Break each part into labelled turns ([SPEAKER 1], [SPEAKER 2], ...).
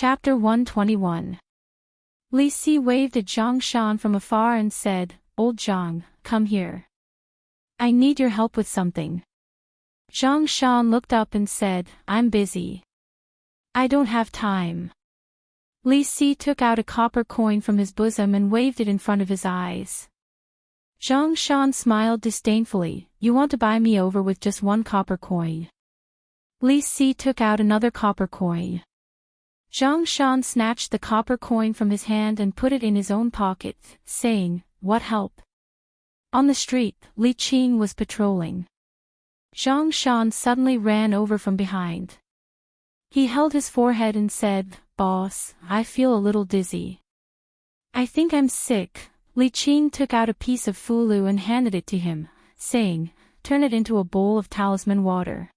[SPEAKER 1] Chapter 121. Li Si waved at Zhang Shan from afar and said, "Old Zhang, come here. I need your help with something." Zhang Shan looked up and said, "I'm busy. I don't have time." Li Si took out a copper coin from his bosom and waved it in front of his eyes. Zhang Shan smiled disdainfully. "You want to buy me over with just one copper coin?" Li Si took out another copper coin. Zhang Shan snatched the copper coin from his hand and put it in his own pocket, saying, "What help?" On the street, Li Qing was patrolling. Zhang Shan suddenly ran over from behind. He held his forehead and said, "Boss, I feel a little dizzy. I think I'm sick." Li Qing took out a piece of fulu and handed it to him, saying, "Turn it into a bowl of talisman water.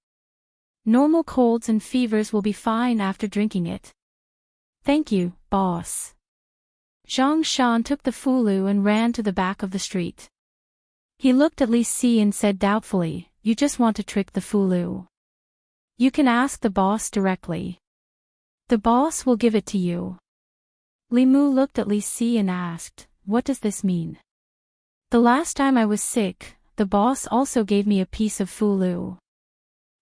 [SPEAKER 1] Normal colds and fevers will be fine after drinking it." "Thank you, boss." Zhang Shan took the fulu and ran to the back of the street. He looked at Li Si and said doubtfully, "You just want to trick the fulu. You can ask the boss directly. The boss will give it to you." Li Mu looked at Li Si and asked, "What does this mean?" "The last time I was sick, the boss also gave me a piece of fulu."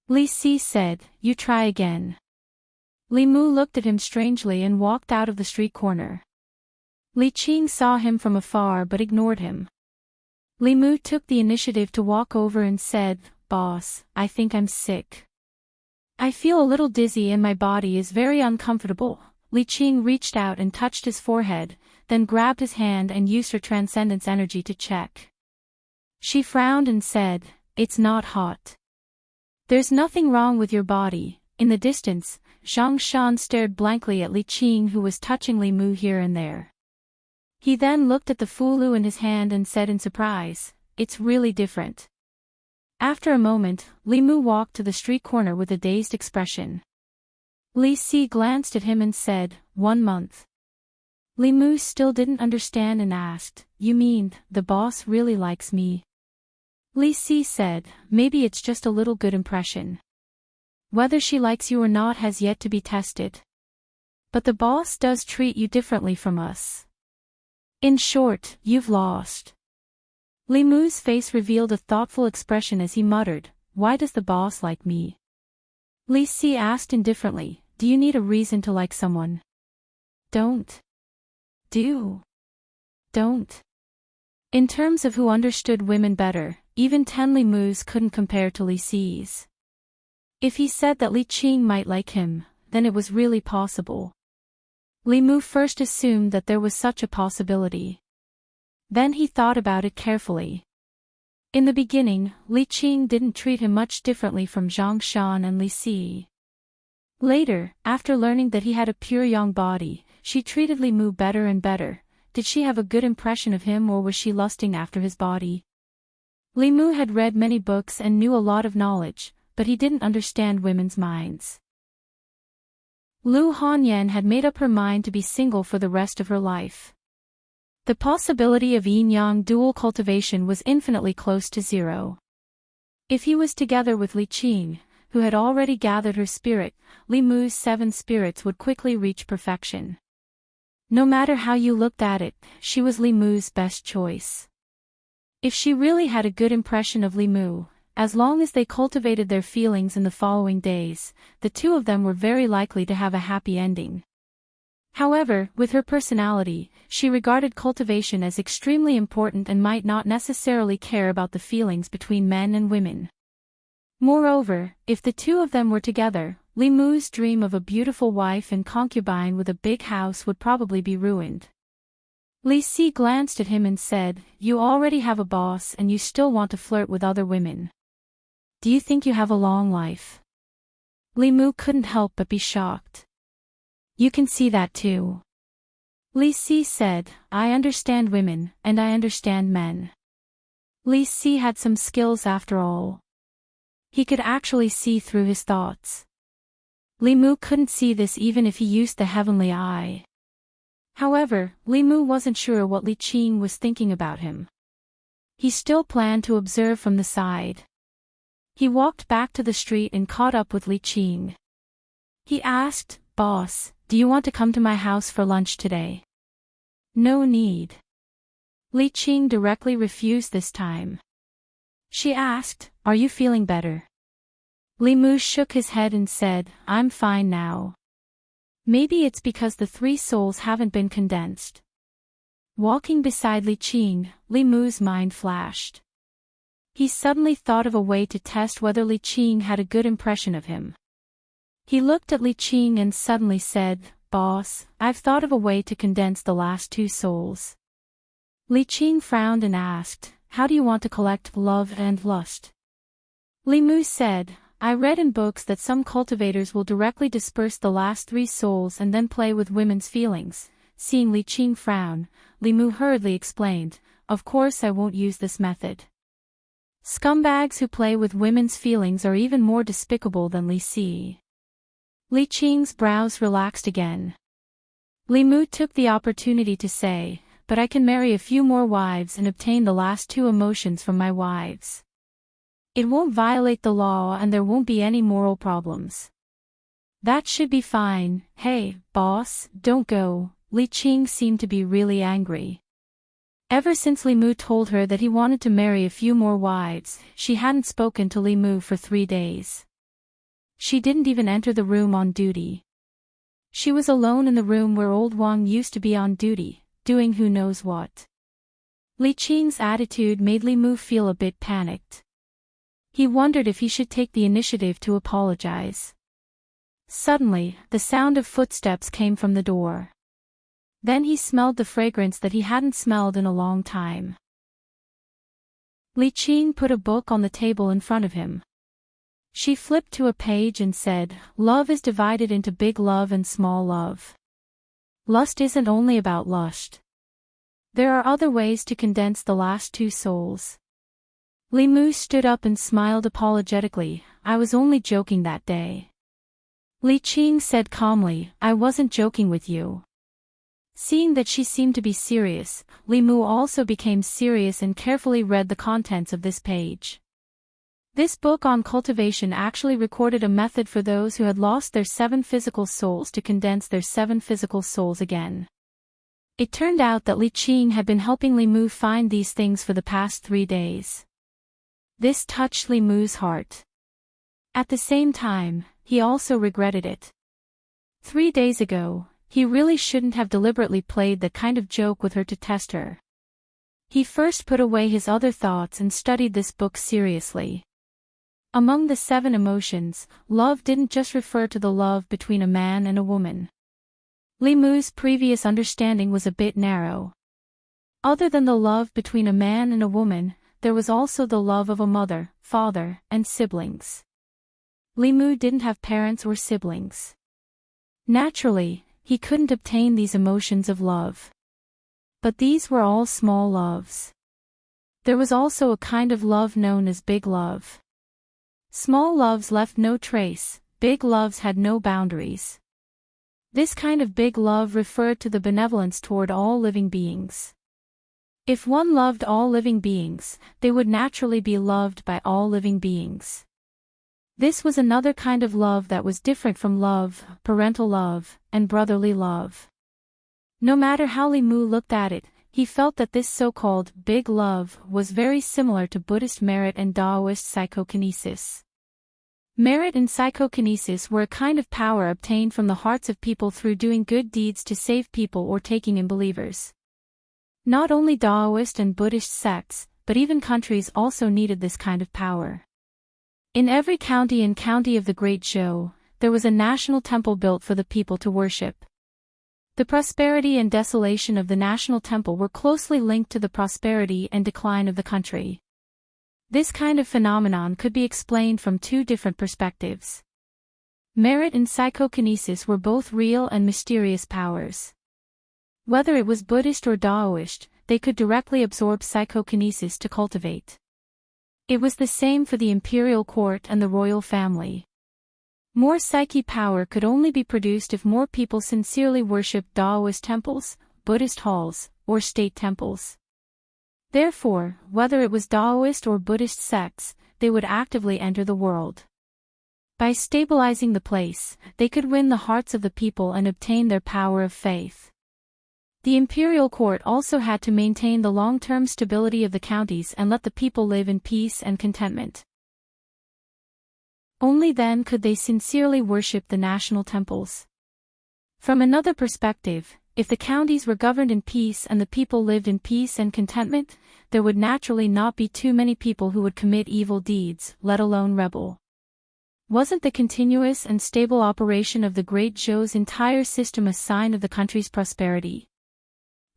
[SPEAKER 1] Li Si said, "You try again." Li Mu looked at him strangely and walked out of the street corner. Li Qing saw him from afar but ignored him. Li Mu took the initiative to walk over and said, "Boss, I think I'm sick. I feel a little dizzy and my body is very uncomfortable." Li Qing reached out and touched his forehead, then grabbed his hand and used her transcendence energy to check. She frowned and said, "It's not hot. There's nothing wrong with your body." In the distance, Zhang Shan stared blankly at Li Qing, who was touching Li Mu here and there. He then looked at the fulu in his hand and said in surprise, "It's really different." After a moment, Li Mu walked to the street corner with a dazed expression. Li Si glanced at him and said, "1 month." Li Mu still didn't understand and asked, "You mean, the boss really likes me?" Li Si said, "Maybe it's just a little good impression. Whether she likes you or not has yet to be tested. But the boss does treat you differently from us. In short, you've lost." Li Mu's face revealed a thoughtful expression as he muttered, "Why does the boss like me?" Li Si asked indifferently, "Do you need a reason to like someone?" "Don't. Do. Don't." In terms of who understood women better, even 10 Li Mu's couldn't compare to Li Si's. If he said that Li Qing might like him, then it was really possible. Li Mu first assumed that there was such a possibility. Then he thought about it carefully. In the beginning, Li Qing didn't treat him much differently from Zhang Shan and Li Si. Later, after learning that he had a pure yang body, she treated Li Mu better and better. Did she have a good impression of him, or was she lusting after his body? Li Mu had read many books and knew a lot of knowledge, but he didn't understand women's minds. Lu Hanyan had made up her mind to be single for the rest of her life. The possibility of yin-yang dual cultivation was infinitely close to zero. If he was together with Li Qing, who had already gathered her spirit, Li Mu's 7 spirits would quickly reach perfection. No matter how you looked at it, she was Li Mu's best choice. If she really had a good impression of Li Mu, as long as they cultivated their feelings in the following days, the two of them were very likely to have a happy ending. However, with her personality, she regarded cultivation as extremely important and might not necessarily care about the feelings between men and women. Moreover, if the two of them were together, Li Mu's dream of a beautiful wife and concubine with a big house would probably be ruined. Li Si glanced at him and said, "You already have a boss and you still want to flirt with other women. Do you think you have a long life?" Li Mu couldn't help but be shocked. "You can see that too." Li Si said, "I understand women, and I understand men." Li Si had some skills after all. He could actually see through his thoughts. Li Mu couldn't see this even if he used the heavenly eye. However, Li Mu wasn't sure what Li Qing was thinking about him. He still planned to observe from the side. He walked back to the street and caught up with Li Qing. He asked, "Boss, do you want to come to my house for lunch today? No need. Li Qing directly refused this time. She asked, are you feeling better? Li Mu shook his head and said, I'm fine now. Maybe it's because the three souls haven't been condensed. Walking beside Li Qing, Li Mu's mind flashed. He suddenly thought of a way to test whether Li Qing had a good impression of him. He looked at Li Qing and suddenly said, Boss, I've thought of a way to condense the last two souls. Li Qing frowned and asked, how do you want to collect love and lust? Li Mu said, I read in books that some cultivators will directly disperse the last three souls and then play with women's feelings. Seeing Li Qing frown, Li Mu hurriedly explained, of course I won't use this method. Scumbags who play with women's feelings are even more despicable than Li Si. Li Qing's brows relaxed again. Li Mu took the opportunity to say, but I can marry a few more wives and obtain the last two emotions from my wives. It won't violate the law and there won't be any moral problems. That should be fine. Hey, boss, don't go. Li Qing seemed to be really angry. Ever since Li Mu told her that he wanted to marry a few more wives, she hadn't spoken to Li Mu for 3 days. She didn't even enter the room on duty. She was alone in the room where old Wang used to be on duty, doing who knows what. Li Qing's attitude made Li Mu feel a bit panicked. He wondered if he should take the initiative to apologize. Suddenly, the sound of footsteps came from the door. Then he smelled the fragrance that he hadn't smelled in a long time. Li Qing put a book on the table in front of him. She flipped to a page and said, love is divided into big love and small love. Lust isn't only about lust. There are other ways to condense the last two souls. Li Mu stood up and smiled apologetically, I was only joking that day. Li Qing said calmly, I wasn't joking with you. Seeing that she seemed to be serious, Li Mu also became serious and carefully read the contents of this page. This book on cultivation actually recorded a method for those who had lost their 7 physical souls to condense their 7 physical souls again. It turned out that Li Qing had been helping Li Mu find these things for the past 3 days. This touched Li Mu's heart. At the same time, he also regretted it. 3 days ago, he really shouldn't have deliberately played that kind of joke with her to test her. He first put away his other thoughts and studied this book seriously. Among the 7 emotions, love didn't just refer to the love between a man and a woman. Li Mu's previous understanding was a bit narrow. Other than the love between a man and a woman, there was also the love of a mother, father, and siblings. Li Mu didn't have parents or siblings. Naturally, he couldn't obtain these emotions of love. But these were all small loves. There was also a kind of love known as big love. Small loves left no trace, big loves had no boundaries. This kind of big love referred to the benevolence toward all living beings. If one loved all living beings, they would naturally be loved by all living beings. This was another kind of love that was different from love, parental love, and brotherly love. No matter how Li Mu looked at it, he felt that this so-called big love was very similar to Buddhist merit and Taoist psychokinesis. Merit and psychokinesis were a kind of power obtained from the hearts of people through doing good deeds to save people or taking in believers. Not only Taoist and Buddhist sects, but even countries also needed this kind of power. In every county and county of the Great Zhou, there was a national temple built for the people to worship. The prosperity and desolation of the national temple were closely linked to the prosperity and decline of the country. This kind of phenomenon could be explained from 2 different perspectives. Merit and psychokinesis were both real and mysterious powers. Whether it was Buddhist or Taoist, they could directly absorb psychokinesis to cultivate. It was the same for the imperial court and the royal family. More psyche power could only be produced if more people sincerely worshipped Taoist temples, Buddhist halls, or state temples. Therefore, whether it was Taoist or Buddhist sects, they would actively enter the world. By stabilizing the place, they could win the hearts of the people and obtain their power of faith. The imperial court also had to maintain the long-term stability of the counties and let the people live in peace and contentment. Only then could they sincerely worship the national temples. From another perspective, if the counties were governed in peace and the people lived in peace and contentment, there would naturally not be too many people who would commit evil deeds, let alone rebel. Wasn't the continuous and stable operation of the Great Zhou's entire system a sign of the country's prosperity?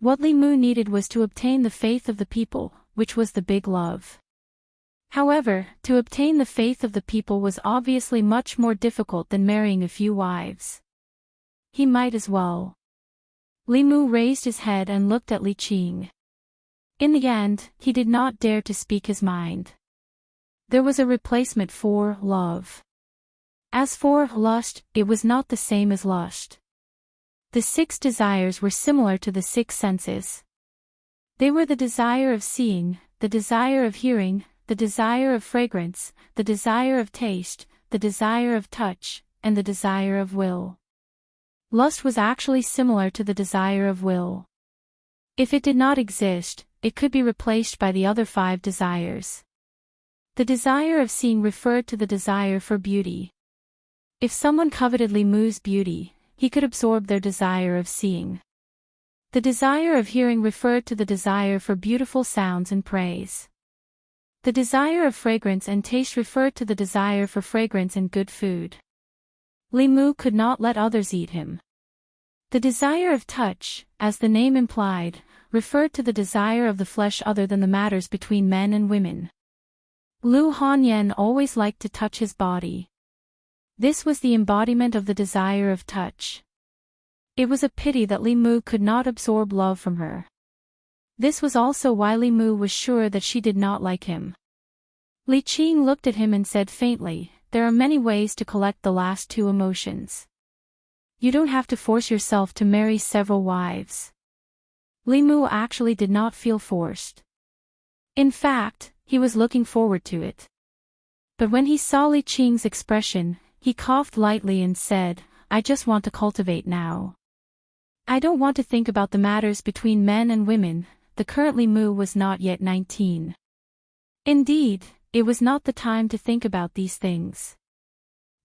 [SPEAKER 1] What Li Mu needed was to obtain the faith of the people, which was the big love. However, to obtain the faith of the people was obviously much more difficult than marrying a few wives. He might as well. Li Mu raised his head and looked at Li Qing. In the end, he did not dare to speak his mind. There was a replacement for love. As for lust, it was not the same as lust. The 6 desires were similar to the 6 senses. They were the desire of seeing, the desire of hearing, the desire of fragrance, the desire of taste, the desire of touch, and the desire of will. Lust was actually similar to the desire of will. If it did not exist, it could be replaced by the other 5 desires. The desire of seeing referred to the desire for beauty. If someone coveted Li Mu's beauty, he could absorb their desire of seeing. The desire of hearing referred to the desire for beautiful sounds and praise. The desire of fragrance and taste referred to the desire for fragrance and good food. Li Mu could not let others eat him. The desire of touch, as the name implied, referred to the desire of the flesh other than the matters between men and women. Lu Hanyan always liked to touch his body. This was the embodiment of the desire of touch. It was a pity that Li Mu could not absorb love from her. This was also why Li Mu was sure that she did not like him. Li Qing looked at him and said faintly, "There are many ways to collect the last 2 emotions. You don't have to force yourself to marry several wives." Li Mu actually did not feel forced. In fact, he was looking forward to it. But when he saw Li Qing's expression, he coughed lightly and said, "I just want to cultivate now. I don't want to think about the matters between men and women." The current Li Mu was not yet 19. Indeed, it was not the time to think about these things.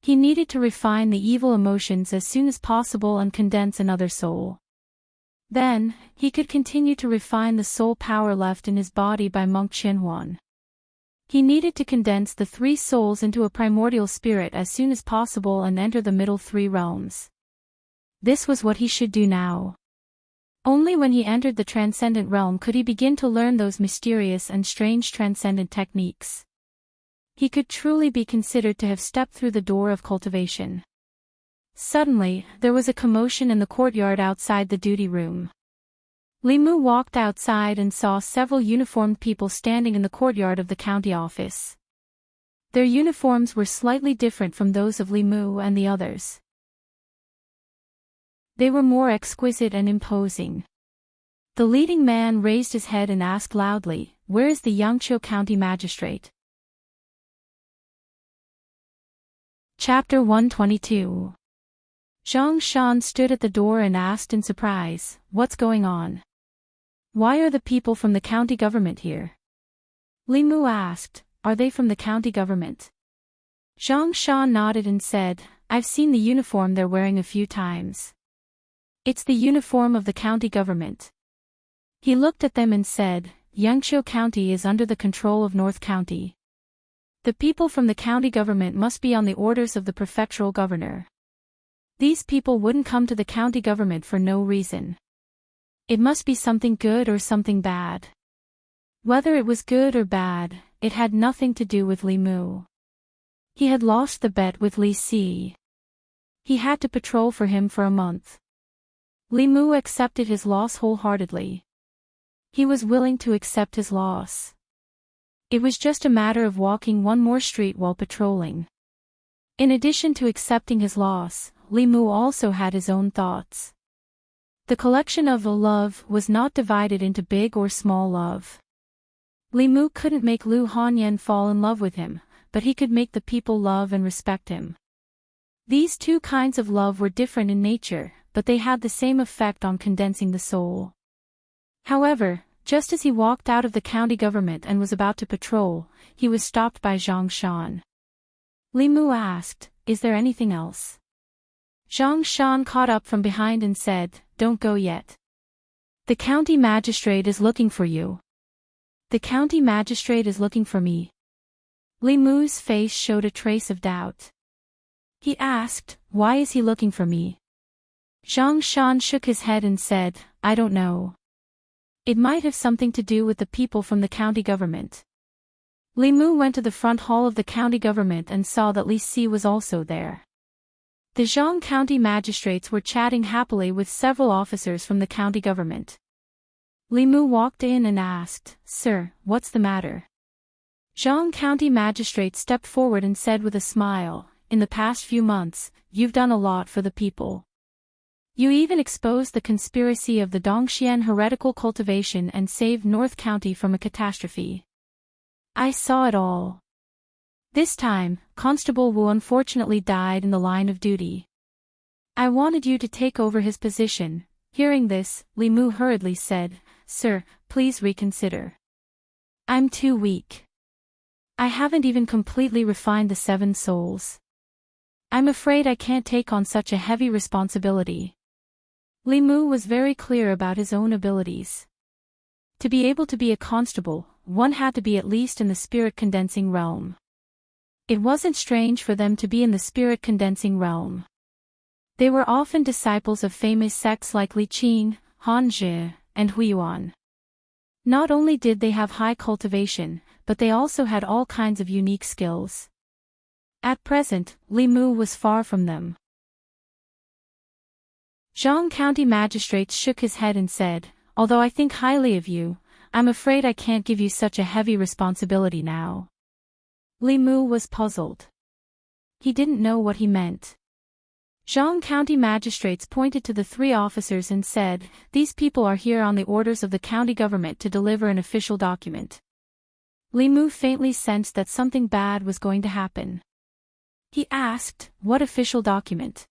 [SPEAKER 1] He needed to refine the evil emotions as soon as possible and condense another soul. Then, he could continue to refine the soul power left in his body by Monk Qianhuan. He needed to condense the 3 souls into a primordial spirit as soon as possible and enter the middle 3 realms. This was what he should do now. Only when he entered the transcendent realm could he begin to learn those mysterious and strange transcendent techniques. He could truly be considered to have stepped through the door of cultivation. Suddenly, there was a commotion in the courtyard outside the duty room. Li Mu walked outside and saw several uniformed people standing in the courtyard of the county office. Their uniforms were slightly different from those of Li Mu and the others. They were more exquisite and imposing. The leading man raised his head and asked loudly, "Where is the Yangqiu County Magistrate?" Chapter 122. Zhang Shan stood at the door and asked in surprise, "What's going on? Why are the people from the county government here?" Li Mu asked, "Are they from the county government?" Zhang Shan nodded and said, "I've seen the uniform they're wearing a few times. It's the uniform of the county government." He looked at them and said, "Yangqiu County is under the control of North County. The people from the county government must be on the orders of the prefectural governor. These people wouldn't come to the county government for no reason. It must be something good or something bad." Whether it was good or bad, it had nothing to do with Li Mu. He had lost the bet with Li Si. He had to patrol for him for a month. Li Mu accepted his loss wholeheartedly. He was willing to accept his loss. It was just a matter of walking one more street while patrolling. In addition to accepting his loss, Li Mu also had his own thoughts. The collection of love was not divided into big or small love. Li Mu couldn't make Lu Hanyan fall in love with him, but he could make the people love and respect him. These two kinds of love were different in nature, but they had the same effect on condensing the soul. However, just as he walked out of the county government and was about to patrol, he was stopped by Zhang Shan. Li Mu asked, "Is there anything else?" Zhang Shan caught up from behind and said, "Don't go yet. The county magistrate is looking for you." "The county magistrate is looking for me?" Li Mu's face showed a trace of doubt. He asked, "Why is he looking for me?" Zhang Shan shook his head and said, "I don't know. It might have something to do with the people from the county government." Li Mu went to the front hall of the county government and saw that Li Si was also there. The Zhang County magistrates were chatting happily with several officers from the county government. Li Mu walked in and asked, "Sir, what's the matter?" Zhang County magistrate stepped forward and said with a smile, "In the past few months, you've done a lot for the people. You even exposed the conspiracy of the Dongxian heretical cultivation and saved North County from a catastrophe. I saw it all. This time, Constable Wu unfortunately died in the line of duty. I wanted you to take over his position." Hearing this, Li Mu hurriedly said, "Sir, please reconsider. I'm too weak. I haven't even completely refined the 7 souls. I'm afraid I can't take on such a heavy responsibility." Li Mu was very clear about his own abilities. To be able to be a constable, one had to be at least in the spirit-condensing realm. It wasn't strange for them to be in the spirit-condensing realm. They were often disciples of famous sects like Li Qin, Han Zhi, and Huiyuan. Not only did they have high cultivation, but they also had all kinds of unique skills. At present, Li Mu was far from them. Zhang County magistrate shook his head and said, "Although I think highly of you, I'm afraid I can't give you such a heavy responsibility now." Li Mu was puzzled. He didn't know what he meant. Zhang County magistrates pointed to the 3 officers and said, "These people are here on the orders of the county government to deliver an official document." Li Mu faintly sensed that something bad was going to happen. He asked, "What official document?"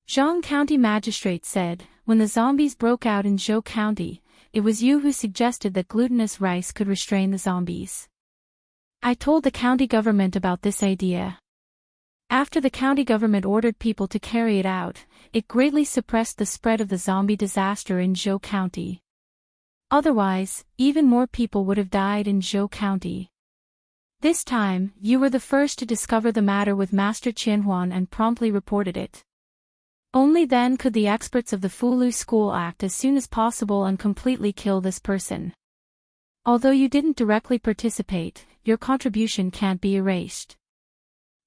[SPEAKER 1] Zhang County magistrate said, "When the zombies broke out in Zhou County, it was you who suggested that glutinous rice could restrain the zombies. I told the county government about this idea. After the county government ordered people to carry it out, it greatly suppressed the spread of the zombie disaster in Zhou County. Otherwise, even more people would have died in Zhou County. This time, you were the first to discover the matter with Master Qianhuan and promptly reported it. Only then could the experts of the Fulu school act as soon as possible and completely kill this person. Although you didn't directly participate, your contribution can't be erased."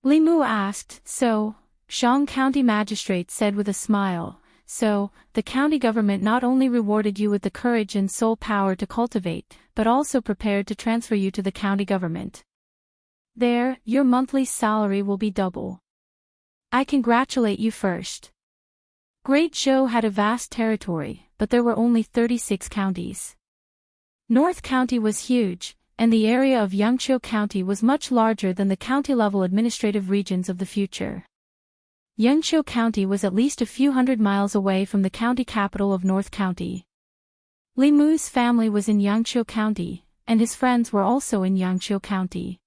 [SPEAKER 1] Li Mu asked, "So?" Zhang County magistrate said with a smile, "So, the county government not only rewarded you with the courage and soul power to cultivate, but also prepared to transfer you to the county government. There, your monthly salary will be double. I congratulate you first." Great Zhou had a vast territory, but there were only 36 counties. North County was huge, and the area of Yangqiu County was much larger than the county-level administrative regions of the future. Yangqiu County was at least a few hundred miles away from the county capital of North County. Li Mu's family was in Yangqiu County, and his friends were also in Yangqiu County.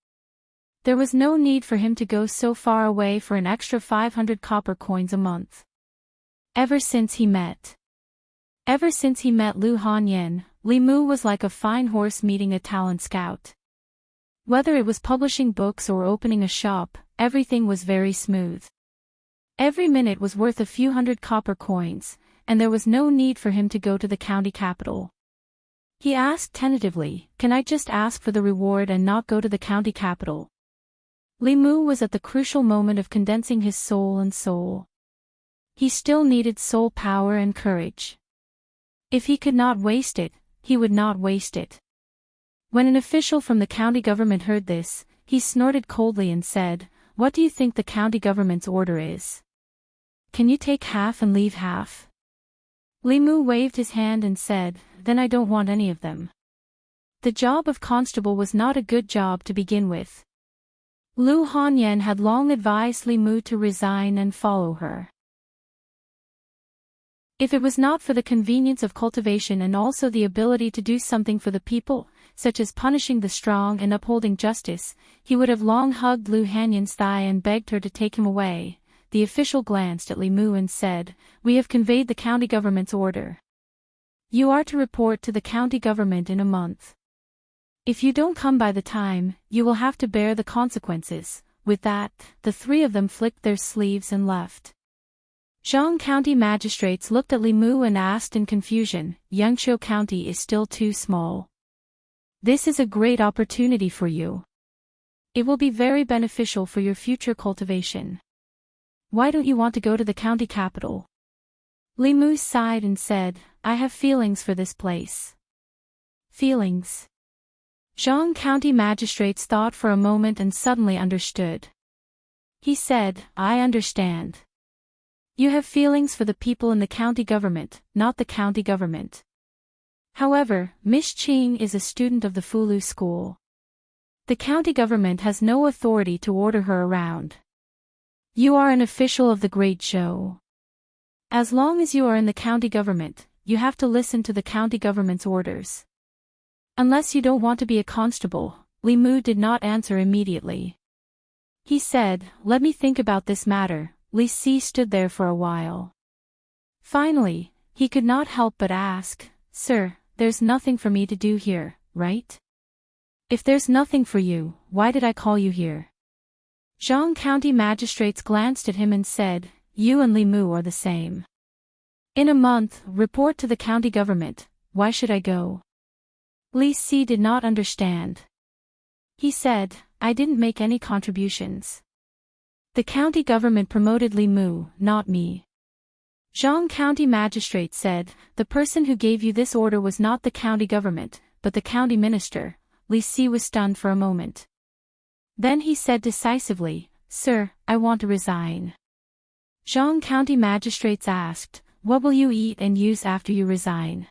[SPEAKER 1] There was no need for him to go so far away for an extra 500 copper coins a month. Ever since he met Lu Hanyan, Li Mu was like a fine horse meeting a talent scout. Whether it was publishing books or opening a shop, everything was very smooth. Every minute was worth a few hundred copper coins, and there was no need for him to go to the county capital. He asked tentatively, "Can I just ask for the reward and not go to the county capital?" Li Mu was at the crucial moment of condensing his soul and soul. He still needed soul power and courage. If he could not waste it, he would not waste it. When an official from the county government heard this, he snorted coldly and said, "What do you think the county government's order is? Can you take half and leave half?" Li Mu waved his hand and said, "Then I don't want any of them." The job of constable was not a good job to begin with. Lu Hanyan had long advised Li Mu to resign and follow her. If it was not for the convenience of cultivation and also the ability to do something for the people, such as punishing the strong and upholding justice, he would have long hugged Lu Hanyan's thigh and begged her to take him away. The official glanced at Li Mu and said, "We have conveyed the county government's order. You are to report to the county government in a month. If you don't come by the time, you will have to bear the consequences." With that, the three of them flicked their sleeves and left. Zhang County magistrates looked at Li Mu and asked in confusion, "Yangqiu County is still too small. This is a great opportunity for you. It will be very beneficial for your future cultivation. Why don't you want to go to the county capital?" Li Mu sighed and said, "I have feelings for this place." Feelings? Zhang County magistrates thought for a moment and suddenly understood. He said, "I understand. You have feelings for the people in the county government, not the county government. However, Miss Qing is a student of the Fulu school. The county government has no authority to order her around. You are an official of the Great Zhou. As long as you are in the county government, you have to listen to the county government's orders. Unless you don't want to be a constable." Li Mu did not answer immediately. He said, "Let me think about this matter." Li Si stood there for a while. Finally, he could not help but ask, "Sir, there's nothing for me to do here, right? If there's nothing for you, why did I call you here?" Zhang County magistrates glanced at him and said, "You and Li Mu are the same. In a month, report to the county government. Why should I go?" Li Si did not understand. He said, "I didn't make any contributions. The county government promoted Li Mu, not me." Zhang County magistrate said, "The person who gave you this order was not the county government, but the county minister." Li Si was stunned for a moment. Then he said decisively, "Sir, I want to resign." Zhang County magistrates asked, "What will you eat and use after you resign?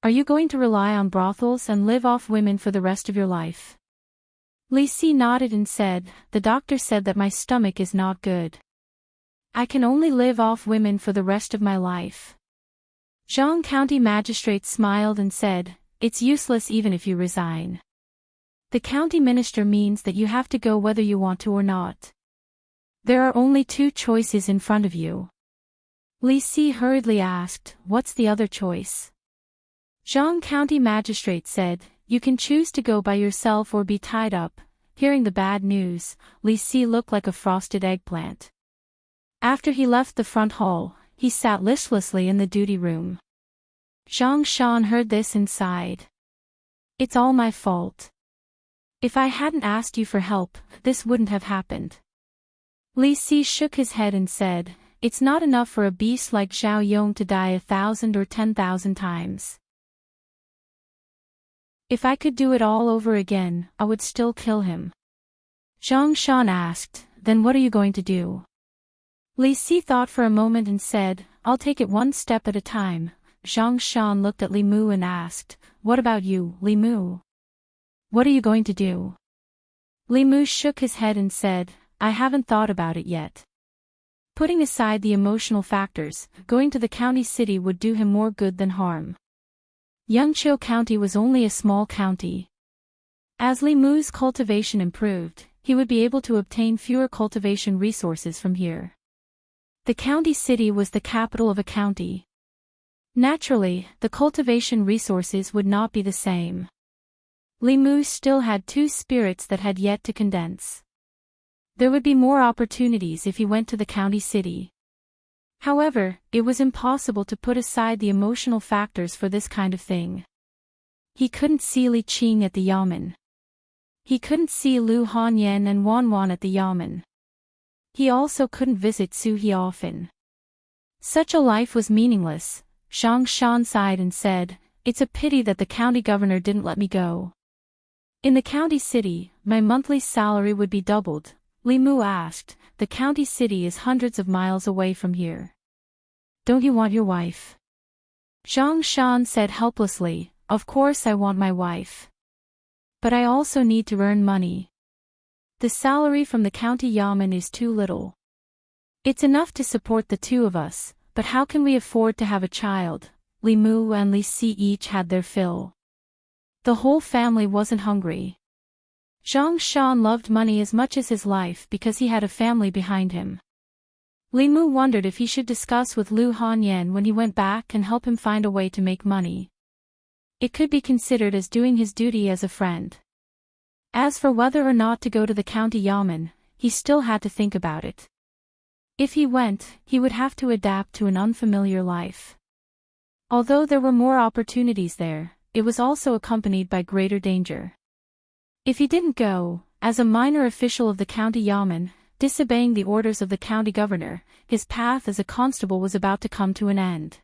[SPEAKER 1] Are you going to rely on brothels and live off women for the rest of your life?" Li Si nodded and said, "The doctor said that my stomach is not good. I can only live off women for the rest of my life." Zhang County magistrate smiled and said, "It's useless even if you resign. The county minister means that you have to go whether you want to or not. There are only two choices in front of you." Li Si hurriedly asked, "What's the other choice?" Zhang County magistrate said, "You can choose to go by yourself or be tied up." Hearing the bad news, Li Si looked like a frosted eggplant. After he left the front hall, he sat listlessly in the duty room. Zhang Shan heard this and sighed. "It's all my fault. If I hadn't asked you for help, this wouldn't have happened." Li Si shook his head and said, "It's not enough for a beast like Zhao Yong to die 1,000 or 10,000 times. If I could do it all over again, I would still kill him." Zhang Shan asked, "Then what are you going to do?" Li Si thought for a moment and said, "I'll take it one step at a time." Zhang Shan looked at Li Mu and asked, "What about you, Li Mu? What are you going to do?" Li Mu shook his head and said, "I haven't thought about it yet. Putting aside the emotional factors, going to the county city would do him more good than harm. Yangqiu County was only a small county. As Li Mu's cultivation improved, he would be able to obtain fewer cultivation resources from here. The county city was the capital of a county. Naturally, the cultivation resources would not be the same. Li Mu still had two spirits that had yet to condense. There would be more opportunities if he went to the county city. However, it was impossible to put aside the emotional factors for this kind of thing. He couldn't see Li Qing at the yamen. He couldn't see Lu Hanyan and Wanwan at the yamen. He also couldn't visit Su He often. Such a life was meaningless. Zhang Shan sighed and said, "It's a pity that the county governor didn't let me go. In the county city, my monthly salary would be doubled." Li Mu asked, "The county city is hundreds of miles away from here. Don't you want your wife?" Zhang Shan said helplessly, "Of course I want my wife. But I also need to earn money." The salary from the county yamen is too little. It's enough to support the two of us, but how can we afford to have a child? Li Mu and Li Si each had their fill. The whole family wasn't hungry. Zhang Shan loved money as much as his life because he had a family behind him. Li Mu wondered if he should discuss with Lu Hanyan when he went back and help him find a way to make money. It could be considered as doing his duty as a friend. As for whether or not to go to the county yamen, he still had to think about it. If he went, he would have to adapt to an unfamiliar life. Although there were more opportunities there, it was also accompanied by greater danger. If he didn't go, as a minor official of the county yamen, disobeying the orders of the county governor, his path as a constable was about to come to an end.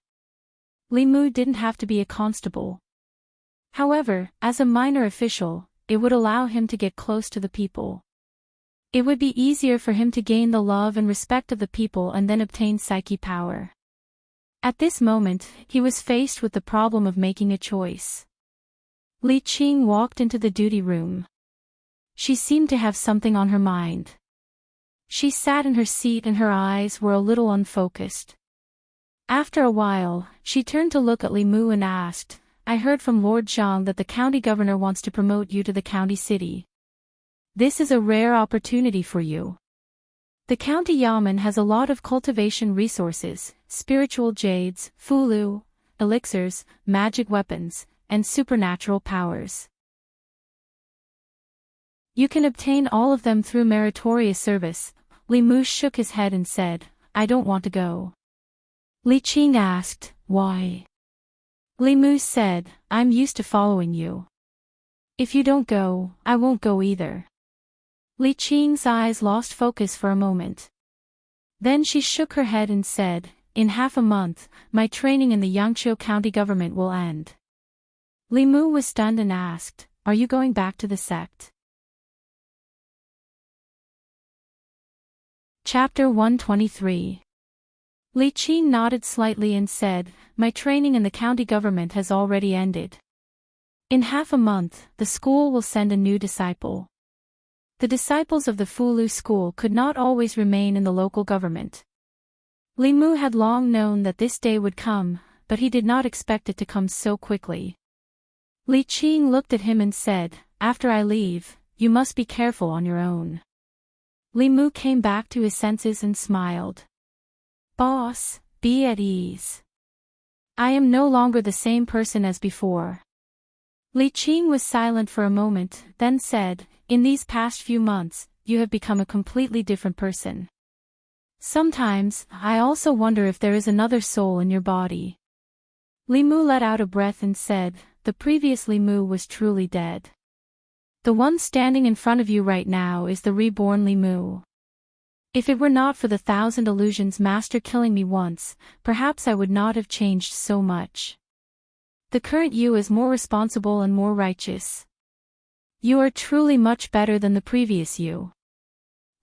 [SPEAKER 1] Li Mu didn't have to be a constable. However, as a minor official, it would allow him to get close to the people. It would be easier for him to gain the love and respect of the people and then obtain psyche power. At this moment, he was faced with the problem of making a choice. Li Qing walked into the duty room. She seemed to have something on her mind. She sat in her seat and her eyes were a little unfocused. After a while, she turned to look at Li Mu and asked, "I heard from Lord Zhang that the county governor wants to promote you to the county city. This is a rare opportunity for you. The county yamen has a lot of cultivation resources, spiritual jades, fulu, elixirs, magic weapons, and supernatural powers. You can obtain all of them through meritorious service." Li Mu shook his head and said, "I don't want to go." Li Qing asked, "Why?" Li Mu said, "I'm used to following you. If you don't go, I won't go either." Li Qing's eyes lost focus for a moment. Then she shook her head and said, "In half a month, my training in the Yangqiu county government will end." Li Mu was stunned and asked, "Are you going back to the sect?" Chapter 123. Li Qing nodded slightly and said, "My training in the county government has already ended. In half a month, the school will send a new disciple." The disciples of the Fulu school could not always remain in the local government. Li Mu had long known that this day would come, but he did not expect it to come so quickly. Li Qing looked at him and said, "After I leave, you must be careful on your own." Li Mu came back to his senses and smiled. "Boss, be at ease. I am no longer the same person as before." Li Qing was silent for a moment, then said, "In these past few months, you have become a completely different person. Sometimes, I also wonder if there is another soul in your body." Li Mu let out a breath and said, "The previous Li Mu was truly dead. The one standing in front of you right now is the reborn Li Mu. If it were not for the 1,000 illusions master killing me once, perhaps I would not have changed so much. The current you is more responsible and more righteous. You are truly much better than the previous you."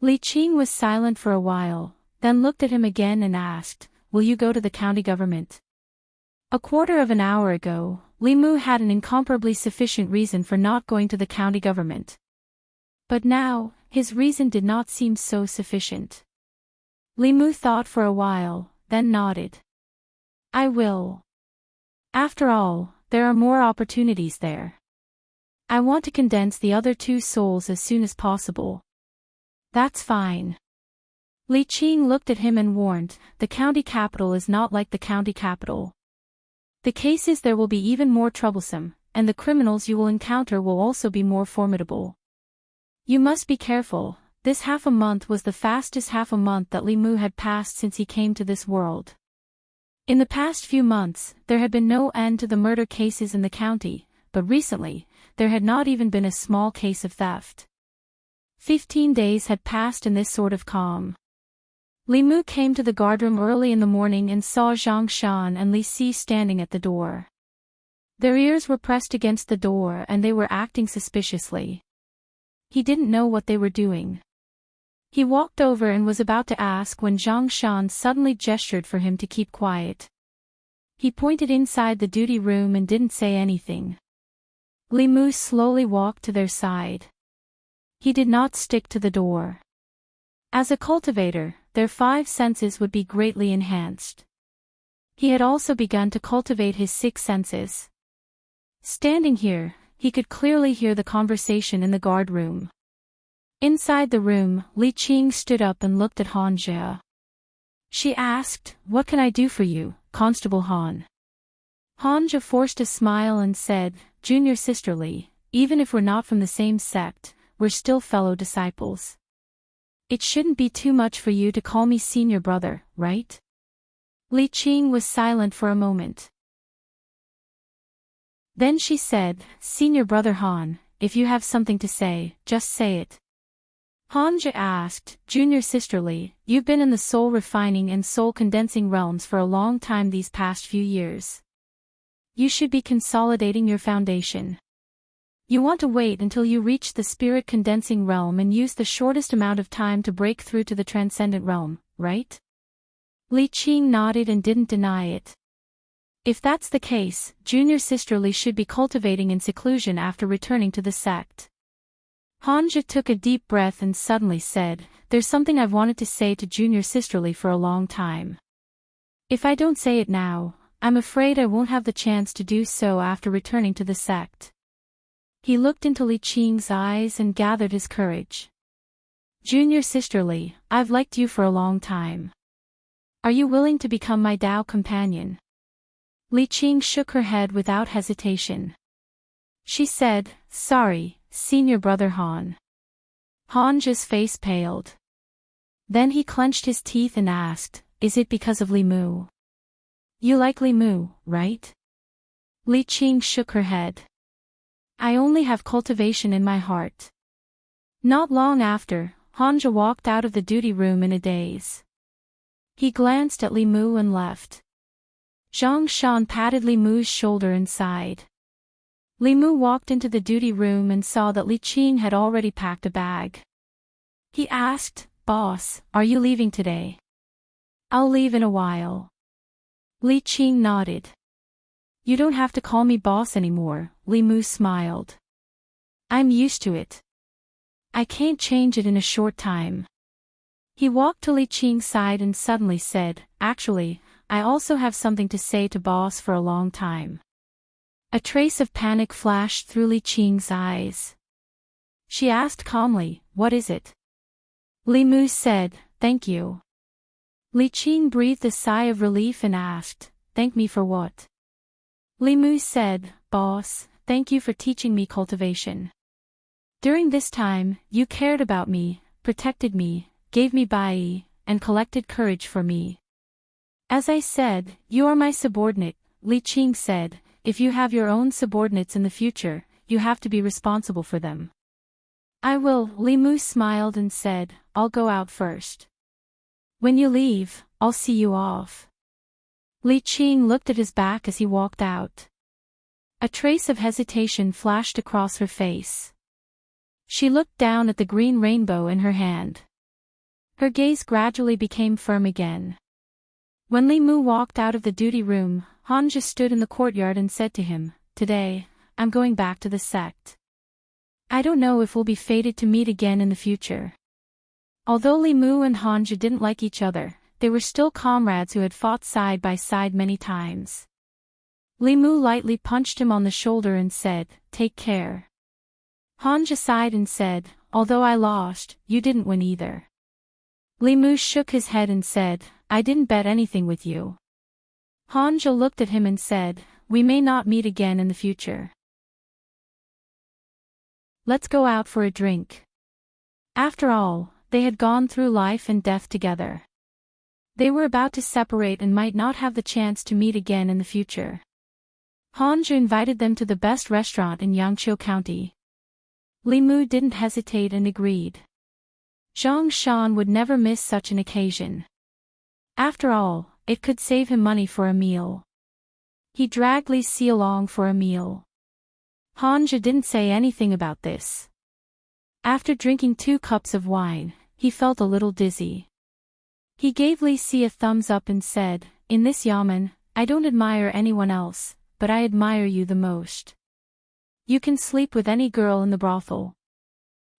[SPEAKER 1] Li Qing was silent for a while, then looked at him again and asked, "Will you go to the county government?" A quarter of an hour ago, Li Mu had an incomparably sufficient reason for not going to the county government. But now, his reason did not seem so sufficient. Li Mu thought for a while, then nodded. "I will. After all, there are more opportunities there. I want to condense the other two souls as soon as possible." "That's fine." Li Qing looked at him and warned, "The county capital is not like the county capital. The cases there will be even more troublesome, and the criminals you will encounter will also be more formidable. You must be careful." This half a month was the fastest half a month that Li Mu had passed since he came to this world. In the past few months, there had been no end to the murder cases in the county, but recently, there had not even been a small case of theft. 15 days had passed in this sort of calm. Li Mu came to the guardroom early in the morning and saw Zhang Shan and Li Si standing at the door. Their ears were pressed against the door and they were acting suspiciously. He didn't know what they were doing. He walked over and was about to ask when Zhang Shan suddenly gestured for him to keep quiet. He pointed inside the duty room and didn't say anything. Li Mu slowly walked to their side. He did not stick to the door. As a cultivator, their 5 senses would be greatly enhanced. He had also begun to cultivate his 6 senses. Standing here, he could clearly hear the conversation in the guard room. Inside the room, Li Qing stood up and looked at Han Jia. She asked, "What can I do for you, Constable Han?" Han Jia forced a smile and said, "Junior Sister Li, even if we're not from the same sect, we're still fellow disciples. It shouldn't be too much for you to call me senior brother, right?" Li Qing was silent for a moment. Then she said, "Senior brother Han, if you have something to say, just say it." Han Jia asked, "Junior Sister Li, you've been in the soul refining and soul condensing realms for a long time these past few years. You should be consolidating your foundation. You want to wait until you reach the spirit condensing realm and use the shortest amount of time to break through to the transcendent realm, right?" Li Qing nodded and didn't deny it. If that's the case, Junior Sister Li should be cultivating in seclusion after returning to the sect. Han Jia took a deep breath and suddenly said, "There's something I've wanted to say to Junior Sister Li for a long time. If I don't say it now, I'm afraid I won't have the chance to do so after returning to the sect." He looked into Li Qing's eyes and gathered his courage. "Junior Sister Li, I've liked you for a long time. Are you willing to become my Tao companion?" Li Qing shook her head without hesitation. She said, "Sorry, Senior Brother Han." Han Jia's face paled. Then he clenched his teeth and asked, "Is it because of Li Mu? You like Li Mu, right?" Li Qing shook her head. "I only have cultivation in my heart." Not long after, Han Jia walked out of the duty room in a daze. He glanced at Li Mu and left. Zhang Shan patted Li Mu's shoulder and sighed. Li Mu walked into the duty room and saw that Li Qing had already packed a bag. He asked, "Boss, are you leaving today?" "I'll leave in a while." Li Qing nodded. "You don't have to call me boss anymore," Li Mu smiled. "I'm used to it. I can't change it in a short time." He walked to Li Qing's side and suddenly said, "Actually, I also have something to say to boss for a long time." A trace of panic flashed through Li Qing's eyes. She asked calmly, "What is it?" Li Mu said, "Thank you." Li Qing breathed a sigh of relief and asked, "Thank me for what?" Li Mu said, "Boss, thank you for teaching me cultivation. During this time, you cared about me, protected me, gave me bai, and collected courage for me. As I said, you are my subordinate," Li Qing said. "If you have your own subordinates in the future, you have to be responsible for them." "I will," Li Mu smiled and said, "I'll go out first. When you leave, I'll see you off." Li Qing looked at his back as he walked out. A trace of hesitation flashed across her face. She looked down at the green rainbow in her hand. Her gaze gradually became firm again. When Li Mu walked out of the duty room, Han Jia stood in the courtyard and said to him, "Today, I'm going back to the sect. I don't know if we'll be fated to meet again in the future." Although Li Mu and Han Jia didn't like each other, they were still comrades who had fought side by side many times. Li Mu lightly punched him on the shoulder and said, "Take care." Han Jia sighed and said, "Although I lost, you didn't win either." Li Mu shook his head and said, "I didn't bet anything with you." Han Jia looked at him and said, "We may not meet again in the future. Let's go out for a drink." After all, they had gone through life and death together. They were about to separate and might not have the chance to meet again in the future. Han Jia invited them to the best restaurant in Yangqiu County. Li Mu didn't hesitate and agreed. Zhang Shan would never miss such an occasion. After all, it could save him money for a meal. He dragged Li Si along for a meal. Han Jia didn't say anything about this. After drinking 2 cups of wine, he felt a little dizzy. He gave Li Si a thumbs up and said, "In this yamen, I don't admire anyone else, but I admire you the most. You can sleep with any girl in the brothel."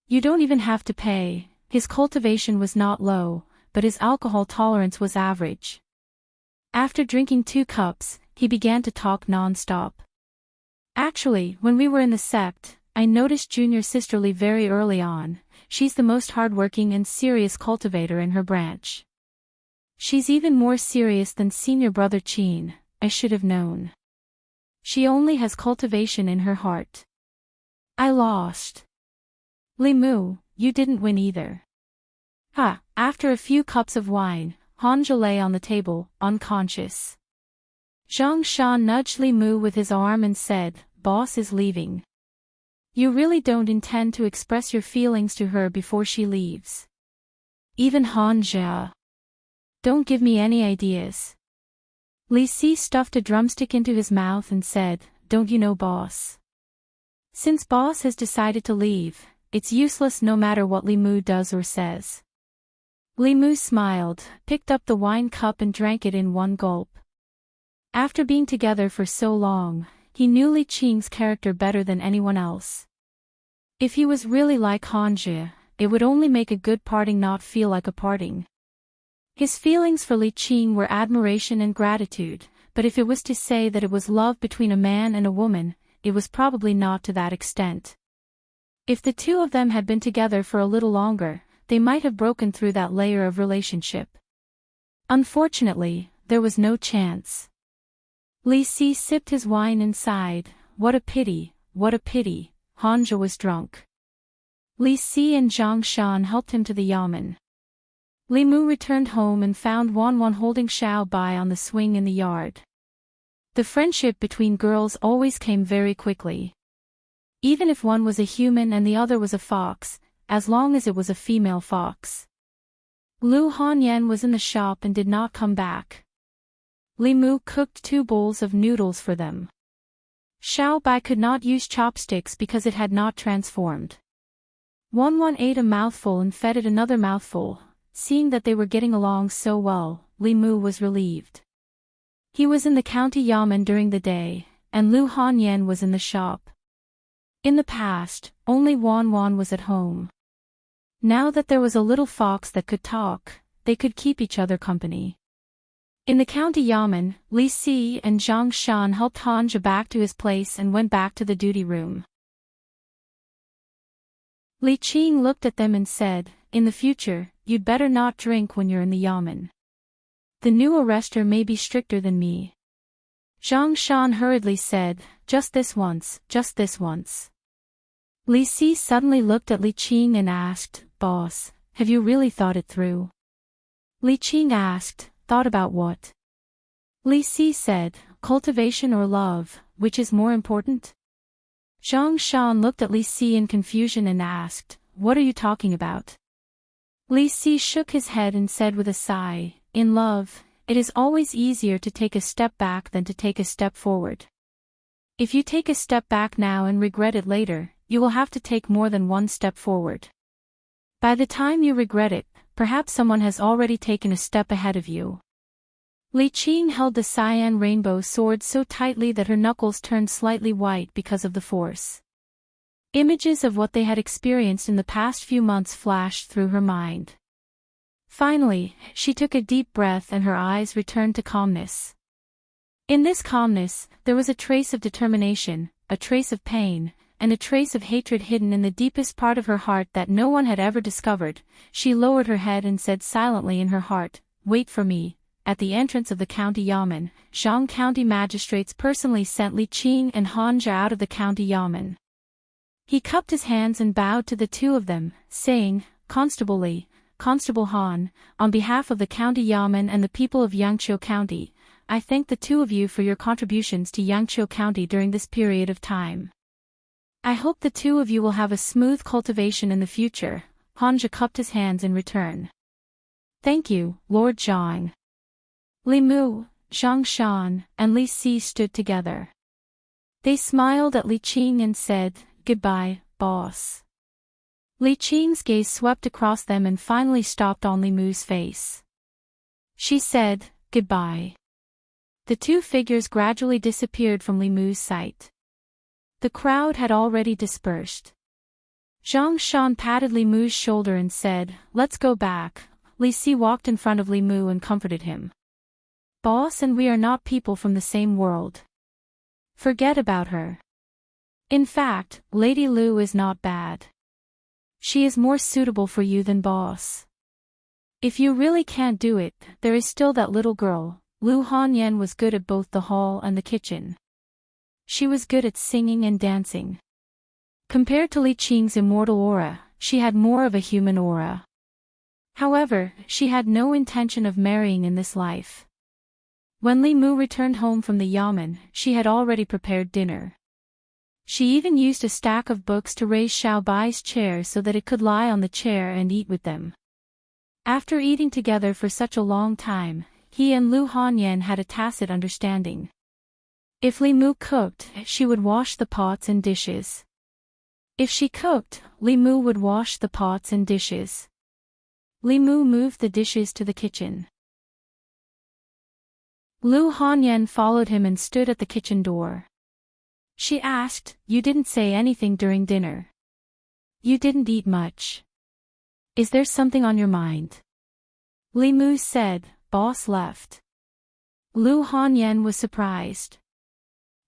[SPEAKER 1] You don't even have to pay. His cultivation was not low, but his alcohol tolerance was average. After drinking 2 cups, he began to talk non-stop. Actually, when we were in the sept, I noticed junior sister Lee very early on. She's the most hardworking and serious cultivator in her branch. She's even more serious than senior brother Chin. I should have known. She only has cultivation in her heart. I lost. Li Mu, you didn't win either. Ha! After a few cups of wine, Hanja lay on the table, unconscious. Zhang Shan nudged Li Mu with his arm and said, "Boss is leaving. You really don't intend to express your feelings to her before she leaves." Even Hanja. Don't give me any ideas. Li Si stuffed a drumstick into his mouth and said, "Don't you know boss? Since boss has decided to leave, it's useless no matter what Li Mu does or says." Li Mu smiled, picked up the wine cup and drank it in one gulp. After being together for so long, he knew Li Qing's character better than anyone else. If he was really like Hanja, it would only make a good parting not feel like a parting. His feelings for Li Qing were admiration and gratitude, but if it was to say that it was love between a man and a woman, it was probably not to that extent. If the two of them had been together for a little longer, they might have broken through that layer of relationship. Unfortunately, there was no chance. Li Si sipped his wine and sighed, "What a pity, what a pity." Hanja was drunk. Li Si and Zhang Shan helped him to the yamen. Li Mu returned home and found Wan Wan holding Xiao Bai on the swing in the yard. The friendship between girls always came very quickly. Even if one was a human and the other was a fox, as long as it was a female fox. Lu Hanyan was in the shop and did not come back. Li Mu cooked 2 bowls of noodles for them. Xiao Bai could not use chopsticks because it had not transformed. Wan Wan ate a mouthful and fed it another mouthful. Seeing that they were getting along so well, Li Mu was relieved. He was in the county yamen during the day, and Lu Hanyan was in the shop. In the past, only Wan Wan was at home. Now that there was a little fox that could talk, they could keep each other company. In the county yamen, Li Si and Zhang Shan helped Hanja back to his place and went back to the duty room. Li Qing looked at them and said, "In the future, you'd better not drink when you're in the yamen. The new arrestor may be stricter than me." Zhang Shan hurriedly said, "Just this once, just this once." Li Si suddenly looked at Li Qing and asked, "Boss, have you really thought it through?" Li Qing asked, "Thought about what?" Li Si said, "Cultivation or love, which is more important?" Zhang Shan looked at Li Si in confusion and asked, "What are you talking about?" Li Si shook his head and said with a sigh, "In love, it is always easier to take a step back than to take a step forward. If you take a step back now and regret it later, you will have to take more than one step forward. By the time you regret it, perhaps someone has already taken a step ahead of you." Li Qing held the cyan rainbow sword so tightly that her knuckles turned slightly white because of the force. Images of what they had experienced in the past few months flashed through her mind. Finally, she took a deep breath and her eyes returned to calmness. In this calmness, there was a trace of determination, a trace of pain, and a trace of hatred hidden in the deepest part of her heart that no one had ever discovered. She lowered her head and said silently in her heart, "Wait for me." At the entrance of the county yamen, Zhang County magistrates personally sent Li Qing and Hanja out of the county yamen. He cupped his hands and bowed to the two of them, saying, "Constable Li, Constable Han, on behalf of the county yamen and the people of Yangqiu County, I thank the two of you for your contributions to Yangqiu County during this period of time. I hope the two of you will have a smooth cultivation in the future." Hanja cupped his hands in return. "Thank you, Lord Zhang." Li Mu, Zhang Shan, and Li Si stood together. They smiled at Li Qing and said, "Goodbye, boss." Li Qing's gaze swept across them and finally stopped on Li Mu's face. She said, "Goodbye." The two figures gradually disappeared from Li Mu's sight. The crowd had already dispersed. Zhang Shan patted Li Mu's shoulder and said, "Let's go back." Li Si walked in front of Li Mu and comforted him. "Boss and we are not people from the same world. Forget about her. In fact, Lady Lu is not bad. She is more suitable for you than boss. If you really can't do it, there is still that little girl." Lu Hanyan was good at both the hall and the kitchen. She was good at singing and dancing. Compared to Li Qing's immortal aura, she had more of a human aura. However, she had no intention of marrying in this life. When Li Mu returned home from the yamen, she had already prepared dinner. She even used a stack of books to raise Xiao Bai's chair so that it could lie on the chair and eat with them. After eating together for such a long time, he and Lu Hanyan had a tacit understanding. If Li Mu cooked, she would wash the pots and dishes. If she cooked, Li Mu would wash the pots and dishes. Li Mu moved the dishes to the kitchen. Lu Hanyan followed him and stood at the kitchen door. She asked, "You didn't say anything during dinner. You didn't eat much. Is there something on your mind?" Li Mu said, "Boss left." Lu Hanyan was surprised.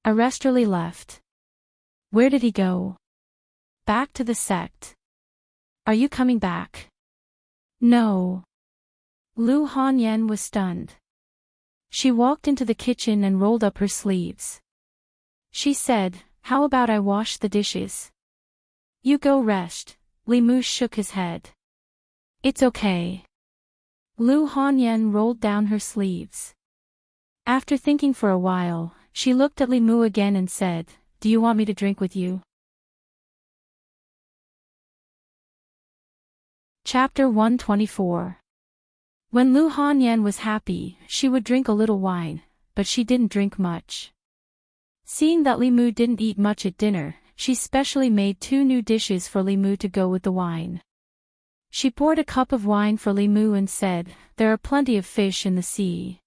[SPEAKER 1] Arrestorly left. Where did he go? Back to the sect. Are you coming back? No. Lu Hanyan was stunned. She walked into the kitchen and rolled up her sleeves. She said, "How about I wash the dishes? You go rest." Li Mu shook his head. "It's okay." Lu Hanyan rolled down her sleeves. After thinking for a while, she looked at Li Mu again and said, "Do you want me to drink with you?" Chapter 124. When Lu Hanyan was happy, she would drink a little wine, but she didn't drink much. Seeing that Li Mu didn't eat much at dinner, she specially made 2 new dishes for Li Mu to go with the wine. She poured a cup of wine for Li Mu and said, "There are plenty of fish in the sea.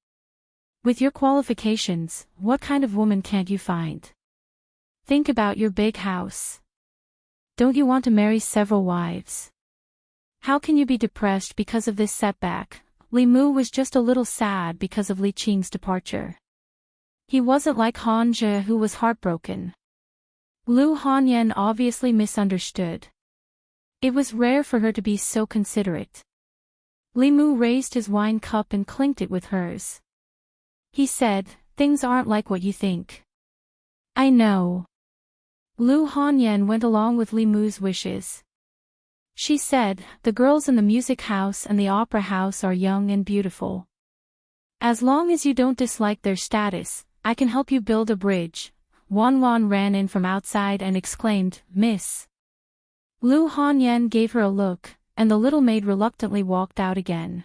[SPEAKER 1] With your qualifications, what kind of woman can't you find? Think about your big house. Don't you want to marry several wives? How can you be depressed because of this setback?" Li Mu was just a little sad because of Li Qing's departure. He wasn't like Han Zhe who was heartbroken. Lu Hanyan obviously misunderstood. It was rare for her to be so considerate. Li Mu raised his wine cup and clinked it with hers. He said, "Things aren't like what you think." "I know." Lu Hanyan went along with Li Mu's wishes. She said, "The girls in the music house and the opera house are young and beautiful. As long as you don't dislike their status, I can help you build a bridge." Wan Wan ran in from outside and exclaimed, "Miss." Lu Hanyan gave her a look, and the little maid reluctantly walked out again.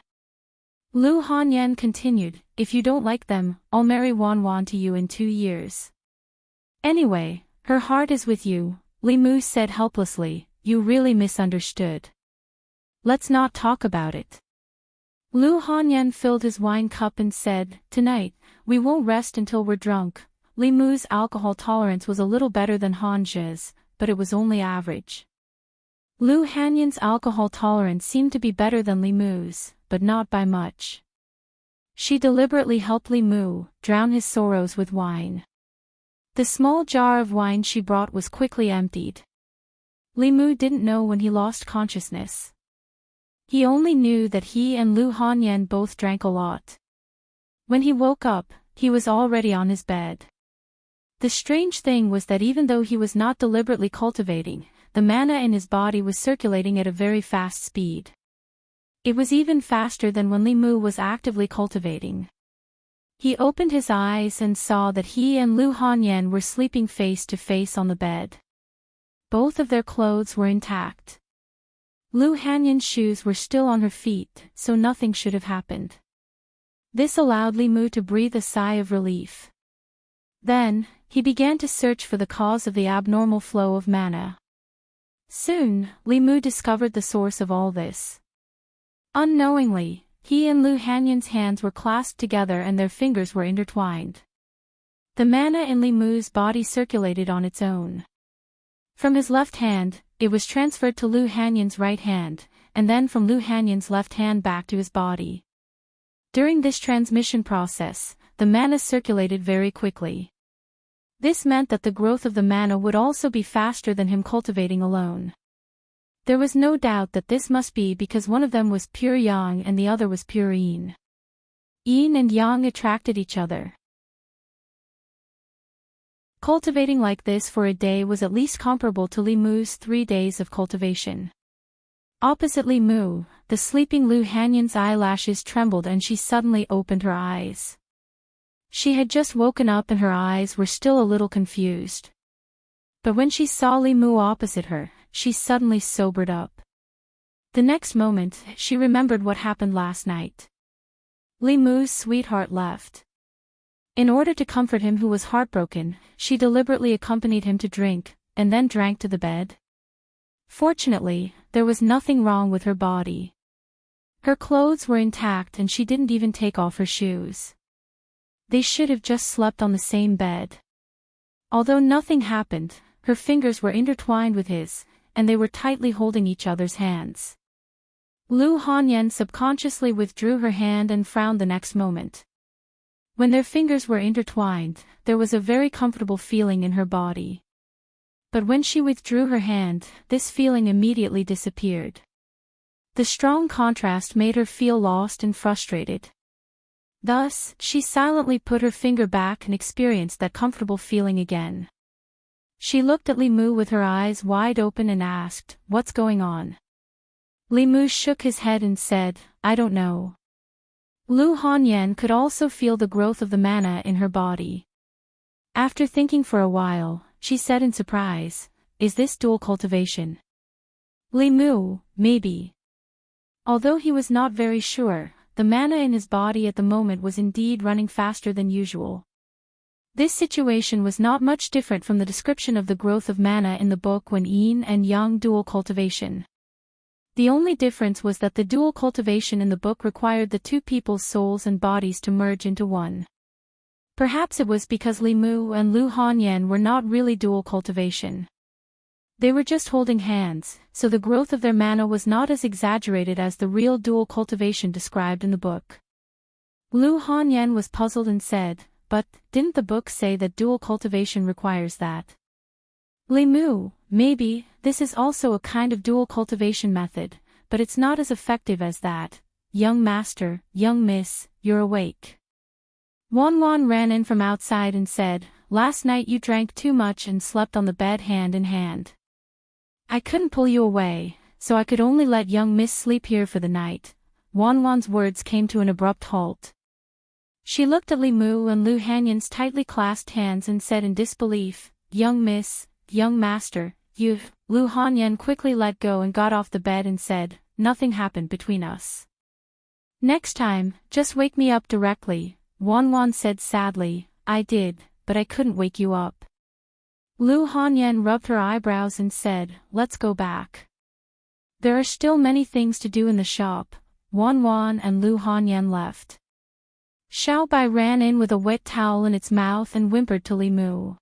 [SPEAKER 1] Lu Hanyan continued, "If you don't like them, I'll marry Wan Wan to you in 2 years. Anyway, her heart is with you," Li Mu said helplessly. "You really misunderstood. Let's not talk about it." Lu Hanyan filled his wine cup and said, "Tonight, we won't rest until we're drunk." Li Mu's alcohol tolerance was a little better than Han Zhe's, but it was only average. Lu Hanyan's alcohol tolerance seemed to be better than Li Mu's, but not by much. She deliberately helped Li Mu drown his sorrows with wine. The small jar of wine she brought was quickly emptied. Li Mu didn't know when he lost consciousness. He only knew that he and Lu Hanyan both drank a lot. When he woke up, he was already on his bed. The strange thing was that even though he was not deliberately cultivating, the mana in his body was circulating at a very fast speed. It was even faster than when Li Mu was actively cultivating. He opened his eyes and saw that he and Lu Hanyan were sleeping face to face on the bed. Both of their clothes were intact. Lu Hanyan's shoes were still on her feet, so nothing should have happened. This allowed Li Mu to breathe a sigh of relief. Then, he began to search for the cause of the abnormal flow of mana. Soon, Li Mu discovered the source of all this. Unknowingly, he and Lu Hanyan's hands were clasped together and their fingers were intertwined. The mana in Li Mu's body circulated on its own. From his left hand, it was transferred to Lu Hanyan's right hand, and then from Lu Hanyan's left hand back to his body. During this transmission process, the mana circulated very quickly. This meant that the growth of the mana would also be faster than him cultivating alone. There was no doubt that this must be because one of them was pure yang and the other was pure yin. Yin and yang attracted each other. Cultivating like this for a day was at least comparable to Li Mu's 3 days of cultivation. Opposite Li Mu, the sleeping Lu Hanyan's eyelashes trembled and she suddenly opened her eyes. She had just woken up and her eyes were still a little confused. But when she saw Li Mu opposite her, she suddenly sobered up. The next moment, she remembered what happened last night. Li Mu's sweetheart left. In order to comfort him who was heartbroken, she deliberately accompanied him to drink, and then drank to the bed. Fortunately, there was nothing wrong with her body. Her clothes were intact and she didn't even take off her shoes. They should have just slept on the same bed. Although nothing happened, her fingers were intertwined with his, and they were tightly holding each other's hands. Lu Hanyan subconsciously withdrew her hand and frowned the next moment. When their fingers were intertwined, there was a very comfortable feeling in her body. But when she withdrew her hand, this feeling immediately disappeared. The strong contrast made her feel lost and frustrated. Thus, she silently put her finger back and experienced that comfortable feeling again. She looked at Li Mu with her eyes wide open and asked, "What's going on?" Li Mu shook his head and said, "I don't know." Lu Hanyan could also feel the growth of the mana in her body. After thinking for a while, she said in surprise, "Is this dual cultivation?" Li Mu, maybe. Although he was not very sure, the mana in his body at the moment was indeed running faster than usual. This situation was not much different from the description of the growth of mana in the book when yin and yang dual cultivation. The only difference was that the dual cultivation in the book required the two people's souls and bodies to merge into one. Perhaps it was because Li Mu and Lu Hanyan were not really dual cultivation. They were just holding hands, so the growth of their mana was not as exaggerated as the real dual cultivation described in the book. Lu Hanyan was puzzled and said, "But, didn't the book say that dual cultivation requires that?" Li Mu, maybe, this is also a kind of dual cultivation method, but it's not as effective as that. "Young master, young miss, you're awake." Wan ran in from outside and said, "Last night you drank too much and slept on the bed hand in hand. I couldn't pull you away, so I could only let young miss sleep here for the night." Wan's words came to an abrupt halt. She looked at Li Mu and Lu Hanyan's tightly clasped hands and said in disbelief, "Young miss, young master, you've..." Lu Hanyan quickly let go and got off the bed and said, "Nothing happened between us. Next time, just wake me up directly." Wan said sadly, "I did, but I couldn't wake you up." Lu Hanyan rubbed her eyebrows and said, "Let's go back. There are still many things to do in the shop." Wan and Lu Hanyan left. Xiao Bai ran in with a wet towel in its mouth and whimpered to Li Mu.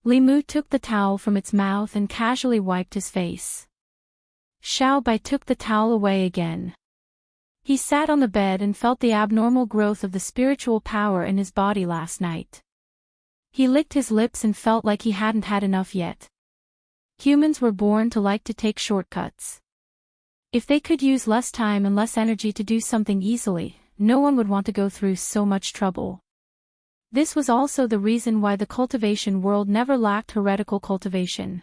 [SPEAKER 1] Li Mu took the towel from its mouth and casually wiped his face. Xiao Bai took the towel away again. He sat on the bed and felt the abnormal growth of the spiritual power in his body last night. He licked his lips and felt like he hadn't had enough yet. Humans were born to like to take shortcuts. If they could use less time and less energy to do something easily, no one would want to go through so much trouble. This was also the reason why the cultivation world never lacked heretical cultivation.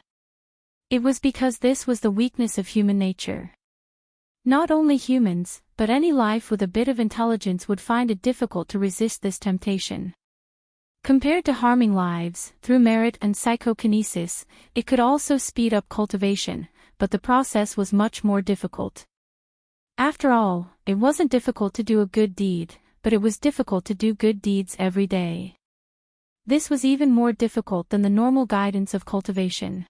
[SPEAKER 1] It was because this was the weakness of human nature. Not only humans, but any life with a bit of intelligence would find it difficult to resist this temptation. Compared to harming lives, through merit and psychokinesis, it could also speed up cultivation, but the process was much more difficult. After all, it wasn't difficult to do a good deed, but it was difficult to do good deeds every day. This was even more difficult than the normal guidance of cultivation.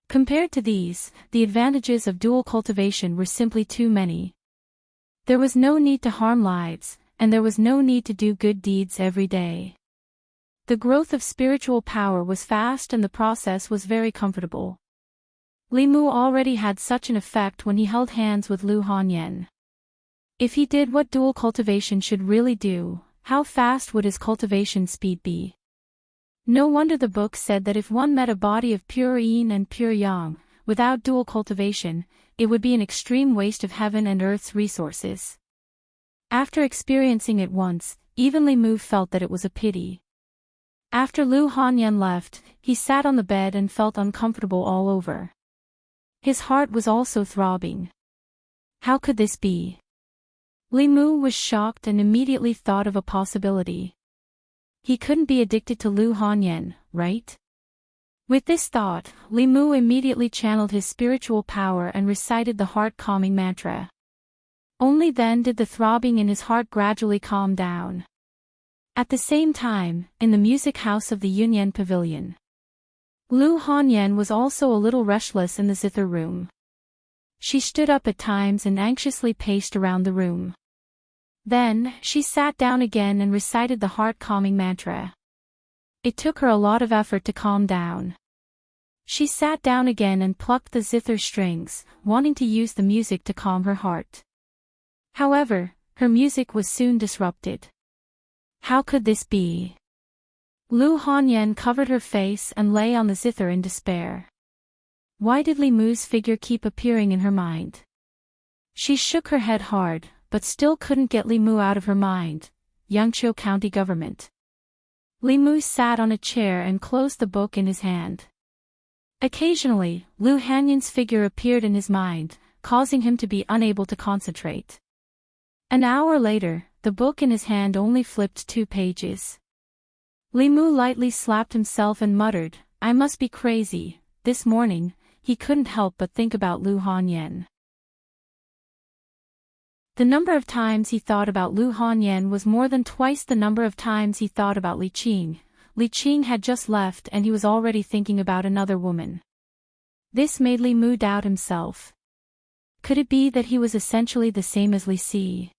[SPEAKER 1] Compared to these, the advantages of dual cultivation were simply too many. There was no need to harm lives, and there was no need to do good deeds every day. The growth of spiritual power was fast and the process was very comfortable. Li Mu already had such an effect when he held hands with Lu Hanyan. If he did what dual cultivation should really do, how fast would his cultivation speed be? No wonder the book said that if one met a body of pure yin and pure yang, without dual cultivation, it would be an extreme waste of heaven and earth's resources. After experiencing it once, even Li Mu felt that it was a pity. After Lu Hanyan left, he sat on the bed and felt uncomfortable all over. His heart was also throbbing. How could this be? Li Mu was shocked and immediately thought of a possibility. He couldn't be addicted to Lu Hanyan, right? With this thought, Li Mu immediately channeled his spiritual power and recited the heart-calming mantra. Only then did the throbbing in his heart gradually calm down. At the same time, in the music house of the Yunyan Pavilion, Lu Hanyan was also a little restless in the zither room. She stood up at times and anxiously paced around the room. Then, she sat down again and recited the heart-calming mantra. It took her a lot of effort to calm down. She sat down again and plucked the zither strings, wanting to use the music to calm her heart. However, her music was soon disrupted. How could this be? Lu Hanyan covered her face and lay on the zither in despair. Why did Li Mu's figure keep appearing in her mind? She shook her head hard, but still couldn't get Li Mu out of her mind. Yangqiu County Government. Li Mu sat on a chair and closed the book in his hand. Occasionally, Lu Hanyan's figure appeared in his mind, causing him to be unable to concentrate. An hour later, the book in his hand only flipped 2 pages. Li Mu lightly slapped himself and muttered, I must be crazy. This morning, he couldn't help but think about Lu Hanyan. The number of times he thought about Lu Hanyan was more than twice the number of times he thought about Li Qing. Li Qing had just left and he was already thinking about another woman. This made Li Mu doubt himself. Could it be that he was essentially the same as Li Si?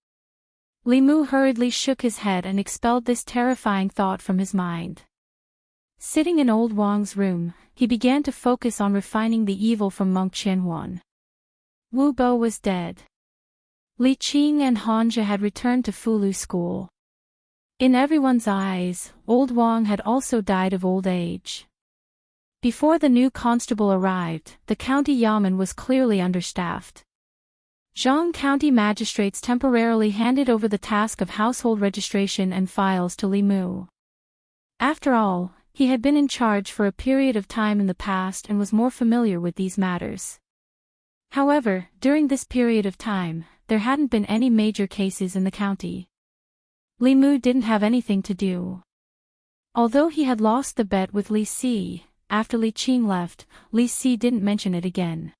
[SPEAKER 1] Li Mu hurriedly shook his head and expelled this terrifying thought from his mind. Sitting in old Wang's room, he began to focus on refining the evil from monk Qianhuan. Wu Bo was dead. Li Qing and Hanja had returned to Fulu school. In everyone's eyes, old Wang had also died of old age. Before the new constable arrived, the county yamen was clearly understaffed. Zhang County magistrates temporarily handed over the task of household registration and files to Li Mu. After all, he had been in charge for a period of time in the past and was more familiar with these matters. However, during this period of time, there hadn't been any major cases in the county. Li Mu didn't have anything to do. Although he had lost the bet with Li Si, after Li Qing left, Li Si didn't mention it again.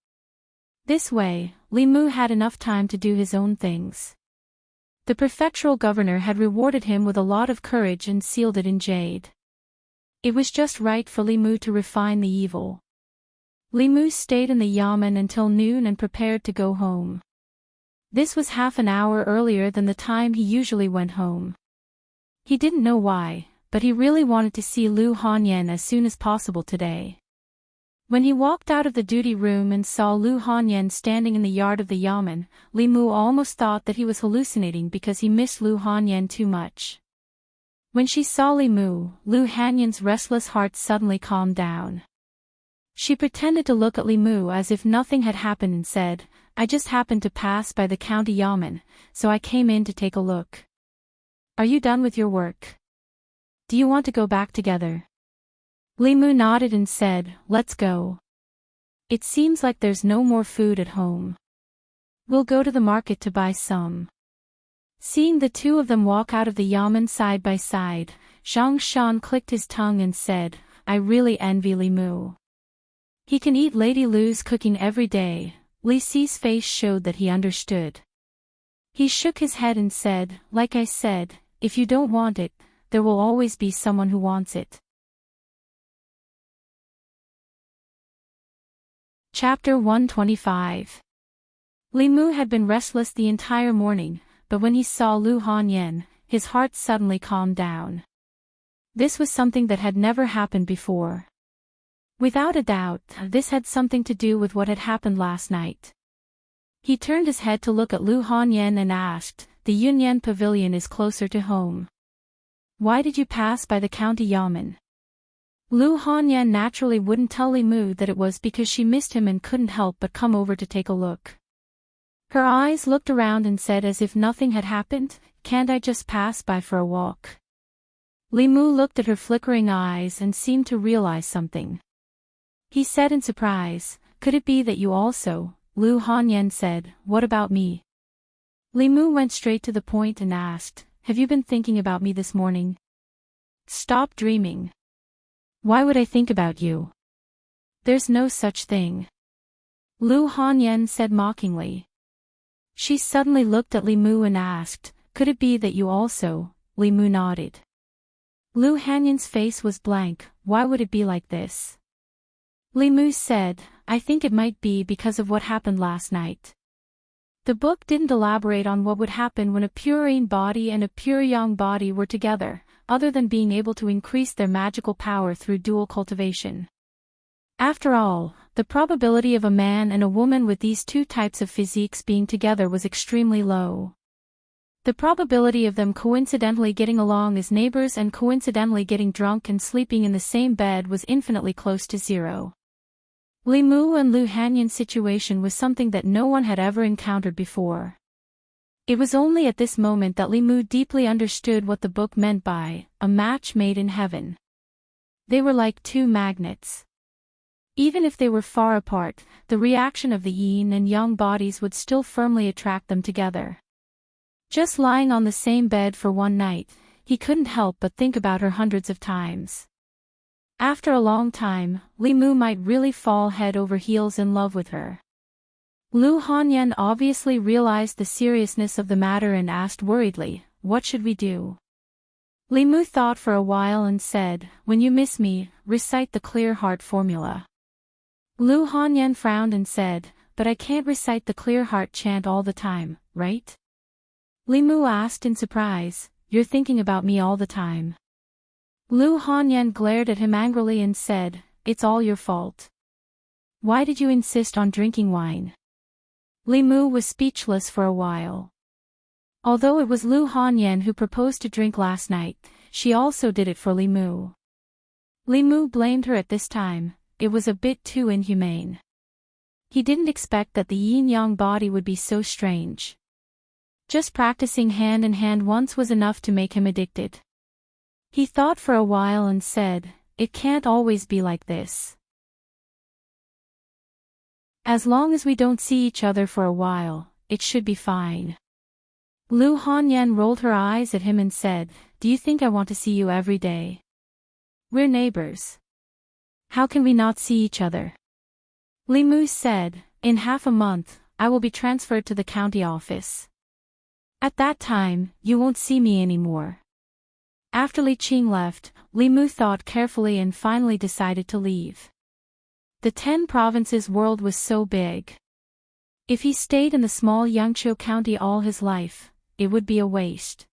[SPEAKER 1] This way, Li Mu had enough time to do his own things. The prefectural governor had rewarded him with a lot of courage and sealed it in jade. It was just right for Li Mu to refine the evil. Li Mu stayed in the yamen until noon and prepared to go home. This was half an hour earlier than the time he usually went home. He didn't know why, but he really wanted to see Lu Hanyan as soon as possible today. When he walked out of the duty room and saw Lu Hanyan standing in the yard of the yamen, Li Mu almost thought that he was hallucinating because he missed Lu Hanyan too much. When she saw Li Mu, Lu Hanyan's restless heart suddenly calmed down. She pretended to look at Li Mu as if nothing had happened and said, I just happened to pass by the county yamen, so I came in to take a look. Are you done with your work? Do you want to go back together? Li Mu nodded and said, let's go. It seems like there's no more food at home. We'll go to the market to buy some. Seeing the two of them walk out of the yamen side by side, Zhang Shan clicked his tongue and said, I really envy Li Mu. He can eat Lady Lu's cooking every day. Li Si's face showed that he understood. He shook his head and said, like I said, if you don't want it, there will always be someone who wants it. Chapter 125. Li Mu had been restless the entire morning, but when he saw Lu Hanyan, his heart suddenly calmed down. This was something that had never happened before. Without a doubt, this had something to do with what had happened last night. He turned his head to look at Lu Hanyan and asked, "The Yunyan Pavilion is closer to home. Why did you pass by the county yamen?" Lu Hanyan naturally wouldn't tell Li Mu that it was because she missed him and couldn't help but come over to take a look. Her eyes looked around and said as if nothing had happened, "Can't I just pass by for a walk?" Li Mu looked at her flickering eyes and seemed to realize something. He said in surprise, "Could it be that you also?" Lu Hanyan said, "What about me?" Li Mu went straight to the point and asked, "Have you been thinking about me this morning?" "Stop dreaming. Why would I think about you? There's no such thing," Lu Hanyan said mockingly. She suddenly looked at Li Mu and asked, "Could it be that you also?" Li Mu nodded. Lu Hanyan's face was blank. Why would it be like this? Li Mu said, "I think it might be because of what happened last night." The book didn't elaborate on what would happen when a pure Yin body and a pure Yang body were together, other than being able to increase their magical power through dual cultivation. After all, the probability of a man and a woman with these two types of physiques being together was extremely low. The probability of them coincidentally getting along as neighbors and coincidentally getting drunk and sleeping in the same bed was infinitely close to zero. Li Mu and Lu Hanyan's situation was something that no one had ever encountered before. It was only at this moment that Li Mu deeply understood what the book meant by a match made in heaven. They were like two magnets. Even if they were far apart, the reaction of the yin and yang bodies would still firmly attract them together. Just lying on the same bed for one night, he couldn't help but think about her hundreds of times. After a long time, Li Mu might really fall head over heels in love with her. Lu Hanyan obviously realized the seriousness of the matter and asked worriedly, "What should we do?" Li Mu thought for a while and said, "When you miss me, recite the clear heart formula." Lu Hanyan frowned and said, "But I can't recite the clear heart chant all the time, right?" Li Mu asked in surprise, "You're thinking about me all the time." Lu Hanyan glared at him angrily and said, "It's all your fault. Why did you insist on drinking wine?" Li Mu was speechless for a while. Although it was Lu Hanyan who proposed to drink last night, she also did it for Li Mu. Li Mu blamed her at this time. It was a bit too inhumane. He didn't expect that the yin-yang body would be so strange. Just practicing hand in hand once was enough to make him addicted. He thought for a while and said, "It can't always be like this. As long as we don't see each other for a while, it should be fine." Lu Hanyan rolled her eyes at him and said, "Do you think I want to see you every day? We're neighbors. How can we not see each other?" Li Mu said, "In half a month, I will be transferred to the county office. At that time, you won't see me anymore." After Li Qing left, Li Mu thought carefully and finally decided to leave. The 10 provinces world was so big. If he stayed in the small Yangqiu county all his life, it would be a waste.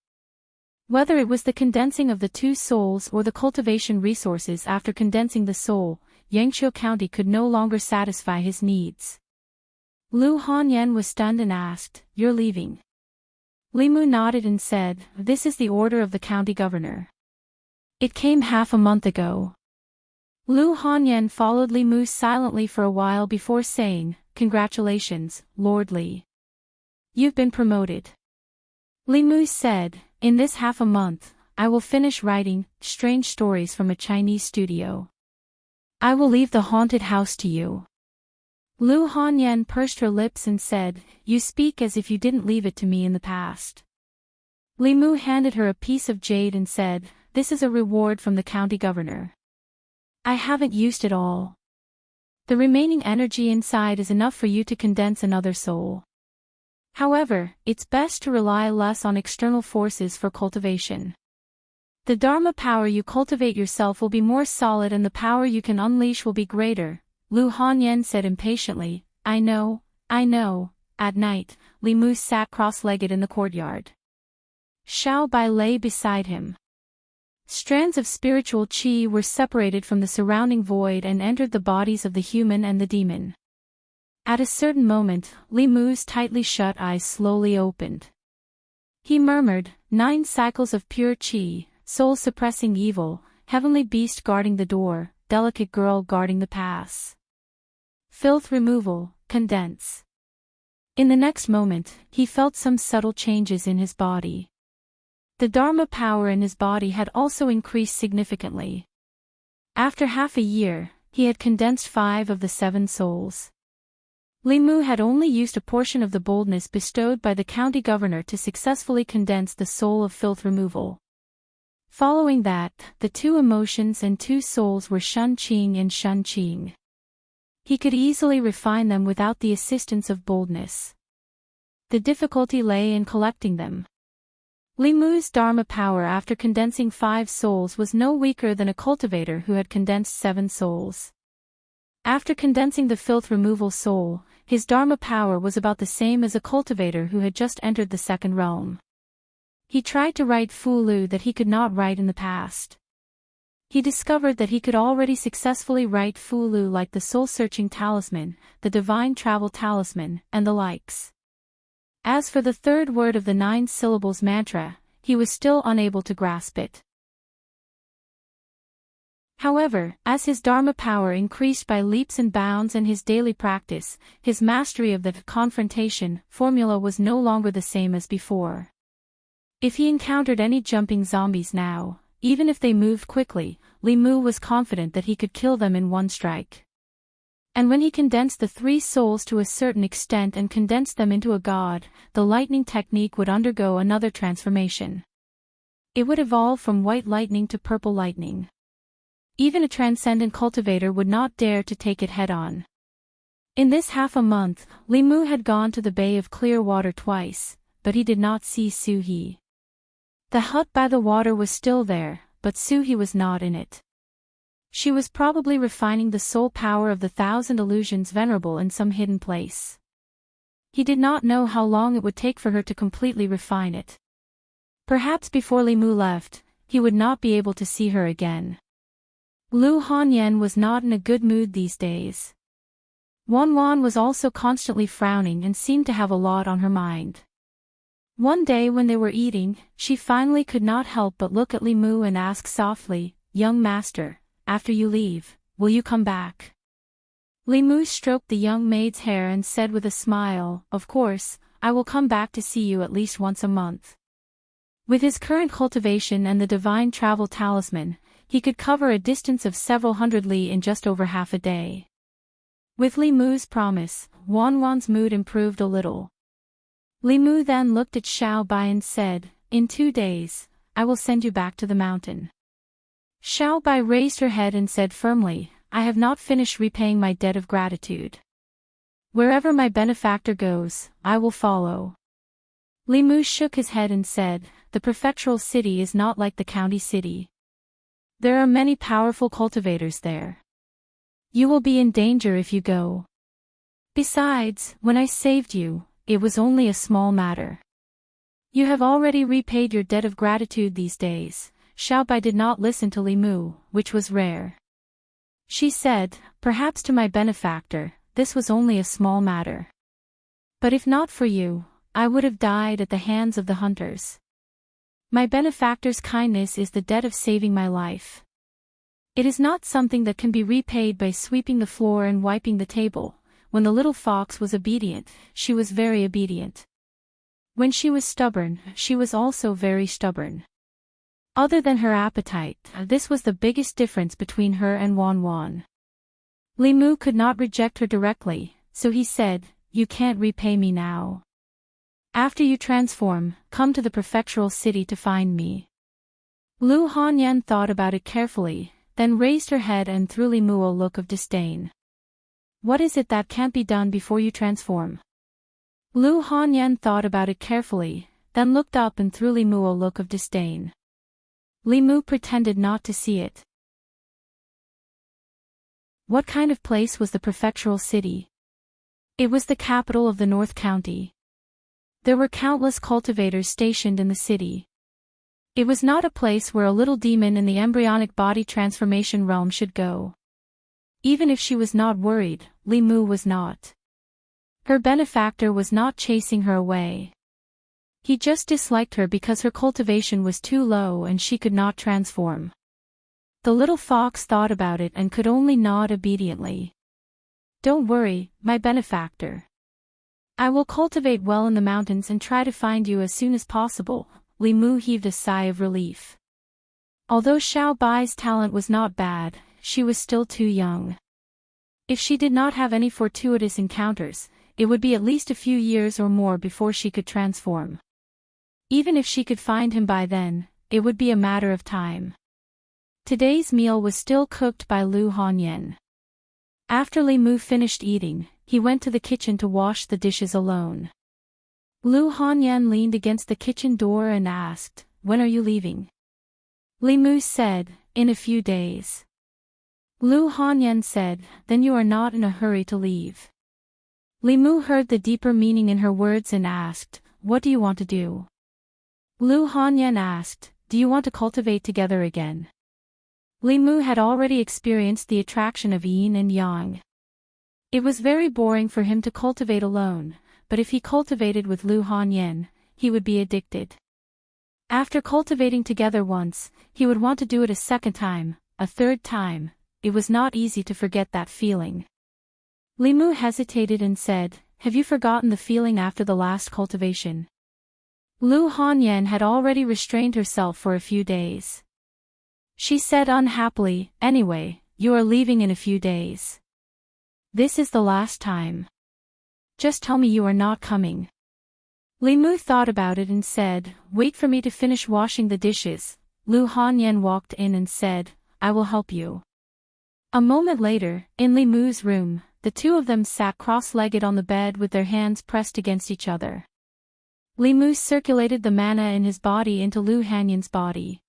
[SPEAKER 1] Whether it was the condensing of the two souls or the cultivation resources after condensing the soul, Yangqiu county could no longer satisfy his needs. Lu Hanyan was stunned and asked, "You're leaving?" Li Mu nodded and said, "This is the order of the county governor. It came half a month ago." Lu Hanyan followed Li Mu silently for a while before saying, "Congratulations, Lord Li. You've been promoted." Li Mu said, "In this half a month, I will finish writing strange stories from a Chinese studio. I will leave the haunted house to you." Lu Hanyan pursed her lips and said, "You speak as if you didn't leave it to me in the past." Li Mu handed her a piece of jade and said, "This is a reward from the county governor. I haven't used it all. The remaining energy inside is enough for you to condense another soul. However, it's best to rely less on external forces for cultivation. The Dharma power you cultivate yourself will be more solid and the power you can unleash will be greater." Lu Hanyan said impatiently, I know. At night, Li Mu sat cross-legged in the courtyard. Xiao Bai lay beside him. Strands of spiritual chi were separated from the surrounding void and entered the bodies of the human and the demon. At a certain moment, Li Mu's tightly shut eyes slowly opened. He murmured, 9 cycles of pure chi, soul suppressing evil, heavenly beast guarding the door, delicate girl guarding the pass. Filth removal, condense. In the next moment, he felt some subtle changes in his body. The Dharma power in his body had also increased significantly. After half a year, he had condensed 5 of the 7 souls. Li Mu had only used a portion of the boldness bestowed by the county governor to successfully condense the soul of filth removal. Following that, the 2 emotions and 2 souls were Shun Qing and Shun Qing. He could easily refine them without the assistance of boldness. The difficulty lay in collecting them. Li Mu's Dharma power after condensing 5 souls was no weaker than a cultivator who had condensed 7 souls. After condensing the filth removal soul, his Dharma power was about the same as a cultivator who had just entered the 2nd realm. He tried to write Fu Lu that he could not write in the past. He discovered that he could already successfully write Fu Lu like the soul-searching talisman, the divine travel talisman, and the likes. As for the 3rd word of the 9 syllables mantra, he was still unable to grasp it. However, as his Dharma power increased by leaps and bounds in his daily practice, his mastery of the confrontation formula was no longer the same as before. If he encountered any jumping zombies now, even if they moved quickly, Li Mu was confident that he could kill them in 1 strike. And when he condensed the 3 souls to a certain extent and condensed them into a god, the lightning technique would undergo another transformation. It would evolve from white lightning to purple lightning. Even a transcendent cultivator would not dare to take it head-on. In this half a month, Li Mu had gone to the Bay of Clear Water twice, but he did not see Su He. The hut by the water was still there, but Su He was not in it. She was probably refining the soul power of the 1,000 illusions venerable in some hidden place. He did not know how long it would take for her to completely refine it. Perhaps before Li Mu left, he would not be able to see her again. Lu Hanyan was not in a good mood these days. Wan Wan was also constantly frowning and seemed to have a lot on her mind. One day when they were eating, she finally could not help but look at Li Mu and ask softly, "Young master, after you leave, will you come back?" Li Mu stroked the young maid's hair and said with a smile, "Of course, I will come back to see you at least once a month." With his current cultivation and the divine travel talisman, he could cover a distance of several hundred li in just over half a day. With Li Mu's promise, Wan Wan's mood improved a little. Li Mu then looked at Xiao Bai and said, "In 2 days, I will send you back to the mountain." Xiao Bai raised her head and said firmly, "I have not finished repaying my debt of gratitude. Wherever my benefactor goes, I will follow." Li Mu shook his head and said, "The prefectural city is not like the county city. There are many powerful cultivators there. You will be in danger if you go. Besides, when I saved you, it was only a small matter. You have already repaid your debt of gratitude these days." Xiao Bai did not listen to Li Mu, which was rare. She said, "Perhaps to my benefactor, this was only a small matter. But if not for you, I would have died at the hands of the hunters. My benefactor's kindness is the debt of saving my life. It is not something that can be repaid by sweeping the floor and wiping the table. When the little fox was obedient, she was very obedient. When she was stubborn, she was also very stubborn. Other than her appetite, this was the biggest difference between her and Wan Wan. Li Mu could not reject her directly, so he said, "You can't repay me now. After you transform, come to the prefectural city to find me." Lu Hanyan thought about it carefully, then raised her head and threw Li Mu a look of disdain. "What is it that can't be done before you transform?" Lu Hanyan thought about it carefully, then looked up and threw Li Mu a look of disdain. Li Mu pretended not to see it. What kind of place was the prefectural city? It was the capital of the North County. There were countless cultivators stationed in the city. It was not a place where a little demon in the embryonic body transformation realm should go. Even if she was not worried, Li Mu was not. Her benefactor was not chasing her away. He just disliked her because her cultivation was too low and she could not transform. The little fox thought about it and could only nod obediently. Don't worry, my benefactor. I will cultivate well in the mountains and try to find you as soon as possible. Li Mu heaved a sigh of relief. Although Xiao Bai's talent was not bad, she was still too young. If she did not have any fortuitous encounters, it would be at least a few years or more before she could transform. Even if she could find him by then, it would be a matter of time. Today's meal was still cooked by Lu Hanyan. After Li Mu finished eating, he went to the kitchen to wash the dishes alone. Lu Hanyan leaned against the kitchen door and asked, "When are you leaving?" Li Mu said, "In a few days." Lu Hanyan said, "Then you are not in a hurry to leave." Li Mu heard the deeper meaning in her words and asked, "What do you want to do?" Lu Hanyan asked, "Do you want to cultivate together again?" Li Mu had already experienced the attraction of yin and yang. It was very boring for him to cultivate alone, but if he cultivated with Lu Hanyan, he would be addicted. After cultivating together once, he would want to do it a second time, a third time. It was not easy to forget that feeling. Li Mu hesitated and said, "Have you forgotten the feeling after the last cultivation?" Lu Hanyan had already restrained herself for a few days. She said unhappily, "Anyway, you are leaving in a few days. This is the last time. Just tell me you are not coming." Li Mu thought about it and said, "Wait for me to finish washing the dishes." Lu Hanyan walked in and said, "I will help you." A moment later, in Li Mu's room, the two of them sat cross-legged on the bed with their hands pressed against each other. Li Mu circulated the mana in his body into Lu Hanyan's body.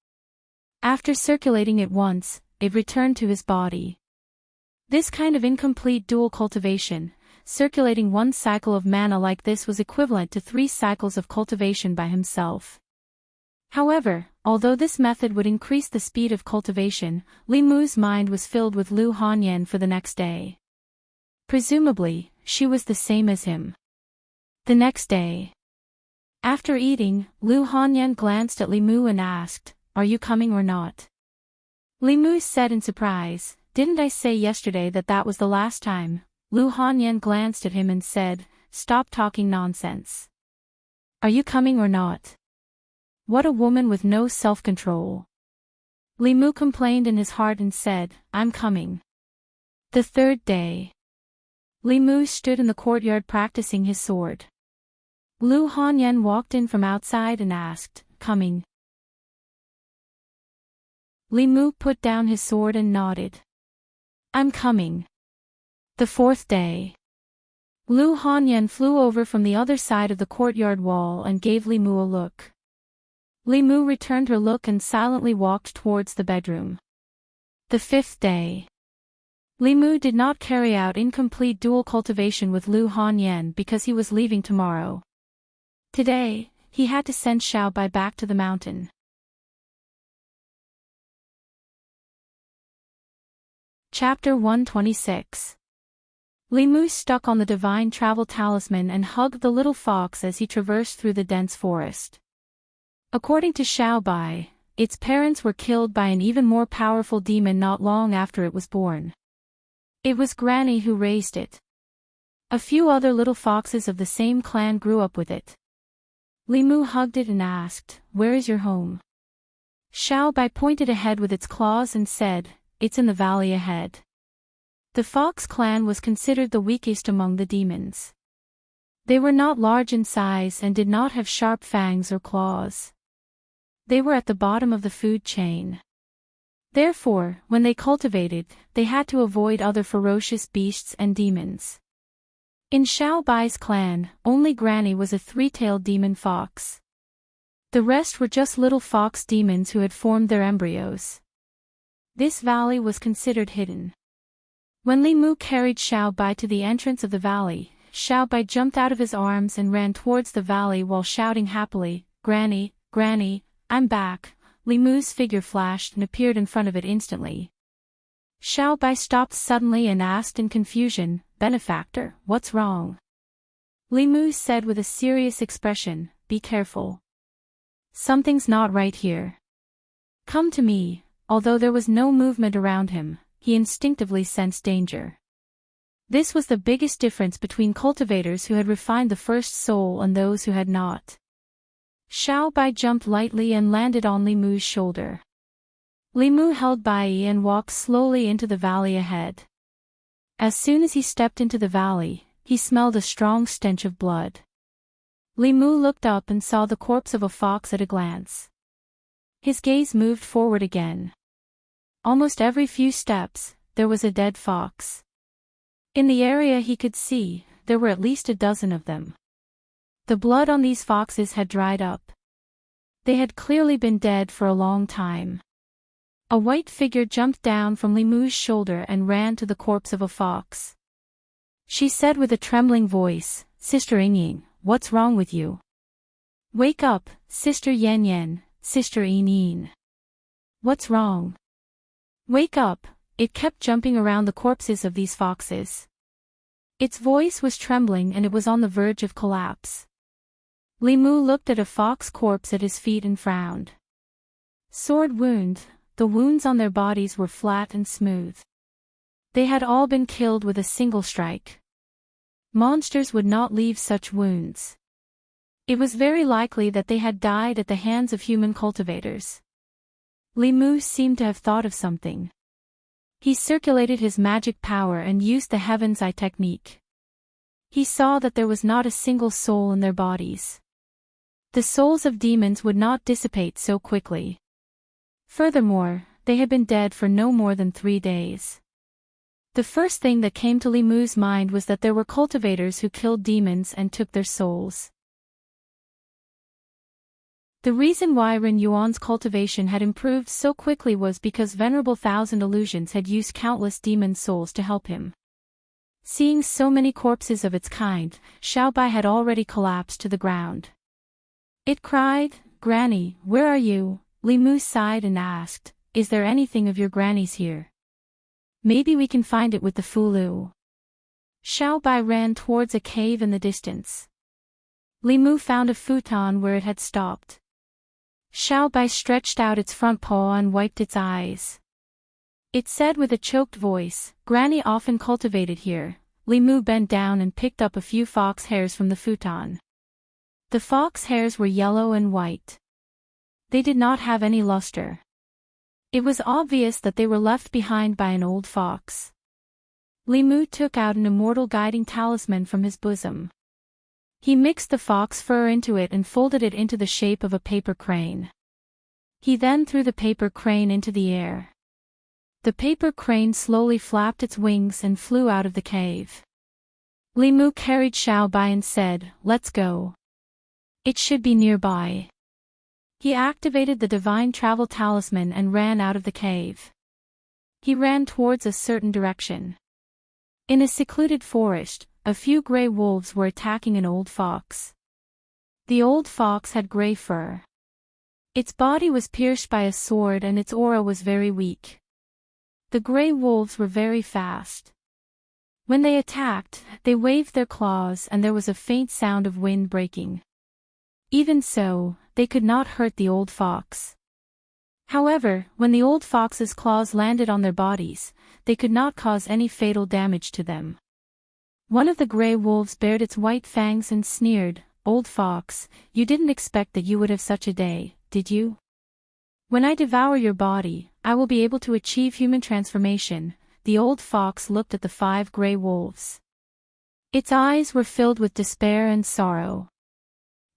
[SPEAKER 1] After circulating it once, it returned to his body. This kind of incomplete dual cultivation, circulating one cycle of mana like this was equivalent to 3 cycles of cultivation by himself. However, although this method would increase the speed of cultivation, Li Mu's mind was filled with Lu Hanyan for the next day. Presumably, she was the same as him. The next day. After eating, Lu Hanyan glanced at Li Mu and asked, "Are you coming or not?" Li Mu said in surprise, "Didn't I say yesterday that that was the last time?" Lu Hanyan glanced at him and said, "Stop talking nonsense. Are you coming or not?" What a woman with no self-control. Li Mu complained in his heart and said, "I'm coming." The third day. Li Mu stood in the courtyard practicing his sword. Lu Hanyan walked in from outside and asked, "Coming?" Li Mu put down his sword and nodded. "I'm coming." The fourth day. Lu Hanyan flew over from the other side of the courtyard wall and gave Li Mu a look. Li Mu returned her look and silently walked towards the bedroom. The fifth day. Li Mu did not carry out incomplete dual cultivation with Lu Hanyan because he was leaving tomorrow. Today, he had to send Xiao Bai back to the mountain. Chapter 126. Li Mu stuck on the divine travel talisman and hugged the little fox as he traversed through the dense forest. According to Xiao Bai, its parents were killed by an even more powerful demon not long after it was born. It was Granny who raised it. A few other little foxes of the same clan grew up with it. Li Mu hugged it and asked, "Where is your home?" Xiao Bai pointed ahead with its claws and said, "It's in the valley ahead." The fox clan was considered the weakest among the demons. They were not large in size and did not have sharp fangs or claws. They were at the bottom of the food chain. Therefore, when they cultivated, they had to avoid other ferocious beasts and demons. In Xiao Bai's clan, only Granny was a 3-tailed demon fox. The rest were just little fox demons who had formed their embryos. This valley was considered hidden. When Li Mu carried Xiao Bai to the entrance of the valley, Xiao Bai jumped out of his arms and ran towards the valley while shouting happily, "Granny, Granny, I'm back." Li Mu's figure flashed and appeared in front of it instantly. Xiao Bai stopped suddenly and asked in confusion, "Benefactor, what's wrong?" Li Mu said with a serious expression, "Be careful. Something's not right here. Come to me." Although there was no movement around him, he instinctively sensed danger. This was the biggest difference between cultivators who had refined the first soul and those who had not. Xiao Bai jumped lightly and landed on Li Mu's shoulder. Li Mu held Bai and walked slowly into the valley ahead. As soon as he stepped into the valley, he smelled a strong stench of blood. Li Mu looked up and saw the corpse of a fox at a glance. His gaze moved forward again. Almost every few steps, there was a dead fox. In the area he could see, there were at least a dozen of them. The blood on these foxes had dried up. They had clearly been dead for a long time. A white figure jumped down from Li Mu's shoulder and ran to the corpse of a fox. She said with a trembling voice, "Sister Yingying, what's wrong with you? Wake up, Sister Yan Yan, Sister Yin Yin. What's wrong? Wake up." It kept jumping around the corpses of these foxes. Its voice was trembling and it was on the verge of collapse. Li Mu looked at a fox corpse at his feet and frowned. Sword wound. The wounds on their bodies were flat and smooth. They had all been killed with a single strike. Monsters would not leave such wounds. It was very likely that they had died at the hands of human cultivators. Li Mu seemed to have thought of something. He circulated his magic power and used the Heaven's Eye technique. He saw that there was not a single soul in their bodies. The souls of demons would not dissipate so quickly. Furthermore, they had been dead for no more than 3 days. The first thing that came to Li Mu's mind was that there were cultivators who killed demons and took their souls. The reason why Ren Yuan's cultivation had improved so quickly was because Venerable Thousand Illusions had used countless demon souls to help him. Seeing so many corpses of its kind, Xiao Bai had already collapsed to the ground. It cried, "Granny, where are you?" Li Mu sighed and asked, "Is there anything of your granny's here? Maybe we can find it with the Fulu." Xiao Bai ran towards a cave in the distance. Li Mu found a futon where it had stopped. Xiao Bai stretched out its front paw and wiped its eyes. It said with a choked voice, "Granny often cultivated here." Li Mu bent down and picked up a few fox hairs from the futon. The fox hairs were yellow and white. They did not have any luster. It was obvious that they were left behind by an old fox. Li Mu took out an immortal guiding talisman from his bosom. He mixed the fox fur into it and folded it into the shape of a paper crane. He then threw the paper crane into the air. The paper crane slowly flapped its wings and flew out of the cave. Li Mu carried Xiao Bai and said, "Let's go. It should be nearby." He activated the divine travel talisman and ran out of the cave. He ran towards a certain direction. In a secluded forest, a few gray wolves were attacking an old fox. The old fox had gray fur. Its body was pierced by a sword and its aura was very weak. The gray wolves were very fast. When they attacked, they waved their claws and there was a faint sound of wind breaking. Even so, they could not hurt the old fox. However, when the old fox's claws landed on their bodies, they could not cause any fatal damage to them. One of the gray wolves bared its white fangs and sneered, "Old fox, you didn't expect that you would have such a day, did you? When I devour your body, I will be able to achieve human transformation." The old fox looked at the 5 gray wolves. Its eyes were filled with despair and sorrow.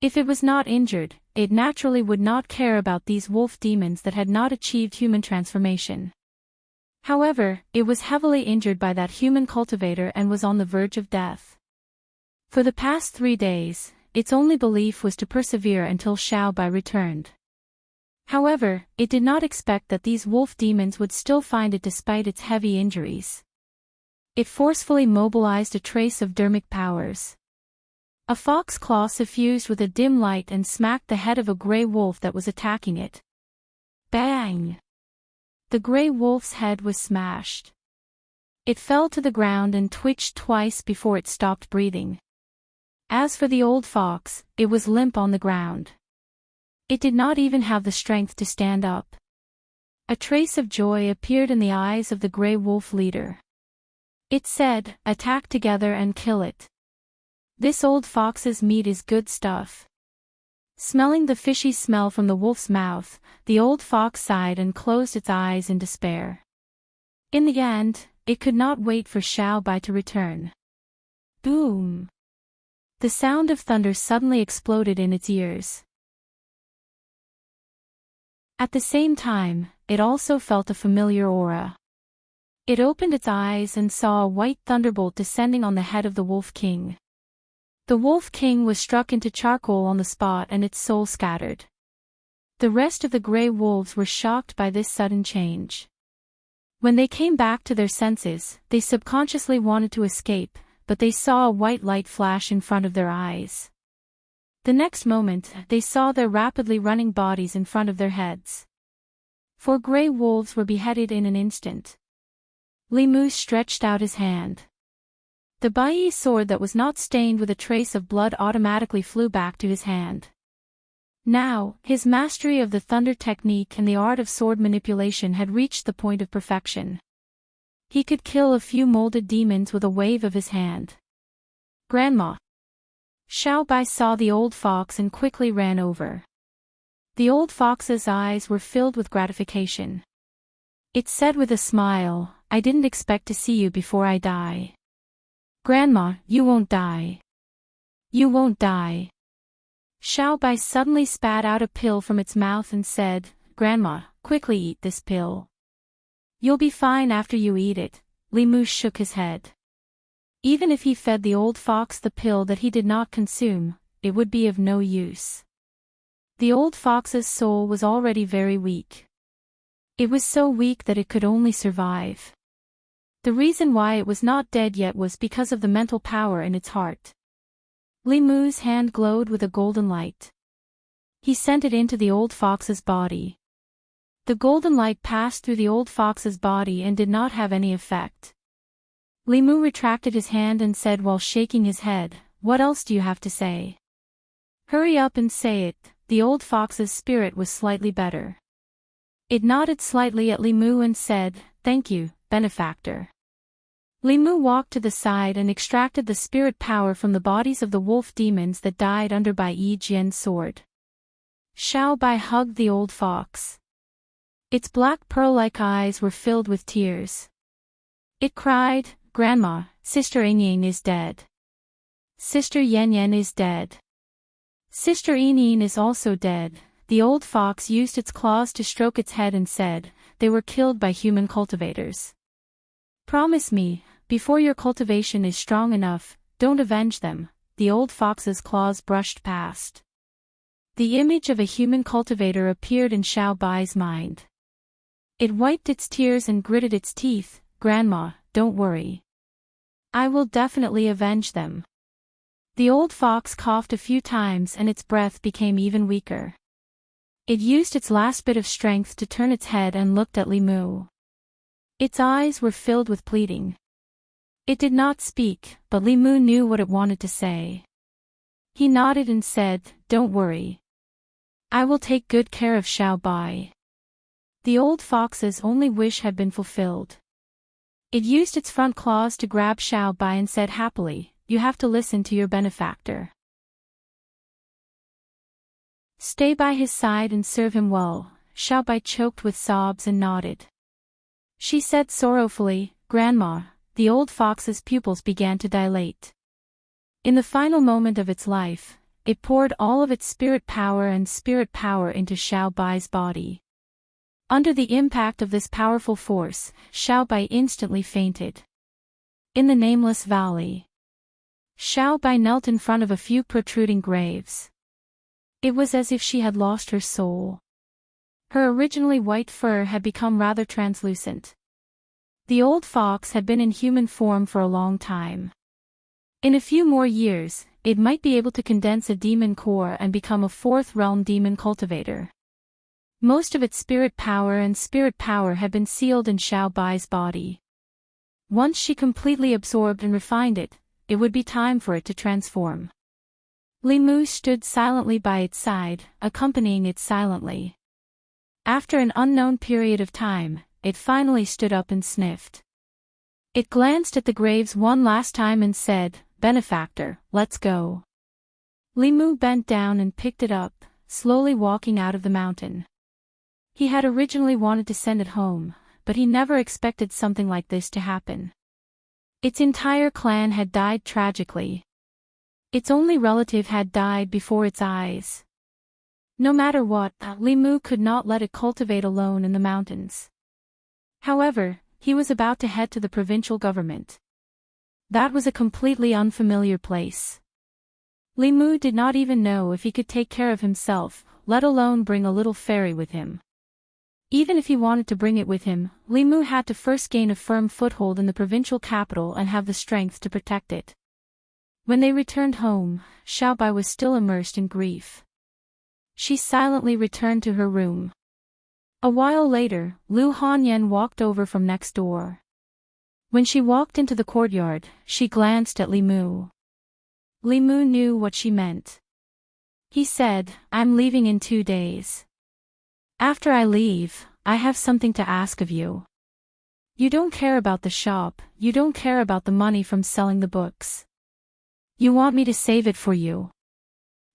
[SPEAKER 1] If it was not injured, it naturally would not care about these wolf demons that had not achieved human transformation. However, it was heavily injured by that human cultivator and was on the verge of death. For the past 3 days, its only belief was to persevere until Xiao Bai returned. However, it did not expect that these wolf demons would still find it despite its heavy injuries. It forcefully mobilized a trace of dermic powers. A fox claw suffused with a dim light and smacked the head of a gray wolf that was attacking it. Bang! The gray wolf's head was smashed. It fell to the ground and twitched twice before it stopped breathing. As for the old fox, it was limp on the ground. It did not even have the strength to stand up. A trace of joy appeared in the eyes of the gray wolf leader. It said, "Attack together and kill it. This old fox's meat is good stuff." Smelling the fishy smell from the wolf's mouth, the old fox sighed and closed its eyes in despair. In the end, it could not wait for Xiao Bai to return. Boom! The sound of thunder suddenly exploded in its ears. At the same time, it also felt a familiar aura. It opened its eyes and saw a white thunderbolt descending on the head of the Wolf King. The Wolf King was struck into charcoal on the spot and its soul scattered. The rest of the gray wolves were shocked by this sudden change. When they came back to their senses, they subconsciously wanted to escape, but they saw a white light flash in front of their eyes. The next moment, they saw their rapidly running bodies in front of their heads. 4 gray wolves were beheaded in an instant. Li Mu stretched out his hand. The Bai sword that was not stained with a trace of blood automatically flew back to his hand. Now, his mastery of the thunder technique and the art of sword manipulation had reached the point of perfection. He could kill a few molded demons with a wave of his hand. "Grandma!" Xiao Bai saw the old fox and quickly ran over. The old fox's eyes were filled with gratification. It said with a smile, "I didn't expect to see you before I die." "Grandma, you won't die. You won't die." Xiao Bai suddenly spat out a pill from its mouth and said, "Grandma, quickly eat this pill. You'll be fine after you eat it." Li Mu shook his head. Even if he fed the old fox the pill that he did not consume, it would be of no use. The old fox's soul was already very weak. It was so weak that it could only survive. The reason why it was not dead yet was because of the mental power in its heart. Li Mu's hand glowed with a golden light. He sent it into the old fox's body. The golden light passed through the old fox's body and did not have any effect. Li Mu retracted his hand and said while shaking his head, "What else do you have to say? Hurry up and say it." The old fox's spirit was slightly better. It nodded slightly at Li Mu and said, "Thank you, benefactor." Li Mu walked to the side and extracted the spirit power from the bodies of the wolf demons that died under Bai Yi Jian's sword. Xiao Bai hugged the old fox. Its black pearl-like eyes were filled with tears. It cried, "Grandma, Sister Ying is dead. Sister Yan Yan is dead. Sister Ying is also dead." The old fox used its claws to stroke its head and said, "They were killed by human cultivators. Promise me, before your cultivation is strong enough, don't avenge them." The old fox's claws brushed past. The image of a human cultivator appeared in Xiao Bai's mind. It wiped its tears and gritted its teeth. "Grandma, don't worry. I will definitely avenge them." The old fox coughed a few times and its breath became even weaker. It used its last bit of strength to turn its head and looked at Li Mu. Its eyes were filled with pleading. It did not speak, but Li Mu knew what it wanted to say. He nodded and said, "Don't worry. I will take good care of Xiao Bai." The old fox's only wish had been fulfilled. It used its front claws to grab Xiao Bai and said happily, "You have to listen to your benefactor. Stay by his side and serve him well." Xiao Bai choked with sobs and nodded. She said sorrowfully, "Grandma." The old fox's pupils began to dilate. In the final moment of its life, it poured all of its spirit power into Xiao Bai's body. Under the impact of this powerful force, Xiao Bai instantly fainted. In the nameless valley, Xiao Bai knelt in front of a few protruding graves. It was as if she had lost her soul. Her originally white fur had become rather translucent. The old fox had been in human form for a long time. In a few more years, it might be able to condense a demon core and become a 4th realm demon cultivator. Most of its spirit power had been sealed in Xiao Bai's body. Once she completely absorbed and refined it, it would be time for it to transform. Li Mu stood silently by its side, accompanying it silently. After an unknown period of time, it finally stood up and sniffed. It glanced at the graves one last time and said, "Benefactor, let's go." Li Mu bent down and picked it up, slowly walking out of the mountain. He had originally wanted to send it home, but he never expected something like this to happen. Its entire clan had died tragically. Its only relative had died before its eyes. No matter what, Li Mu could not let it cultivate alone in the mountains. However, he was about to head to the provincial government. That was a completely unfamiliar place. Li Mu did not even know if he could take care of himself, let alone bring a little fairy with him. Even if he wanted to bring it with him, Li Mu had to first gain a firm foothold in the provincial capital and have the strength to protect it. When they returned home, Xiao Bai was still immersed in grief. She silently returned to her room. A while later, Lu Hanyan walked over from next door. When she walked into the courtyard, she glanced at Li Mu. Li Mu knew what she meant. He said, "I'm leaving in 2 days. After I leave, I have something to ask of you. You don't care about the shop, you don't care about the money from selling the books. You want me to save it for you.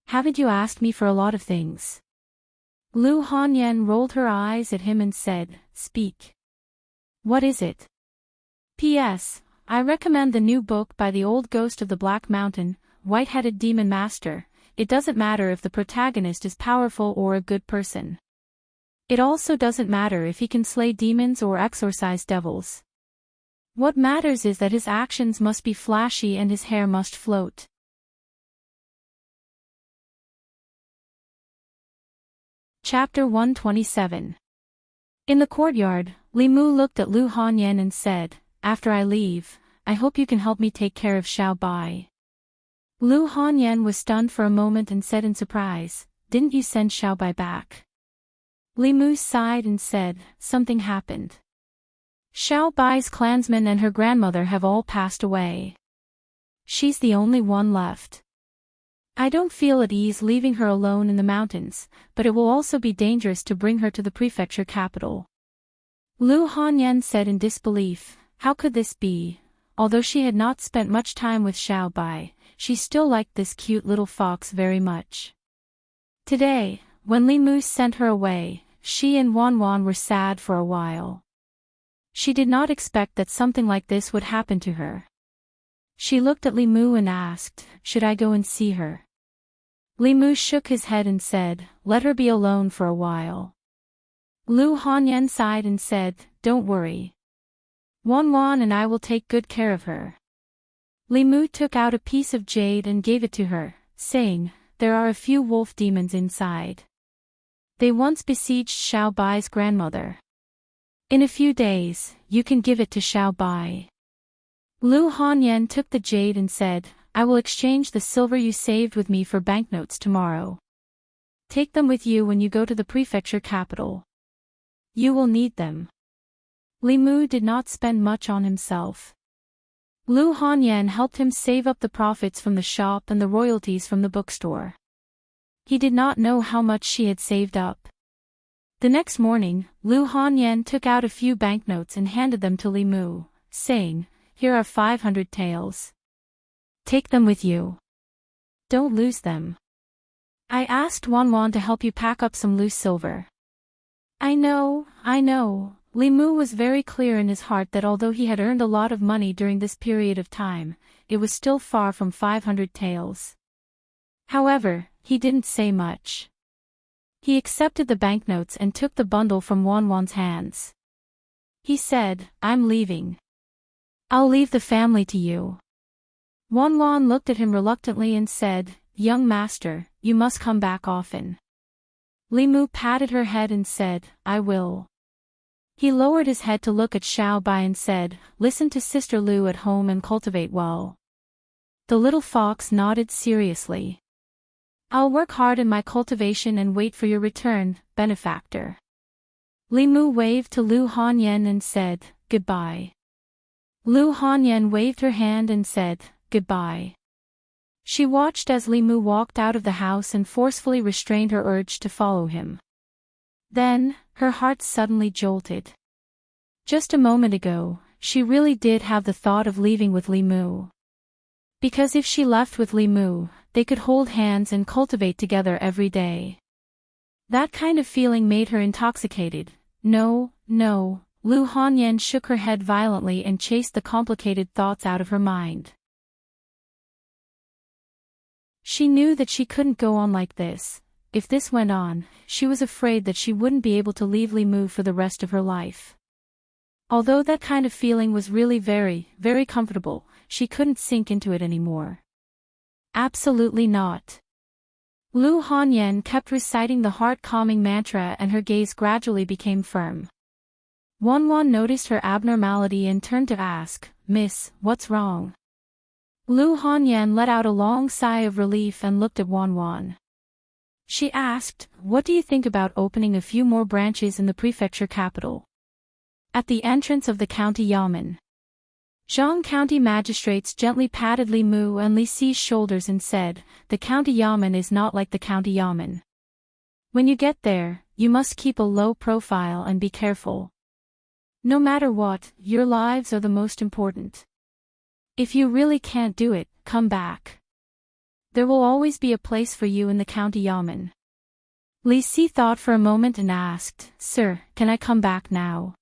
[SPEAKER 1] Haven't you asked me for a lot of things?" Lu Hanyan rolled her eyes at him and said, "Speak. What is it?" "P.S. I recommend the new book by the old ghost of the Black Mountain, White-Headed Demon Master. It doesn't matter if the protagonist is powerful or a good person. It also doesn't matter if he can slay demons or exorcise devils. What matters is that his actions must be flashy and his hair must float." Chapter 127. In the courtyard, Li Mu looked at Lu Hanyan and said, "After I leave, I hope you can help me take care of Xiao Bai." Lu Hanyan was stunned for a moment and said in surprise, "Didn't you send Xiao Bai back?" Li Mu sighed and said, "Something happened. Xiao Bai's clansmen and her grandmother have all passed away. She's the only one left. I don't feel at ease leaving her alone in the mountains, but it will also be dangerous to bring her to the prefecture capital." Lu Hanyan said in disbelief, how could this be? Although she had not spent much time with Xiao Bai, she still liked this cute little fox very much. Today, when Li Mu sent her away, she and Wan Wan were sad for a while. She did not expect that something like this would happen to her. She looked at Li Mu and asked, "Should I go and see her?" Li Mu shook his head and said, "Let her be alone for a while." Lu Hanyan sighed and said, "Don't worry. Wan Wan and I will take good care of her." Li Mu took out a piece of jade and gave it to her, saying, "There are a few wolf demons inside. They once besieged Xiao Bai's grandmother. In a few days, you can give it to Xiao Bai." Lu Hanyan took the jade and said, "I will exchange the silver you saved with me for banknotes tomorrow. Take them with you when you go to the prefecture capital. You will need them." Li Mu did not spend much on himself. Lu Hanyan helped him save up the profits from the shop and the royalties from the bookstore. He did not know how much she had saved up. The next morning, Lu Hanyan took out a few banknotes and handed them to Li Mu, saying, "Here are 500 taels. Take them with you. Don't lose them. I asked Wan Wan to help you pack up some loose silver." I know. Li Mu was very clear in his heart that although he had earned a lot of money during this period of time, it was still far from 500 taels. However, he didn't say much. He accepted the banknotes and took the bundle from Wan Wan's hands. He said, "I'm leaving. I'll leave the family to you." Wan Wan looked at him reluctantly and said, "Young master, you must come back often." Li Mu patted her head and said, "I will." He lowered his head to look at Xiao Bai and said, "Listen to Sister Lu at home and cultivate well." The little fox nodded seriously. I'll work hard in my cultivation and wait for your return, benefactor. Li Mu waved to Lu Hanyan and said, goodbye. Lu Hanyan waved her hand and said, goodbye. She watched as Li Mu walked out of the house and forcefully restrained her urge to follow him. Then, her heart suddenly jolted. Just a moment ago, she really did have the thought of leaving with Li Mu. Because if she left with Li Mu, they could hold hands and cultivate together every day. That kind of feeling made her intoxicated. No, no, Lu Hanyan shook her head violently and chased the complicated thoughts out of her mind. She knew that she couldn't go on like this. If this went on, she was afraid that she wouldn't be able to leave Li Mu for the rest of her life. Although that kind of feeling was really very, very comfortable, she couldn't sink into it anymore. Absolutely not. Lu Hanyan kept reciting the heart-calming mantra and her gaze gradually became firm. Wanwan noticed her abnormality and turned to ask, Miss, what's wrong? Lu Hanyan let out a long sigh of relief and looked at Wanwan. She asked, what do you think about opening a few more branches in the prefecture capital? At the entrance of the county yamen. Zhang County magistrates gently patted Li Mu and Li Xi's shoulders and said, the county yamen is not like the county yamen. When you get there, you must keep a low profile and be careful. No matter what, your lives are the most important. If you really can't do it, come back. There will always be a place for you in the county yamen. Li Xi thought for a moment and asked, Sir, can I come back now?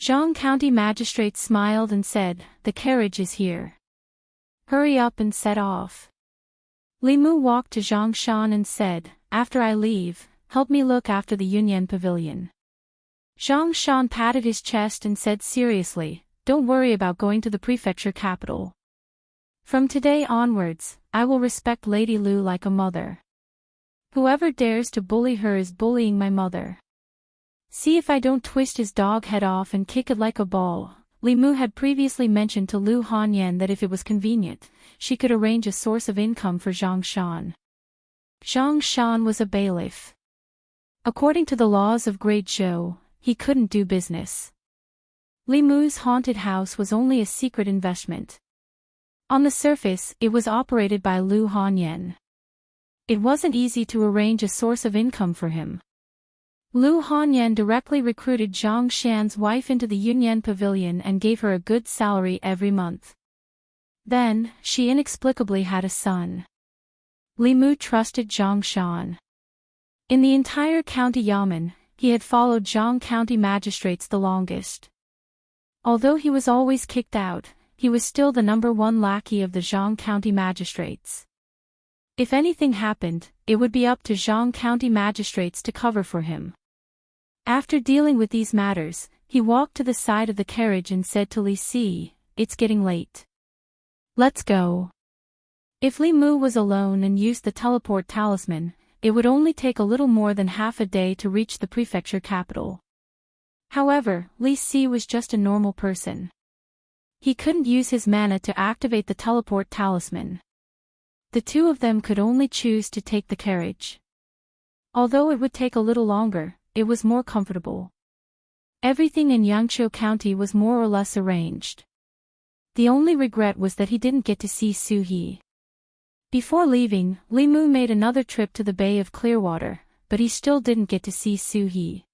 [SPEAKER 1] Zhang County magistrate smiled and said, the carriage is here. Hurry up and set off. Li Mu walked to Zhang Shan and said, after I leave, help me look after the Yunyan pavilion. Zhang Shan patted his chest and said seriously, don't worry about going to the prefecture capital. From today onwards, I will respect Lady Lu like a mother. Whoever dares to bully her is bullying my mother. See if I don't twist his dog head off and kick it like a ball. Li Mu had previously mentioned to Lu Hanyan that if it was convenient, she could arrange a source of income for Zhang Shan. Zhang Shan was a bailiff. According to the laws of Great Zhou, he couldn't do business. Li Mu's haunted house was only a secret investment. On the surface, it was operated by Lu Hanyan. It wasn't easy to arrange a source of income for him. Lu Hanyan directly recruited Zhang Shan's wife into the Yunyan pavilion and gave her a good salary every month. Then, she inexplicably had a son. Li Mu trusted Zhang Shan. In the entire county yamen, he had followed Zhang County magistrates the longest. Although he was always kicked out, he was still the #1 lackey of the Zhang County magistrates. If anything happened, it would be up to Zhang County magistrates to cover for him. After dealing with these matters, he walked to the side of the carriage and said to Li Xi, it's getting late. Let's go. If Li Mu was alone and used the teleport talisman, it would only take a little more than half a day to reach the prefecture capital. However, Li Xi was just a normal person. He couldn't use his mana to activate the teleport talisman. The two of them could only choose to take the carriage. Although it would take a little longer, it was more comfortable. Everything in Yangzhou County was more or less arranged. The only regret was that he didn't get to see Su He. Before leaving, Li Mu made another trip to the Bay of Clearwater, but he still didn't get to see Su He.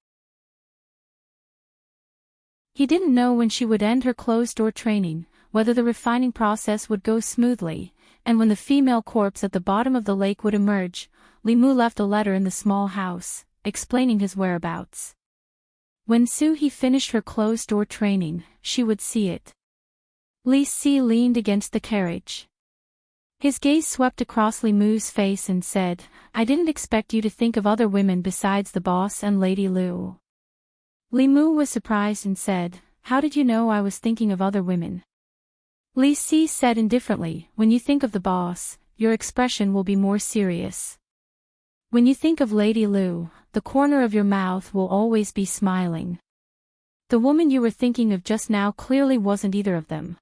[SPEAKER 1] He didn't know when she would end her closed-door training, whether the refining process would go smoothly, and when the female corpse at the bottom of the lake would emerge. Li Mu left a letter in the small house, explaining his whereabouts. When Su He finished her closed-door training, she would see it. Li Xi leaned against the carriage. His gaze swept across Li Mu's face and said, I didn't expect you to think of other women besides the boss and Lady Lu. Li Mu was surprised and said, how did you know I was thinking of other women? Li Xi said indifferently, when you think of the boss, your expression will be more serious. When you think of Lady Lu, the corner of your mouth will always be smiling. The woman you were thinking of just now clearly wasn't either of them.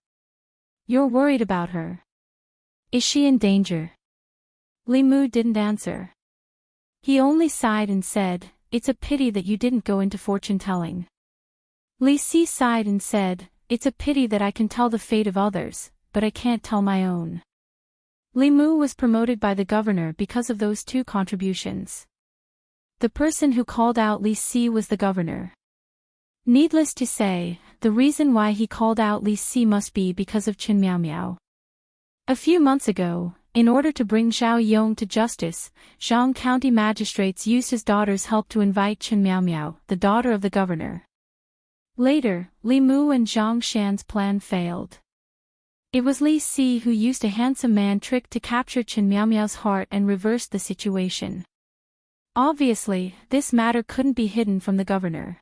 [SPEAKER 1] You're worried about her. Is she in danger? Li Mu didn't answer. He only sighed and said, "It's a pity that you didn't go into fortune-telling." Li Si sighed and said, "It's a pity that I can tell the fate of others, but I can't tell my own." Li Mu was promoted by the governor because of those two contributions. The person who called out Li Si was the governor. Needless to say, the reason why he called out Li Si must be because of Chen Miao Miao. A few months ago, in order to bring Zhao Yong to justice, Zhang County magistrates used his daughter's help to invite Chen Miao Miao, the daughter of the governor. Later, Li Mu and Zhang Shan's plan failed. It was Li Si who used a handsome man trick to capture Chen Miao Miao's heart and reversed the situation. Obviously, this matter couldn't be hidden from the governor.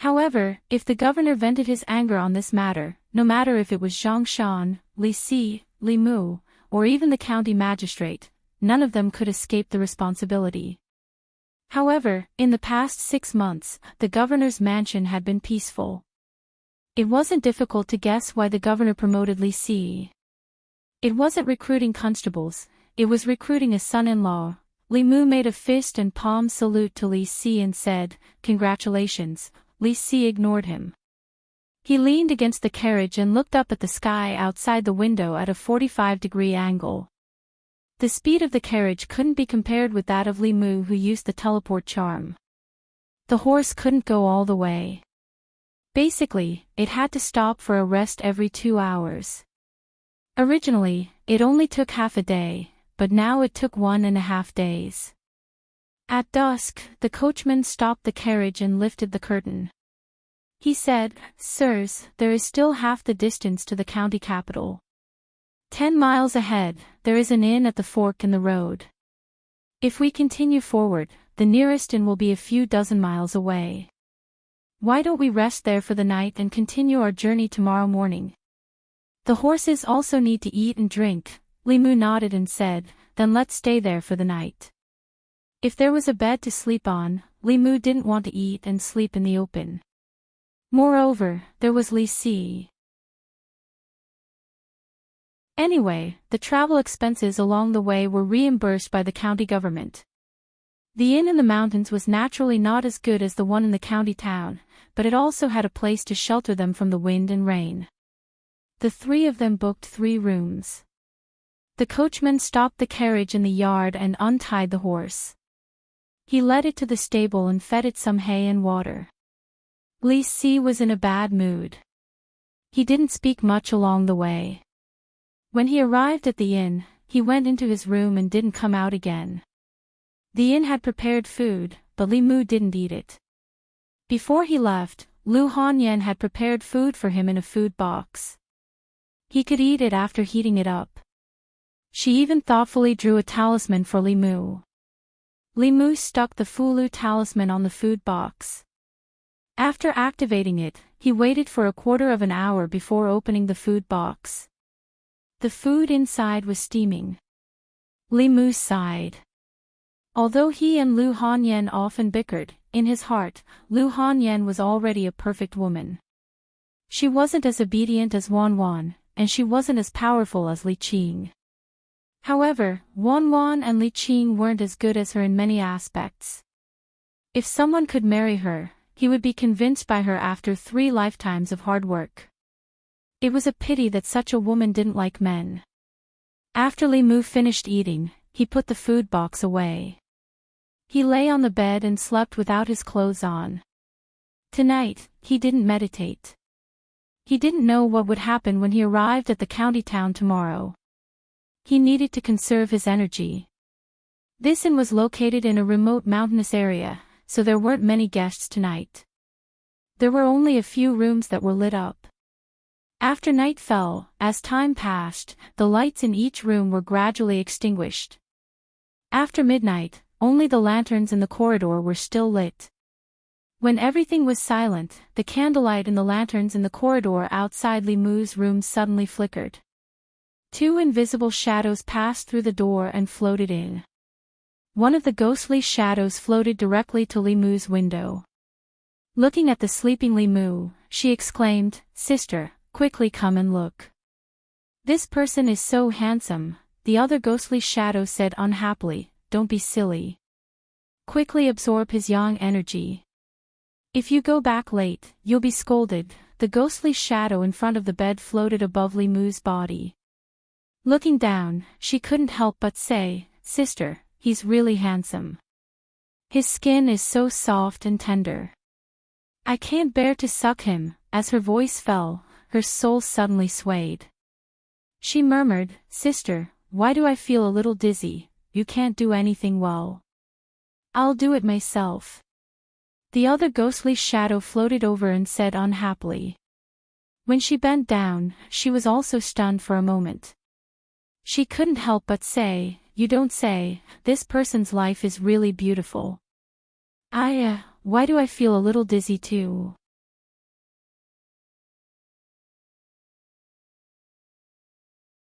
[SPEAKER 1] However, if the governor vented his anger on this matter, no matter if it was Zhang Shan, Li Si, Li Mu, or even the county magistrate, none of them could escape the responsibility. However, in the past 6 months, the governor's mansion had been peaceful. It wasn't difficult to guess why the governor promoted Li Si. It wasn't recruiting constables, it was recruiting a son-in-law. Li Mu made a fist and palm salute to Li Si and said, "Congratulations." Li Si ignored him. He leaned against the carriage and looked up at the sky outside the window at a 45-degree angle. The speed of the carriage couldn't be compared with that of Li Mu, who used the teleport charm. The horse couldn't go all the way. Basically, it had to stop for a rest every 2 hours. Originally, it only took half a day, but now it took 1.5 days. At dusk, the coachman stopped the carriage and lifted the curtain. He said, "Sirs, there is still half the distance to the county capital. 10 miles ahead, there is an inn at the fork in the road. If we continue forward, the nearest inn will be a few dozen miles away. Why don't we rest there for the night and continue our journey tomorrow morning? The horses also need to eat and drink." Li Mu nodded and said, "Then let's stay there for the night." If there was a bed to sleep on, Li Mu didn't want to eat and sleep in the open. Moreover, there was Li Si. Anyway, the travel expenses along the way were reimbursed by the county government. The inn in the mountains was naturally not as good as the one in the county town, but it also had a place to shelter them from the wind and rain. The three of them booked 3 rooms. The coachman stopped the carriage in the yard and untied the horse. He led it to the stable and fed it some hay and water. Li Si was in a bad mood. He didn't speak much along the way. When he arrived at the inn, he went into his room and didn't come out again. The inn had prepared food, but Li Mu didn't eat it. Before he left, Lu Hanyan had prepared food for him in a food box. He could eat it after heating it up. She even thoughtfully drew a talisman for Li Mu. Li Mu stuck the Fulu talisman on the food box. After activating it, he waited for a quarter of an hour before opening the food box. The food inside was steaming. Li Mu sighed. Although he and Lu Hanyan often bickered, in his heart, Lu Hanyan was already a perfect woman. She wasn't as obedient as Wan Wan, and she wasn't as powerful as Li Qing. However, Wan Wan and Li Qing weren't as good as her in many aspects. If someone could marry her, he would be convinced by her after 3 lifetimes of hard work. It was a pity that such a woman didn't like men. After Li Mu finished eating, he put the food box away. He lay on the bed and slept without his clothes on. Tonight, he didn't meditate. He didn't know what would happen when he arrived at the county town tomorrow. He needed to conserve his energy. This inn was located in a remote mountainous area, so there weren't many guests tonight. There were only a few rooms that were lit up. After night fell, as time passed, the lights in each room were gradually extinguished. After midnight, only the lanterns in the corridor were still lit. When everything was silent, the candlelight in the lanterns in the corridor outside Li Mu's room suddenly flickered. 2 invisible shadows passed through the door and floated in. One of the ghostly shadows floated directly to Li Mu's window. Looking at the sleeping Li Mu, she exclaimed, "Sister, quickly come and look. This person is so handsome, the other ghostly shadow said unhappily, "Don't be silly. Quickly absorb his yang energy. If you go back late, you'll be scolded." The ghostly shadow in front of the bed floated above Limu's body. Looking down, she couldn't help but say, "Sister, he's really handsome. His skin is so soft and tender. I can't bear to suck him." As her voice fell, her soul suddenly swayed. She murmured, "Sister, why do I feel a little dizzy? You can't do anything well. I'll do it myself." The other ghostly shadow floated over and said unhappily. When she bent down, she was also stunned for a moment. She couldn't help but say, "You don't say, this person's life is really beautiful. Why do I feel a little dizzy too?"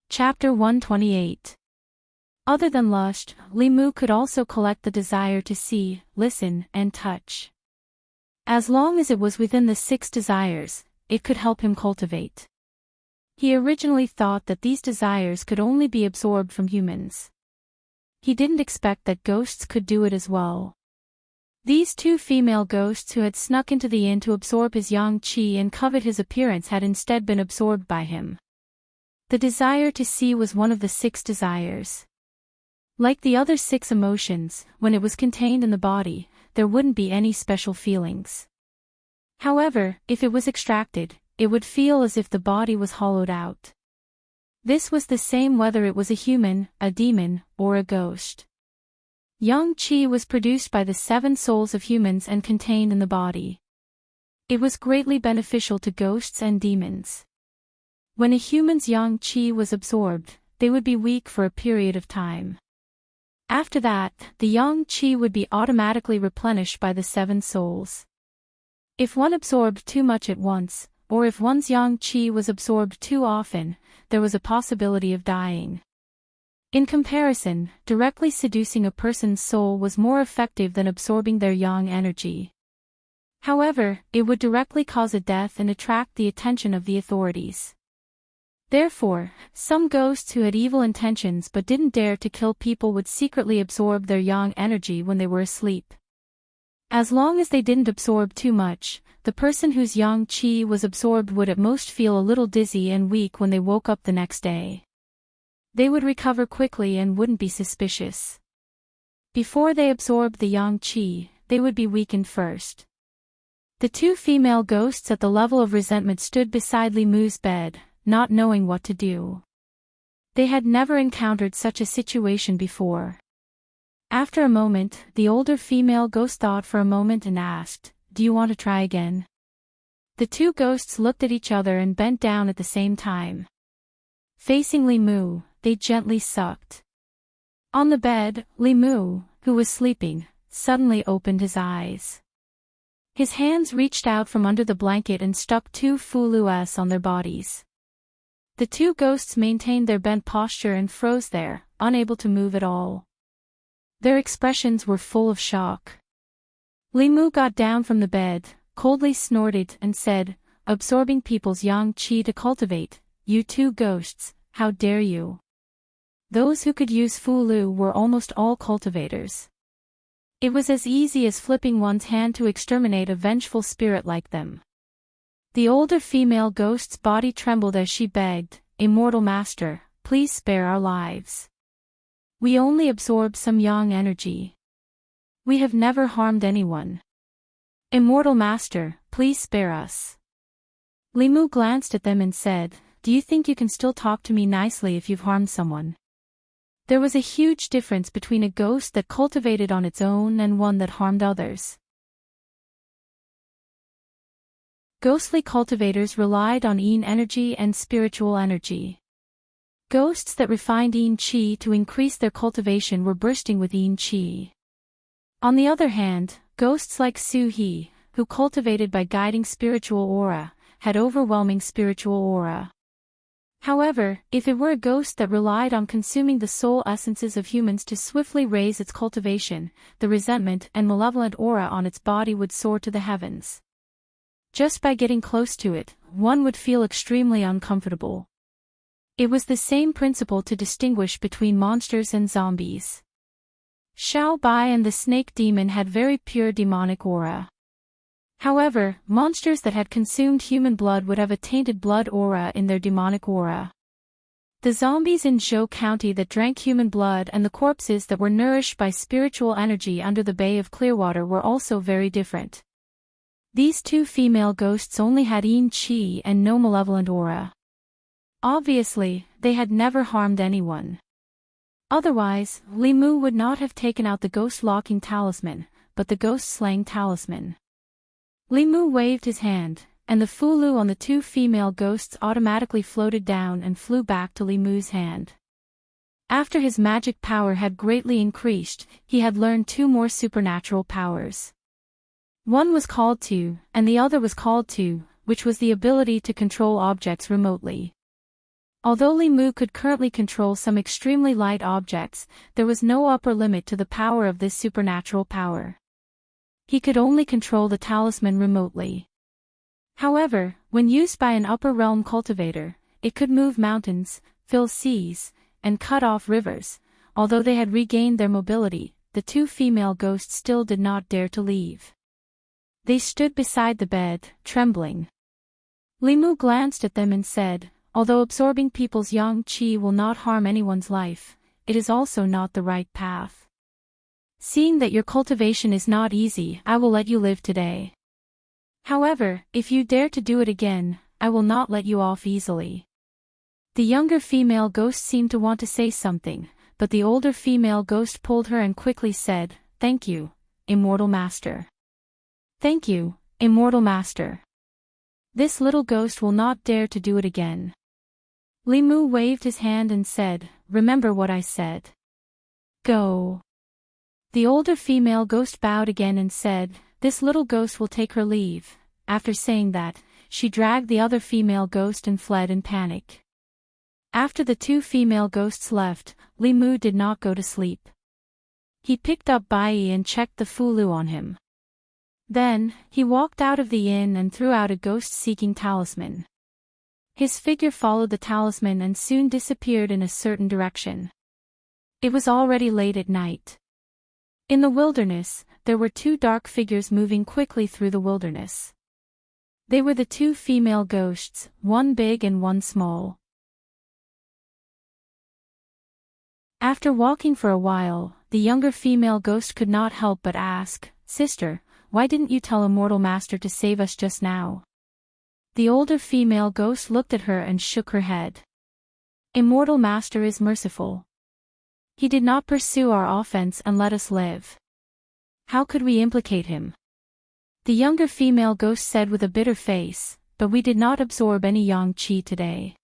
[SPEAKER 1] Chapter 128. Other than lust, Limu could also collect the desire to see, listen, and touch. As long as it was within the 6 desires, it could help him cultivate. He originally thought that these desires could only be absorbed from humans. He didn't expect that ghosts could do it as well. These 2 female ghosts who had snuck into the inn to absorb his yang qi and covet his appearance had instead been absorbed by him. The desire to see was one of the 6 desires. Like the other 6 emotions, when it was contained in the body, there wouldn't be any special feelings. However, if it was extracted, it would feel as if the body was hollowed out. This was the same whether it was a human, a demon, or a ghost. Yang qi was produced by the 7 souls of humans and contained in the body. It was greatly beneficial to ghosts and demons. When a human's yang qi was absorbed, they would be weak for a period of time. After that, the yang qi would be automatically replenished by the 7 souls. If one absorbed too much at once, or if one's yang qi was absorbed too often, there was a possibility of dying. In comparison, directly seducing a person's soul was more effective than absorbing their yang energy. However, it would directly cause a death and attract the attention of the authorities. Therefore, some ghosts who had evil intentions but didn't dare to kill people would secretly absorb their yang energy when they were asleep. As long as they didn't absorb too much, the person whose yang qi was absorbed would at most feel a little dizzy and weak when they woke up the next day. They would recover quickly and wouldn't be suspicious. Before they absorbed the yang qi, they would be weakened first. The 2 female ghosts at the level of resentment stood beside Limu's bed, not knowing what to do. They had never encountered such a situation before. After a moment, the older female ghost thought for a moment and asked, "Do you want to try again?" The 2 ghosts looked at each other and bent down at the same time. Facing Limu, they gently sucked. On the bed, Limu, who was sleeping, suddenly opened his eyes. His hands reached out from under the blanket and stuck 2 fuluas on their bodies. The 2 ghosts maintained their bent posture and froze there, unable to move at all. Their expressions were full of shock. Limu got down from the bed, coldly snorted and said, "Absorbing people's yang qi to cultivate, you 2 ghosts, how dare you?" Those who could use fulu were almost all cultivators. It was as easy as flipping one's hand to exterminate a vengeful spirit like them. The older female ghost's body trembled as she begged, "Immortal Master, please spare our lives. We only absorb some yang energy. We have never harmed anyone. Immortal Master, please spare us." Limu glanced at them and said, "Do you think you can still talk to me nicely if you've harmed someone?" There was a huge difference between a ghost that cultivated on its own and one that harmed others. Ghostly cultivators relied on yin energy and spiritual energy. Ghosts that refined yin qi to increase their cultivation were bursting with yin qi. On the other hand, ghosts like Su He, who cultivated by guiding spiritual aura, had overwhelming spiritual aura. However, if it were a ghost that relied on consuming the soul essences of humans to swiftly raise its cultivation, the resentment and malevolent aura on its body would soar to the heavens. Just by getting close to it, one would feel extremely uncomfortable. It was the same principle to distinguish between monsters and zombies. Xiao Bai and the snake demon had very pure demonic aura. However, monsters that had consumed human blood would have a tainted blood aura in their demonic aura. The zombies in Zhou County that drank human blood and the corpses that were nourished by spiritual energy under the Bay of Clearwater were also very different. These two female ghosts only had yin qi and no malevolent aura. Obviously, they had never harmed anyone. Otherwise, Li Mu would not have taken out the ghost-locking talisman, but the ghost-slaying talisman. Li Mu waved his hand, and the fulu on the two female ghosts automatically floated down and flew back to Li Mu's hand. After his magic power had greatly increased, he had learned two more supernatural powers. One was called to, and the other was called to, which was the ability to control objects remotely. Although Li Mu could currently control some extremely light objects, there was no upper limit to the power of this supernatural power. He could only control the talisman remotely. However, when used by an upper realm cultivator, it could move mountains, fill seas, and cut off rivers. Although they had regained their mobility, the two female ghosts still did not dare to leave. They stood beside the bed, trembling. Li Mu glanced at them and said, "Although absorbing people's yang qi will not harm anyone's life, it is also not the right path. Seeing that your cultivation is not easy, I will let you live today. However, if you dare to do it again, I will not let you off easily." The younger female ghost seemed to want to say something, but the older female ghost pulled her and quickly said, "Thank you, Immortal Master. Thank you, Immortal Master. This little ghost will not dare to do it again." Li Mu waved his hand and said, "Remember what I said. Go." The older female ghost bowed again and said, "This little ghost will take her leave." After saying that, she dragged the other female ghost and fled in panic. After the two female ghosts left, Li Mu did not go to sleep. He picked up Bai and checked the fulu on him. Then, he walked out of the inn and threw out a ghost-seeking talisman. His figure followed the talisman and soon disappeared in a certain direction. It was already late at night. In the wilderness, there were two dark figures moving quickly through the wilderness. They were the two female ghosts, one big and one small. After walking for a while, the younger female ghost could not help but ask, "Sister, why didn't you tell Immortal Master to save us just now?" The older female ghost looked at her and shook her head. "Immortal Master is merciful. He did not pursue our offense and let us live. How could we implicate him?" The younger female ghost said with a bitter face, "But we did not absorb any yang qi today.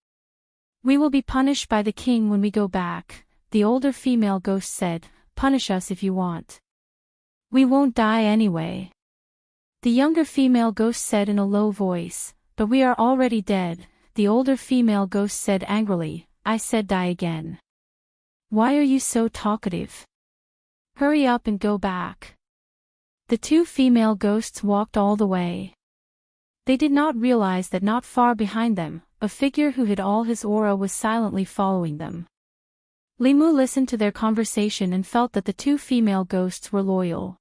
[SPEAKER 1] We will be punished by the king when we go back." The older female ghost said, "Punish us if you want. We won't die anyway." The younger female ghost said in a low voice, "But we are already dead." The older female ghost said angrily, "I said die again. Why are you so talkative? Hurry up and go back." The two female ghosts walked all the way. They did not realize that not far behind them, a figure who hid all his aura was silently following them. Li Mu listened to their conversation and felt that the two female ghosts were loyal.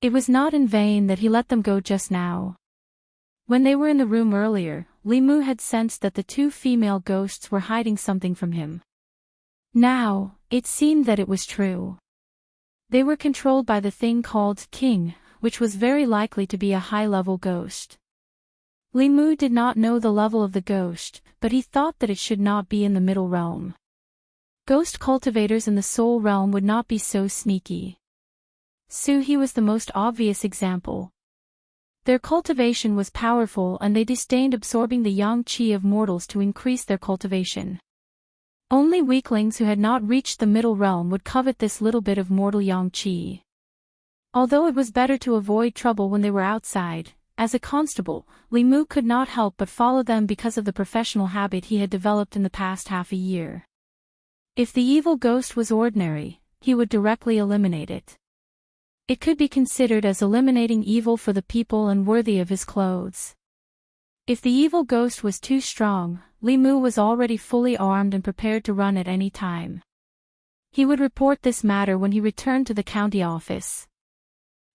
[SPEAKER 1] It was not in vain that he let them go just now. When they were in the room earlier, Li Mu had sensed that the two female ghosts were hiding something from him. Now, it seemed that it was true. They were controlled by the thing called King, which was very likely to be a high-level ghost. Li Mu did not know the level of the ghost, but he thought that it should not be in the middle realm. Ghost cultivators in the soul realm would not be so sneaky. Su He was the most obvious example. Their cultivation was powerful and they disdained absorbing the yang qi of mortals to increase their cultivation. Only weaklings who had not reached the middle realm would covet this little bit of mortal yang qi. Although it was better to avoid trouble when they were outside, as a constable, Li Mu could not help but follow them because of the professional habit he had developed in the past half a year. If the evil ghost was ordinary, he would directly eliminate it. It could be considered as eliminating evil for the people and worthy of his clothes. If the evil ghost was too strong, Li Mu was already fully armed and prepared to run at any time. He would report this matter when he returned to the county office.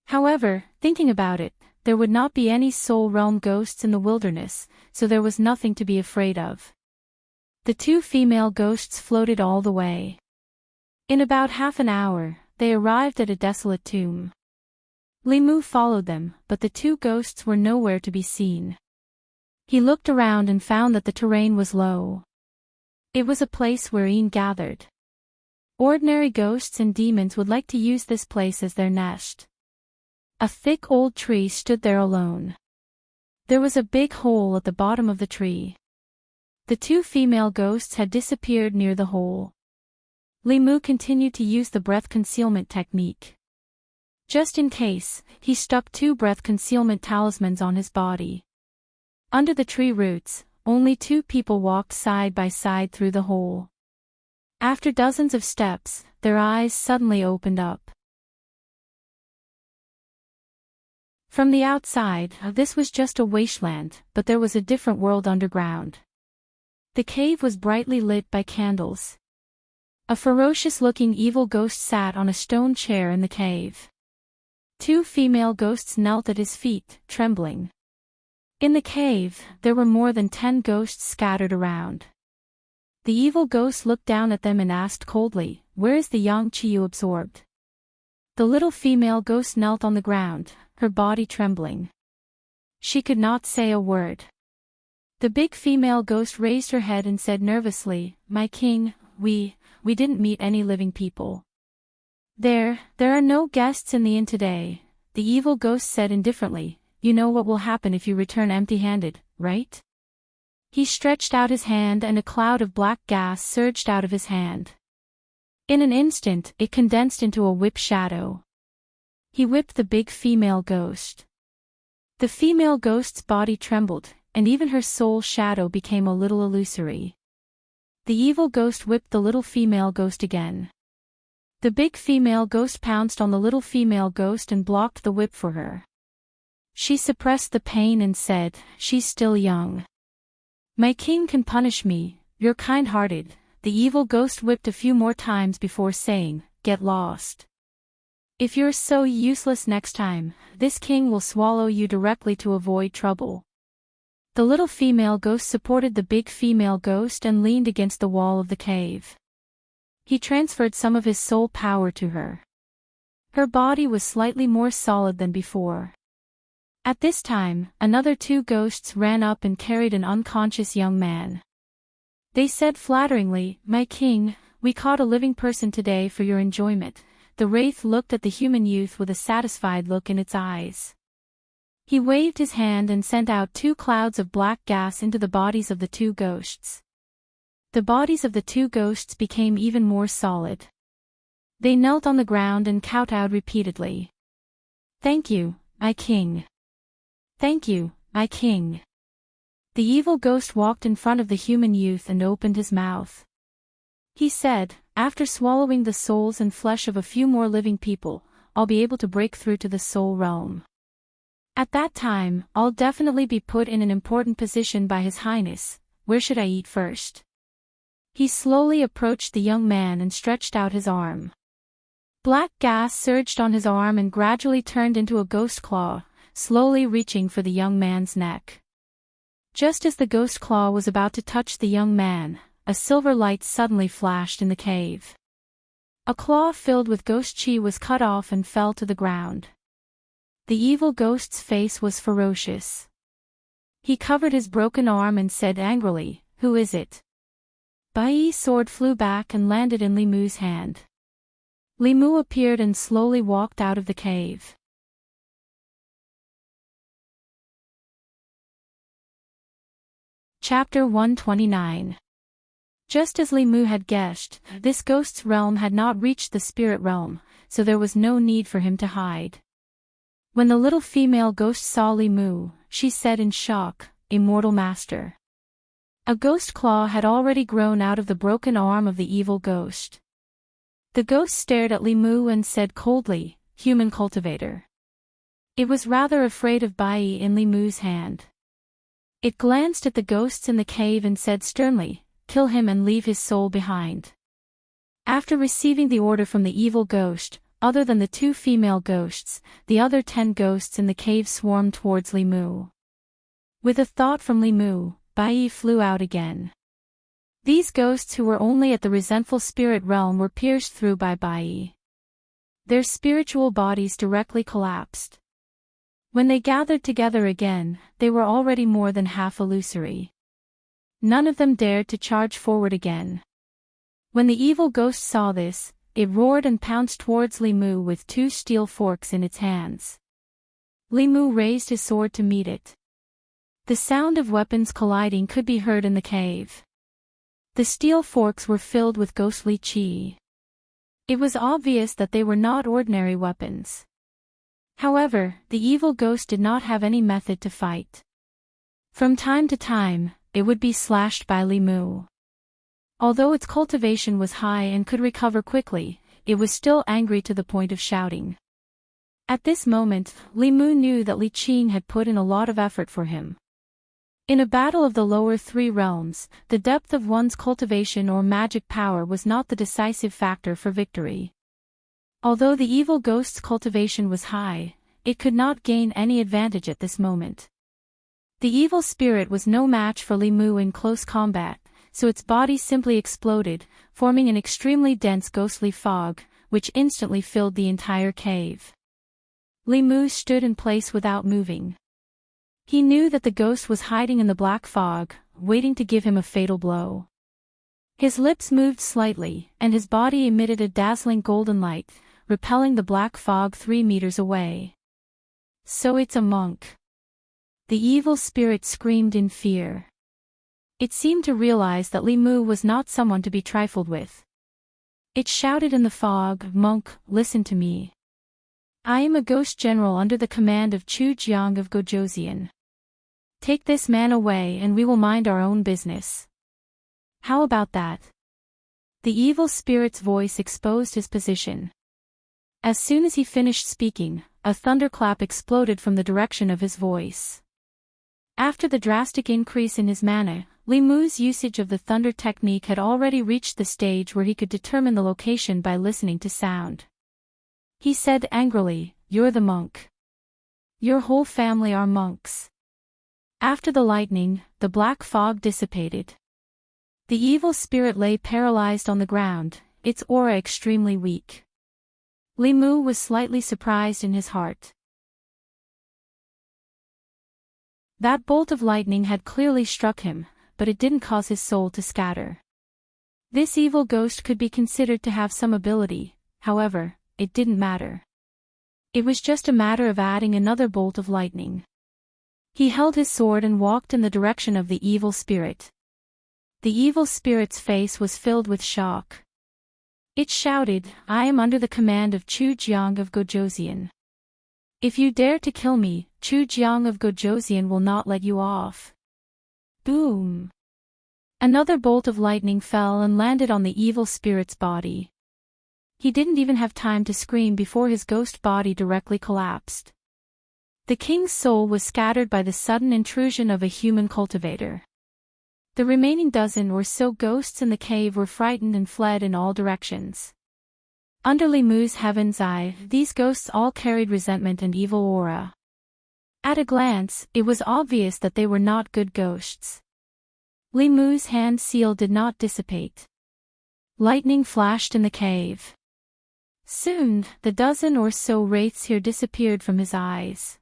[SPEAKER 1] However, thinking about it, there would not be any soul realm ghosts in the wilderness, so there was nothing to be afraid of. The two female ghosts floated all the way. In about half an hour, they arrived at a desolate tomb. Li Mu followed them, but the two ghosts were nowhere to be seen. He looked around and found that the terrain was low. It was a place where Een gathered. Ordinary ghosts and demons would like to use this place as their nest. A thick old tree stood there alone. There was a big hole at the bottom of the tree. The two female ghosts had disappeared near the hole. Li Mu continued to use the breath concealment technique. Just in case, he stuck 2 breath concealment talismans on his body. Under the tree roots, only 2 people walked side by side through the hole. After dozens of steps, their eyes suddenly opened up. From the outside, this was just a wasteland, but there was a different world underground. The cave was brightly lit by candles. A ferocious-looking evil ghost sat on a stone chair in the cave. 2 female ghosts knelt at his feet, trembling. In the cave, there were more than 10 ghosts scattered around. The evil ghost looked down at them and asked coldly, "Where is the yang qi you absorbed?" The little female ghost knelt on the ground, her body trembling. She could not say a word. The big female ghost raised her head and said nervously, "My king, we didn't meet any living people." There are no guests in the inn today," the evil ghost said indifferently. "You know what will happen if you return empty-handed, right?" He stretched out his hand and a cloud of black gas surged out of his hand. In an instant, it condensed into a whip shadow. He whipped the big female ghost. The female ghost's body trembled, and even her soul shadow became a little illusory. The evil ghost whipped the little female ghost again. The big female ghost pounced on the little female ghost and blocked the whip for her. She suppressed the pain and said, "She's still young. My king can punish me, you're kind-hearted." The evil ghost whipped a few more times before saying, "Get lost. If you're so useless next time, this king will swallow you directly to avoid trouble." The little female ghost supported the big female ghost and leaned against the wall of the cave. He transferred some of his soul power to her. Her body was slightly more solid than before. At this time, another 2 ghosts ran up and carried an unconscious young man. They said flatteringly, "My king, we caught a living person today for your enjoyment." The wraith looked at the human youth with a satisfied look in its eyes. He waved his hand and sent out 2 clouds of black gas into the bodies of the 2 ghosts. The bodies of the 2 ghosts became even more solid. They knelt on the ground and kowtowed repeatedly. "Thank you, my king. Thank you, my king." The evil ghost walked in front of the human youth and opened his mouth. He said, "After swallowing the souls and flesh of a few more living people, I'll be able to break through to the soul realm. At that time, I'll definitely be put in an important position by His Highness. Where should I eat first?" He slowly approached the young man and stretched out his arm. Black gas surged on his arm and gradually turned into a ghost claw, slowly reaching for the young man's neck. Just as the ghost claw was about to touch the young man, a silver light suddenly flashed in the cave. A claw filled with ghost chi was cut off and fell to the ground. The evil ghost's face was ferocious. He covered his broken arm and said angrily, "Who is it?" Bai's sword flew back and landed in Li Mu's hand. Li Mu appeared and slowly walked out of the cave. Chapter 129. Just as Li Mu had guessed, this ghost's realm had not reached the spirit realm, so there was no need for him to hide. When the little female ghost saw Li Mu, she said in shock, "Immortal master." A ghost claw had already grown out of the broken arm of the evil ghost. The ghost stared at Li Mu and said coldly, "Human cultivator." It was rather afraid of Bai in Li Mu's hand. It glanced at the ghosts in the cave and said sternly, "Kill him and leave his soul behind." After receiving the order from the evil ghost, other than the 2 female ghosts, the other 10 ghosts in the cave swarmed towards Li Mu. With a thought from Li Mu, Bai flew out again. These ghosts who were only at the resentful spirit realm were pierced through by Bai. Their spiritual bodies directly collapsed. When they gathered together again, they were already more than half illusory. None of them dared to charge forward again. When the evil ghost saw this, it roared and pounced towards Li Mu with 2 steel forks in its hands. Li Mu raised his sword to meet it. The sound of weapons colliding could be heard in the cave. The steel forks were filled with ghostly chi. It was obvious that they were not ordinary weapons. However, the evil ghost did not have any method to fight. From time to time, it would be slashed by Li Mu. Although its cultivation was high and could recover quickly, it was still angry to the point of shouting. At this moment, Li Mu knew that Li Qing had put in a lot of effort for him. In a battle of the lower 3 realms, the depth of one's cultivation or magic power was not the decisive factor for victory. Although the evil ghost's cultivation was high, it could not gain any advantage at this moment. The evil spirit was no match for Li Mu in close combat, so its body simply exploded, forming an extremely dense ghostly fog, which instantly filled the entire cave. Li Mu stood in place without moving. He knew that the ghost was hiding in the black fog, waiting to give him a fatal blow. His lips moved slightly, and his body emitted a dazzling golden light, repelling the black fog 3 meters away. "So it's a monk." The evil spirit screamed in fear. It seemed to realize that Li Mu was not someone to be trifled with. It shouted in the fog, "Monk, listen to me. I am a ghost general under the command of Chu Jiang of Gojoseon. Take this man away and we will mind our own business. How about that?" The evil spirit's voice exposed his position. As soon as he finished speaking, a thunderclap exploded from the direction of his voice. After the drastic increase in his mana, Li Mu's usage of the thunder technique had already reached the stage where he could determine the location by listening to sound. He said angrily, "You're the monk. Your whole family are monks." After the lightning, the black fog dissipated. The evil spirit lay paralyzed on the ground, its aura extremely weak. Li Mu was slightly surprised in his heart. That bolt of lightning had clearly struck him, but it didn't cause his soul to scatter. This evil ghost could be considered to have some ability, however, it didn't matter. It was just a matter of adding another bolt of lightning. He held his sword and walked in the direction of the evil spirit. The evil spirit's face was filled with shock. It shouted, "I am under the command of Chu Jiang of Gojoseon. If you dare to kill me, Chu Jiang of Gojoseon will not let you off." Boom! Another bolt of lightning fell and landed on the evil spirit's body. He didn't even have time to scream before his ghost body directly collapsed. The king's soul was scattered by the sudden intrusion of a human cultivator. The remaining dozen or so ghosts in the cave were frightened and fled in all directions. Under Li Mu's heaven's eye, these ghosts all carried resentment and evil aura. At a glance, it was obvious that they were not good ghosts. Li Mu's hand seal did not dissipate. Lightning flashed in the cave. Soon, the dozen or so wraiths here disappeared from his eyes.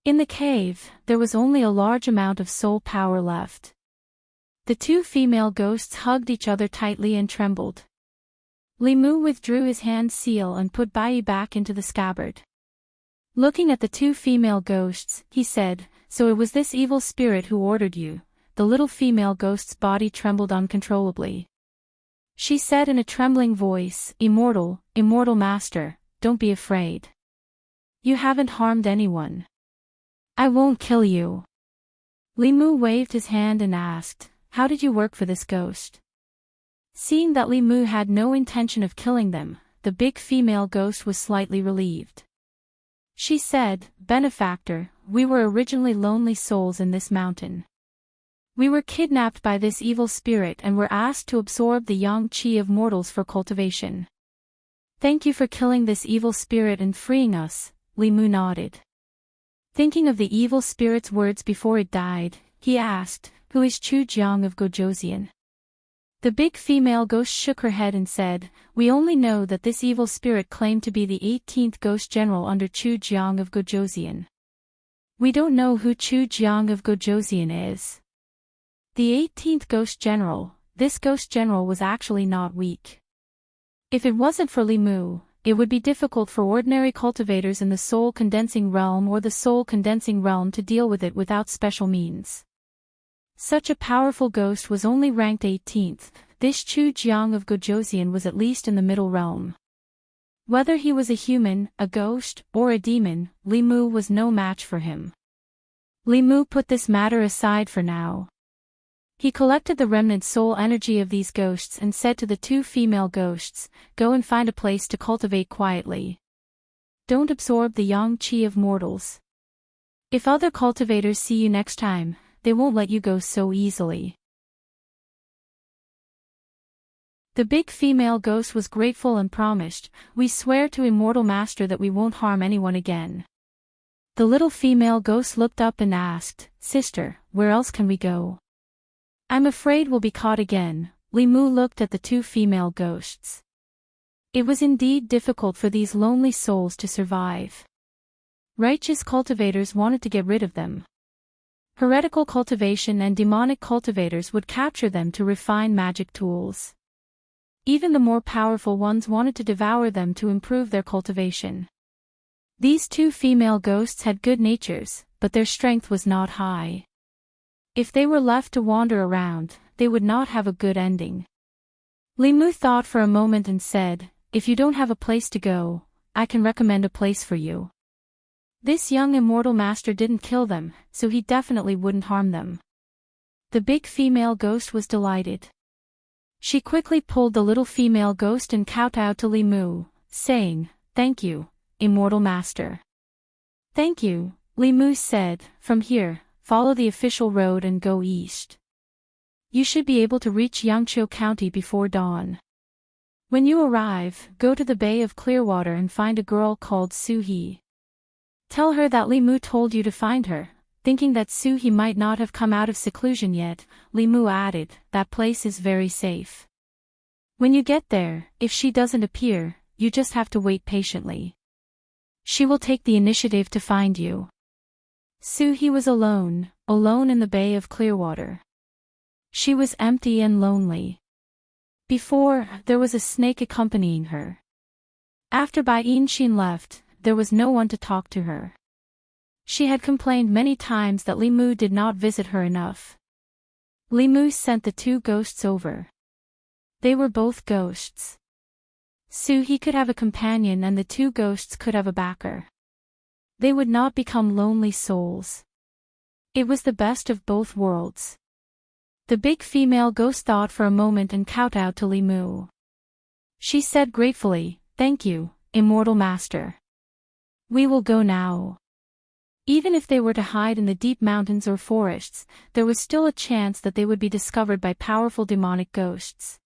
[SPEAKER 1] In the cave, there was only a large amount of soul power left. The 2 female ghosts hugged each other tightly and trembled. Li Mu withdrew his hand seal and put Bai back into the scabbard. Looking at the 2 female ghosts, he said, "So it was this evil spirit who ordered you." The little female ghost's body trembled uncontrollably. She said in a trembling voice, immortal master, don't be afraid. You haven't harmed anyone. I won't kill you." Li Mu waved his hand and asked, "How did you work for this ghost?" Seeing that Li Mu had no intention of killing them, the big female ghost was slightly relieved. She said, "Benefactor, we were originally lonely souls in this mountain. We were kidnapped by this evil spirit and were asked to absorb the yang qi of mortals for cultivation. Thank you for killing this evil spirit and freeing us, Li Mu nodded. Thinking of the evil spirit's words before it died, he asked, who is Chu Jiang of Gojoseon? The big female ghost shook her head and said, we only know that this evil spirit claimed to be the 18th ghost general under Chu Jiang of Gojoseon. We don't know who Chu Jiang of Gojoseon is. The 18th ghost general, this ghost general was actually not weak. If it wasn't for Li Mu, it would be difficult for ordinary cultivators in the soul condensing realm or the soul condensing realm to deal with it without special means. Such a powerful ghost was only ranked 18th, this Chu Jiang of Gojoseon was at least in the middle realm. Whether he was a human, a ghost, or a demon, Li Mu was no match for him. Li Mu put this matter aside for now. He collected the remnant soul energy of these ghosts and said to the two female ghosts, go and find a place to cultivate quietly. Don't absorb the yang qi of mortals. If other cultivators see you next time, they won't let you go so easily. The big female ghost was grateful and promised, we swear to Immortal Master that we won't harm anyone again. The little female ghost looked up and asked, sister, where else can we go? I'm afraid we'll be caught again. Li Mu looked at the two female ghosts. It was indeed difficult for these lonely souls to survive. Righteous cultivators wanted to get rid of them. Heretical cultivation and demonic cultivators would capture them to refine magic tools. Even the more powerful ones wanted to devour them to improve their cultivation. These two female ghosts had good natures, but their strength was not high. If they were left to wander around, they would not have a good ending. Li Mu thought for a moment and said, if you don't have a place to go, I can recommend a place for you. This young immortal master didn't kill them, so he definitely wouldn't harm them. The big female ghost was delighted. She quickly pulled the little female ghost and kowtowed to Li Mu, saying, thank you, immortal master. Thank you, Li Mu said, from here, follow the official road and go east. You should be able to reach Yangqiu County before dawn. When you arrive, go to the Bay of Clearwater and find a girl called Su He. Tell her that Li Mu told you to find her. Thinking that Su He might not have come out of seclusion yet, Li Mu added, that place is very safe. When you get there, if she doesn't appear, you just have to wait patiently. She will take the initiative to find you. Su He was alone in the Bay of Clearwater. She was empty and lonely. Before, there was a snake accompanying her. After Bai Yinshin left, there was no one to talk to her. She had complained many times that Li Mu did not visit her enough. Li Mu sent the two ghosts over. They were both ghosts. Su He could have a companion and the two ghosts could have a backer. They would not become lonely souls. It was the best of both worlds. The big female ghost thought for a moment and kowtowed to Li Mu. She said gratefully, thank you, immortal master. We will go now. Even if they were to hide in the deep mountains or forests, there was still a chance that they would be discovered by powerful demonic ghosts.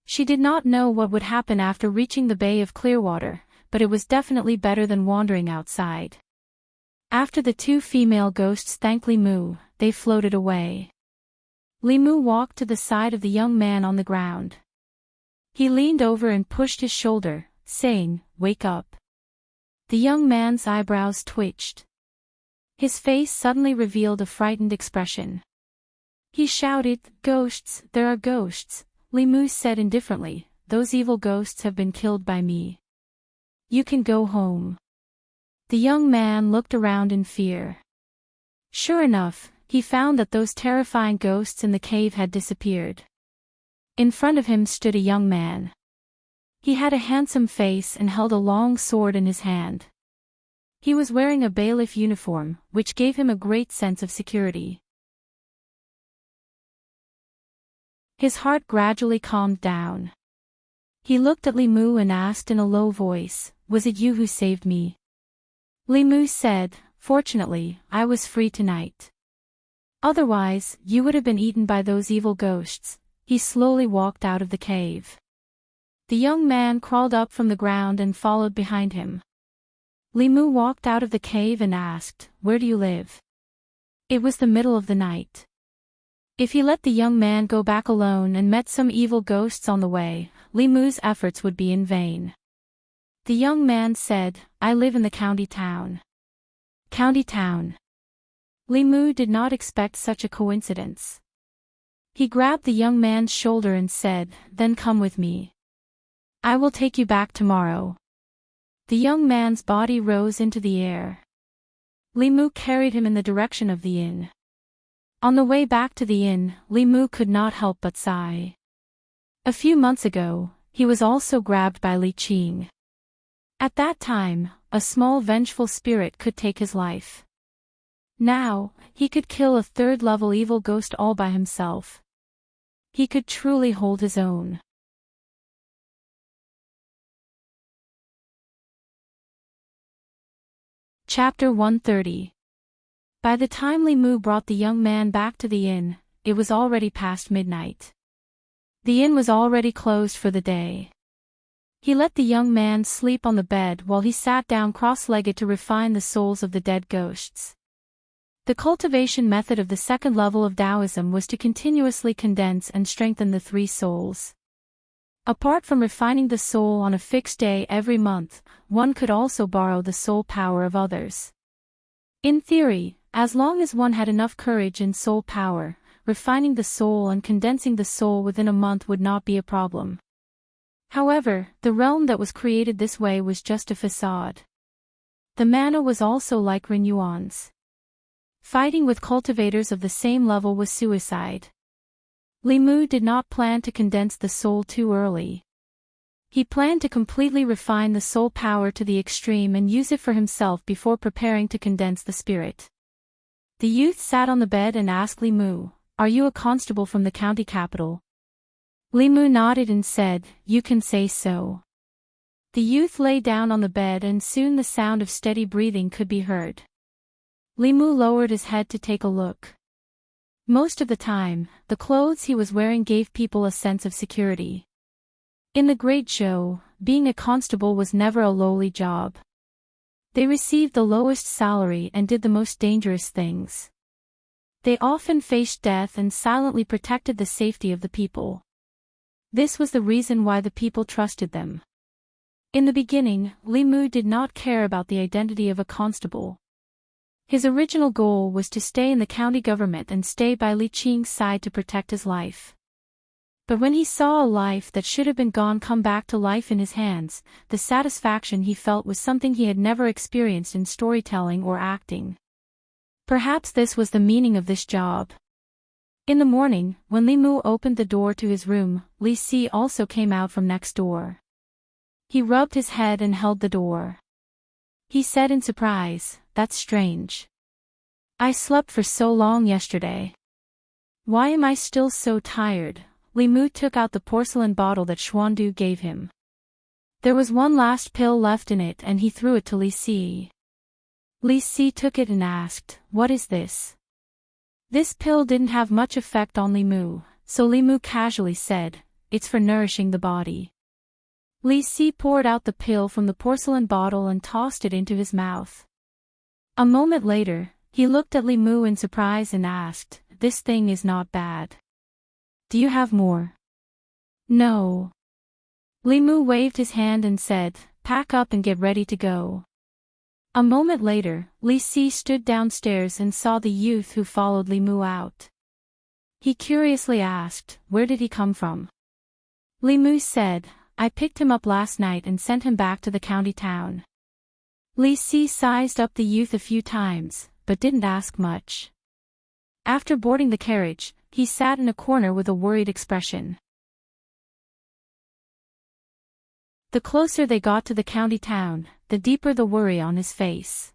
[SPEAKER 1] She did not know what would happen after reaching the Bay of Clearwater, but it was definitely better than wandering outside. After the two female ghosts thanked Li Mu, they floated away. Li Mu walked to the side of the young man on the ground. He leaned over and pushed his shoulder, saying, wake up. The young man's eyebrows twitched. His face suddenly revealed a frightened expression. He shouted, ghosts, there are ghosts. Li Mu said indifferently, those evil ghosts have been killed by me. You can go home. The young man looked around in fear. Sure enough, he found that those terrifying ghosts in the cave had disappeared. In front of him stood a young man. He had a handsome face and held a long sword in his hand. He was wearing a bailiff uniform, which gave him a great sense of security. His heart gradually calmed down. He looked at Li Mu and asked in a low voice, was it you who saved me? Li Mu said, Fortunately, I was free tonight. Otherwise, you would have been eaten by those evil ghosts." He slowly walked out of the cave. The young man crawled up from the ground and followed behind him. Limu walked out of the cave and asked, "Where do you live?" It was the middle of the night. If he let the young man go back alone and met some evil ghosts on the way, Limu's efforts would be in vain. The young man said, "I live in the county town." County town. Limu did not expect such a coincidence. He grabbed the young man's shoulder and said, "Then come with me. I will take you back tomorrow." The young man's body rose into the air. Limu carried him in the direction of the inn. On the way back to the inn, Limu could not help but sigh. A few months ago, he was also grabbed by Li Qing. At that time, a small vengeful spirit could take his life. Now, he could kill a third-level evil ghost all by himself. He could truly hold his own. Chapter 130. By the time Limu brought the young man back to the inn, it was already past midnight. The inn was already closed for the day. He let the young man sleep on the bed while he sat down cross-legged to refine the souls of the dead ghosts. The cultivation method of the second level of Taoism was to continuously condense and strengthen the three souls. Apart from refining the soul on a fixed day every month, one could also borrow the soul power of others. In theory, as long as one had enough courage and soul power, refining the soul and condensing the soul within a month would not be a problem. However, the realm that was created this way was just a facade. The mana was also like Renyuan's. Fighting with cultivators of the same level was suicide. Limu did not plan to condense the soul too early. He planned to completely refine the soul power to the extreme and use it for himself before preparing to condense the spirit. The youth sat on the bed and asked Limu, "Are you a constable from the county capital?" Limu nodded and said, "You can say so." The youth lay down on the bed and soon the sound of steady breathing could be heard. Limu lowered his head to take a look. Most of the time, the clothes he was wearing gave people a sense of security. In the Great Zhou, being a constable was never a lowly job. They received the lowest salary and did the most dangerous things. They often faced death and silently protected the safety of the people. This was the reason why the people trusted them. In the beginning, Limu did not care about the identity of a constable. His original goal was to stay in the county government and stay by Li Qing's side to protect his life. But when he saw a life that should have been gone come back to life in his hands, the satisfaction he felt was something he had never experienced in storytelling or acting. Perhaps this was the meaning of this job. In the morning, when Limu opened the door to his room, Li Si also came out from next door. He rubbed his head and held the door. He said in surprise, "That's strange. I slept for so long yesterday. Why am I still so tired?" Limu took out the porcelain bottle that Xuandu gave him. There was one last pill left in it and he threw it to Li Si. Li Si took it and asked, "What is this?" This pill didn't have much effect on Limu, so Limu casually said, "It's for nourishing the body." Li Si poured out the pill from the porcelain bottle and tossed it into his mouth. A moment later, he looked at Limu in surprise and asked, "This thing is not bad. Do you have more?" "No." Limu waved his hand and said, "Pack up and get ready to go." A moment later, Li Si stood downstairs and saw the youth who followed Limu out. He curiously asked, "Where did he come from?" Limu said, "I picked him up last night and sent him back to the county town." Li Si sized up the youth a few times, but didn't ask much. After boarding the carriage, he sat in a corner with a worried expression. The closer they got to the county town, the deeper the worry on his face.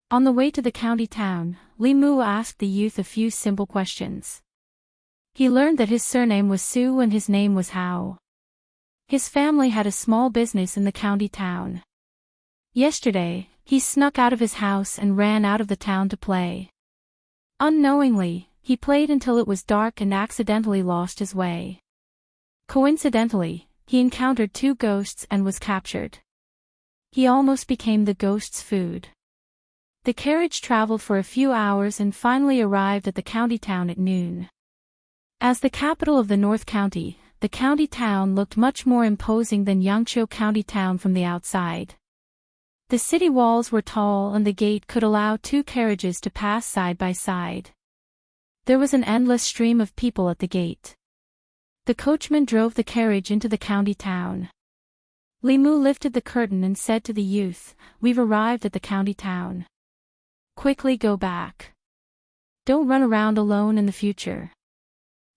[SPEAKER 1] On the way to the county town, Limu asked the youth a few simple questions. He learned that his surname was Su and his name was Hao. His family had a small business in the county town. Yesterday, He snuck out of his house and ran out of the town to play. Unknowingly, he played until it was dark and accidentally lost his way. Coincidentally, he encountered two ghosts and was captured. He almost became the ghosts' food. The carriage traveled for a few hours and finally arrived at the county town at noon. As the capital of the North County, the county town looked much more imposing than Yangqiu County town from the outside. The city walls were tall and the gate could allow two carriages to pass side by side. There was an endless stream of people at the gate. The coachman drove the carriage into the county town. Li Mu lifted the curtain and said to the youth, "We've arrived at the county town. Quickly go back. Don't run around alone in the future.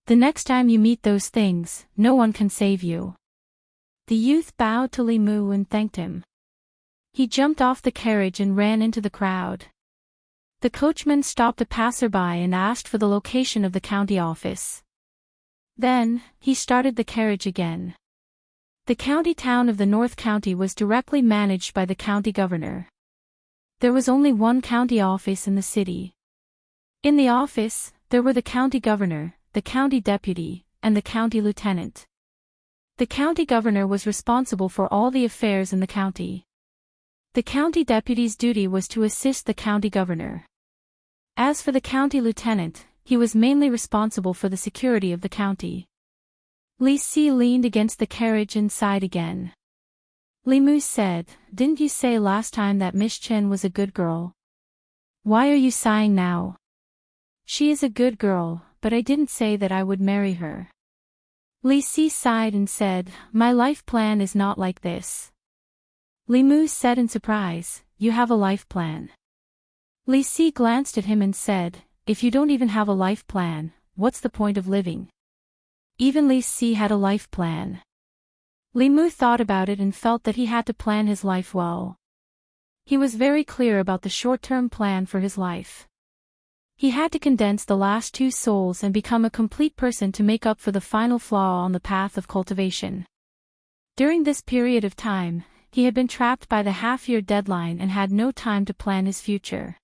[SPEAKER 1] The next time you meet those things, no one can save you." The youth bowed to Li Mu and thanked him. He jumped off the carriage and ran into the crowd. The coachman stopped a passerby and asked for the location of the county office. Then, he started the carriage again. The county town of the North County was directly managed by the county governor. There was only one county office in the city. In the office, there were the county governor, the county deputy, and the county lieutenant. The county governor was responsible for all the affairs in the county. The county deputy's duty was to assist the county governor. As for the county lieutenant, he was mainly responsible for the security of the county. Li Si leaned against the carriage and sighed again. Li Mu said, "Didn't you say last time that Miss Chen was a good girl? Why are you sighing now?" "She is a good girl, but I didn't say that I would marry her." Li Si sighed and said, "My life plan is not like this." Li Mu said in surprise, "You have a life plan?" Li Si glanced at him and said, "If you don't even have a life plan, what's the point of living?" Even Li Si had a life plan. Li Mu thought about it and felt that he had to plan his life well. He was very clear about the short-term plan for his life. He had to condense the last two souls and become a complete person to make up for the final flaw on the path of cultivation. During this period of time, he had been trapped by the half-year deadline and had no time to plan his future.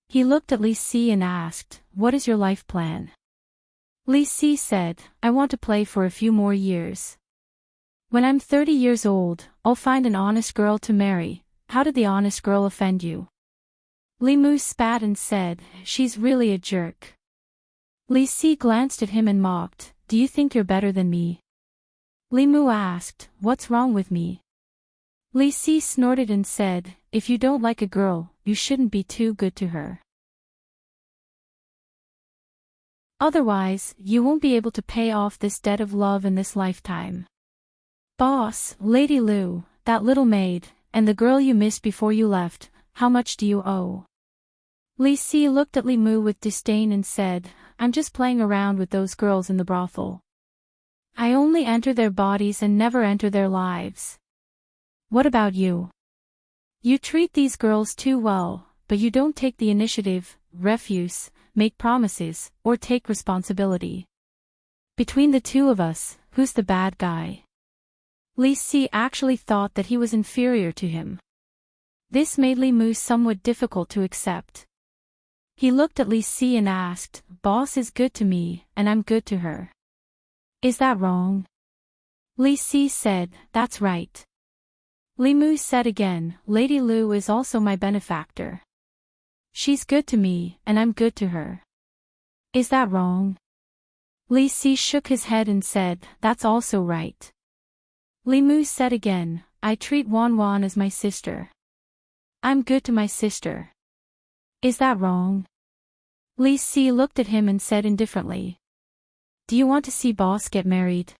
[SPEAKER 1] He looked at Li Si and asked, "What is your life plan?" Li Si said, "I want to play for a few more years. When I'm 30 years old, I'll find an honest girl to marry." "How did the honest girl offend you?" Li Mu spat and said, "She's really a jerk." Li Si glanced at him and mocked, "Do you think you're better than me?" Li Mu asked, "What's wrong with me?" Li Si snorted and said, "If you don't like a girl, you shouldn't be too good to her. Otherwise, you won't be able to pay off this debt of love in this lifetime. Boss, Lady Lu, that little maid, and the girl you missed before you left, how much do you owe?" Li Si looked at Li Mu with disdain and said, "I'm just playing around with those girls in the brothel. I only enter their bodies and never enter their lives. What about you? You treat these girls too well, but you don't take the initiative, refuse, make promises, or take responsibility. Between the two of us, who's the bad guy?" Li Si actually thought that he was inferior to him. This made Li Mu somewhat difficult to accept. He looked at Li Si and asked, "Boss is good to me, and I'm good to her. Is that wrong?" Li Si said, "That's right." Li Mu said again, "Lady Lu is also my benefactor. She's good to me, and I'm good to her. Is that wrong?" Li Si shook his head and said, "That's also right." Li Mu said again, "I treat Wan Wan as my sister. I'm good to my sister. Is that wrong?" Li Si looked at him and said indifferently, "Do you want to see Boss get married?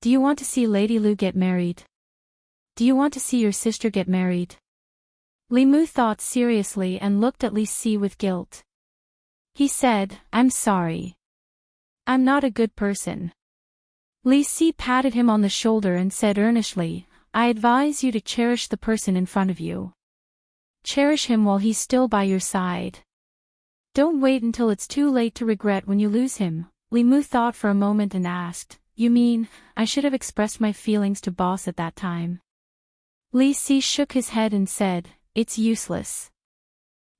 [SPEAKER 1] Do you want to see Lady Lu get married? Do you want to see your sister get married?" Li Mu thought seriously and looked at Li Si with guilt. He said, "I'm sorry. I'm not a good person." Li Si patted him on the shoulder and said earnestly, "I advise you to cherish the person in front of you. Cherish him while he's still by your side. Don't wait until it's too late to regret when you lose him." Li Mu thought for a moment and asked, "You mean, I should have expressed my feelings to Boss at that time?" Li Si shook his head and said, it's useless.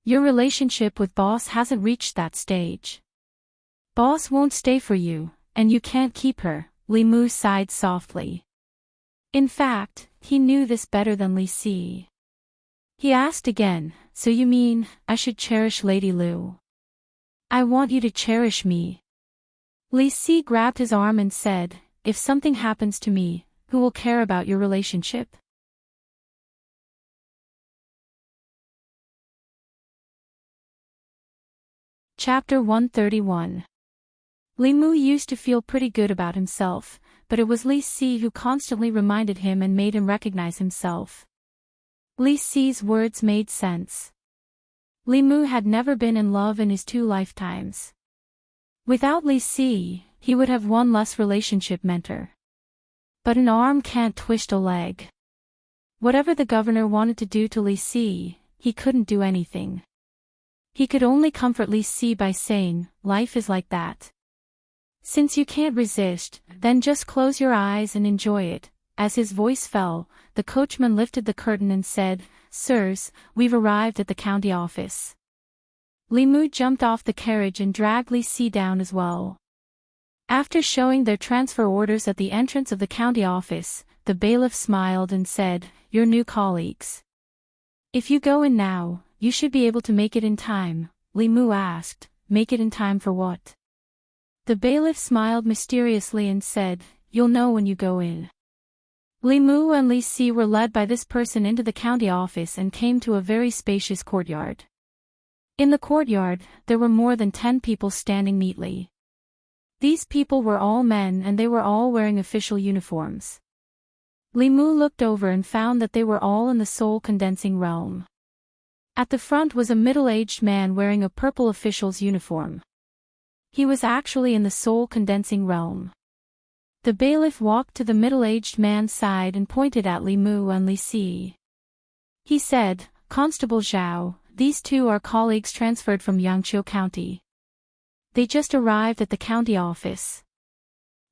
[SPEAKER 1] Your relationship with Boss hasn't reached that stage. Boss won't stay for you, and you can't keep her, Li Mu sighed softly. In fact, he knew this better than Li Si. He asked again, so you mean, I should cherish Lady Lu? I want you to cherish me. Li Si grabbed his arm and said, if something happens to me, who will care about your relationship? Chapter 131. Li Mu used to feel pretty good about himself, but it was Li Si who constantly reminded him and made him recognize himself. Li Si's words made sense. Li Mu had never been in love in his 2 lifetimes. Without Li Si, he would have one less relationship mentor. But an arm can't twist a leg. Whatever the governor wanted to do to Li Si, he couldn't do anything. He could only comfort Li Si by saying, life is like that. Since you can't resist, then just close your eyes and enjoy it. As his voice fell, the coachman lifted the curtain and said, Sirs, we've arrived at the county office. Li Mu jumped off the carriage and dragged Li Si down as well. After showing their transfer orders at the entrance of the county office, the bailiff smiled and said, Your new colleagues. If you go in now, you should be able to make it in time, Li Mu asked. Make it in time for what? The bailiff smiled mysteriously and said, You'll know when you go in. Li Mu and Li Si were led by this person into the county office and came to a very spacious courtyard. In the courtyard, there were more than 10 people standing neatly. These people were all men and they were all wearing official uniforms. Li Mu looked over and found that they were all in the soul condensing realm. At the front was a middle-aged man wearing a purple official's uniform. He was actually in the soul condensing realm. The bailiff walked to the middle-aged man's side and pointed at Li Mu and Li Si. He said, Constable Zhao, these 2 are colleagues transferred from Yangqiu County. They just arrived at the county office.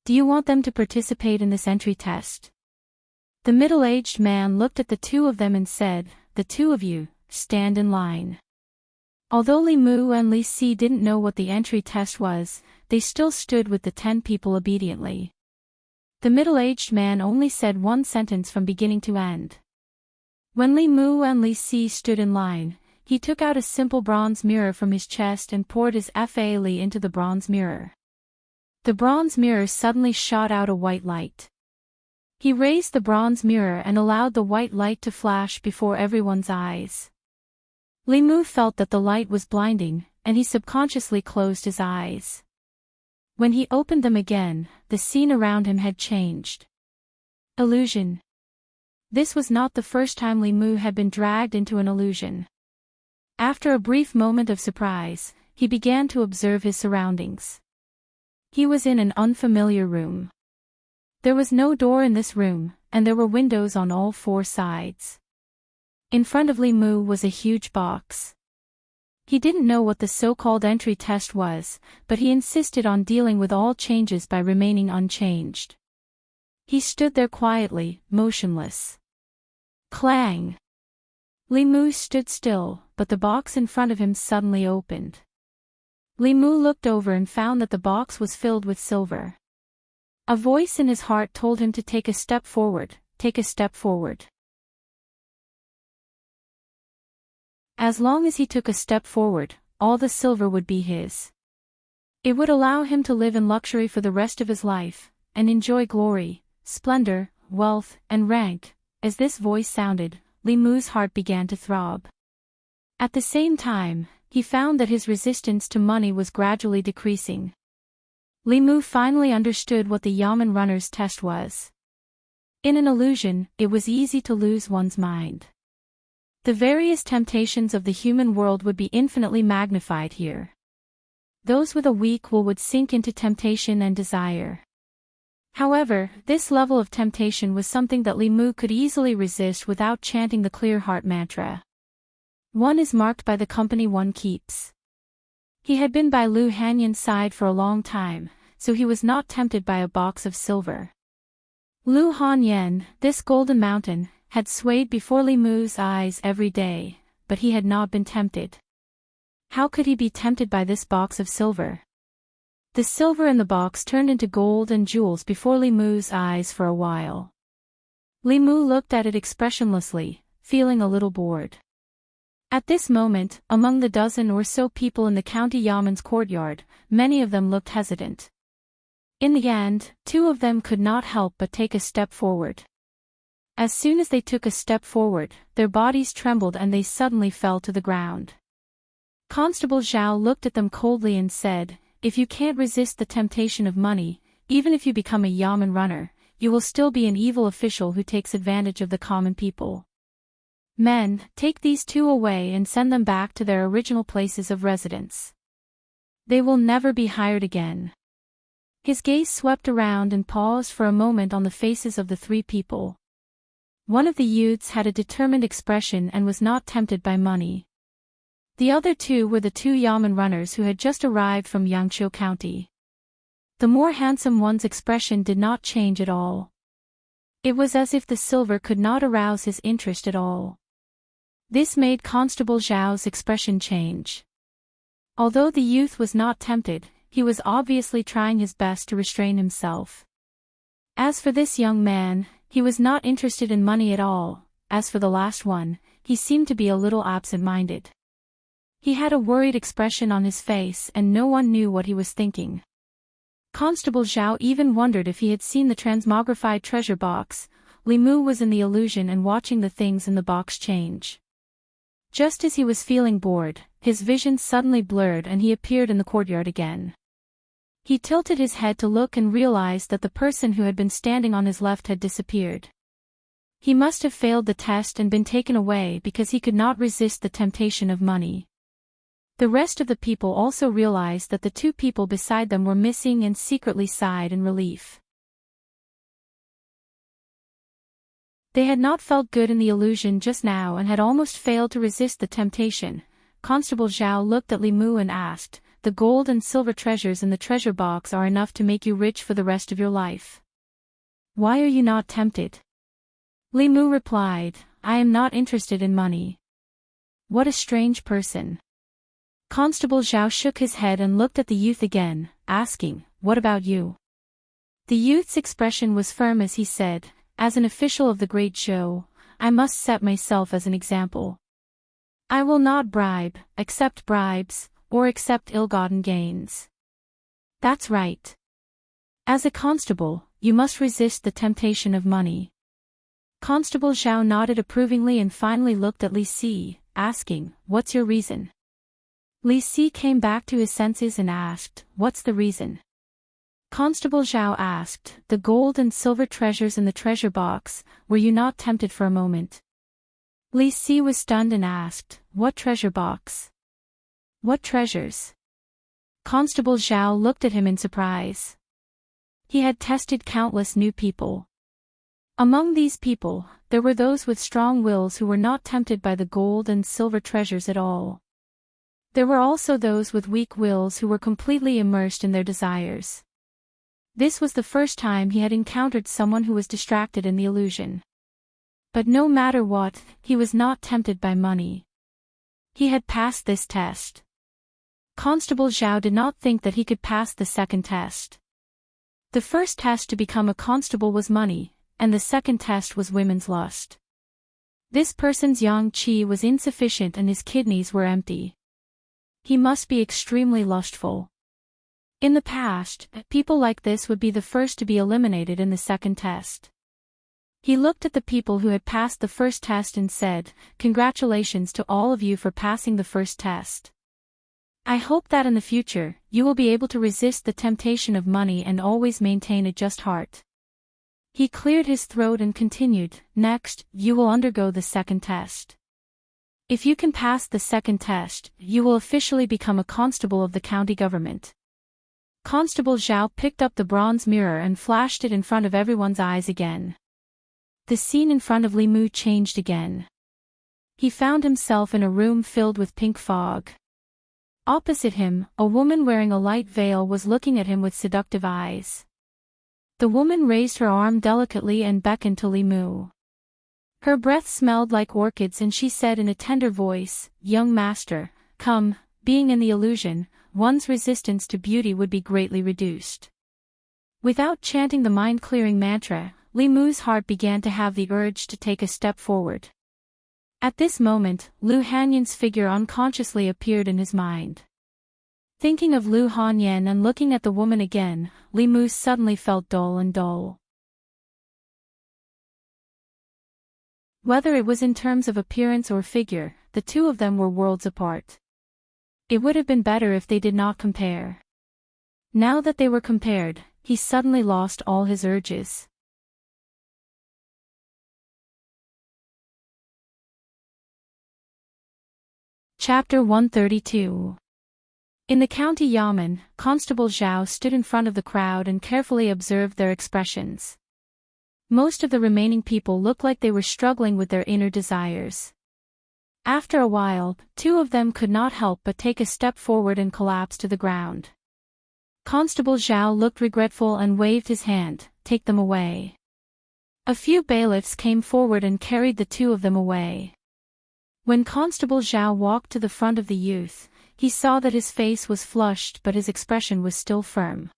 [SPEAKER 1] Do you want them to participate in this entry test? The middle-aged man looked at the 2 of them and said, The 2 of you, stand in line. Although Li Mu and Li Si didn't know what the entry test was, they still stood with the 10 people obediently. The middle-aged man only said one sentence from beginning to end. When Li Mu and Li Si stood in line, he took out a simple bronze mirror from his chest and poured his Fa Li into the bronze mirror. The bronze mirror suddenly shot out a white light. He raised the bronze mirror and allowed the white light to flash before everyone's eyes. Li Mu felt that the light was blinding, and he subconsciously closed his eyes. When he opened them again, the scene around him had changed. Illusion. This was not the first time Li Mu had been dragged into an illusion. After a brief moment of surprise, he began to observe his surroundings. He was in an unfamiliar room. There was no door in this room, and there were windows on all 4 sides. In front of Li Mu was a huge box. He didn't know what the so-called entry test was, but he insisted on dealing with all changes by remaining unchanged. He stood there quietly, motionless. Clang! Li Mu stood still, but the box in front of him suddenly opened. Li Mu looked over and found that the box was filled with silver. A voice in his heart told him to take a step forward, take a step forward. As long as he took a step forward, all the silver would be his. It would allow him to live in luxury for the rest of his life, and enjoy glory, splendor, wealth, and rank. As this voice sounded, Li Mu's heart began to throb. At the same time, he found that his resistance to money was gradually decreasing. Li Mu finally understood what the Yamen runner's test was. In an illusion, it was easy to lose one's mind. The various temptations of the human world would be infinitely magnified here. Those with a weak will would sink into temptation and desire. However, this level of temptation was something that Li Mu could easily resist without chanting the clear heart mantra. One is marked by the company one keeps. He had been by Lu Hanyan's side for a long time, so he was not tempted by a box of silver. Lu Hanyan, this golden mountain, had swayed before Li Mu's eyes every day, but he had not been tempted. How could he be tempted by this box of silver? The silver in the box turned into gold and jewels before Li Mu's eyes for a while. Li Mu looked at it expressionlessly, feeling a little bored. At this moment, among the dozen or so people in the county yaman's courtyard, many of them looked hesitant. In the end, 2 of them could not help but take a step forward. As soon as they took a step forward, their bodies trembled and they suddenly fell to the ground. Constable Zhao looked at them coldly and said, "If you can't resist the temptation of money, even if you become a yaman runner, you will still be an evil official who takes advantage of the common people. Men, take these 2 away and send them back to their original places of residence. They will never be hired again." His gaze swept around and paused for a moment on the faces of the 3 people. One of the youths had a determined expression and was not tempted by money. The other 2 were the 2 yaman runners who had just arrived from Yangqiu County. The more handsome one's expression did not change at all. It was as if the silver could not arouse his interest at all. This made Constable Zhao's expression change. Although the youth was not tempted, he was obviously trying his best to restrain himself. As for this young man, he was not interested in money at all. As for the last one, he seemed to be a little absent-minded. He had a worried expression on his face and no one knew what he was thinking. Constable Zhao even wondered if he had seen the transmogrified treasure box. Li Mu was in the illusion and watching the things in the box change. Just as he was feeling bored, his vision suddenly blurred and he appeared in the courtyard again. He tilted his head to look and realized that the person who had been standing on his left had disappeared. He must have failed the test and been taken away because he could not resist the temptation of money. The rest of the people also realized that the 2 people beside them were missing and secretly sighed in relief. They had not felt good in the illusion just now and had almost failed to resist the temptation. Constable Zhao looked at Li Mu and asked, "The gold and silver treasures in the treasure box are enough to make you rich for the rest of your life. Why are you not tempted?" Li Mu replied, "I am not interested in money." What a strange person. Constable Zhao shook his head and looked at the youth again, asking, "What about you?" The youth's expression was firm as he said, "As an official of the Great Zhou, I must set myself as an example. I will not bribe, accept bribes, or accept ill-gotten gains." "That's right. As a constable, you must resist the temptation of money." Constable Zhao nodded approvingly and finally looked at Li Si, asking, "What's your reason?" Li Si came back to his senses and asked, "What's the reason?" Constable Zhao asked, "The gold and silver treasures in the treasure box, were you not tempted for a moment?" Li Si was stunned and asked, "What treasure box? What treasures?" Constable Zhao looked at him in surprise. He had tested countless new people. Among these people, there were those with strong wills who were not tempted by the gold and silver treasures at all. There were also those with weak wills who were completely immersed in their desires. This was the first time he had encountered someone who was distracted in the illusion. But no matter what, he was not tempted by money. He had passed this test. Constable Zhao did not think that he could pass the second test. The first test to become a constable was money, and the second test was women's lust. This person's yang qi was insufficient and his kidneys were empty. He must be extremely lustful. In the past, people like this would be the first to be eliminated in the second test. He looked at the people who had passed the first test and said, "Congratulations to all of you for passing the first test. I hope that in the future, you will be able to resist the temptation of money and always maintain a just heart." He cleared his throat and continued, "Next, you will undergo the second test. If you can pass the second test, you will officially become a constable of the county government." Constable Zhao picked up the bronze mirror and flashed it in front of everyone's eyes again. The scene in front of Li Mu changed again. He found himself in a room filled with pink fog. Opposite him, a woman wearing a light veil was looking at him with seductive eyes. The woman raised her arm delicately and beckoned to Li Mu. Her breath smelled like orchids and she said in a tender voice, "Young master, come." Being in the illusion, one's resistance to beauty would be greatly reduced. Without chanting the mind-clearing mantra, Li Mu's heart began to have the urge to take a step forward. At this moment, Lu Hanyan's figure unconsciously appeared in his mind. Thinking of Lu Hanyan and looking at the woman again, Li Mu suddenly felt dull. Whether it was in terms of appearance or figure, the two of them were worlds apart. It would have been better if they did not compare. Now that they were compared, he suddenly lost all his urges. Chapter 132. In the county Yamen, Constable Zhao stood in front of the crowd and carefully observed their expressions. Most of the remaining people looked like they were struggling with their inner desires. After a while, two of them could not help but take a step forward and collapse to the ground. Constable Zhao looked regretful and waved his hand, "Take them away." A few bailiffs came forward and carried the two of them away. When Constable Zhao walked to the front of the youth, he saw that his face was flushed but his expression was still firm.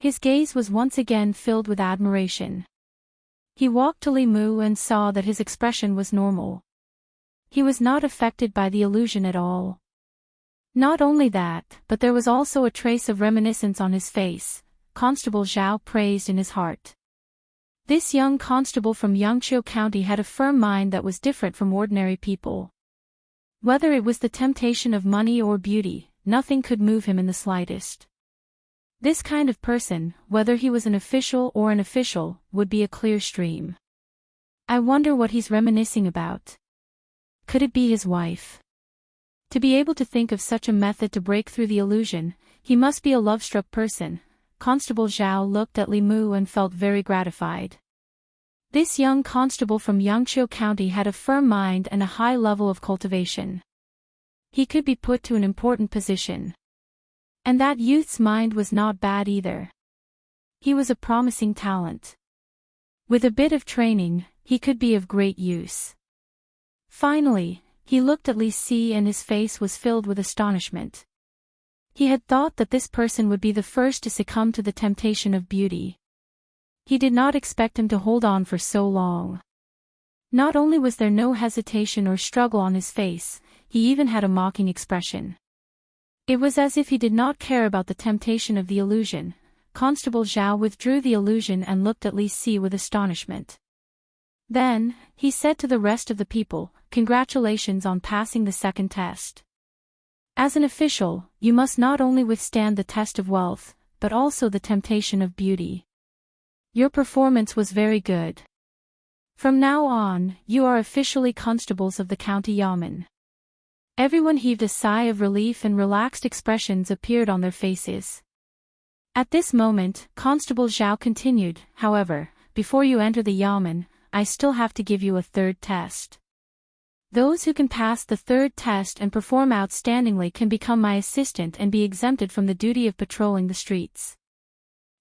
[SPEAKER 1] His gaze was once again filled with admiration. He walked to Li Mu and saw that his expression was normal. He was not affected by the illusion at all. Not only that, but there was also a trace of reminiscence on his face. Constable Zhao praised in his heart. This young constable from Yangqiu County had a firm mind that was different from ordinary people. Whether it was the temptation of money or beauty, nothing could move him in the slightest. This kind of person, whether he was an official or an official, would be a clear stream. I wonder what he's reminiscing about. Could it be his wife? To be able to think of such a method to break through the illusion, he must be a love-struck person. Constable Zhao looked at Li Mu and felt very gratified. This young constable from Yangqiu County had a firm mind and a high level of cultivation. He could be put to an important position. And that youth's mind was not bad either. He was a promising talent. With a bit of training, he could be of great use. Finally, he looked at Li Si and his face was filled with astonishment. He had thought that this person would be the first to succumb to the temptation of beauty. He did not expect him to hold on for so long. Not only was there no hesitation or struggle on his face, he even had a mocking expression. It was as if he did not care about the temptation of the illusion. Constable Zhao withdrew the illusion and looked at Li Si with astonishment. Then, he said to the rest of the people, "Congratulations on passing the second test. As an official, you must not only withstand the test of wealth, but also the temptation of beauty. Your performance was very good. From now on, you are officially constables of the county Yamen." Everyone heaved a sigh of relief and relaxed expressions appeared on their faces. At this moment, Constable Zhao continued, "However, before you enter the Yamen, I still have to give you a third test. Those who can pass the third test and perform outstandingly can become my assistant and be exempted from the duty of patrolling the streets."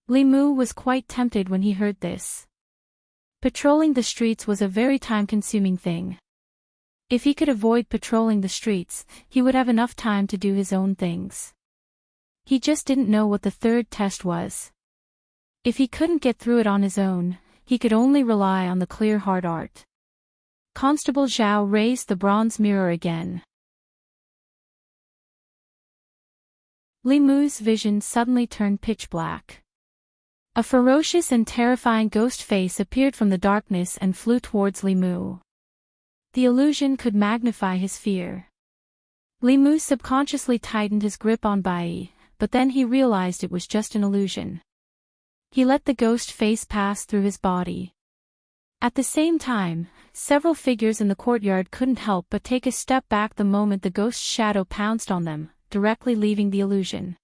[SPEAKER 1] Li Mu was quite tempted when he heard this. Patrolling the streets was a very time-consuming thing. If he could avoid patrolling the streets, he would have enough time to do his own things. He just didn't know what the third test was. If he couldn't get through it on his own, he could only rely on the clear heart art. Constable Zhao raised the bronze mirror again. Li Mu's vision suddenly turned pitch black. A ferocious and terrifying ghost face appeared from the darkness and flew towards Li Mu. The illusion could magnify his fear. Li Mu subconsciously tightened his grip on Bai, but then he realized it was just an illusion. He let the ghost face pass through his body. At the same time, several figures in the courtyard couldn't help but take a step back the moment the ghost's shadow pounced on them, directly leaving the illusion.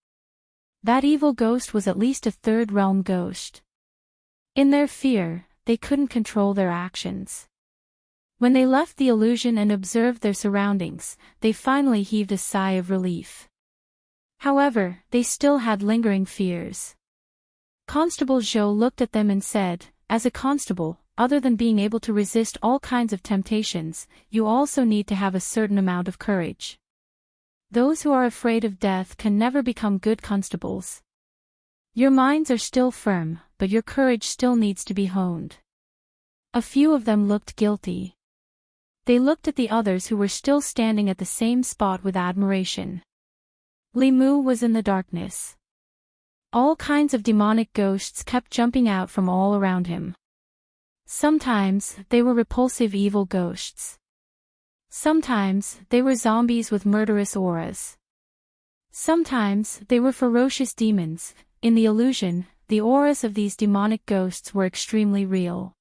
[SPEAKER 1] That evil ghost was at least a third realm ghost. In their fear, they couldn't control their actions. When they left the illusion and observed their surroundings, they finally heaved a sigh of relief. However, they still had lingering fears. Constable Zhou looked at them and said, "As a constable, other than being able to resist all kinds of temptations, you also need to have a certain amount of courage. Those who are afraid of death can never become good constables. Your minds are still firm, but your courage still needs to be honed. A few of them looked guilty. They looked at the others who were still standing at the same spot with admiration. Li Mu was in the darkness. All kinds of demonic ghosts kept jumping out from all around him. Sometimes, they were repulsive evil ghosts. Sometimes, they were zombies with murderous auras. Sometimes, they were ferocious demons. In the illusion, the auras of these demonic ghosts were extremely real.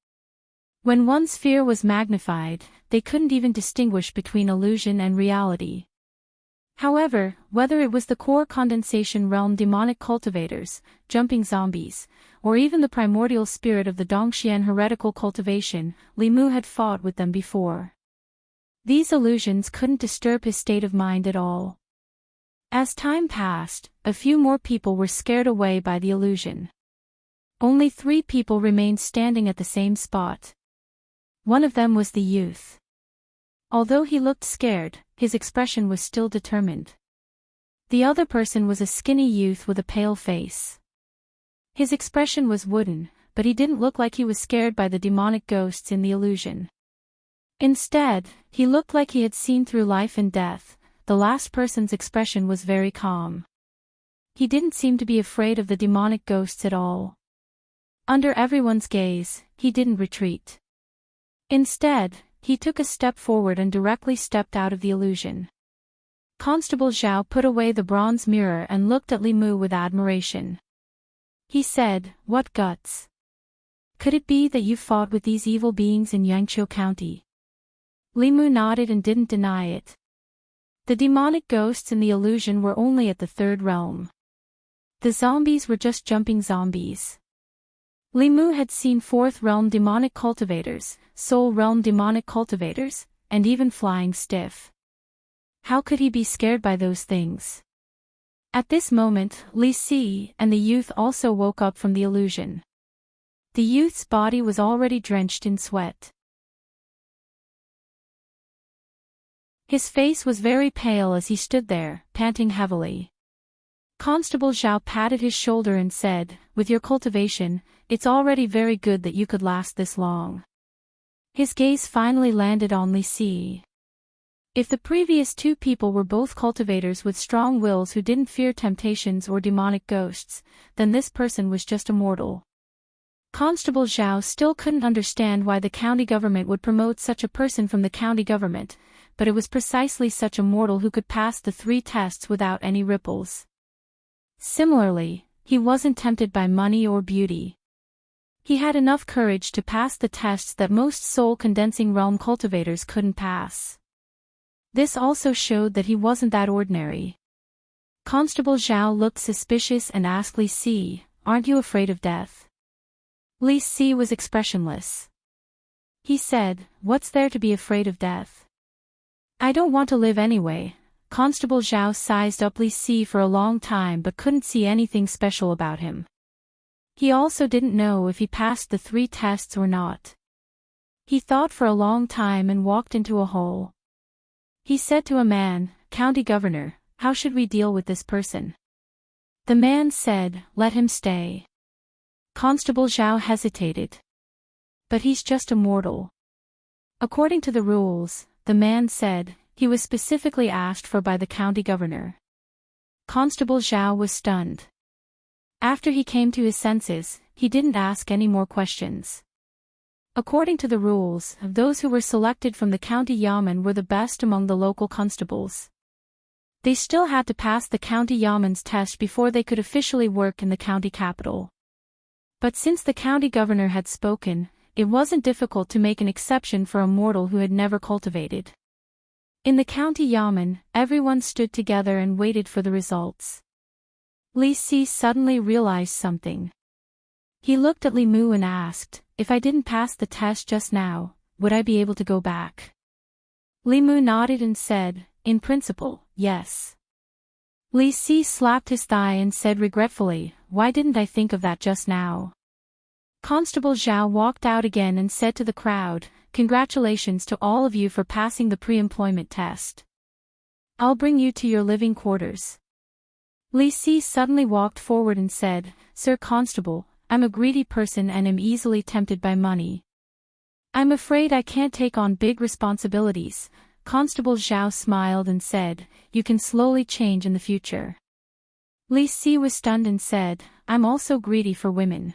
[SPEAKER 1] When one's fear was magnified, they couldn't even distinguish between illusion and reality. However, whether it was the core condensation realm demonic cultivators, jumping zombies, or even the primordial spirit of the Dongxian heretical cultivation, Li Mu had fought with them before. These illusions couldn't disturb his state of mind at all. As time passed, a few more people were scared away by the illusion. Only 3 people remained standing at the same spot. One of them was the youth. Although he looked scared, his expression was still determined. The other person was a skinny youth with a pale face. His expression was wooden, but he didn't look like he was scared by the demonic ghosts in the illusion. Instead, he looked like he had seen through life and death. The last person's expression was very calm. He didn't seem to be afraid of the demonic ghosts at all. Under everyone's gaze, he didn't retreat. Instead, he took a step forward and directly stepped out of the illusion. Constable Zhao put away the bronze mirror and looked at Li Mu with admiration. He said, "What guts? Could it be that you fought with these evil beings in Yangqiu County?" Li Mu nodded and didn't deny it. The demonic ghosts in the illusion were only at the 3rd realm. The zombies were just jumping zombies. Li Mu had seen 4th realm demonic cultivators, soul realm demonic cultivators, and even flying stiff. How could he be scared by those things? At this moment, Li Si and the youth also woke up from the illusion. The youth's body was already drenched in sweat. His face was very pale as he stood there, panting heavily. Constable Zhao patted his shoulder and said, "With your cultivation, it's already very good that you could last this long." His gaze finally landed on Li Si. If the previous 2 people were both cultivators with strong wills who didn't fear temptations or demonic ghosts, then this person was just a mortal. Constable Zhao still couldn't understand why the county government would promote such a person from the county government, but it was precisely such a mortal who could pass the 3 tests without any ripples. Similarly, he wasn't tempted by money or beauty. He had enough courage to pass the tests that most soul-condensing realm cultivators couldn't pass. This also showed that he wasn't that ordinary. Constable Zhao looked suspicious and asked Li Si, "Aren't you afraid of death?" Li Si was expressionless. He said, "What's there to be afraid of death? I don't want to live anyway." Constable Zhao sized up Li Si for a long time but couldn't see anything special about him. He also didn't know if he passed the 3 tests or not. He thought for a long time and walked into a hole. He said to a man, "County Governor, how should we deal with this person?" The man said, "Let him stay." Constable Zhao hesitated. "But he's just a mortal." According to the rules, the man said, he was specifically asked for by the county governor. Constable Zhao was stunned. After he came to his senses, he didn't ask any more questions. According to the rules, those who were selected from the county yamen were the best among the local constables. They still had to pass the county yamen's test before they could officially work in the county capital. But since the county governor had spoken, it wasn't difficult to make an exception for a mortal who had never cultivated. In the county yamen, everyone stood together and waited for the results. Li Si suddenly realized something. He looked at Li Mu and asked, "If I didn't pass the test just now, would I be able to go back?" Li Mu nodded and said, "In principle, yes." Li Si slapped his thigh and said regretfully, "Why didn't I think of that just now?" Constable Zhao walked out again and said to the crowd, "Congratulations to all of you for passing the pre-employment test. I'll bring you to your living quarters." Li Si suddenly walked forward and said, "Sir Constable, I'm a greedy person and am easily tempted by money. I'm afraid I can't take on big responsibilities." Constable Zhao smiled and said, "You can slowly change in the future." Li Si was stunned and said, "I'm also greedy for women.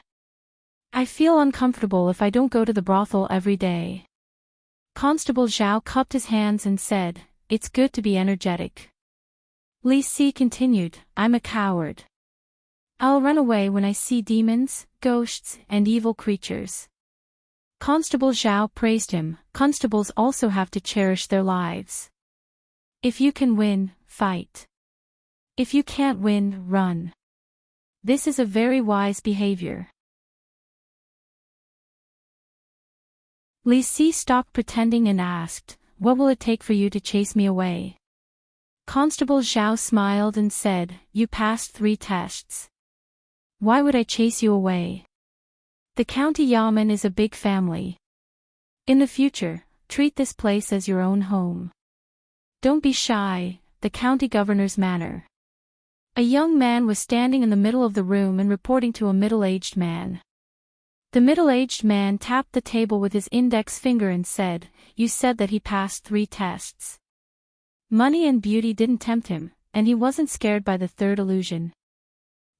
[SPEAKER 1] I feel uncomfortable if I don't go to the brothel every day." Constable Zhao cupped his hands and said, "It's good to be energetic." Li Si continued, "I'm a coward. I'll run away when I see demons, ghosts, and evil creatures." Constable Zhao praised him. Constables also have to cherish their lives. If you can win, fight. If you can't win, run. This is a very wise behavior. Li Si stopped pretending and asked, "What will it take for you to chase me away?" Constable Zhao smiled and said, "You passed 3 tests. Why would I chase you away? The county yamen is a big family. In the future, treat this place as your own home. Don't be shy, the county governor's manor." A young man was standing in the middle of the room and reporting to a middle-aged man. The middle-aged man tapped the table with his index finger and said, "You said that he passed 3 tests. Money and beauty didn't tempt him, and he wasn't scared by the 3rd illusion."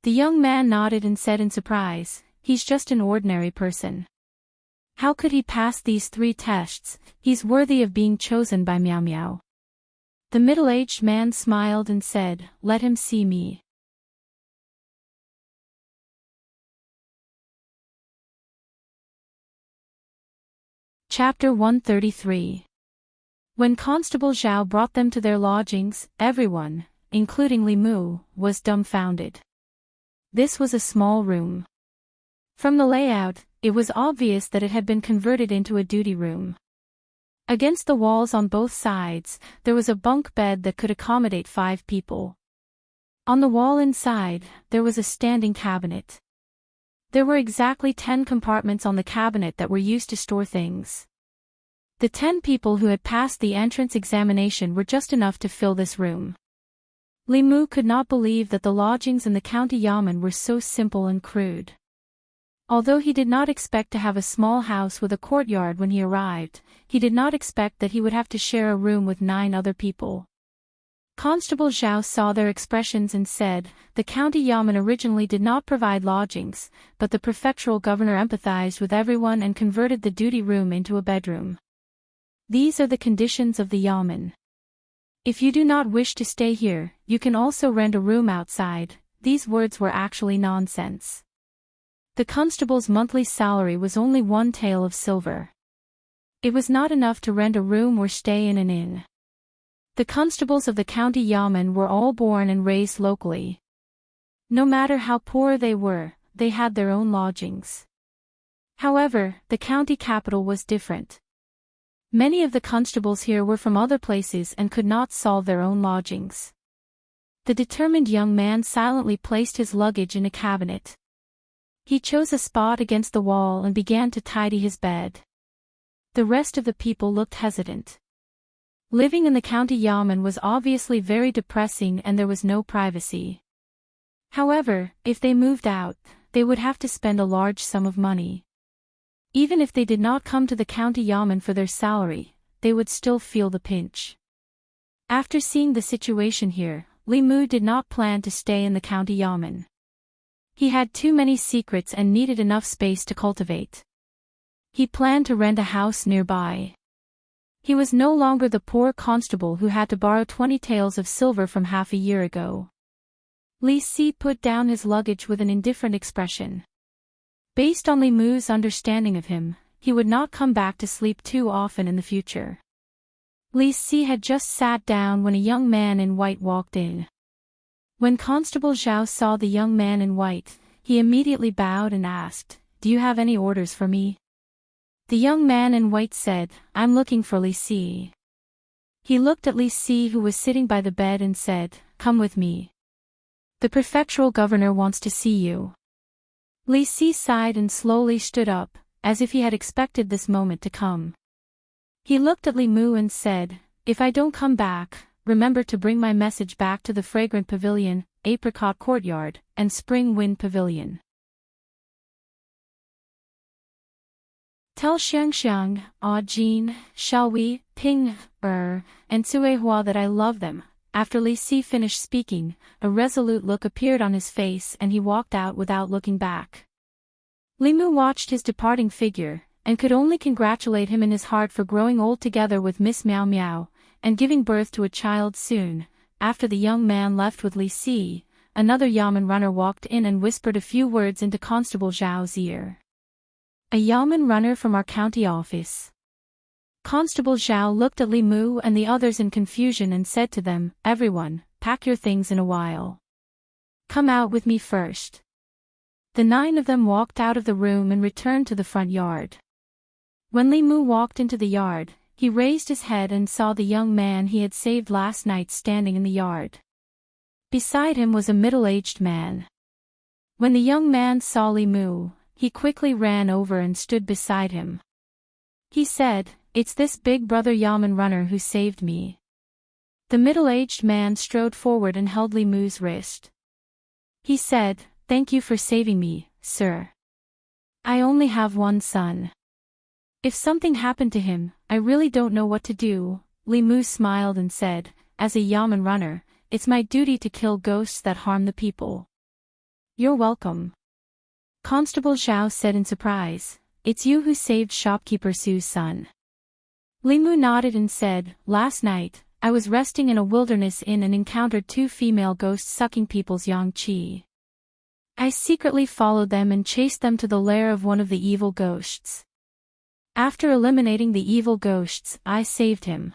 [SPEAKER 1] The young man nodded and said in surprise, "He's just an ordinary person. How could he pass these 3 tests? He's worthy of being chosen by Miao Miao." The middle-aged man smiled and said, "Let him see me." Chapter 133. When Constable Zhao brought them to their lodgings, everyone, including Li Mu, was dumbfounded. This was a small room. From the layout, it was obvious that it had been converted into a duty room. Against the walls on both sides, there was a bunk bed that could accommodate 5 people. On the wall inside, there was a standing cabinet. There were exactly 10 compartments on the cabinet that were used to store things. The 10 people who had passed the entrance examination were just enough to fill this room. Li Mu could not believe that the lodgings in the county yamen were so simple and crude. Although he did not expect to have a small house with a courtyard when he arrived, he did not expect that he would have to share a room with 9 other people. Constable Zhao saw their expressions and said, "The county yamen originally did not provide lodgings, but the prefectural governor empathized with everyone and converted the duty room into a bedroom. These are the conditions of the yamen. If you do not wish to stay here, you can also rent a room outside." These words were actually nonsense. The constable's monthly salary was only 1 tael of silver. It was not enough to rent a room or stay in an inn. The constables of the county yamen were all born and raised locally. No matter how poor they were, they had their own lodgings. However, the county capital was different. Many of the constables here were from other places and could not solve their own lodgings. The determined young man silently placed his luggage in a cabinet. He chose a spot against the wall and began to tidy his bed. The rest of the people looked hesitant. Living in the county yamen was obviously very depressing and there was no privacy. However, if they moved out, they would have to spend a large sum of money. Even if they did not come to the county yamen for their salary, they would still feel the pinch. After seeing the situation here, Li Mu did not plan to stay in the county yamen. He had too many secrets and needed enough space to cultivate. He planned to rent a house nearby. He was no longer the poor constable who had to borrow 20 taels of silver from half a year ago. Li Si put down his luggage with an indifferent expression. Based on Li Mu's understanding of him, he would not come back to sleep too often in the future. Li Si had just sat down when a young man in white walked in. When Constable Zhao saw the young man in white, he immediately bowed and asked, "Do you have any orders for me?" The young man in white said, "I'm looking for Li Si." He looked at Li Si who was sitting by the bed and said, "Come with me. The prefectural governor wants to see you." Li Si sighed and slowly stood up, as if he had expected this moment to come. He looked at Li Mu and said, "If I don't come back, remember to bring my message back to the Fragrant Pavilion, Apricot Courtyard, and Spring Wind Pavilion. Tell Xiangxiang, Jin, shall we, Ping, and Cuehua that I love them." After Li Si finished speaking, a resolute look appeared on his face and he walked out without looking back. Li Mu watched his departing figure, and could only congratulate him in his heart for growing old together with Miss Miao Miao, and giving birth to a child soon. After the young man left with Li Si, another Yamen runner walked in and whispered a few words into Constable Zhao's ear. "A Yamen runner from our county office." Constable Zhao looked at Li Mu and the others in confusion and said to them, "Everyone, pack your things in a while. Come out with me first." The 9 of them walked out of the room and returned to the front yard. When Li Mu walked into the yard, he raised his head and saw the young man he had saved last night standing in the yard. Beside him was a middle-aged man. When the young man saw Li Mu, he quickly ran over and stood beside him. He said, "It's this big brother Yamen runner who saved me." The middle-aged man strode forward and held Li Mu's wrist. He said, "Thank you for saving me, sir. I only have one son. If something happened to him, I really don't know what to do." Li Mu smiled and said, "As a Yamen runner, it's my duty to kill ghosts that harm the people." "You're welcome." Constable Zhao said in surprise, "It's you who saved shopkeeper Su's son." Li Mu nodded and said, "Last night, I was resting in a wilderness inn and encountered 2 female ghosts sucking people's yang qi. I secretly followed them and chased them to the lair of one of the evil ghosts. After eliminating the evil ghosts, I saved him."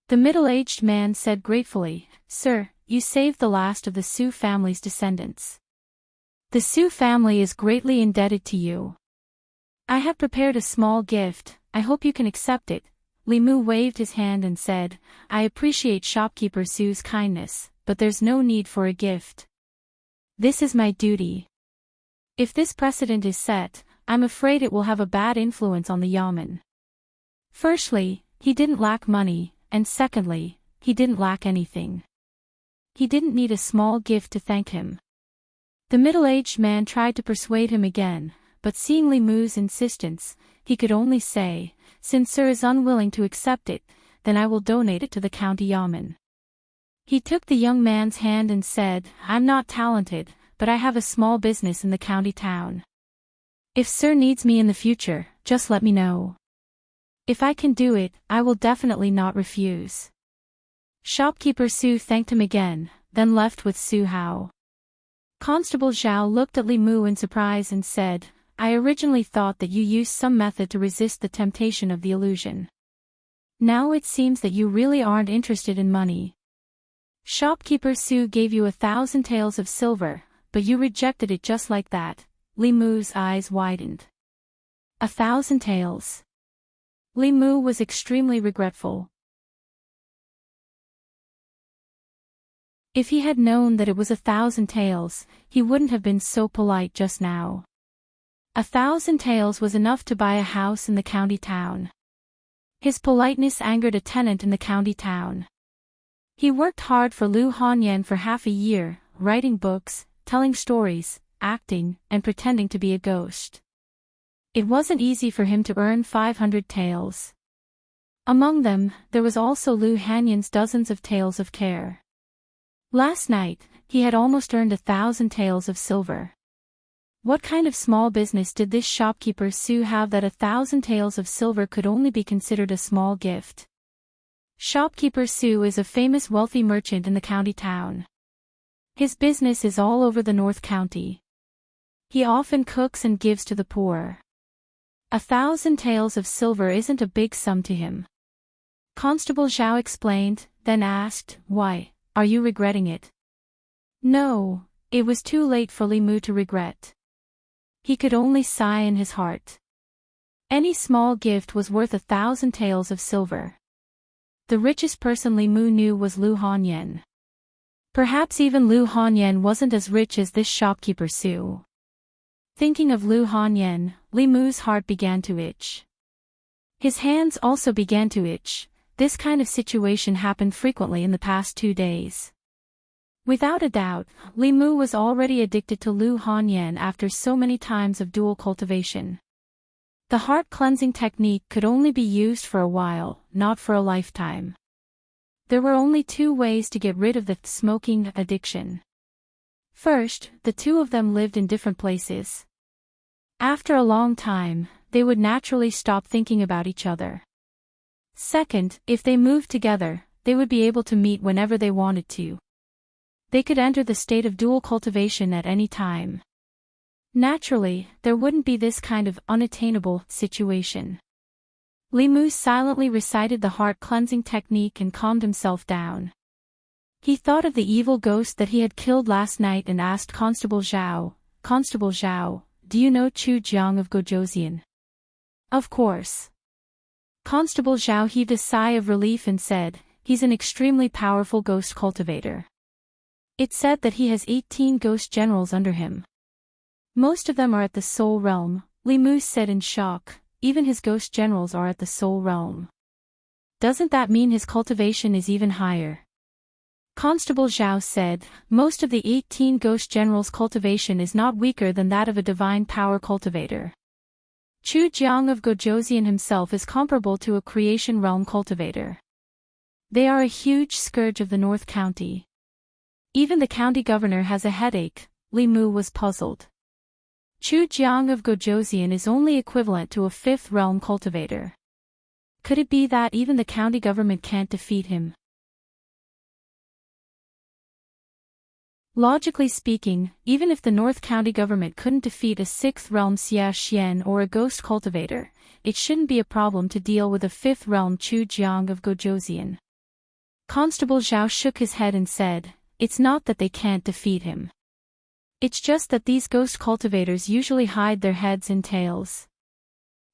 [SPEAKER 1] The middle-aged man said gratefully, "Sir, you saved the last of the Su family's descendants. The Su family is greatly indebted to you. I have prepared a small gift, I hope you can accept it." Li Mu waved his hand and said, "I appreciate shopkeeper Su's kindness, but there's no need for a gift. This is my duty. If this precedent is set, I'm afraid it will have a bad influence on the Yamen. Firstly, he didn't lack money, and secondly, he didn't lack anything. He didn't need a small gift to thank him." The middle-aged man tried to persuade him again, but seeing Li Mu's insistence, he could only say, "Since sir is unwilling to accept it, then I will donate it to the county Yamen." He took the young man's hand and said, "I'm not talented, but I have a small business in the county town. If sir needs me in the future, just let me know. If I can do it, I will definitely not refuse." Shopkeeper Su thanked him again, then left with Su Hao. Constable Zhao looked at Li Mu in surprise and said, "I originally thought that you used some method to resist the temptation of the illusion. Now it seems that you really aren't interested in money. Shopkeeper Su gave you 1,000 taels of silver, but you rejected it just like that." Li Mu's eyes widened. 1,000 taels. Li Mu was extremely regretful. If he had known that it was 1,000 taels, he wouldn't have been so polite just now. 1,000 taels was enough to buy a house in the county town. His politeness angered a tenant in the county town. He worked hard for Lu Hanyan for half a year, writing books, telling stories, acting, and pretending to be a ghost. It wasn't easy for him to earn 500 taels. Among them, there was also Lu Hanyan's dozens of taels of care. Last night, he had almost earned 1,000 taels of silver. What kind of small business did this shopkeeper Su have that 1,000 taels of silver could only be considered a small gift? Shopkeeper Su is a famous wealthy merchant in the county town. His business is all over the North County. He often cooks and gives to the poor. 1,000 taels of silver isn't a big sum to him. Constable Zhao explained, then asked, "Why, are you regretting it?" No, it was too late for Li Mu to regret. He could only sigh in his heart. Any small gift was worth 1,000 taels of silver. The richest person Li Mu knew was Lu Hanyan. Perhaps even Lu Hanyan wasn't as rich as this shopkeeper Su. Thinking of Lu Hanyan, Li Mu's heart began to itch. His hands also began to itch. This kind of situation happened frequently in the past 2 days. Without a doubt, Li Mu was already addicted to Lu Hanyan after so many times of dual cultivation. The heart-cleansing technique could only be used for a while, not for a lifetime. There were only 2 ways to get rid of the smoking addiction. First, the 2 of them lived in different places. After a long time, they would naturally stop thinking about each other. Second, if they moved together, they would be able to meet whenever they wanted to. They could enter the state of dual cultivation at any time. Naturally, there wouldn't be this kind of unattainable situation. Li Mu silently recited the heart-cleansing technique and calmed himself down. He thought of the evil ghost that he had killed last night and asked Constable Zhao, "Constable Zhao, do you know Chu Jiang of Gojoseon?" "Of course." Constable Zhao heaved a sigh of relief and said, "He's an extremely powerful ghost cultivator. It's said that he has 18 ghost generals under him. Most of them are at the Soul Realm," Li Mu said in shock. "Even his ghost generals are at the Soul Realm. Doesn't that mean his cultivation is even higher?" Constable Zhao said, "Most of the 18 ghost generals' cultivation is not weaker than that of a divine power cultivator. Chu Jiang of Gojoseon himself is comparable to a creation realm cultivator. They are a huge scourge of the North County. Even the county governor has a headache." Li Mu was puzzled. Chu Jiang of Gojoseon is only equivalent to a 5th realm cultivator. Could it be that even the county government can't defeat him? Logically speaking, even if the North County government couldn't defeat a 6th realm Xia Xian or a ghost cultivator, it shouldn't be a problem to deal with a 5th realm Chu Jiang of Gojoseon. Constable Zhao shook his head and said, "It's not that they can't defeat him. It's just that these ghost cultivators usually hide their heads and tails.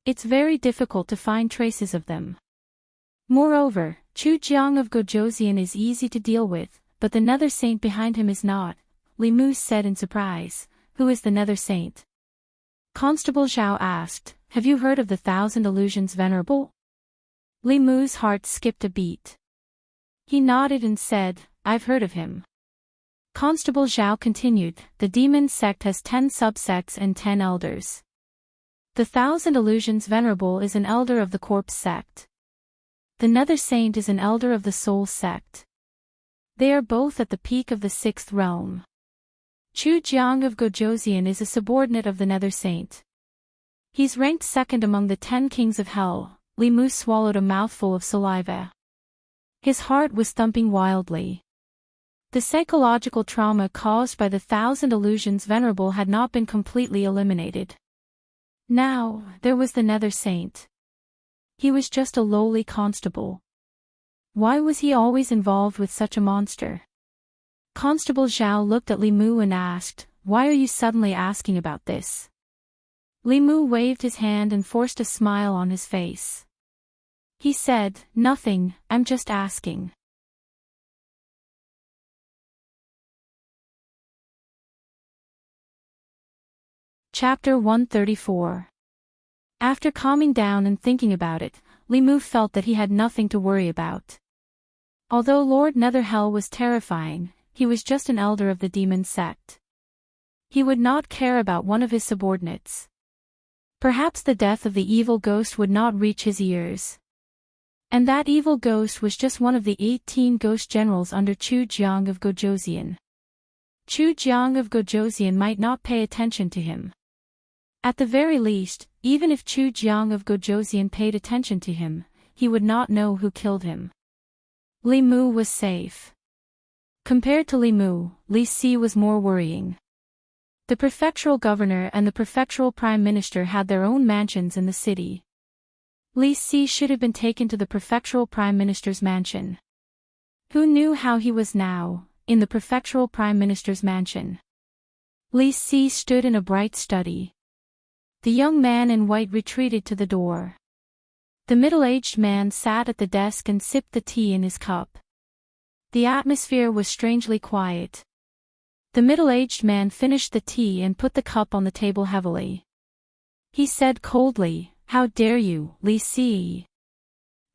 [SPEAKER 1] It's very difficult to find traces of them. Moreover, Chu Jiang of Gojoseon is easy to deal with, but the Nether Saint behind him is not," Li Mu said in surprise. "Who is the Nether Saint?" Constable Zhao asked, "Have you heard of the 1,000 Illusions Venerable?" Li Mu's heart skipped a beat. He nodded and said, "I've heard of him." Constable Zhao continued, "The demon sect has 10 subsects and 10 elders. The 1,000 Illusions Venerable is an elder of the Corpse sect. The Nether Saint is an elder of the Soul sect. They are both at the peak of the 6th realm. Chu Jiang of Gojoseon is a subordinate of the Nether Saint. He's ranked 2nd among the 10 kings of hell." Li Mu swallowed a mouthful of saliva. His heart was thumping wildly. The psychological trauma caused by the 1,000 Illusions Venerable had not been completely eliminated. Now, there was the Nether Saint. He was just a lowly constable. Why was he always involved with such a monster? Constable Zhao looked at Li Mu and asked, "Why are you suddenly asking about this?" Li Mu waved his hand and forced a smile on his face. He said, "Nothing, I'm just asking." Chapter 134. After calming down and thinking about it, Li Mu felt that he had nothing to worry about. Although Lord Netherhell was terrifying, he was just an elder of the demon sect. He would not care about one of his subordinates. Perhaps the death of the evil ghost would not reach his ears. And that evil ghost was just one of the 18 ghost generals under Chu Jiang of Gojoseon. Chu Jiang of Gojoseon might not pay attention to him. At the very least, even if Chu Jiang of Gojoseon paid attention to him, he would not know who killed him. Li Mu was safe. Compared to Li Mu, Li Si was more worrying. The prefectural governor and the prefectural prime minister had their own mansions in the city. Li Si should have been taken to the prefectural prime minister's mansion. Who knew how he was now, in the prefectural prime minister's mansion? Li Si stood in a bright study. The young man in white retreated to the door. The middle-aged man sat at the desk and sipped the tea in his cup. The atmosphere was strangely quiet. The middle-aged man finished the tea and put the cup on the table heavily. He said coldly, "How dare you, Li Si?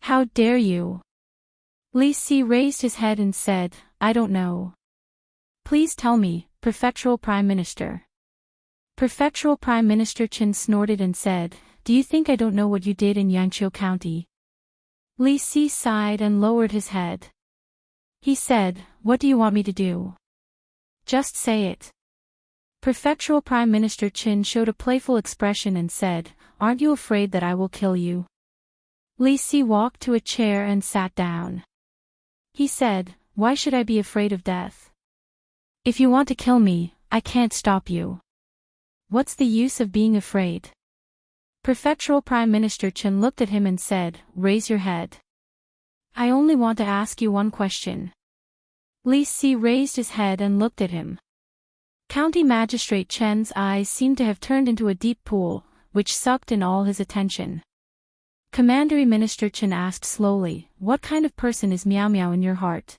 [SPEAKER 1] How dare you?" Li Si raised his head and said, "I don't know." "Please tell me, Prefectural Prime Minister." Prefectural Prime Minister Chen snorted and said, "Do you think I don't know what you did in Yangqiu County?" Li Si sighed and lowered his head. He said, "What do you want me to do? Just say it." Prefectural Prime Minister Chen showed a playful expression and said, "Aren't you afraid that I will kill you?" Li Si walked to a chair and sat down. He said, "Why should I be afraid of death? If you want to kill me, I can't stop you. What's the use of being afraid?" Prefectural Prime Minister Chen looked at him and said, "Raise your head. I only want to ask you one question." Li Si raised his head and looked at him. County Magistrate Chen's eyes seemed to have turned into a deep pool, which sucked in all his attention. Commandery Minister Chen asked slowly, "What kind of person is Miao Miao in your heart?"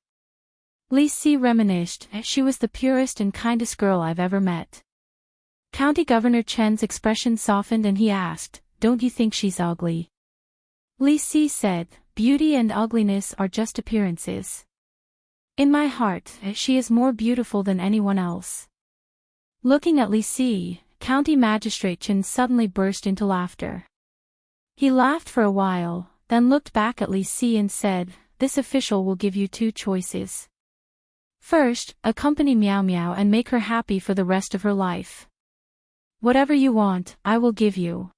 [SPEAKER 1] Li Si reminisced, "She was the purest and kindest girl I've ever met." County Governor Chen's expression softened and he asked, "Don't you think she's ugly?" Li Si said, "Beauty and ugliness are just appearances. In my heart, she is more beautiful than anyone else." Looking at Li Si, County Magistrate Chen suddenly burst into laughter. He laughed for a while, then looked back at Li Si and said, "This official will give you two choices. First, accompany Miao Miao and make her happy for the rest of her life. Whatever you want, I will give you.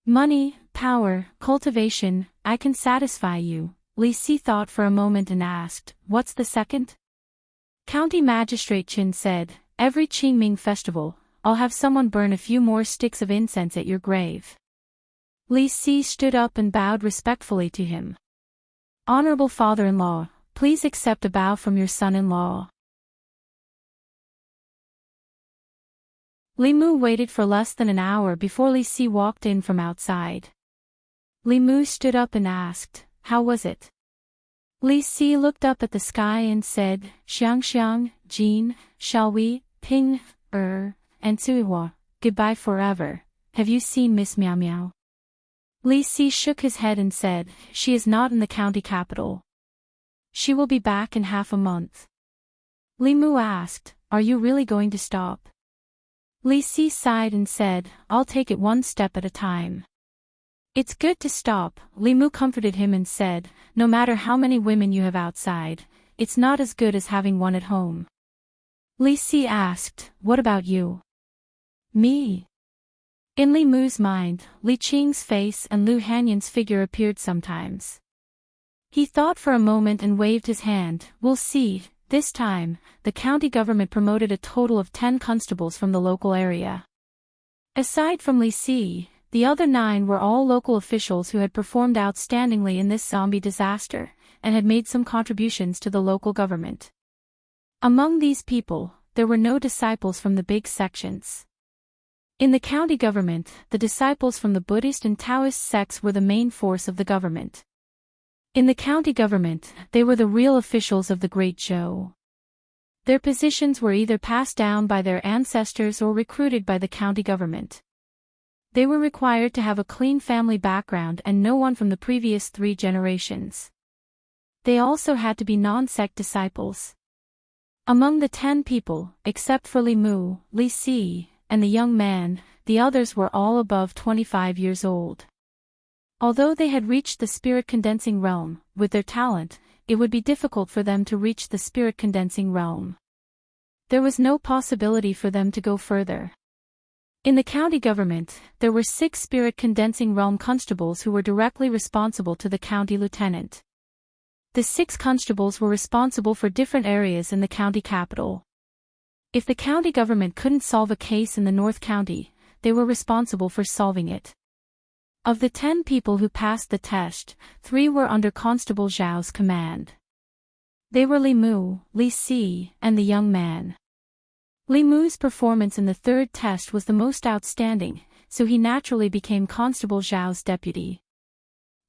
[SPEAKER 1] Money, power, cultivation, I can satisfy you." Li Si thought for a moment and asked, "What's the second?" County Magistrate Chen said, "Every Qingming festival, I'll have someone burn a few more sticks of incense at your grave." Li Si stood up and bowed respectfully to him. "Honorable father-in-law, please accept a bow from your son-in-law." Li Mu waited for less than an hour before Li Si walked in from outside. Li Mu stood up and asked, "How was it?" Li Si looked up at the sky and said, "Xiang Xiang, Jean, shall we, Ping, and Suihua, goodbye forever. Have you seen Miss Miao Miao?" Li Si shook his head and said, "She is not in the county capital. She will be back in half a month." Li Mu asked, "Are you really going to stop?" Li Si sighed and said, "I'll take it one step at a time." "It's good to stop," Li Mu comforted him and said, "No matter how many women you have outside, it's not as good as having one at home." Li Si asked, "What about you?" "Me?" In Li Mu's mind, Li Qing's face and Lu Hanyan's figure appeared sometimes. He thought for a moment and waved his hand. "We'll see." This time, the county government promoted a total of 10 constables from the local area. Aside from Li Si, the other 9 were all local officials who had performed outstandingly in this zombie disaster, and had made some contributions to the local government. Among these people, there were no disciples from the big sections. In the county government, the disciples from the Buddhist and Taoist sects were the main force of the government. In the county government, they were the real officials of the Great Zhou. Their positions were either passed down by their ancestors or recruited by the county government. They were required to have a clean family background and no one from the previous 3 generations. They also had to be non-sect disciples. Among the 10 people, except for Li Mu, Li Si, and the young man, the others were all above 25 years old. Although they had reached the spirit-condensing realm, with their talent, it would be difficult for them to reach the spirit-condensing realm. There was no possibility for them to go further. In the county government, there were 6 spirit-condensing realm constables who were directly responsible to the county lieutenant. The 6 constables were responsible for different areas in the county capital. If the county government couldn't solve a case in the North County, they were responsible for solving it. Of the 10 people who passed the test, 3 were under Constable Zhao's command. They were Li Mu, Li Si, and the young man. Li Mu's performance in the 3rd test was the most outstanding, so he naturally became Constable Zhao's deputy.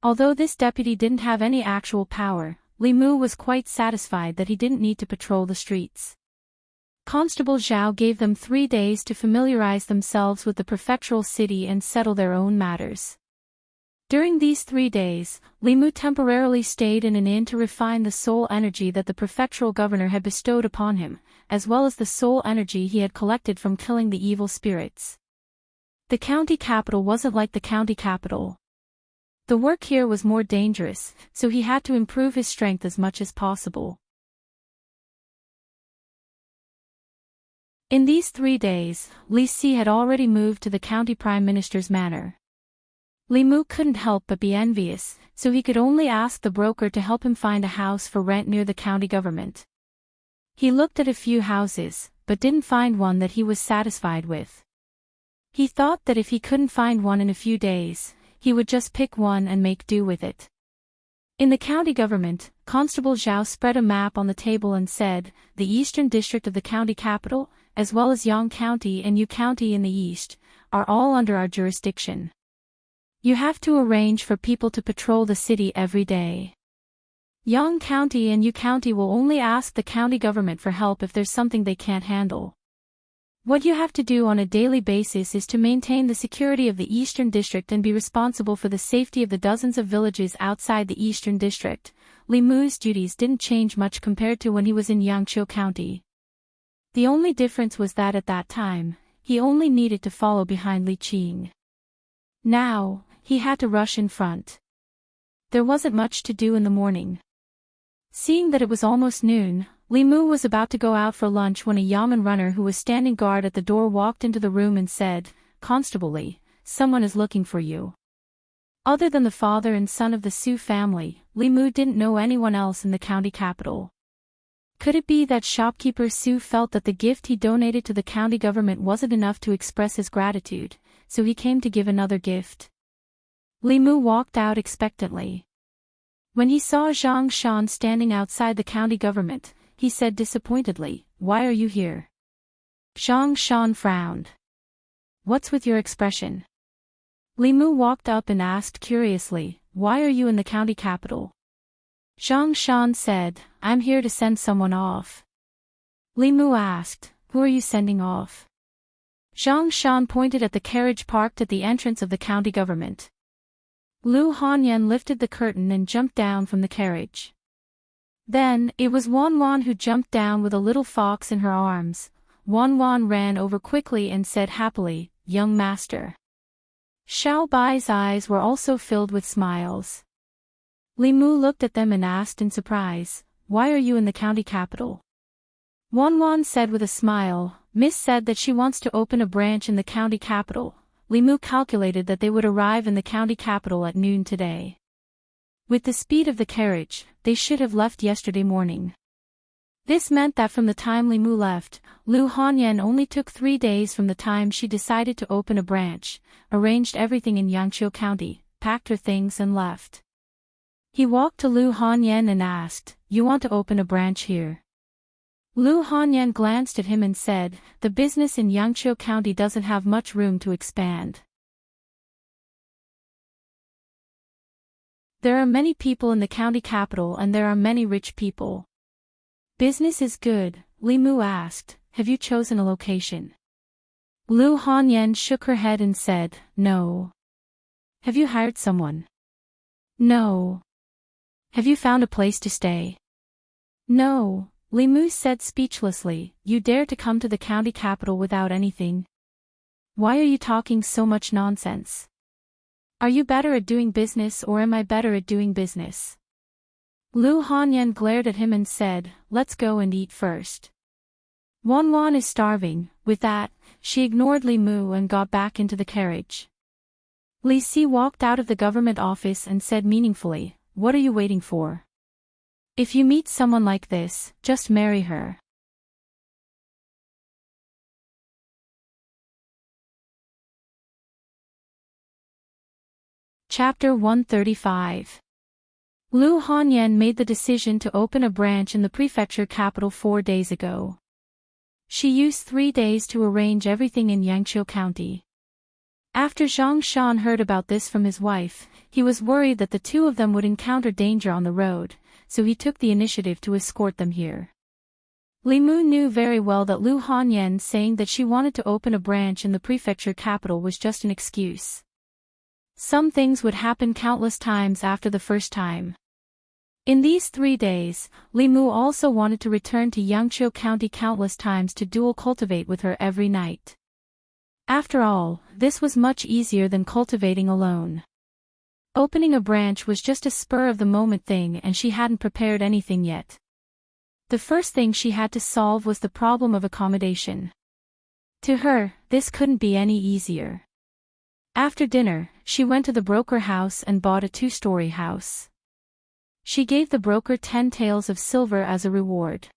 [SPEAKER 1] Although this deputy didn't have any actual power, Li Mu was quite satisfied that he didn't need to patrol the streets. Constable Zhao gave them 3 days to familiarize themselves with the prefectural city and settle their own matters. During these 3 days, Li Mu temporarily stayed in an inn to refine the soul energy that the prefectural governor had bestowed upon him, as well as the soul energy he had collected from killing the evil spirits. The county capital wasn't like the county capital. The work here was more dangerous, so he had to improve his strength as much as possible. In these 3 days, Li Si had already moved to the county prime minister's manor. Li Mu couldn't help but be envious, so he could only ask the broker to help him find a house for rent near the county government. He looked at a few houses, but didn't find one that he was satisfied with. He thought that if he couldn't find one in a few days, he would just pick one and make do with it. In the county government, Constable Zhao spread a map on the table and said, "The eastern district of the county capital, as well as Yang County and Yu County in the east, are all under our jurisdiction. You have to arrange for people to patrol the city every day. Yang County and Yu County will only ask the county government for help if there's something they can't handle. What you have to do on a daily basis is to maintain the security of the Eastern District and be responsible for the safety of the dozens of villages outside the Eastern District." Li Mu's duties didn't change much compared to when he was in Yangqiu County. The only difference was that at that time, he only needed to follow behind Li Qing. Now, he had to rush in front. There wasn't much to do in the morning. Seeing that it was almost noon, Li Mu was about to go out for lunch when a yamen runner who was standing guard at the door walked into the room and said, "Constable Li, someone is looking for you." Other than the father and son of the Su family, Li Mu didn't know anyone else in the county capital. Could it be that shopkeeper Su felt that the gift he donated to the county government wasn't enough to express his gratitude, so he came to give another gift? Li Mu walked out expectantly. When he saw Zhang Shan standing outside the county government, he said disappointedly, "Why are you here?" Zhang Shan frowned. "What's with your expression?" Li Mu walked up and asked curiously, "Why are you in the county capital?" Zhang Shan said, "I'm here to send someone off." Li Mu asked, "Who are you sending off?" Zhang Shan pointed at the carriage parked at the entrance of the county government. Lu Hanyan lifted the curtain and jumped down from the carriage. Then, it was Wan Wan who jumped down with a little fox in her arms. Wan Wan ran over quickly and said happily, "Young master." Xiao Bai's eyes were also filled with smiles. Li Mu looked at them and asked in surprise, "Why are you in the county capital?" Wan Wan said with a smile, "Miss said that she wants to open a branch in the county capital." Li Mu calculated that they would arrive in the county capital at noon today. With the speed of the carriage, they should have left yesterday morning. This meant that from the time Li Mu left, Lu Hanyan only took 3 days from the time she decided to open a branch, arranged everything in Yangqiu County, packed her things and left. He walked to Lu Hanyan and asked, "You want to open a branch here?" Lu Hanyan glanced at him and said, "The business in Yangqiu County doesn't have much room to expand. There are many people in the county capital and there are many rich people." "Business is good," Li Mu asked, "Have you chosen a location?" Lu Hanyan shook her head and said, "No." "Have you hired someone?" "No." "Have you found a place to stay?" "No." Li Mu said speechlessly, "You dare to come to the county capital without anything? Why are you talking so much nonsense? Are you better at doing business or am I better at doing business?" Lu Hanyan glared at him and said, "Let's go and eat first. Wan Wan is starving." With that, she ignored Li Mu and got back into the carriage. Li Si walked out of the government office and said meaningfully, "What are you waiting for? If you meet someone like this, just marry her." Chapter 135. Lu Hanyan made the decision to open a branch in the prefecture capital 4 days ago. She used 3 days to arrange everything in Yangqiu County. After Zhang Shan heard about this from his wife, he was worried that the two of them would encounter danger on the road, so he took the initiative to escort them here. Li Mu knew very well that Lu Hanyan saying that she wanted to open a branch in the prefecture capital was just an excuse. Some things would happen countless times after the first time. In these 3 days, Li Mu also wanted to return to Yangqiu County countless times to dual cultivate with her every night. After all, this was much easier than cultivating alone. Opening a branch was just a spur-of-the-moment thing and she hadn't prepared anything yet. The first thing she had to solve was the problem of accommodation. To her, this couldn't be any easier. After dinner, she went to the broker house and bought a 2-story house. She gave the broker 10 taels of silver as a reward.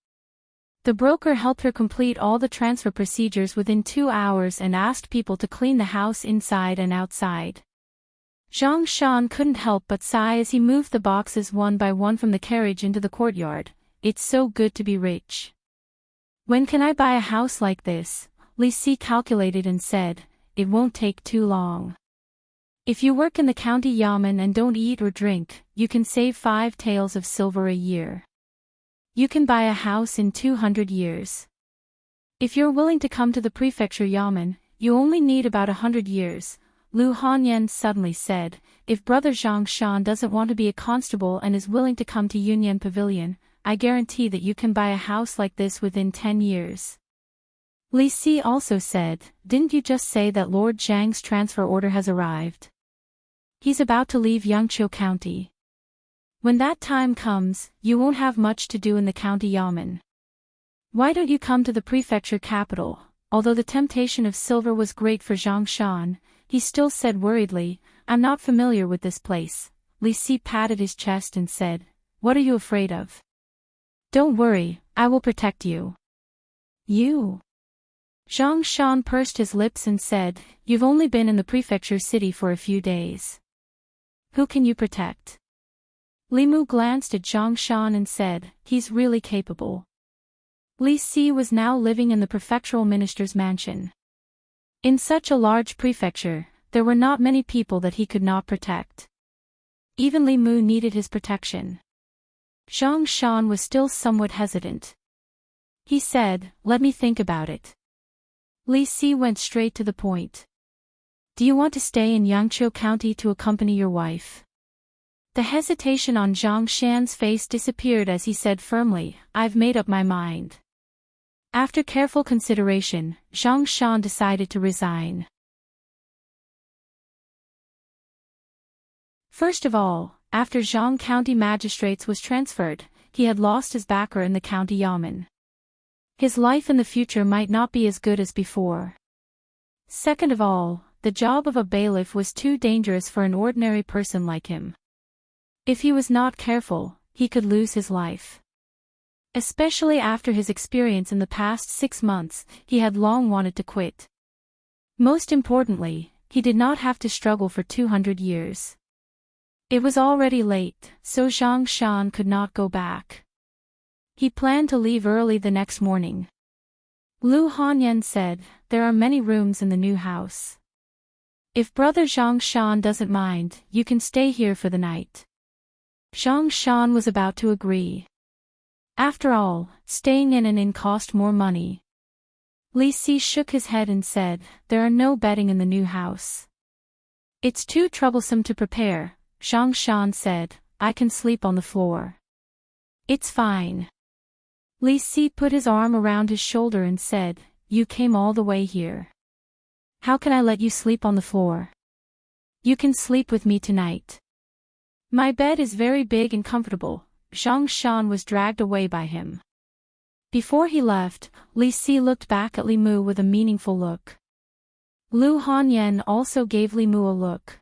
[SPEAKER 1] The broker helped her complete all the transfer procedures within 2 hours and asked people to clean the house inside and outside. Zhang Shan couldn't help but sigh as he moved the boxes one by one from the carriage into the courtyard. It's so good to be rich. When can I buy a house like this? Li Si calculated and said, it won't take too long. If you work in the county yamen and don't eat or drink, you can save 5 taels of silver a year. You can buy a house in 200 years. If you're willing to come to the prefecture yamen, you only need about 100 years. Lu Hanyan suddenly said, if brother Zhang Shan doesn't want to be a constable and is willing to come to Yunyan Pavilion, I guarantee that you can buy a house like this within 10 years. Li Si also said, didn't you just say that Lord Zhang's transfer order has arrived? He's about to leave Yangqiu County. When that time comes, you won't have much to do in the county yamen. Why don't you come to the prefecture capital? Although the temptation of silver was great for Zhang Shan, he still said worriedly, I'm not familiar with this place. Li Si patted his chest and said, what are you afraid of? Don't worry, I will protect you. You? Zhang Shan pursed his lips and said, you've only been in the prefecture city for a few days. Who can you protect? Li Mu glanced at Zhang Shan and said, he's really capable. Li Si was now living in the prefectural minister's mansion. In such a large prefecture, there were not many people that he could not protect. Even Li Mu needed his protection. Zhang Shan was still somewhat hesitant. He said, let me think about it. Li Si went straight to the point. Do you want to stay in Yangqiu County to accompany your wife? The hesitation on Zhang Shan's face disappeared as he said firmly, I've made up my mind. After careful consideration, Zhang Shan decided to resign. First of all, after Zhang County Magistrates was transferred, he had lost his backer in the county yamen. His life in the future might not be as good as before. Second of all, the job of a bailiff was too dangerous for an ordinary person like him. If he was not careful, he could lose his life. Especially after his experience in the past 6 months, he had long wanted to quit. Most importantly, he did not have to struggle for 200 years. It was already late, so Zhang Shan could not go back. He planned to leave early the next morning. Lu Hanyan said, there are many rooms in the new house. If brother Zhang Shan doesn't mind, you can stay here for the night. Zhang Shan was about to agree. After all, staying in an inn cost more money. Li Si shook his head and said, there are no bedding in the new house. It's too troublesome to prepare. Zhang Shan said, I can sleep on the floor. It's fine. Li Si put his arm around his shoulder and said, you came all the way here. How can I let you sleep on the floor? You can sleep with me tonight. My bed is very big and comfortable. Zhang Shan was dragged away by him. Before he left, Li Si looked back at Li Mu with a meaningful look. Lu Hanyan also gave Li Mu a look.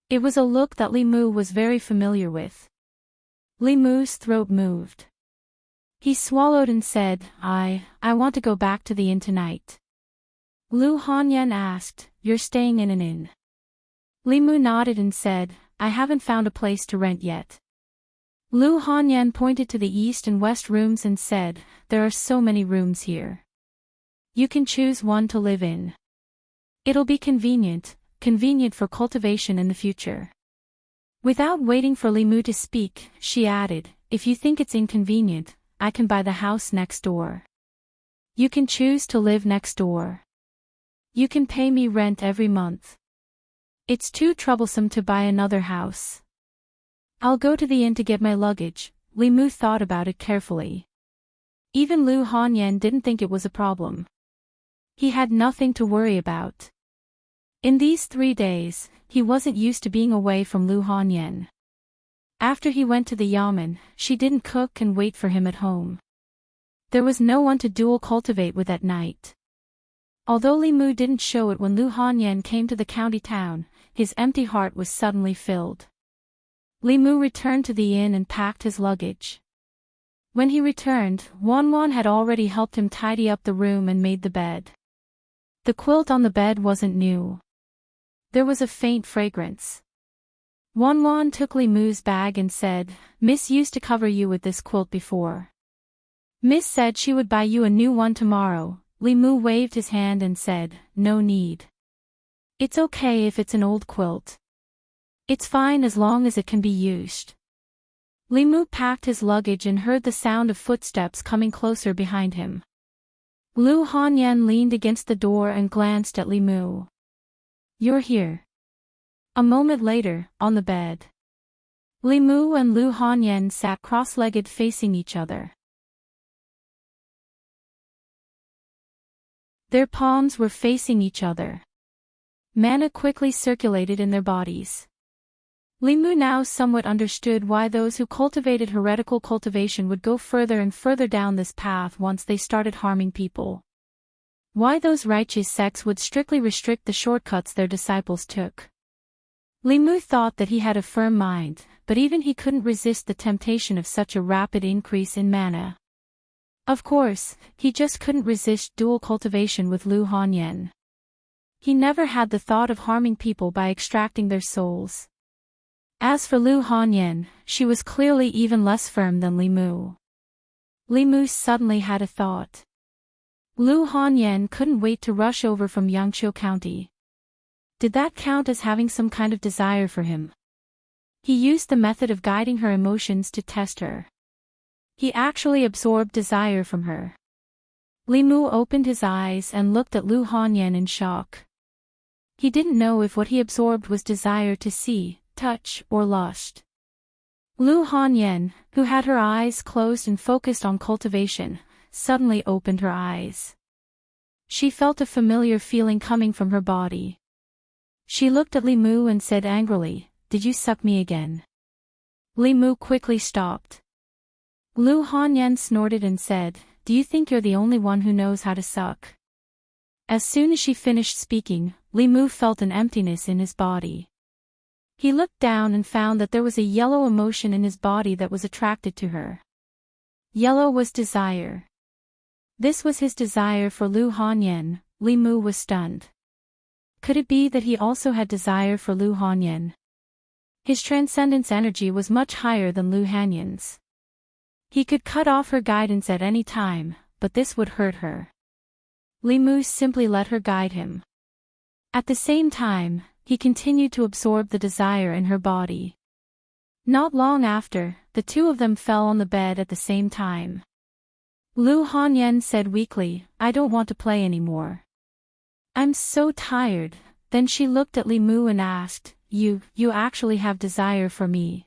[SPEAKER 1] It was a look that Li Mu was very familiar with. Li Mu's throat moved. He swallowed and said, I want to go back to the inn tonight. Lu Hanyan asked, you're staying in an inn? Li Mu nodded and said, I haven't found a place to rent yet. Lu Hanyan pointed to the east and west rooms and said, there are so many rooms here. You can choose one to live in. It'll be convenient for cultivation in the future. Without waiting for Li Mu to speak, she added, if you think it's inconvenient, I can buy the house next door. You can choose to live next door. You can pay me rent every month. It's too troublesome to buy another house. I'll go to the inn to get my luggage. Li Mu thought about it carefully. Even Lu Hanyan didn't think it was a problem. He had nothing to worry about. In these 3 days, he wasn't used to being away from Lu Hanyan. After he went to the yamen, she didn't cook and wait for him at home. There was no one to dual cultivate with at night. Although Li Mu didn't show it when Lu Hanyan came to the county town, his empty heart was suddenly filled. Li Mu returned to the inn and packed his luggage. When he returned, Wanwan had already helped him tidy up the room and made the bed. The quilt on the bed wasn't new. There was a faint fragrance. Wanwan took Li Mu's bag and said, "Miss used to cover you with this quilt before. Miss said she would buy you a new one tomorrow." Li Mu waved his hand and said, "No need. It's okay if it's an old quilt. It's fine as long as it can be used." Li Mu packed his luggage and heard the sound of footsteps coming closer behind him. Lu Hanyan leaned against the door and glanced at Li Mu. "You're here." A moment later, on the bed, Li Mu and Lu Hanyan sat cross-legged facing each other. Their palms were facing each other. Mana quickly circulated in their bodies. Li Mu now somewhat understood why those who cultivated heretical cultivation would go further and further down this path once they started harming people. Why those righteous sects would strictly restrict the shortcuts their disciples took. Li Mu thought that he had a firm mind, but even he couldn't resist the temptation of such a rapid increase in mana. Of course, he just couldn't resist dual cultivation with Lu Hanyan. He never had the thought of harming people by extracting their souls. As for Lu Hanyan, she was clearly even less firm than Li Mu. Li Mu suddenly had a thought. Lu Hanyan couldn't wait to rush over from Yangqiu County. Did that count as having some kind of desire for him? He used the method of guiding her emotions to test her. He actually absorbed desire from her. Li Mu opened his eyes and looked at Lu Hanyan in shock. He didn't know if what he absorbed was desire to see, touch, or lust. Lu Hanyan, who had her eyes closed and focused on cultivation, suddenly opened her eyes. She felt a familiar feeling coming from her body. She looked at Li Mu and said angrily, "Did you suck me again?" Li Mu quickly stopped. Lu Hanyan snorted and said, "Do you think you're the only one who knows how to suck?" As soon as she finished speaking, Li Mu felt an emptiness in his body. He looked down and found that there was a yellow emotion in his body that was attracted to her. Yellow was desire. This was his desire for Lu Hanyan. Li Mu was stunned. Could it be that he also had desire for Lu Hanyan? His transcendence energy was much higher than Lu Hanyan's. He could cut off her guidance at any time, but this would hurt her. Li Mu simply let her guide him. At the same time, he continued to absorb the desire in her body. Not long after, the two of them fell on the bed at the same time. Lu Hanyan said weakly, "I don't want to play anymore. I'm so tired." Then she looked at Li Mu and asked, You actually have desire for me?"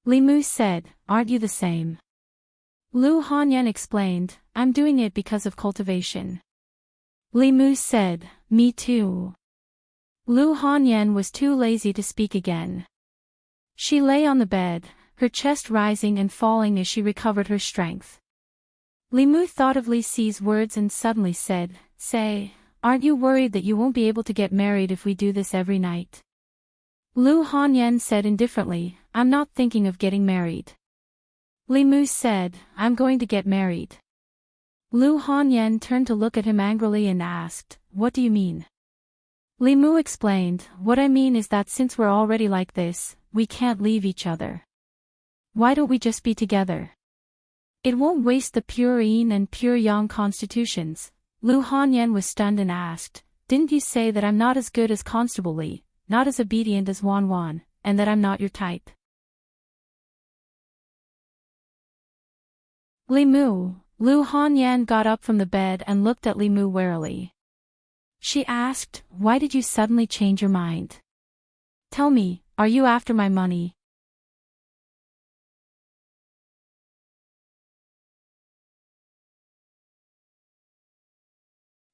[SPEAKER 1] Li Mu said, "Aren't you the same?" Lu Hanyan explained, "I'm doing it because of cultivation." Li Mu said, "Me too." Lu Hanyan was too lazy to speak again. She lay on the bed, her chest rising and falling as she recovered her strength. Li Mu thought of Li Si's words and suddenly said, "Say, aren't you worried that you won't be able to get married if we do this every night?" Lu Hanyan said indifferently, "I'm not thinking of getting married." Li Mu said, "I'm going to get married." Lu Hanyan turned to look at him angrily and asked, "What do you mean?" Li Mu explained, "What I mean is that since we're already like this, we can't leave each other. Why don't we just be together? It won't waste the pure yin and pure yang constitutions." Lu Hanyan was stunned and asked, "Didn't you say that I'm not as good as Constable Li, not as obedient as Wan Wan, and that I'm not your type?" Li Mu. Lu Hanyan got up from the bed and looked at Li Mu warily. She asked, "Why did you suddenly change your mind? Tell me, are you after my money?"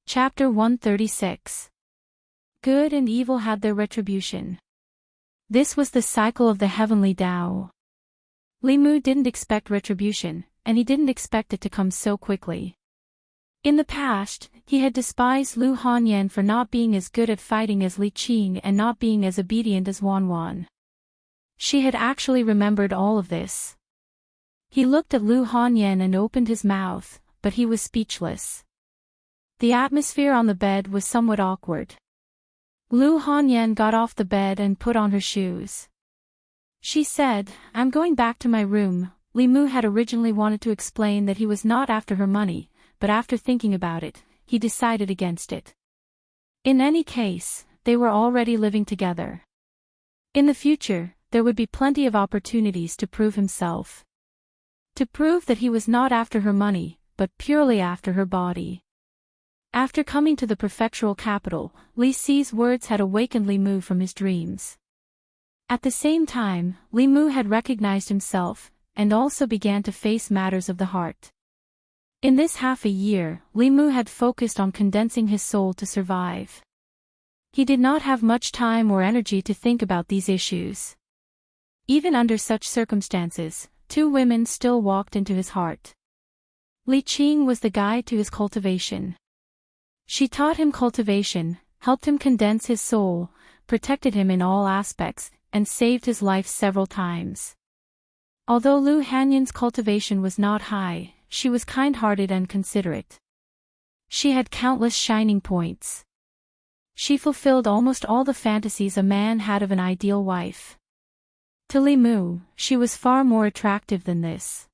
[SPEAKER 1] Chapter 136. Good and evil had their retribution. This was the cycle of the heavenly Tao. Li Mu didn't expect retribution, and he didn't expect it to come so quickly. In the past, he had despised Lu Hanyan for not being as good at fighting as Li Qing and not being as obedient as Wan Wan. She had actually remembered all of this. He looked at Lu Hanyan and opened his mouth, but he was speechless. The atmosphere on the bed was somewhat awkward. Lu Hanyan got off the bed and put on her shoes. She said, "I'm going back to my room." Li Mu had originally wanted to explain that he was not after her money, but after thinking about it, he decided against it. In any case, they were already living together. In the future, there would be plenty of opportunities to prove himself. To prove that he was not after her money, but purely after her body. After coming to the prefectural capital, Li Si's words had awakened Li Mu from his dreams. At the same time, Li Mu had recognized himself, and also began to face matters of the heart. In this half a year, Li Mu had focused on condensing his soul to survive. He did not have much time or energy to think about these issues. Even under such circumstances, two women still walked into his heart. Li Qing was the guide to his cultivation. She taught him cultivation, helped him condense his soul, protected him in all aspects, and saved his life several times. Although Lu Hanyan's cultivation was not high, she was kind-hearted and considerate. She had countless shining points. She fulfilled almost all the fantasies a man had of an ideal wife. To Li Mu, she was far more attractive than this.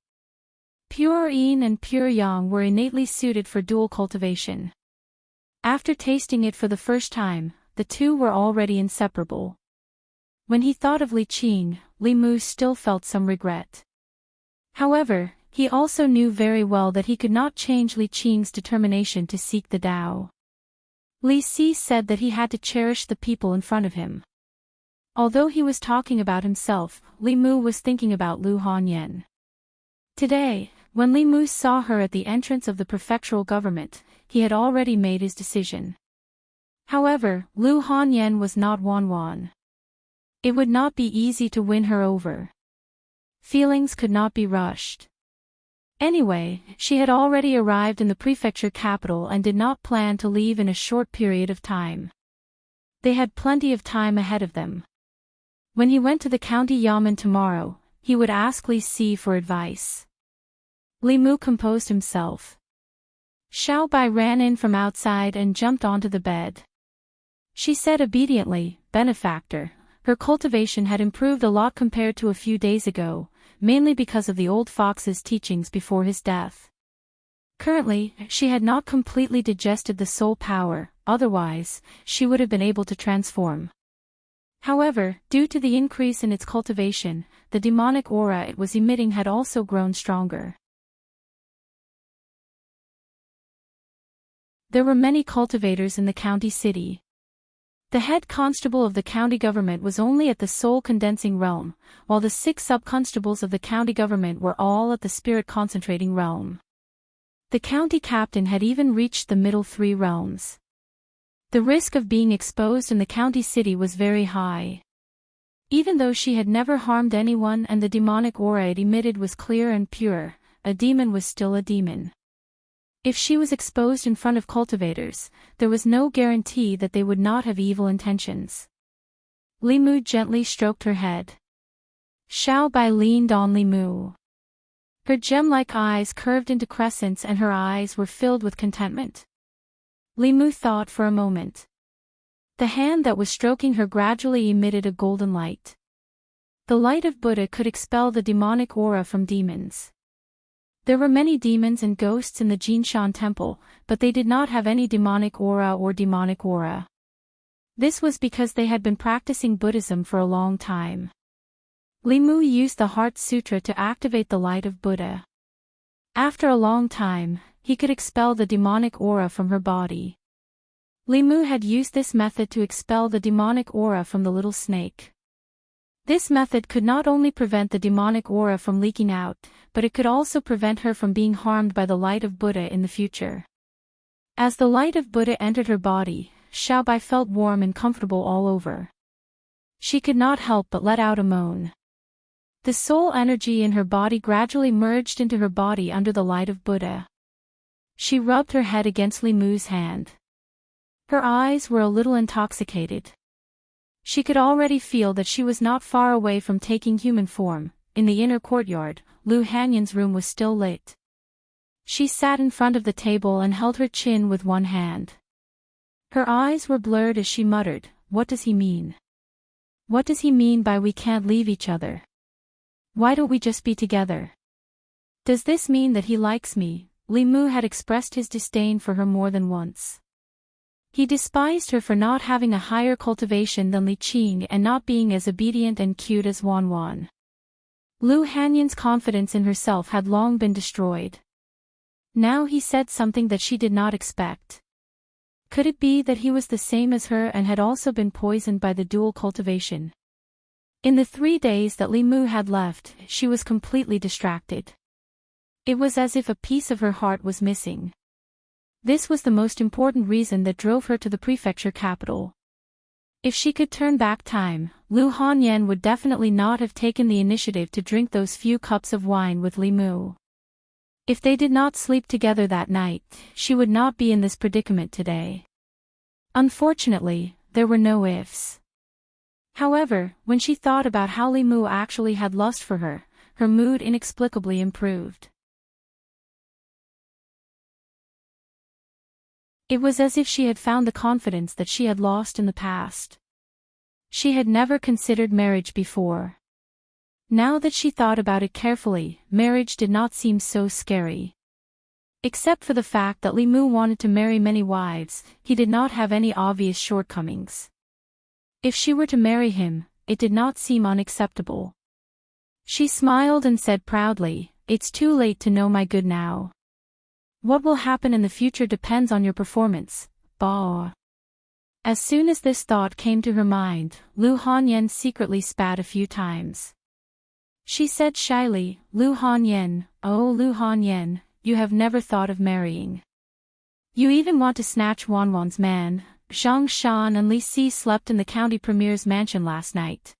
[SPEAKER 1] Pure yin and pure yang were innately suited for dual cultivation. After tasting it for the first time, the two were already inseparable. When he thought of Li Qing, Li Mu still felt some regret. However, he also knew very well that he could not change Li Qing's determination to seek the Tao. Li Si said that he had to cherish the people in front of him. Although he was talking about himself, Li Mu was thinking about Lu Hanyan. Today, when Li Mu saw her at the entrance of the prefectural government, he had already made his decision. However, Lu Hanyan was not Wan Wan. It would not be easy to win her over. Feelings could not be rushed. Anyway, she had already arrived in the prefecture capital and did not plan to leave in a short period of time. They had plenty of time ahead of them. When he went to the county yamen tomorrow, he would ask Li Si for advice. Li Mu composed himself. Xiao Bai ran in from outside and jumped onto the bed. She said obediently, "Benefactor." Her cultivation had improved a lot compared to a few days ago, mainly because of the old fox's teachings before his death. Currently, she had not completely digested the soul power, otherwise, she would have been able to transform. However, due to the increase in its cultivation, the demonic aura it was emitting had also grown stronger. There were many cultivators in the county city. The head constable of the county government was only at the soul condensing realm, while the 6 sub-constables of the county government were all at the spirit concentrating realm. The county captain had even reached the middle 3 realms. The risk of being exposed in the county city was very high. Even though she had never harmed anyone and the demonic aura it emitted was clear and pure, a demon was still a demon. If she was exposed in front of cultivators, there was no guarantee that they would not have evil intentions. Li Mu gently stroked her head. Xiao Bai leaned on Li Mu. Her gem-like eyes curved into crescents and her eyes were filled with contentment. Li Mu thought for a moment. The hand that was stroking her gradually emitted a golden light. The light of Buddha could expel the demonic aura from demons. There were many demons and ghosts in the Jinshan temple, but they did not have any demonic aura. This was because they had been practicing Buddhism for a long time. Li Mu used the Heart Sutra to activate the light of Buddha. After a long time, he could expel the demonic aura from her body. Li Mu had used this method to expel the demonic aura from the little snake. This method could not only prevent the demonic aura from leaking out, but it could also prevent her from being harmed by the light of Buddha in the future. As the light of Buddha entered her body, Xiaobai felt warm and comfortable all over. She could not help but let out a moan. The soul energy in her body gradually merged into her body under the light of Buddha. She rubbed her head against Li Mu's hand. Her eyes were a little intoxicated. She could already feel that she was not far away from taking human form. In the inner courtyard, Lu Hanyan's room was still lit. She sat in front of the table and held her chin with one hand. Her eyes were blurred as she muttered, "What does he mean? What does he mean by we can't leave each other? Why don't we just be together? Does this mean that he likes me?" Li Mu had expressed his disdain for her more than once. He despised her for not having a higher cultivation than Li Qing and not being as obedient and cute as Wan Wan. Lu Hanyan's confidence in herself had long been destroyed. Now he said something that she did not expect. Could it be that he was the same as her and had also been poisoned by the dual cultivation? In the 3 days that Li Mu had left, she was completely distracted. It was as if a piece of her heart was missing. This was the most important reason that drove her to the prefecture capital. If she could turn back time, Lu Hanyan would definitely not have taken the initiative to drink those few cups of wine with Li Mu. If they did not sleep together that night, she would not be in this predicament today. Unfortunately, there were no ifs. However, when she thought about how Li Mu actually had lust for her, her mood inexplicably improved. It was as if she had found the confidence that she had lost in the past. She had never considered marriage before. Now that she thought about it carefully, marriage did not seem so scary. Except for the fact that Li Mu wanted to marry many wives, he did not have any obvious shortcomings. If she were to marry him, it did not seem unacceptable. She smiled and said proudly, "It's too late to know my good now. What will happen in the future depends on your performance, Bao." As soon as this thought came to her mind, Lu Hanyan secretly spat a few times. She said shyly, "Lu Hanyan, oh Lu Hanyan, you have never thought of marrying. You even want to snatch Wan Wan's man." Zhang Shan and Li Si slept in the county premier's mansion last night.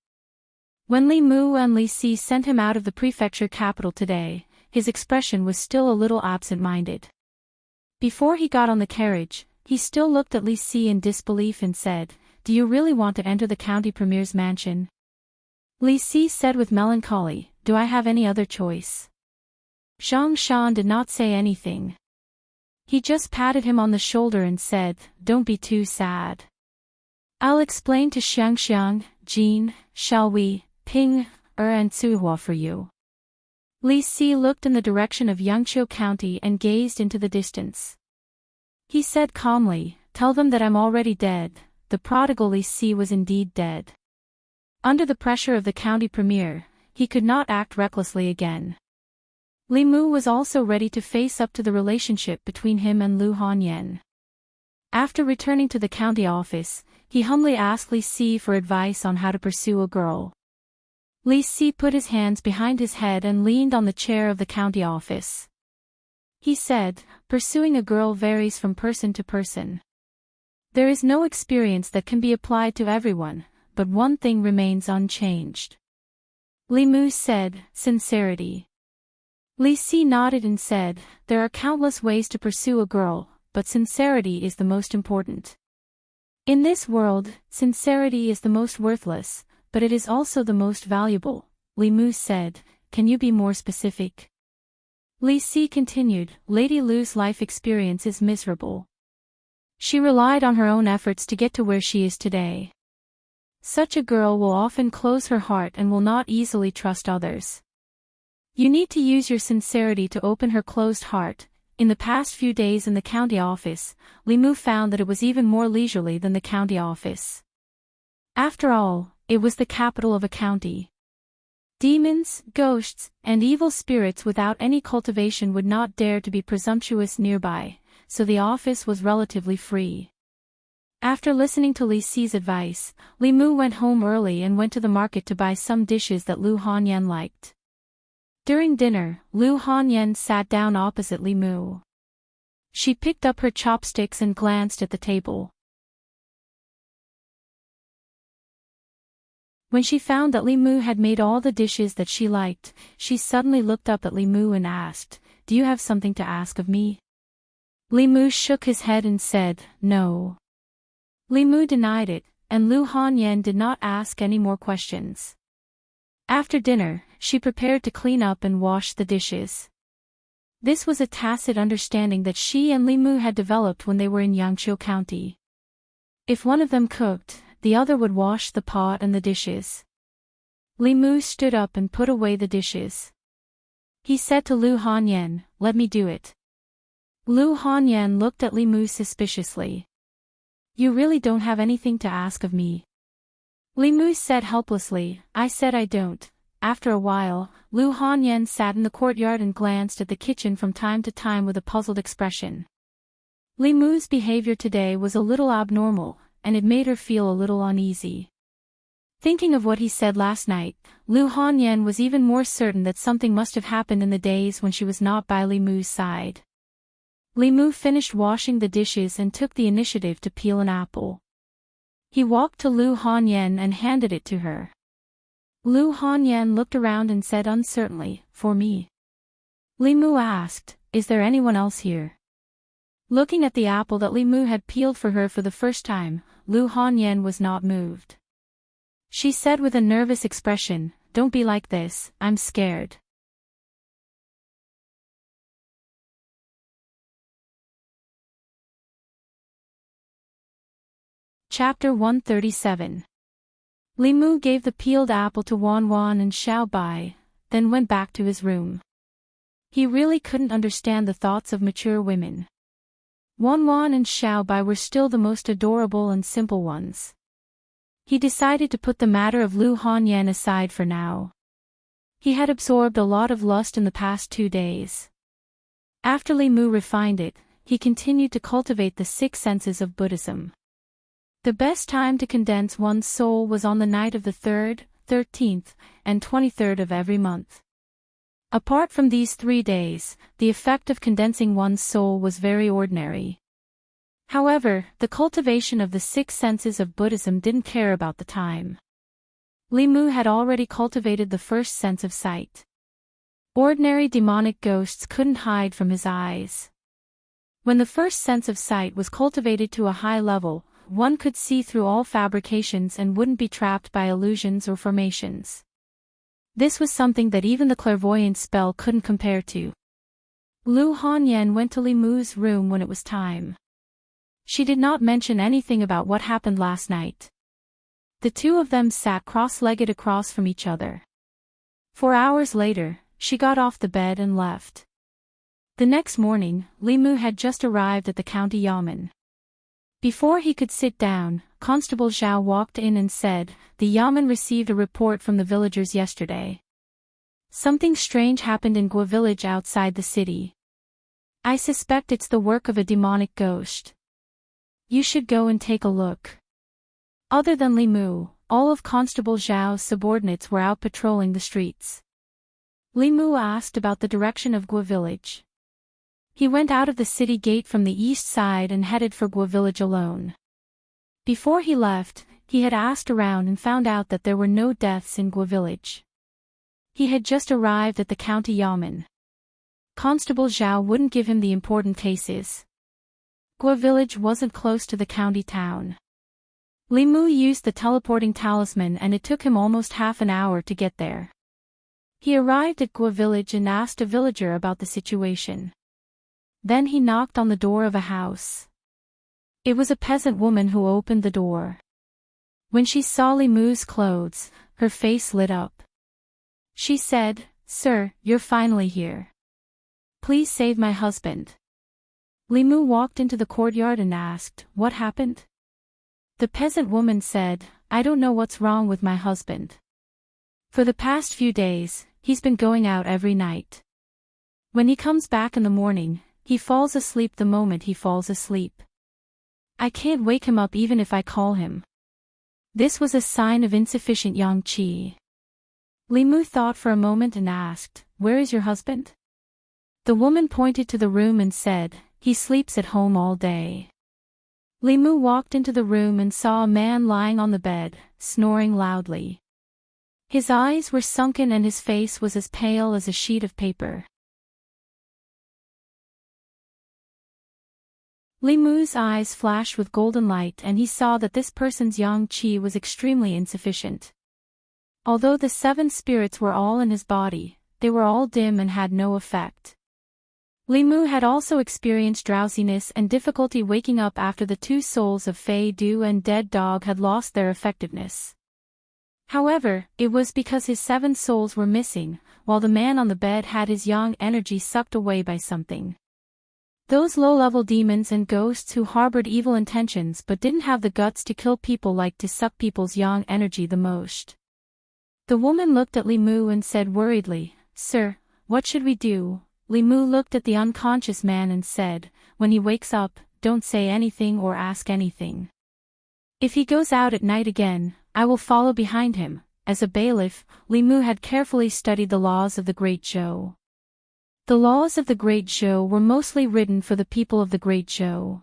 [SPEAKER 1] When Li Mu and Li Si sent him out of the prefecture capital today, his expression was still a little absent-minded. Before he got on the carriage, he still looked at Li Si in disbelief and said, "Do you really want to enter the county premier's mansion?" Li Si said with melancholy, "Do I have any other choice?" Zhang Shan did not say anything. He just patted him on the shoulder and said, "Don't be too sad. I'll explain to Xiangxiang, Jin, shall we, Ping, and Suihua for you." Li Si looked in the direction of Yangqiu County and gazed into the distance. He said calmly, "Tell them that I'm already dead." The prodigal Li Si was indeed dead. Under the pressure of the county premier, he could not act recklessly again. Li Mu was also ready to face up to the relationship between him and Lu Hanyan. After returning to the county office, he humbly asked Li Si for advice on how to pursue a girl. Li Si put his hands behind his head and leaned on the chair of the county office. He said, "Pursuing a girl varies from person to person. There is no experience that can be applied to everyone, but one thing remains unchanged." Li Mu said, "Sincerity." Li Si nodded and said, "There are countless ways to pursue a girl, but sincerity is the most important. In this world, sincerity is the most worthless, but it is also the most valuable." Li Mu said, "Can you be more specific?" Li Si continued, "Lady Lu's life experience is miserable. She relied on her own efforts to get to where she is today. Such a girl will often close her heart and will not easily trust others. You need to use your sincerity to open her closed heart." In the past few days in the county office, Li Mu found that it was even more leisurely than the county office. After all, it was the capital of a county. Demons, ghosts, and evil spirits without any cultivation would not dare to be presumptuous nearby, so the office was relatively free. After listening to Li Si's advice, Li Mu went home early and went to the market to buy some dishes that Lu Hanyan liked. During dinner, Lu Hanyan sat down opposite Li Mu. She picked up her chopsticks and glanced at the table. When she found that Li Mu had made all the dishes that she liked, she suddenly looked up at Li Mu and asked, "Do you have something to ask of me?" Li Mu shook his head and said, "No." Li Mu denied it, and Lu Hanyan did not ask any more questions. After dinner, she prepared to clean up and wash the dishes. This was a tacit understanding that she and Li Mu had developed when they were in Yangqiu County. If one of them cooked, the other would wash the pot and the dishes. Li Mu stood up and put away the dishes. He said to Lu Hanyan, "Let me do it." Lu Hanyan looked at Li Mu suspiciously. "You really don't have anything to ask of me?" Li Mu said helplessly, "I said I don't." After a while, Lu Hanyan sat in the courtyard and glanced at the kitchen from time to time with a puzzled expression. Li Mu's behavior today was a little abnormal, and it made her feel a little uneasy. Thinking of what he said last night, Lu Hanyan was even more certain that something must have happened in the days when she was not by Li Mu's side. Li Mu finished washing the dishes and took the initiative to peel an apple. He walked to Lu Hanyan and handed it to her. Lu Hanyan looked around and said uncertainly, "For me?" Li Mu asked, "Is there anyone else here?" Looking at the apple that Li Mu had peeled for her for the first time, Lu Hanyan was not moved. She said with a nervous expression, "Don't be like this, I'm scared." Chapter 137. Li Mu gave the peeled apple to Wan Wan and Xiao Bai, then went back to his room. He really couldn't understand the thoughts of mature women. Wan Wan and Xiao Bai were still the most adorable and simple ones. He decided to put the matter of Lu Hanyan aside for now. He had absorbed a lot of lust in the past 2 days. After Li Mu refined it, he continued to cultivate the 6 senses of Buddhism. The best time to condense one's soul was on the night of the 3rd, 13th, and 23rd of every month. Apart from these 3 days, the effect of condensing one's soul was very ordinary. However, the cultivation of the 6 senses of Buddhism didn't care about the time. Li Mu had already cultivated the first sense of sight. Ordinary demonic ghosts couldn't hide from his eyes. When the first sense of sight was cultivated to a high level, one could see through all fabrications and wouldn't be trapped by illusions or formations. This was something that even the clairvoyant spell couldn't compare to. Lu Hanyan went to Li Mu's room when it was time. She did not mention anything about what happened last night. The two of them sat cross-legged across from each other. 4 hours later, she got off the bed and left. The next morning, Li Mu had just arrived at the county yamen. Before he could sit down, Constable Zhao walked in and said, "The yamen received a report from the villagers yesterday. Something strange happened in Guo village outside the city. I suspect it's the work of a demonic ghost. You should go and take a look." Other than Li Mu, all of Constable Zhao's subordinates were out patrolling the streets. Li Mu asked about the direction of Guo village. He went out of the city gate from the east side and headed for Guo village alone. Before he left, he had asked around and found out that there were no deaths in Guo village. He had just arrived at the county yamen. Constable Zhao wouldn't give him the important cases. Guo village wasn't close to the county town. Li Mu used the teleporting talisman and it took him almost half an hour to get there. He arrived at Guo village and asked a villager about the situation. Then he knocked on the door of a house. It was a peasant woman who opened the door. When she saw Li Mu's clothes, her face lit up. She said, "Sir, you're finally here. Please save my husband." Li Mu walked into the courtyard and asked, "What happened?" The peasant woman said, "I don't know what's wrong with my husband. For the past few days, he's been going out every night. When he comes back in the morning, he falls asleep the moment he falls asleep. I can't wake him up even if I call him. This was a sign of insufficient yang qi. Li Mu thought for a moment and asked, "Where is your husband?" The woman pointed to the room and said, "He sleeps at home all day." Li Mu walked into the room and saw a man lying on the bed, snoring loudly. His eyes were sunken and his face was as pale as a sheet of paper. Li Mu's eyes flashed with golden light and he saw that this person's yang qi was extremely insufficient. Although the 7 spirits were all in his body, they were all dim and had no effect. Li Mu had also experienced drowsiness and difficulty waking up after the 2 souls of Fei Du and Dead Dog had lost their effectiveness. However, it was because his 7 souls were missing, while the man on the bed had his yang energy sucked away by something. Those low-level demons and ghosts who harbored evil intentions but didn't have the guts to kill people liked to suck people's yang energy the most. The woman looked at Li Mu and said worriedly, "Sir, what should we do?" Li Mu looked at the unconscious man and said, "When he wakes up, don't say anything or ask anything. If he goes out at night again, I will follow behind him." As a bailiff, Li Mu had carefully studied the laws of the Great Zhou. The laws of the Great Zhou were mostly written for the people of the Great Zhou.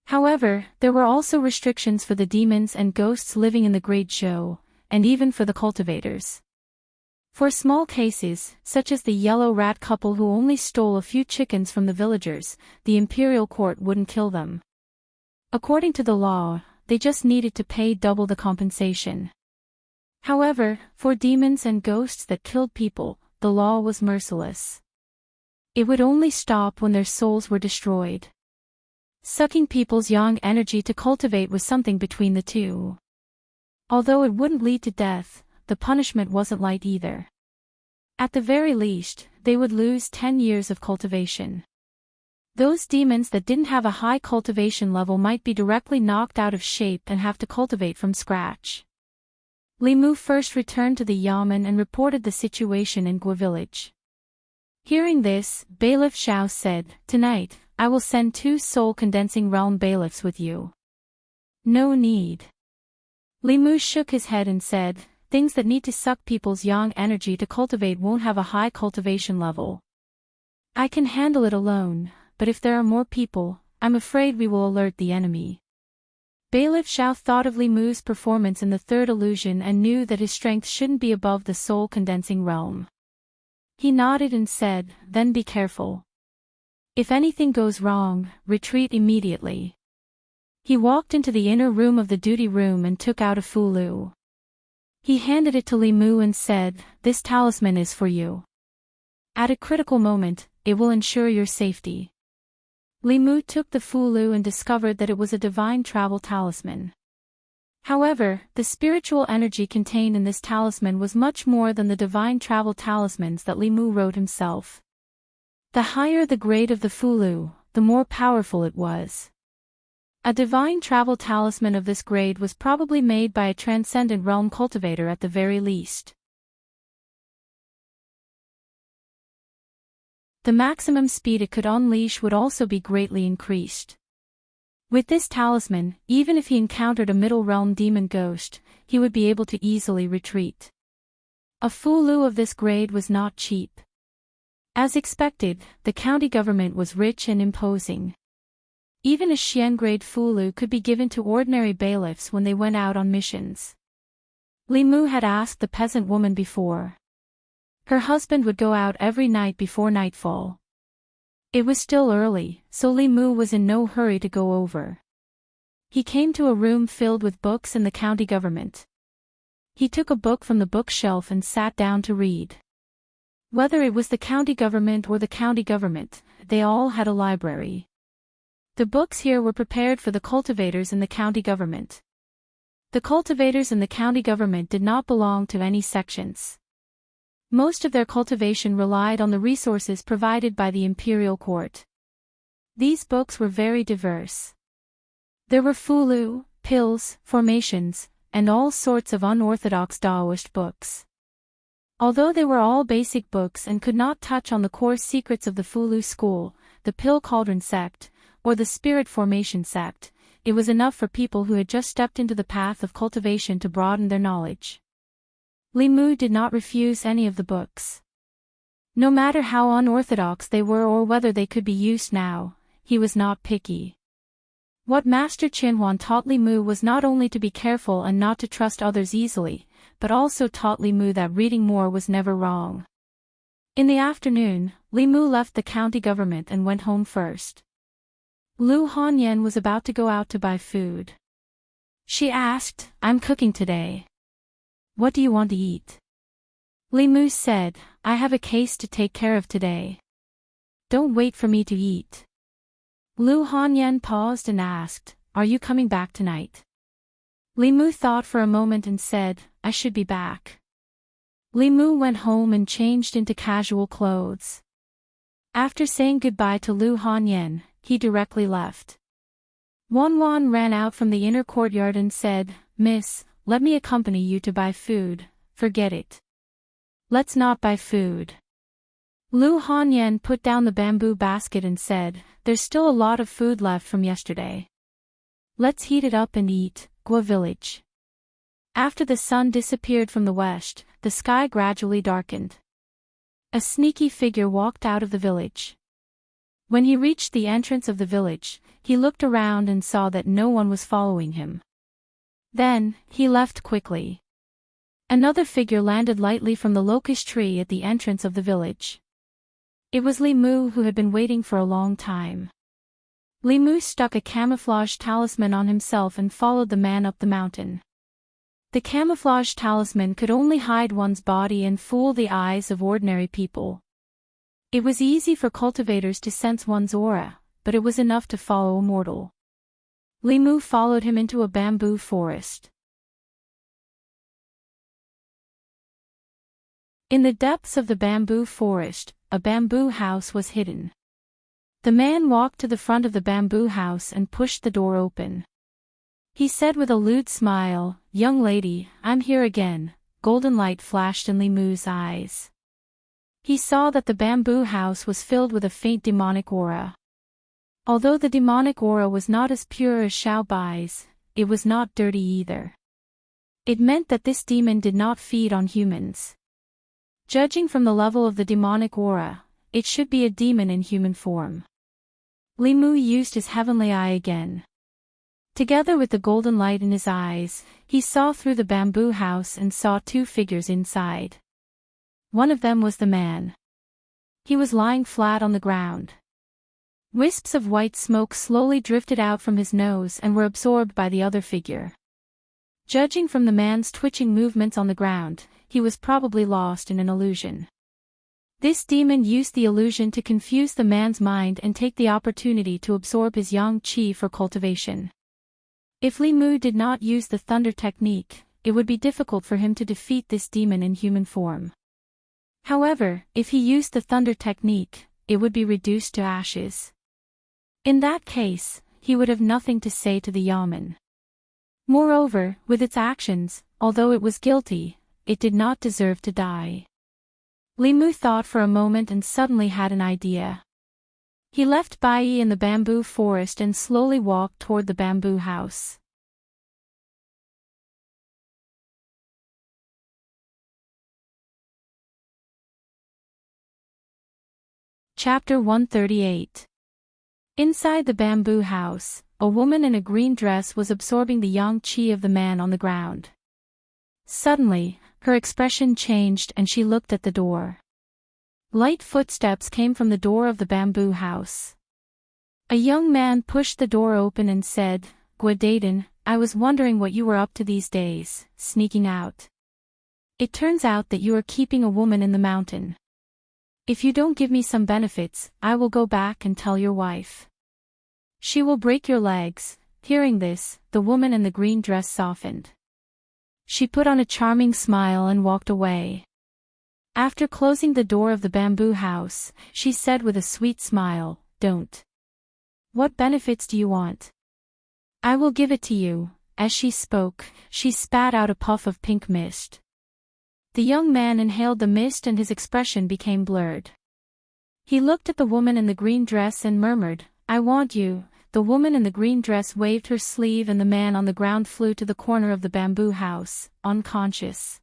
[SPEAKER 1] However, there were also restrictions for the demons and ghosts living in the Great Zhou, and even for the cultivators. For small cases, such as the yellow rat couple who only stole a few chickens from the villagers, the imperial court wouldn't kill them. According to the law, they just needed to pay double the compensation. However, for demons and ghosts that killed people, the law was merciless. It would only stop when their souls were destroyed. Sucking people's yang energy to cultivate was something between the two. Although it wouldn't lead to death, the punishment wasn't light either. At the very least, they would lose 10 years of cultivation. Those demons that didn't have a high cultivation level might be directly knocked out of shape and have to cultivate from scratch. Li Mu first returned to the yamen and reported the situation in Gua village. Hearing this, Bailiff Xiao said, "Tonight, I will send 2 soul-condensing realm bailiffs with you." "No need." Li Mu shook his head and said, "Things that need to suck people's yang energy to cultivate won't have a high cultivation level. I can handle it alone, but if there are more people, I'm afraid we will alert the enemy." Bailiff Xiao thought of Li Mu's performance in the 3rd illusion and knew that his strength shouldn't be above the soul-condensing realm. He nodded and said, "Then be careful. If anything goes wrong, retreat immediately." He walked into the inner room of the duty room and took out a fulu. He handed it to Li Mu and said, "This talisman is for you. At a critical moment, it will ensure your safety." Li Mu took the fulu and discovered that it was a divine travel talisman. However, the spiritual energy contained in this talisman was much more than the divine travel talismans that Li Mu wrote himself. The higher the grade of the fulu, the more powerful it was. A divine travel talisman of this grade was probably made by a transcendent realm cultivator at the very least. The maximum speed it could unleash would also be greatly increased. With this talisman, even if he encountered a middle realm demon ghost, he would be able to easily retreat. A fulu of this grade was not cheap. As expected, the county government was rich and imposing. Even a Xian-grade fulu could be given to ordinary bailiffs when they went out on missions. Li Mu had asked the peasant woman before. Her husband would go out every night before nightfall. It was still early, so Li Mu was in no hurry to go over. He came to a room filled with books and the county government. He took a book from the bookshelf and sat down to read. Whether it was the county government or the county government, they all had a library. The books here were prepared for the cultivators in the county government. The cultivators in the county government did not belong to any sections. Most of their cultivation relied on the resources provided by the imperial court. These books were very diverse. There were fulu, pills, formations, and all sorts of unorthodox Taoist books. Although they were all basic books and could not touch on the core secrets of the Fulu school, the Pill Cauldron sect, or the Spirit Formation sect, it was enough for people who had just stepped into the path of cultivation to broaden their knowledge. Li Mu did not refuse any of the books. No matter how unorthodox they were or whether they could be used now, he was not picky. What Master Qinhuan taught Li Mu was not only to be careful and not to trust others easily, but also taught Li Mu that reading more was never wrong. In the afternoon, Li Mu left the county government and went home first. Lu Hanyan was about to go out to buy food. She asked, "I'm cooking today. What do you want to eat?" Li Mu said, "I have a case to take care of today. Don't wait for me to eat." Lu Hanyan paused and asked, "Are you coming back tonight?" Li Mu thought for a moment and said, "I should be back." Li Mu went home and changed into casual clothes. After saying goodbye to Lu Hanyan, he directly left. Wanwan ran out from the inner courtyard and said, "Miss, let me accompany you to buy food." "Forget it. Let's not buy food." Lu Hanyan put down the bamboo basket and said, "There's still a lot of food left from yesterday. Let's heat it up and eat." Gua village. After the sun disappeared from the west, the sky gradually darkened. A sneaky figure walked out of the village. When he reached the entrance of the village, he looked around and saw that no one was following him. Then, he left quickly. Another figure landed lightly from the locust tree at the entrance of the village. It was Li Mu, who had been waiting for a long time. Li Mu stuck a camouflage talisman on himself and followed the man up the mountain. The camouflage talisman could only hide one's body and fool the eyes of ordinary people. It was easy for cultivators to sense one's aura, but it was enough to follow a mortal. Li Mu followed him into a bamboo forest. In the depths of the bamboo forest, a bamboo house was hidden. The man walked to the front of the bamboo house and pushed the door open. He said with a lewd smile, "Young lady, I'm here again." Golden light flashed in Li Mu's eyes. He saw that the bamboo house was filled with a faint demonic aura. Although the demonic aura was not as pure as Xiao Bai's, it was not dirty either. It meant that this demon did not feed on humans. Judging from the level of the demonic aura, it should be a demon in human form. Li Mu used his heavenly eye again. Together with the golden light in his eyes, he saw through the bamboo house and saw two figures inside. One of them was the man. He was lying flat on the ground. Wisps of white smoke slowly drifted out from his nose and were absorbed by the other figure. Judging from the man's twitching movements on the ground, he was probably lost in an illusion. This demon used the illusion to confuse the man's mind and take the opportunity to absorb his yang qi for cultivation. If Li Mu did not use the thunder technique, it would be difficult for him to defeat this demon in human form. However, if he used the thunder technique, it would be reduced to ashes. In that case, he would have nothing to say to the yamen. Moreover, with its actions, although it was guilty, it did not deserve to die. Li Mu thought for a moment and suddenly had an idea. He left Bai Yi in the bamboo forest and slowly walked toward the bamboo house. Chapter 138. Inside the bamboo house, a woman in a green dress was absorbing the yang qi of the man on the ground. Suddenly, her expression changed and she looked at the door. Light footsteps came from the door of the bamboo house. A young man pushed the door open and said, "Guadaden, I was wondering what you were up to these days, sneaking out. It turns out that you are keeping a woman in the mountain. If you don't give me some benefits, I will go back and tell your wife. She will break your legs." Hearing this, the woman in the green dress softened. She put on a charming smile and walked away. After closing the door of the bamboo house, she said with a sweet smile, "Don't. What benefits do you want? I will give it to you." As she spoke, she spat out a puff of pink mist. The young man inhaled the mist and his expression became blurred. He looked at the woman in the green dress and murmured, "I want you." The woman in the green dress waved her sleeve and the man on the ground flew to the corner of the bamboo house, unconscious.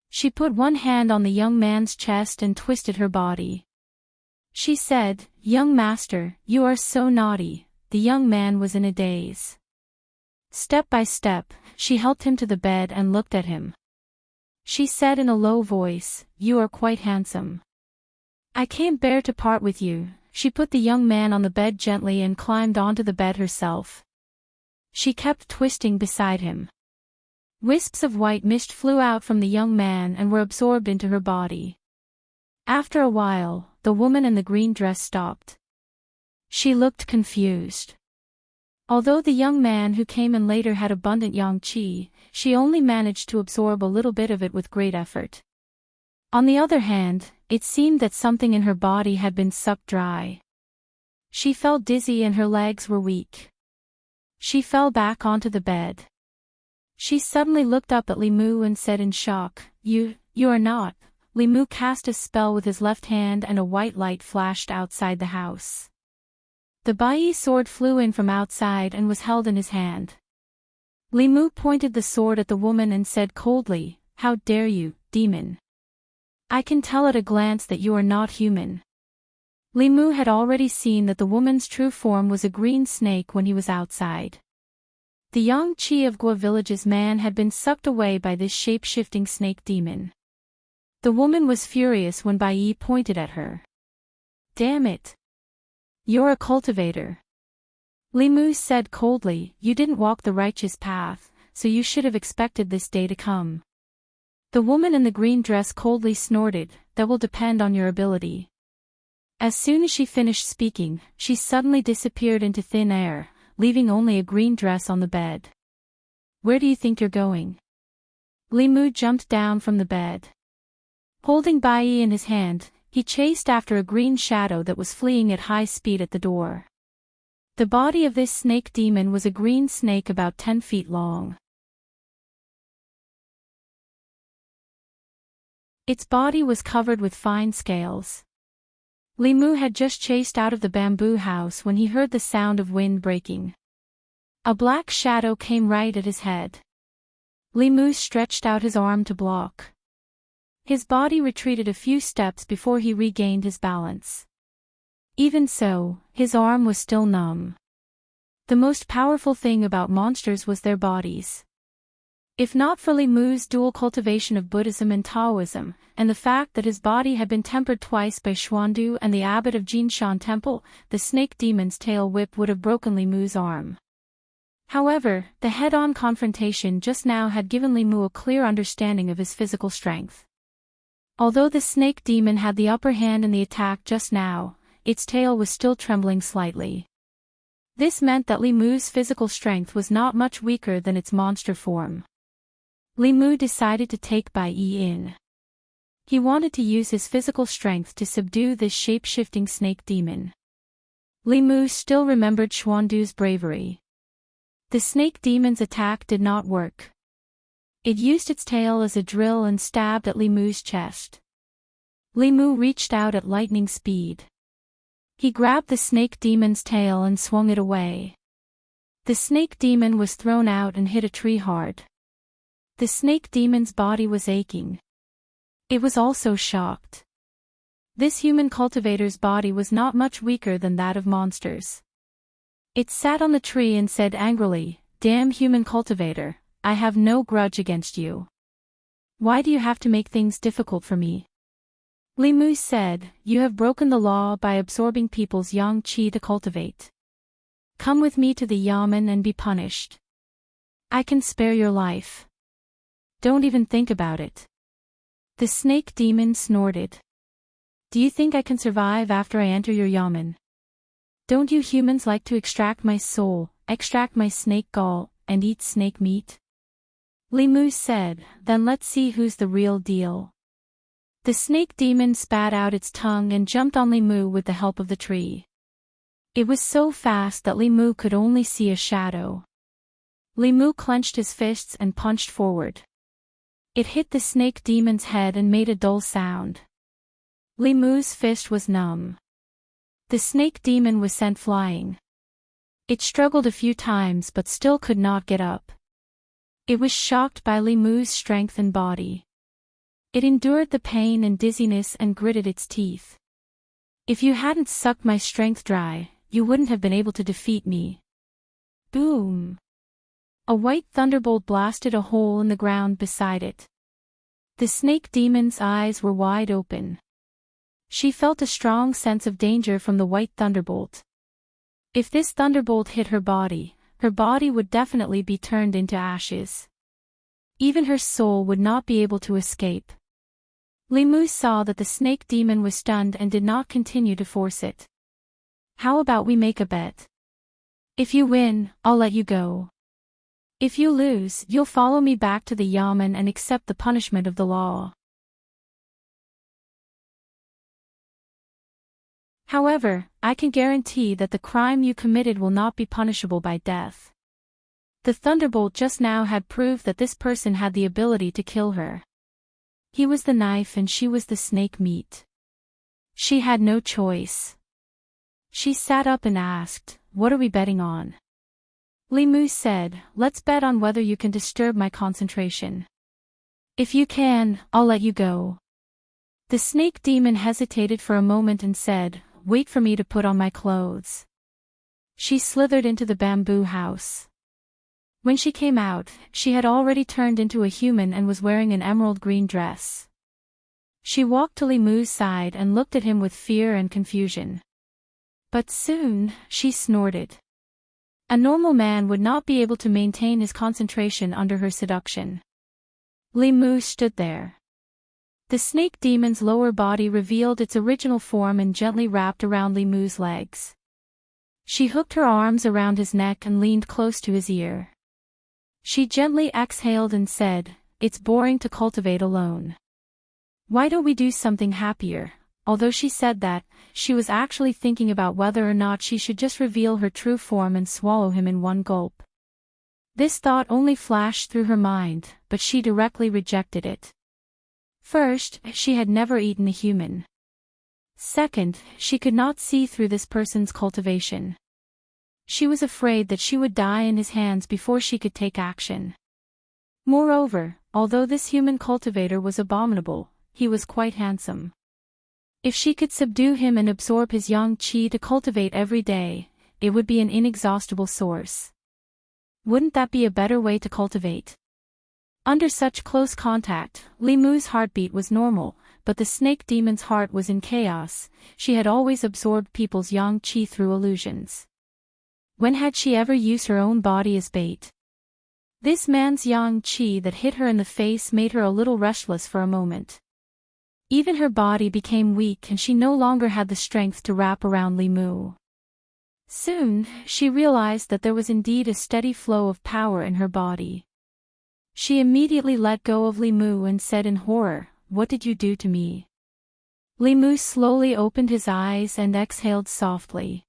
[SPEAKER 1] She put one hand on the young man's chest and twisted her body. She said, "Young master, you are so naughty." The young man was in a daze. Step by step, she helped him to the bed and looked at him. She said in a low voice, "You are quite handsome. I can't bear to part with you." She put the young man on the bed gently and climbed onto the bed herself. She kept twisting beside him. Wisps of white mist flew out from the young man and were absorbed into her body. After a while, the woman in the green dress stopped. She looked confused. Although the young man who came in later had abundant yang qi, she only managed to absorb a little bit of it with great effort. On the other hand, it seemed that something in her body had been sucked dry. She felt dizzy and her legs were weak. She fell back onto the bed. She suddenly looked up at Li Mu and said in shock, You are not." Li Mu cast a spell with his left hand and a white light flashed outside the house. The Bai sword flew in from outside and was held in his hand. Li Mu pointed the sword at the woman and said coldly, "How dare you, demon? I can tell at a glance that you are not human." Li Mu had already seen that the woman's true form was a green snake when he was outside. The yang qi of Gua village's man had been sucked away by this shape-shifting snake demon. The woman was furious when Bai pointed at her. "Damn it! You're a cultivator." Li Mu said coldly, "You didn't walk the righteous path, so you should have expected this day to come." The woman in the green dress coldly snorted, "That will depend on your ability." As soon as she finished speaking, she suddenly disappeared into thin air, leaving only a green dress on the bed. "Where do you think you're going?" Li Mu jumped down from the bed. Holding Bai in his hand, he chased after a green shadow that was fleeing at high speed at the door. The body of this snake demon was a green snake about 10 feet long. Its body was covered with fine scales. Li Mu had just chased out of the bamboo house when he heard the sound of wind breaking. A black shadow came right at his head. Li Mu stretched out his arm to block. His body retreated a few steps before he regained his balance. Even so, his arm was still numb. The most powerful thing about monsters was their bodies. If not for Li Mu's dual cultivation of Buddhism and Taoism, and the fact that his body had been tempered twice by Xuandu and the abbot of Jinshan Temple, the snake demon's tail whip would have broken Li Mu's arm. However, the head-on confrontation just now had given Li Mu a clear understanding of his physical strength. Although the snake demon had the upper hand in the attack just now, its tail was still trembling slightly. This meant that Li Mu's physical strength was not much weaker than its monster form. Li Mu decided to take Bai in. He wanted to use his physical strength to subdue this shape-shifting snake demon. Li Mu still remembered Xuandu's bravery. The snake demon's attack did not work. It used its tail as a drill and stabbed at Li Mu's chest. Li Mu reached out at lightning speed. He grabbed the snake demon's tail and swung it away. The snake demon was thrown out and hit a tree hard. The snake demon's body was aching. It was also shocked. This human cultivator's body was not much weaker than that of monsters. It sat on the tree and said angrily, "Damn human cultivator, I have no grudge against you. Why do you have to make things difficult for me?" Li Mu said, "You have broken the law by absorbing people's yang qi to cultivate. Come with me to the yamen and be punished. I can spare your life. Don't even think about it." The snake demon snorted. "Do you think I can survive after I enter your yamen? Don't you humans like to extract my soul, extract my snake gall, and eat snake meat?" Li Mu said, "Then let's see who's the real deal." The snake demon spat out its tongue and jumped on Li Mu with the help of the tree. It was so fast that Li Mu could only see a shadow. Li Mu clenched his fists and punched forward. It hit the snake demon's head and made a dull sound. Li Mu's fist was numb. The snake demon was sent flying. It struggled a few times but still could not get up. It was shocked by Li Mu's strength and body. It endured the pain and dizziness and gritted its teeth. If you hadn't sucked my strength dry, you wouldn't have been able to defeat me. Boom! A white thunderbolt blasted a hole in the ground beside it. The snake demon's eyes were wide open. She felt a strong sense of danger from the white thunderbolt. If this thunderbolt hit her body would definitely be turned into ashes. Even her soul would not be able to escape. Li Mu saw that the snake demon was stunned and did not continue to force it. How about we make a bet? If you win, I'll let you go. If you lose, you'll follow me back to the yamen and accept the punishment of the law. However, I can guarantee that the crime you committed will not be punishable by death. The thunderbolt just now had proved that this person had the ability to kill her. He was the knife and she was the snake meat. She had no choice. She sat up and asked, "What are we betting on?" Li Mu said, "Let's bet on whether you can disturb my concentration. If you can, I'll let you go." The snake demon hesitated for a moment and said, "Wait for me to put on my clothes." She slithered into the bamboo house. When she came out, she had already turned into a human and was wearing an emerald green dress. She walked to Li Mu's side and looked at him with fear and confusion. But soon, she snorted. A normal man would not be able to maintain his concentration under her seduction. Li Mu stood there. The snake demon's lower body revealed its original form and gently wrapped around Li Mu's legs. She hooked her arms around his neck and leaned close to his ear. She gently exhaled and said, "It's boring to cultivate alone. Why don't we do something happier?" Although she said that, she was actually thinking about whether or not she should just reveal her true form and swallow him in one gulp. This thought only flashed through her mind, but she directly rejected it. First, she had never eaten a human. Second, she could not see through this person's cultivation. She was afraid that she would die in his hands before she could take action. Moreover, although this human cultivator was abominable, he was quite handsome. If she could subdue him and absorb his yang qi to cultivate every day, it would be an inexhaustible source. Wouldn't that be a better way to cultivate? Under such close contact, Li Mu's heartbeat was normal, but the snake demon's heart was in chaos. She had always absorbed people's yang qi through illusions. When had she ever used her own body as bait? This man's yang qi that hit her in the face made her a little restless for a moment. Even her body became weak and she no longer had the strength to wrap around Li Mu. Soon, she realized that there was indeed a steady flow of power in her body. She immediately let go of Li Mu and said in horror, "What did you do to me?" Li Mu slowly opened his eyes and exhaled softly.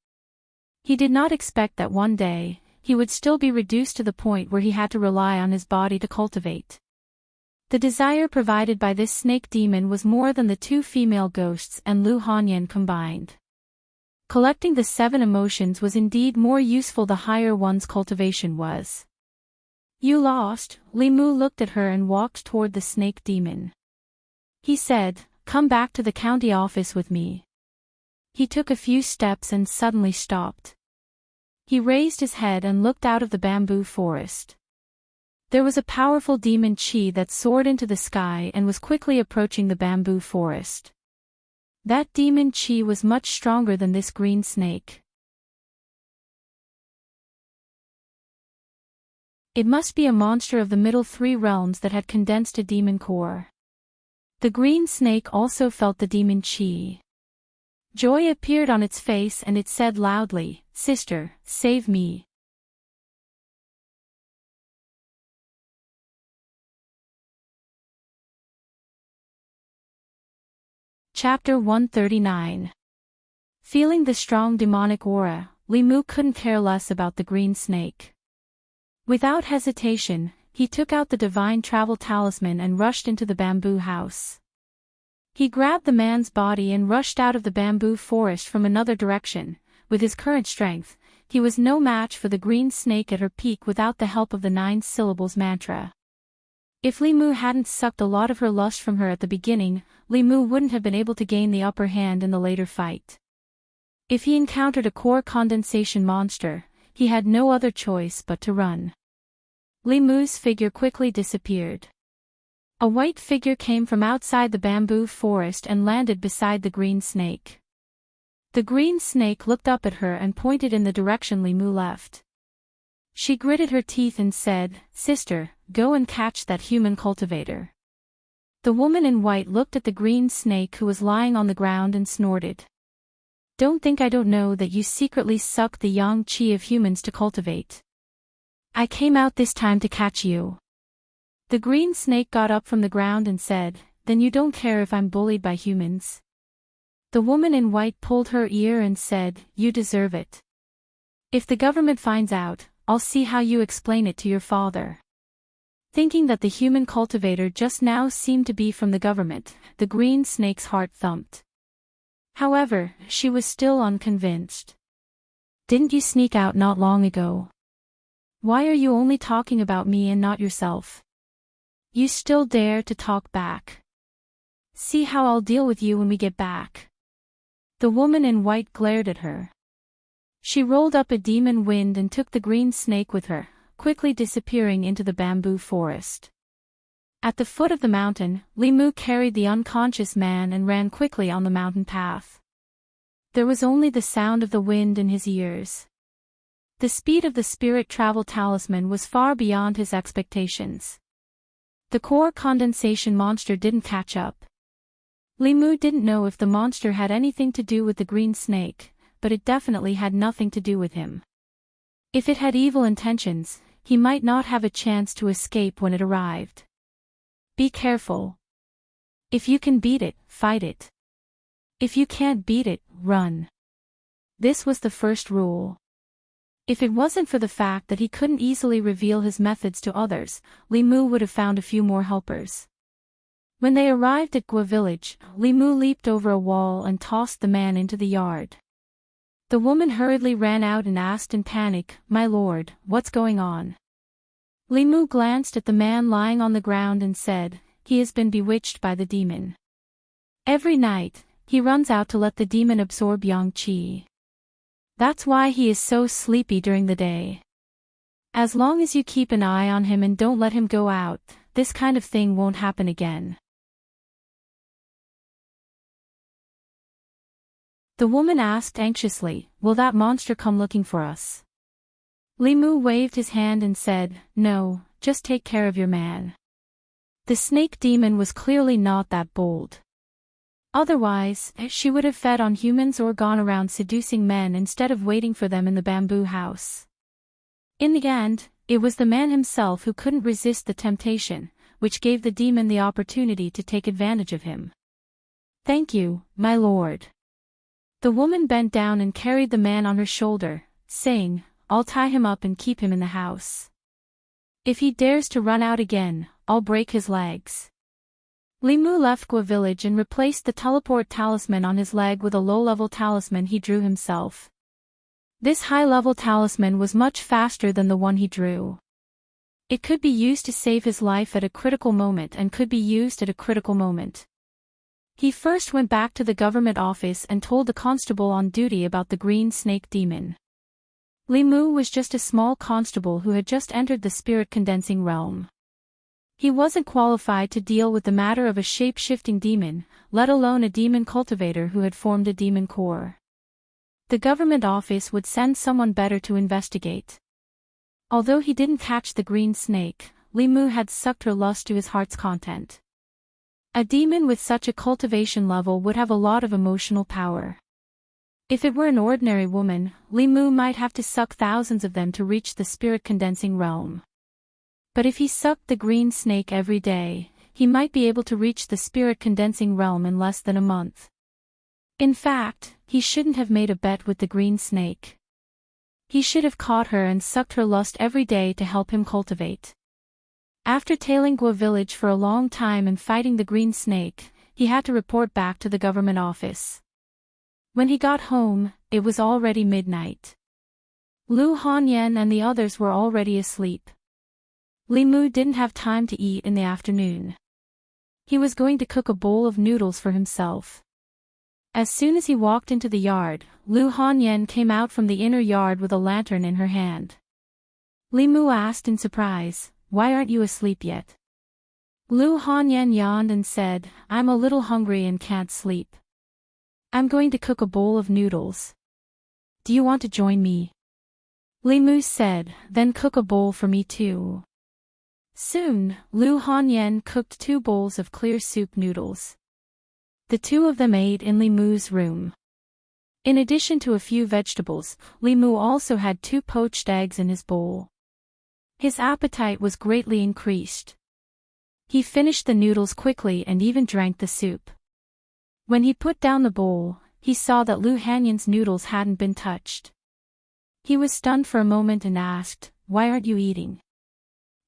[SPEAKER 1] He did not expect that one day, he would still be reduced to the point where he had to rely on his body to cultivate. The desire provided by this snake demon was more than the two female ghosts and Lu Hanyan combined. Collecting the 7 emotions was indeed more useful the higher one's cultivation was. "You lost." Li Mu looked at her and walked toward the snake demon. He said, "Come back to the county office with me." He took a few steps and suddenly stopped. He raised his head and looked out of the bamboo forest. There was a powerful demon qi that soared into the sky and was quickly approaching the bamboo forest. That demon qi was much stronger than this green snake. It must be a monster of the middle 3 realms that had condensed a demon core. The green snake also felt the demon qi. Joy appeared on its face and it said loudly, "Sister, save me." Chapter 139. Feeling the strong demonic aura, Li Mu couldn't care less about the green snake. Without hesitation, he took out the divine travel talisman and rushed into the bamboo house. He grabbed the man's body and rushed out of the bamboo forest from another direction. With his current strength, he was no match for the green snake at her peak without the help of the 9 syllables mantra. If Li Mu hadn't sucked a lot of her lust from her at the beginning, Li Mu wouldn't have been able to gain the upper hand in the later fight. If he encountered a core condensation monster, he had no other choice but to run. Li Mu's figure quickly disappeared. A white figure came from outside the bamboo forest and landed beside the green snake. The green snake looked up at her and pointed in the direction Li Mu left. She gritted her teeth and said, "Sister, go and catch that human cultivator." The woman in white looked at the green snake who was lying on the ground and snorted. "Don't think I don't know that you secretly suck the yang qi of humans to cultivate. I came out this time to catch you." The green snake got up from the ground and said, "Then you don't care if I'm bullied by humans?" The woman in white pulled her ear and said, "You deserve it. If the government finds out, I'll see how you explain it to your father." Thinking that the human cultivator just now seemed to be from the government, the green snake's heart thumped. However, she was still unconvinced. "Didn't you sneak out not long ago? Why are you only talking about me and not yourself? You still dare to talk back? See how I'll deal with you when we get back." The woman in white glared at her. She rolled up a demon wind and took the green snake with her, quickly disappearing into the bamboo forest. At the foot of the mountain, Li Mu carried the unconscious man and ran quickly on the mountain path. There was only the sound of the wind in his ears. The speed of the spirit travel talisman was far beyond his expectations. The core condensation monster didn't catch up. Li Mu didn't know if the monster had anything to do with the green snake, but it definitely had nothing to do with him. If it had evil intentions, he might not have a chance to escape when it arrived. Be careful. If you can beat it, fight it. If you can't beat it, run. This was the first rule. If it wasn't for the fact that he couldn't easily reveal his methods to others, Li Mu would have found a few more helpers. When they arrived at Gua village, Li Mu leaped over a wall and tossed the man into the yard. The woman hurriedly ran out and asked in panic, "My lord, what's going on?" Li Mu glanced at the man lying on the ground and said, "He has been bewitched by the demon. Every night, he runs out to let the demon absorb yang qi. That's why he is so sleepy during the day. As long as you keep an eye on him and don't let him go out, this kind of thing won't happen again." The woman asked anxiously, "Will that monster come looking for us?" Li Mu waved his hand and said, "No, just take care of your man." The snake demon was clearly not that bold. Otherwise, she would have fed on humans or gone around seducing men instead of waiting for them in the bamboo house. In the end, it was the man himself who couldn't resist the temptation, which gave the demon the opportunity to take advantage of him. "Thank you, my lord." The woman bent down and carried the man on her shoulder, saying, "I'll tie him up and keep him in the house. If he dares to run out again, I'll break his legs." Li Mu left Gua village and replaced the teleport talisman on his leg with a low-level talisman he drew himself. This high-level talisman was much faster than the one he drew. It could be used to save his life at a critical moment and could be used at a critical moment. He first went back to the government office and told the constable on duty about the green snake demon. Li Mu was just a small constable who had just entered the spirit-condensing realm. He wasn't qualified to deal with the matter of a shape-shifting demon, let alone a demon cultivator who had formed a demon core. The government office would send someone better to investigate. Although he didn't catch the green snake, Li Mu had sucked her lust to his heart's content. A demon with such a cultivation level would have a lot of emotional power. If it were an ordinary woman, Li Mu might have to suck thousands of them to reach the spirit-condensing realm. But if he sucked the green snake every day, he might be able to reach the spirit-condensing realm in less than a month. In fact, he shouldn't have made a bet with the green snake. He should have caught her and sucked her lust every day to help him cultivate. After tailing Gua village for a long time and fighting the green snake, he had to report back to the government office. When he got home, it was already midnight. Lu Hanyan and the others were already asleep. Li Mu didn't have time to eat in the afternoon. He was going to cook a bowl of noodles for himself. As soon as he walked into the yard, Lu Hanyan came out from the inner yard with a lantern in her hand. Li Mu asked in surprise, "Why aren't you asleep yet?" Lu Hanyan yawned and said, "I'm a little hungry and can't sleep. I'm going to cook a bowl of noodles. Do you want to join me?" Li Mu said, "Then cook a bowl for me too." Soon, Lu Hanyan cooked 2 bowls of clear soup noodles. The 2 of them ate in Li Mu's room. In addition to a few vegetables, Li Mu also had 2 poached eggs in his bowl. His appetite was greatly increased. He finished the noodles quickly and even drank the soup. When he put down the bowl, he saw that Lu Hanyan's noodles hadn't been touched. He was stunned for a moment and asked, "Why aren't you eating?"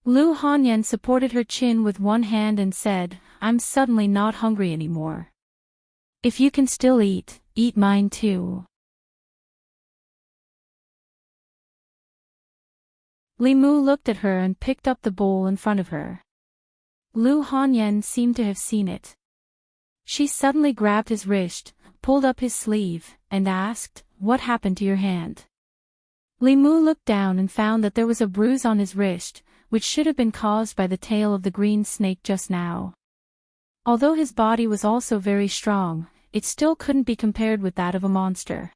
[SPEAKER 1] Lu Hanyan supported her chin with one hand and said, "I'm suddenly not hungry anymore. If you can still eat, eat mine too." Li Mu looked at her and picked up the bowl in front of her. Lu Hanyan seemed to have seen it. She suddenly grabbed his wrist, pulled up his sleeve, and asked, "What happened to your hand?" Li Mu looked down and found that there was a bruise on his wrist, which should have been caused by the tail of the green snake just now. Although his body was also very strong, it still couldn't be compared with that of a monster.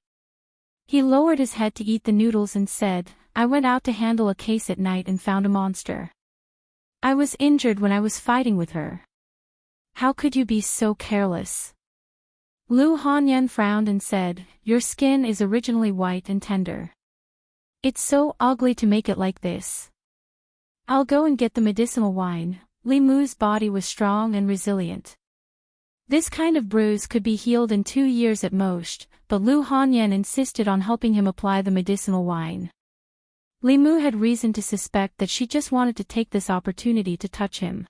[SPEAKER 1] He lowered his head to eat the noodles and said, "I went out to handle a case at night and found a monster. I was injured when I was fighting with her. How could you be so careless?" Lu Hanyan frowned and said, "Your skin is originally white and tender. It's so ugly to make it like this. I'll go and get the medicinal wine." Li Mu's body was strong and resilient. This kind of bruise could be healed in 2 years at most, but Lu Hanyan insisted on helping him apply the medicinal wine. Li Mu had reason to suspect that she just wanted to take this opportunity to touch him.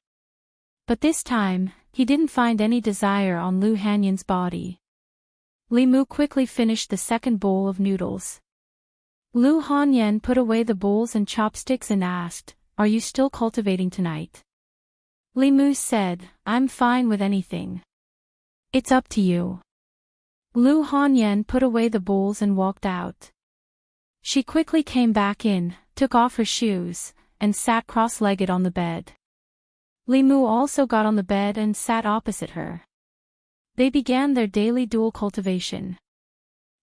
[SPEAKER 1] But this time, he didn't find any desire on Lu Hanyan's body. Li Mu quickly finished the second bowl of noodles. Lu Hanyan put away the bowls and chopsticks and asked, "Are you still cultivating tonight?" Li Mu said, "I'm fine with anything. It's up to you." Lu Hanyan put away the bowls and walked out. She quickly came back in, took off her shoes, and sat cross-legged on the bed. Li Mu also got on the bed and sat opposite her. They began their daily dual cultivation.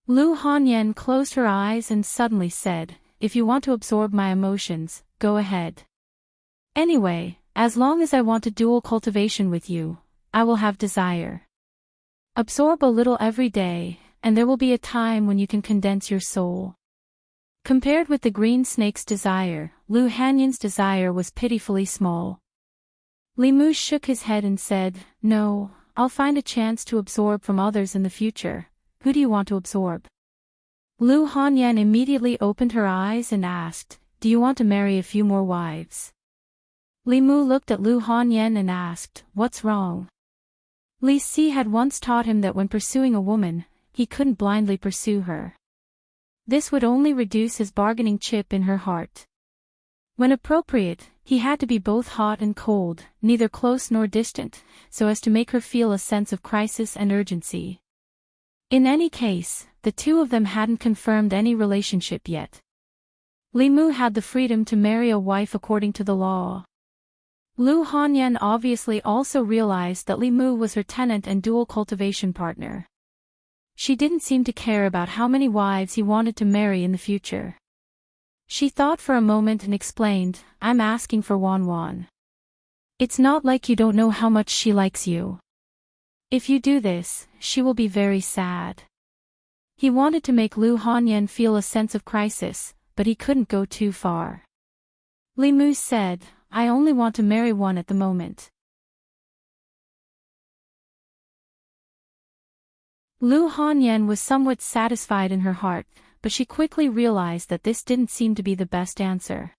[SPEAKER 1] Lu Hanyan closed her eyes and suddenly said, "If you want to absorb my emotions, go ahead. Anyway, as long as I want to dual cultivation with you, I will have desire. Absorb a little every day, and there will be a time when you can condense your soul." Compared with the green snake's desire, Lu Hanyan's desire was pitifully small. Li Mu shook his head and said, "No, I'll find a chance to absorb from others in the future. Who do you want to absorb?" Lu Hanyan immediately opened her eyes and asked, "Do you want to marry a few more wives?" Li Mu looked at Lu Hanyan and asked, "What's wrong?" Li Si had once taught him that when pursuing a woman, he couldn't blindly pursue her. This would only reduce his bargaining chip in her heart. When appropriate, he had to be both hot and cold, neither close nor distant, so as to make her feel a sense of crisis and urgency. In any case, the 2 of them hadn't confirmed any relationship yet. Li Mu had the freedom to marry a wife according to the law. Lu Hanyan obviously also realized that Li Mu was her tenant and dual cultivation partner. She didn't seem to care about how many wives he wanted to marry in the future. She thought for a moment and explained, "I'm asking for Wan Wan. It's not like you don't know how much she likes you. If you do this, she will be very sad." He wanted to make Lu Hanyan feel a sense of crisis, but he couldn't go too far. Li Mu said, "I only want to marry one at the moment." Lu Hanyan was somewhat satisfied in her heart, but she quickly realized that this didn't seem to be the best answer.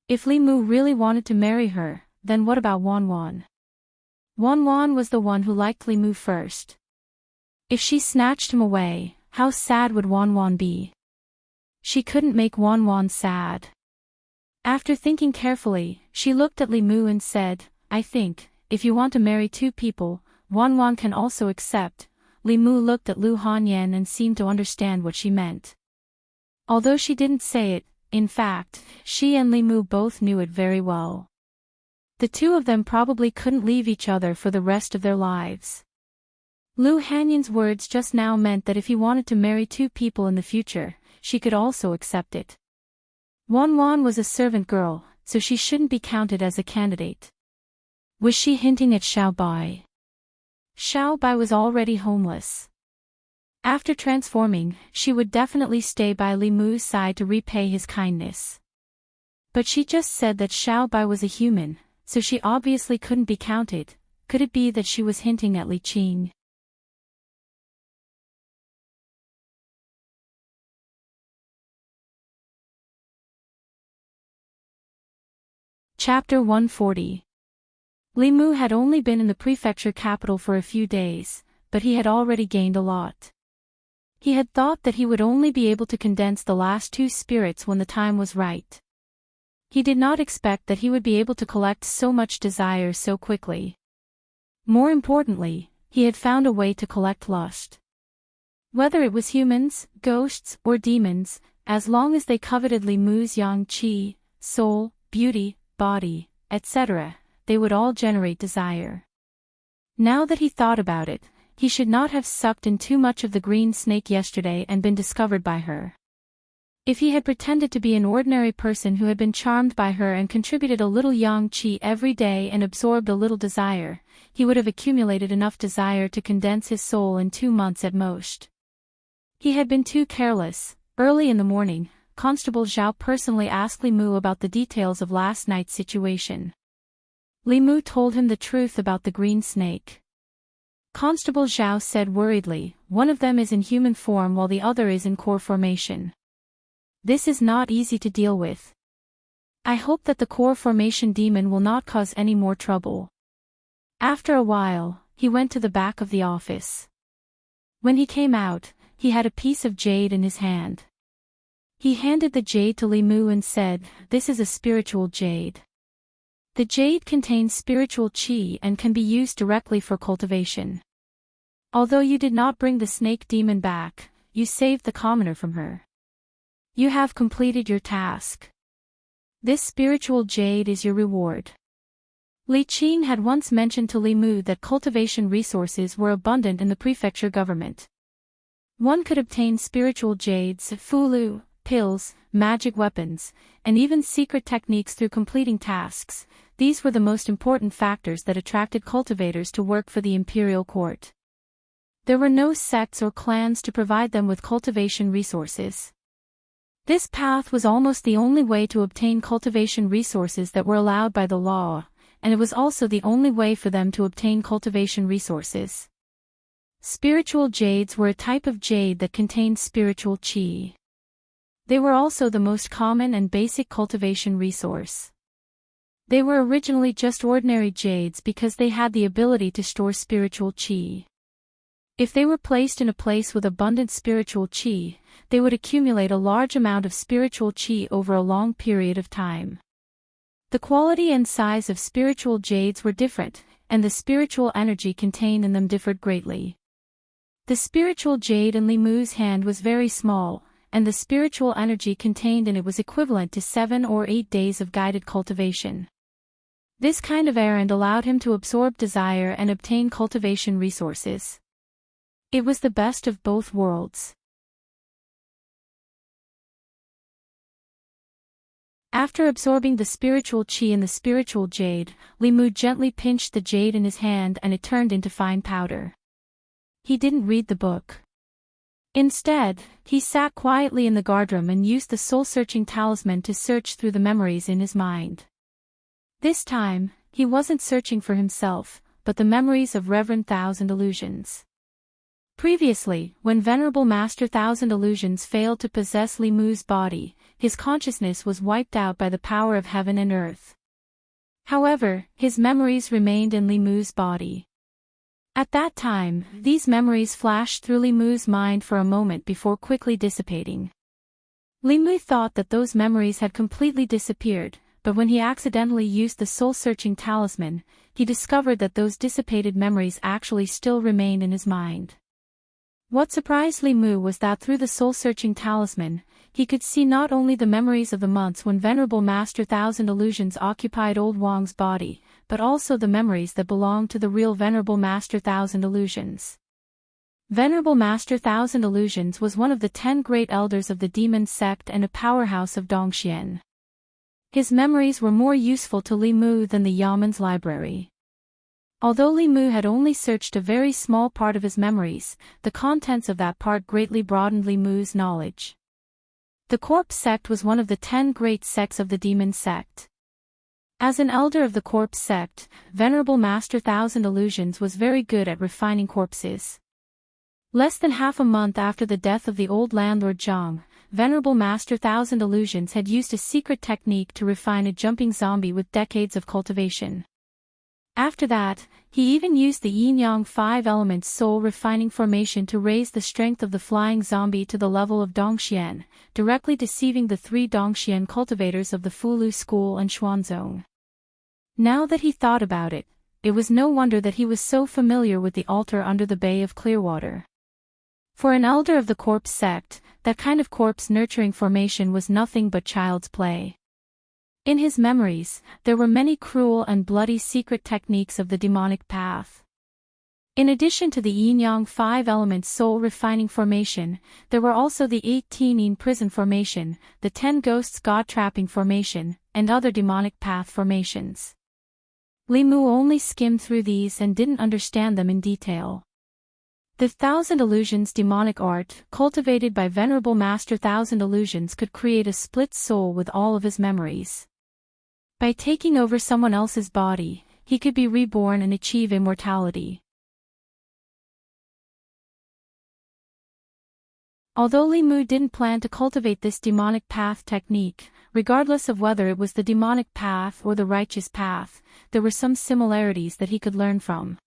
[SPEAKER 1] If Li Mu really wanted to marry her, then what about Wan Wan? Wan Wan was the one who liked Li Mu first. If she snatched him away, how sad would Wan Wan be? She couldn't make Wan Wan sad. After thinking carefully, she looked at Li Mu and said, I think, if you want to marry two people, Wan Wan can also accept. Li Mu looked at Lu Hanyan and seemed to understand what she meant. Although she didn't say it, in fact, she and Li Mu both knew it very well. The two of them probably couldn't leave each other for the rest of their lives. Lu Hanyan's words just now meant that if he wanted to marry two people in the future, she could also accept it. Wan Wan was a servant girl, so she shouldn't be counted as a candidate. Was she hinting at Xiao Bai? Xiao Bai was already homeless. After transforming, she would definitely stay by Li Mu's side to repay his kindness. But she just said that Xiao Bai was a human, so she obviously couldn't be counted. Could it be that she was hinting at Li Qing? Chapter 140. Li Mu had only been in the prefecture capital for a few days, but he had already gained a lot. He had thought that he would only be able to condense the last two spirits when the time was right. He did not expect that he would be able to collect so much desire so quickly. More importantly, he had found a way to collect lust. Whether it was humans, ghosts, or demons, as long as they coveted Li Mu's yang qi, soul, beauty, body, etc., they would all generate desire. Now that he thought about it, he should not have sucked in too much of the green snake yesterday and been discovered by her. If he had pretended to be an ordinary person who had been charmed by her and contributed a little yang qi every day and absorbed a little desire, he would have accumulated enough desire to condense his soul in 2 months at most. He had been too careless. Early in the morning, Constable Zhao personally asked Li Mu about the details of last night's situation. Li Mu told him the truth about the green snake. Constable Zhao said worriedly, one of them is in human form while the other is in core formation. This is not easy to deal with. I hope that the core formation demon will not cause any more trouble. After a while, he went to the back of the office. When he came out, he had a piece of jade in his hand. He handed the jade to Li Mu and said, this is a spiritual jade. The jade contains spiritual qi and can be used directly for cultivation. Although you did not bring the snake demon back, you saved the commoner from her. You have completed your task. This spiritual jade is your reward. Li Qing had once mentioned to Li Mu that cultivation resources were abundant in the prefecture government. One could obtain spiritual jades, fulu, pills, magic weapons, and even secret techniques through completing tasks. These were the most important factors that attracted cultivators to work for the imperial court. There were no sects or clans to provide them with cultivation resources. This path was almost the only way to obtain cultivation resources that were allowed by the law, and it was also the only way for them to obtain cultivation resources. Spiritual jades were a type of jade that contained spiritual qi. They were also the most common and basic cultivation resource. They were originally just ordinary jades because they had the ability to store spiritual qi. If they were placed in a place with abundant spiritual qi, they would accumulate a large amount of spiritual qi over a long period of time. The quality and size of spiritual jades were different, and the spiritual energy contained in them differed greatly. The spiritual jade in Li Mu's hand was very small, and the spiritual energy contained in it was equivalent to 7 or 8 days of guided cultivation. This kind of errand allowed him to absorb desire and obtain cultivation resources. It was the best of both worlds. After absorbing the spiritual qi in the spiritual jade, Li Mu gently pinched the jade in his hand and it turned into fine powder. He didn't read the book. Instead, he sat quietly in the guardroom and used the soul-searching talisman to search through the memories in his mind. This time, he wasn't searching for himself, but the memories of Reverend Thousand Illusions. Previously, when Venerable Master Thousand Illusions failed to possess Li Mu's body, his consciousness was wiped out by the power of heaven and earth. However, his memories remained in Li Mu's body. At that time, these memories flashed through Li Mu's mind for a moment before quickly dissipating. Li Mu thought that those memories had completely disappeared, but when he accidentally used the soul-searching talisman, he discovered that those dissipated memories actually still remained in his mind. What surprised Li Mu was that through the soul-searching talisman, he could see not only the memories of the months when Venerable Master Thousand Illusions occupied Old Wang's body, but also the memories that belonged to the real Venerable Master Thousand Illusions. Venerable Master Thousand Illusions was one of the 10 great elders of the demon sect and a powerhouse of Dongxian. His memories were more useful to Li Mu than the Yaman's library. Although Li Mu had only searched a very small part of his memories, the contents of that part greatly broadened Li Mu's knowledge. The corpse sect was one of the 10 great sects of the demon sect. As an elder of the corpse sect, Venerable Master Thousand Illusions was very good at refining corpses. Less than half a month after the death of the old landlord Zhang, Venerable Master Thousand Illusions had used a secret technique to refine a jumping zombie with decades of cultivation. After that, he even used the Yin-Yang 5 elements soul refining formation to raise the strength of the flying zombie to the level of Dongxian, directly deceiving the 3 Dongxian cultivators of the Fulu school and Xuanzong. Now that he thought about it, it was no wonder that he was so familiar with the altar under the Bay of Clearwater. For an elder of the corpse sect, that kind of corpse nurturing formation was nothing but child's play. In his memories, there were many cruel and bloody secret techniques of the demonic path. In addition to the Yin-Yang 5 elements soul refining formation, there were also the 18 Yin prison formation, the 10 ghosts god trapping formation, and other demonic path formations. Li Mu only skimmed through these and didn't understand them in detail. The Thousand Illusions demonic art, cultivated by Venerable Master Thousand Illusions, could create a split soul with all of his memories. By taking over someone else's body, he could be reborn and achieve immortality. Although Li Mu didn't plan to cultivate this demonic path technique, regardless of whether it was the demonic path or the righteous path, there were some similarities that he could learn from.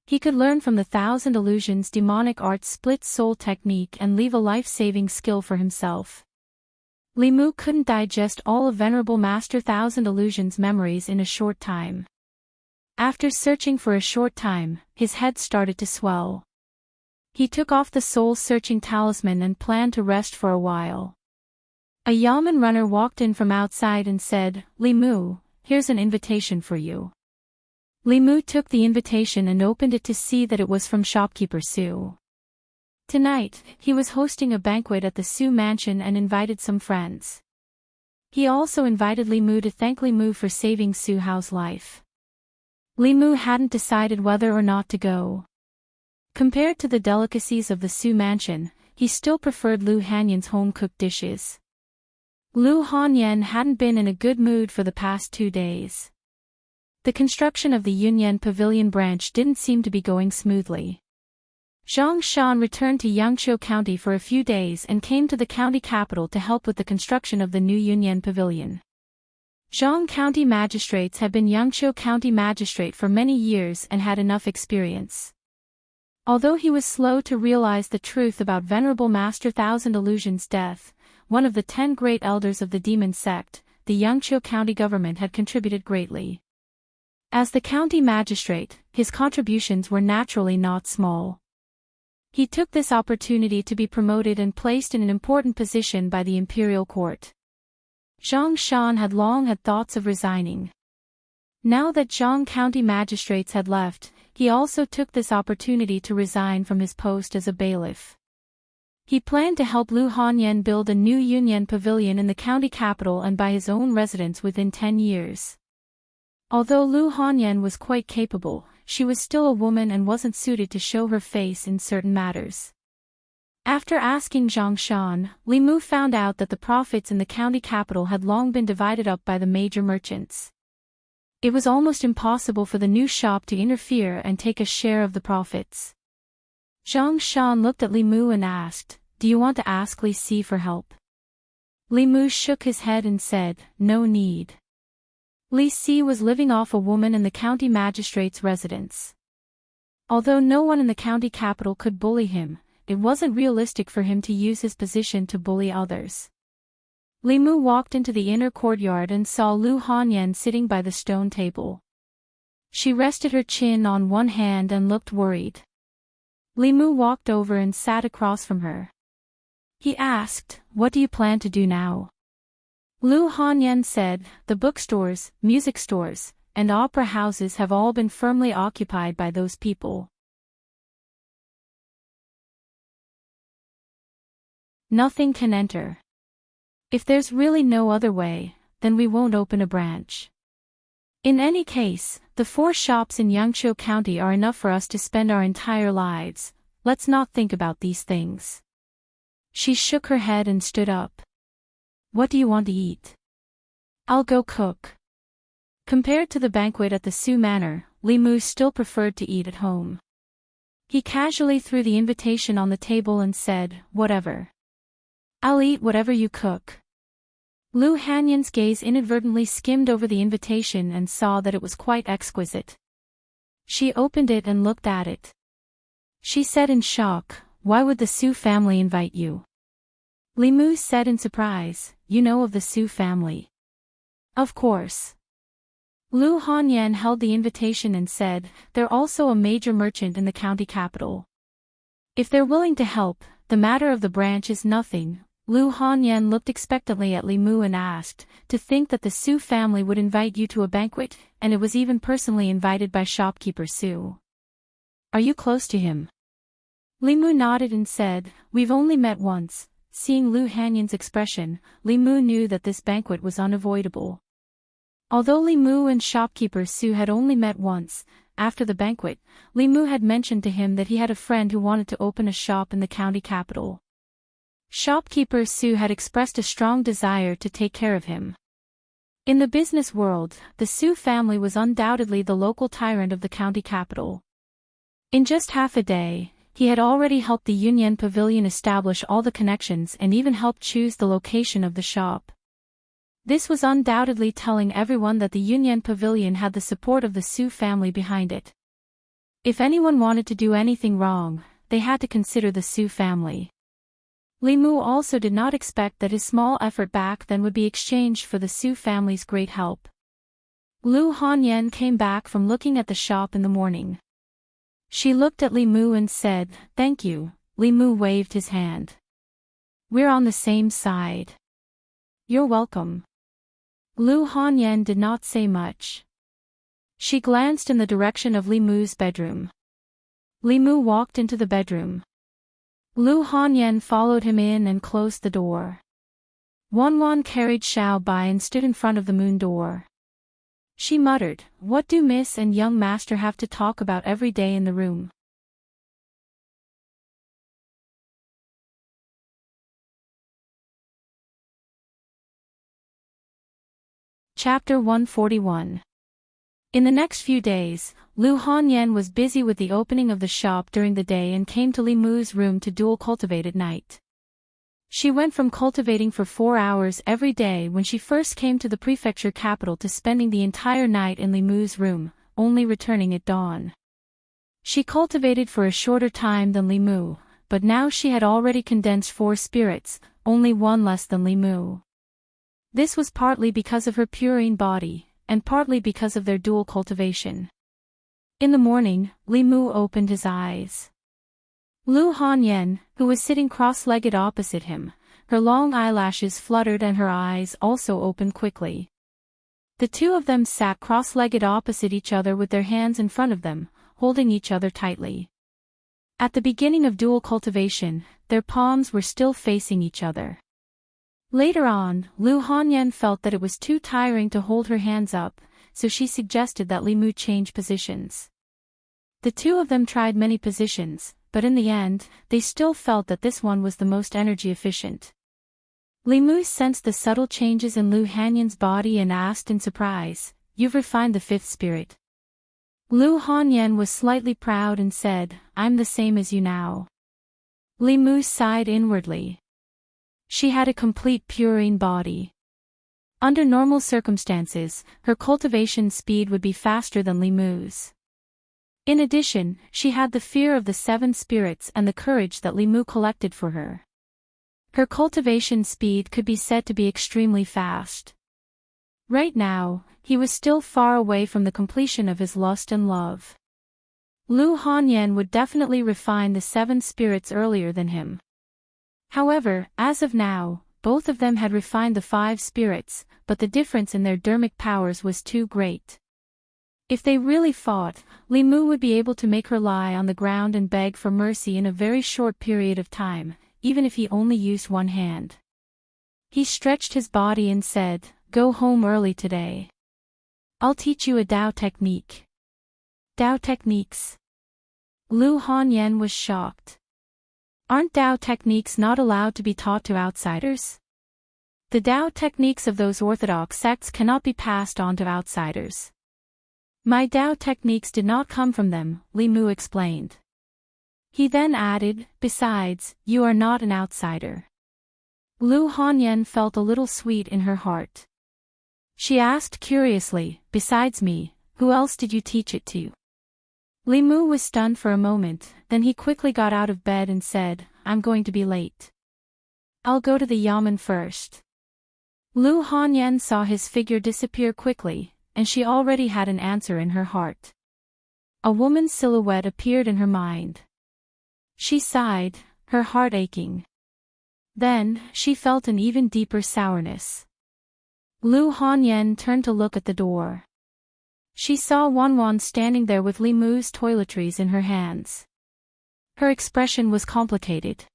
[SPEAKER 1] He could learn from the Thousand Illusions demonic art split soul technique and leave a life-saving skill for himself. Li Mu couldn't digest all of Venerable Master Thousand Illusions' memories in a short time. After searching for a short time, his head started to swell. He took off the soul-searching talisman and planned to rest for a while. A Yaman runner walked in from outside and said, "Li Mu, here's an invitation for you." Li Mu took the invitation and opened it to see that it was from shopkeeper Su. Tonight, he was hosting a banquet at the Su mansion and invited some friends. He also invited Li Mu to thank Li Mu for saving Su Hao's life. Li Mu hadn't decided whether or not to go. Compared to the delicacies of the Su mansion, he still preferred Lu Hanyan's home-cooked dishes. Lu Hanyan hadn't been in a good mood for the past 2 days. The construction of the Yunyan Pavilion branch didn't seem to be going smoothly. Zhang Shan returned to Yangqiu County for a few days and came to the county capital to help with the construction of the new Yunyan Pavilion. Zhang County magistrates had been Yangqiu County magistrate for many years and had enough experience. Although he was slow to realize the truth about Venerable Master Thousand Illusions' death, one of the 10 great elders of the demon sect, the Yangqiu County government had contributed greatly. As the county magistrate, his contributions were naturally not small. He took this opportunity to be promoted and placed in an important position by the imperial court. Zhang Shan had long had thoughts of resigning. Now that Zhang County magistrates had left, he also took this opportunity to resign from his post as a bailiff. He planned to help Lu Hanyan build a new Yunyan pavilion in the county capital and buy his own residence within 10 years. Although Lu Hanyan was quite capable, she was still a woman and wasn't suited to show her face in certain matters. After asking Zhang Shan, Li Mu found out that the profits in the county capital had long been divided up by the major merchants. It was almost impossible for the new shop to interfere and take a share of the profits. Zhang Shan looked at Li Mu and asked, "Do you want to ask Li Si for help?" Li Mu shook his head and said, "No need." Li Si was living off a woman in the county magistrate's residence. Although no one in the county capital could bully him, it wasn't realistic for him to use his position to bully others. Li Mu walked into the inner courtyard and saw Lu Hanyan sitting by the stone table. She rested her chin on one hand and looked worried. Li Mu walked over and sat across from her. He asked, "What do you plan to do now?" Lu Hanyan said, "The bookstores, music stores, and opera houses have all been firmly occupied by those people. Nothing can enter. If there's really no other way, then we won't open a branch. In any case, the 4 shops in Yangqiu County are enough for us to spend our entire lives. Let's not think about these things." She shook her head and stood up. "What do you want to eat?" "I'll go cook." Compared to the banquet at the Su Manor, Li Mu still preferred to eat at home. He casually threw the invitation on the table and said, "Whatever. I'll eat whatever you cook." Lu Hanyan's gaze inadvertently skimmed over the invitation and saw that it was quite exquisite. She opened it and looked at it. She said in shock, "Why would the Su family invite you?" Li Mu said in surprise, "You know of the Su family?" "Of course." Lu Hanyan held the invitation and said, "They're also a major merchant in the county capital. If they're willing to help, the matter of the branch is nothing." Lu Hanyan looked expectantly at Li Mu and asked, "To think that the Su family would invite you to a banquet, and it was even personally invited by shopkeeper Su. Are you close to him?" Li Mu nodded and said, "We've only met once." Seeing Lu Hanyan's expression, Li Mu knew that this banquet was unavoidable. Although Li Mu and shopkeeper Su had only met once, after the banquet, Li Mu had mentioned to him that he had a friend who wanted to open a shop in the county capital. Shopkeeper Su had expressed a strong desire to take care of him. In the business world, the Su family was undoubtedly the local tyrant of the county capital. In just half a day, he had already helped the Yunyan Pavilion establish all the connections and even helped choose the location of the shop. This was undoubtedly telling everyone that the Yunyan Pavilion had the support of the Su family behind it. If anyone wanted to do anything wrong, they had to consider the Su family. Li Mu also did not expect that his small effort back then would be exchanged for the Su family's great help. Lu Hanyan came back from looking at the shop in the morning. She looked at Li Mu and said, "Thank you." Li Mu waved his hand. "We're on the same side." "You're welcome." Lu Hanyan did not say much. She glanced in the direction of Li Mu's bedroom. Li Mu walked into the bedroom. Lu Hanyan followed him in and closed the door. Wanwan carried Xiao Bai and stood in front of the moon door. She muttered, "What do Miss and young master have to talk about every day in the room?" Chapter 141. In the next few days, Lu Hanyan was busy with the opening of the shop during the day and came to Li Mu's room to dual cultivate at night. She went from cultivating for 4 hours every day when she first came to the prefecture capital to spending the entire night in Li Mu's room, only returning at dawn. She cultivated for a shorter time than Li Mu, but now she had already condensed 4 spirits, only 1 less than Li Mu. This was partly because of her purine body, and partly because of their dual cultivation. In the morning, Li Mu opened his eyes. Lu Hanyan, who was sitting cross-legged opposite him, her long eyelashes fluttered and her eyes also opened quickly. The two of them sat cross-legged opposite each other with their hands in front of them, holding each other tightly. At the beginning of dual cultivation, their palms were still facing each other. Later on, Lu Hanyan felt that it was too tiring to hold her hands up, so she suggested that Li Mu change positions. The two of them tried many positions, but in the end, they still felt that this one was the most energy efficient. Li Mu sensed the subtle changes in Lu Hanyan's body and asked in surprise, "You've refined the 5th spirit." Lu Hanyan was slightly proud and said, "I'm the same as you now." Li Mu sighed inwardly. She had a complete purine body. Under normal circumstances, her cultivation speed would be faster than Li Mu's. In addition, she had the fear of the 7 spirits and the courage that Li Mu collected for her. Her cultivation speed could be said to be extremely fast. Right now, he was still far away from the completion of his lust and love. Lu Hanyan would definitely refine the 7 spirits earlier than him. However, as of now, both of them had refined the 5 spirits, but the difference in their dermic powers was too great. If they really fought, Li Mu would be able to make her lie on the ground and beg for mercy in a very short period of time, even if he only used one hand. He stretched his body and said, "Go home early today. I'll teach you a Dao technique." Dao techniques? Lu Hanyan was shocked. Aren't Dao techniques not allowed to be taught to outsiders? The Dao techniques of those orthodox sects cannot be passed on to outsiders. My Dao techniques did not come from them, Li Mu explained. He then added, "Besides, you are not an outsider." Lu Hanyan felt a little sweet in her heart. She asked curiously, "Besides me, who else did you teach it to?" Li Mu was stunned for a moment, then he quickly got out of bed and said, "I'm going to be late. I'll go to the yamen first." Lu Hanyan saw his figure disappear quickly, and she already had an answer in her heart. A woman's silhouette appeared in her mind. She sighed, her heart aching. Then, she felt an even deeper sourness. Lu Hanyan turned to look at the door. She saw Wanwan standing there with Li Mu's toiletries in her hands. Her expression was complicated.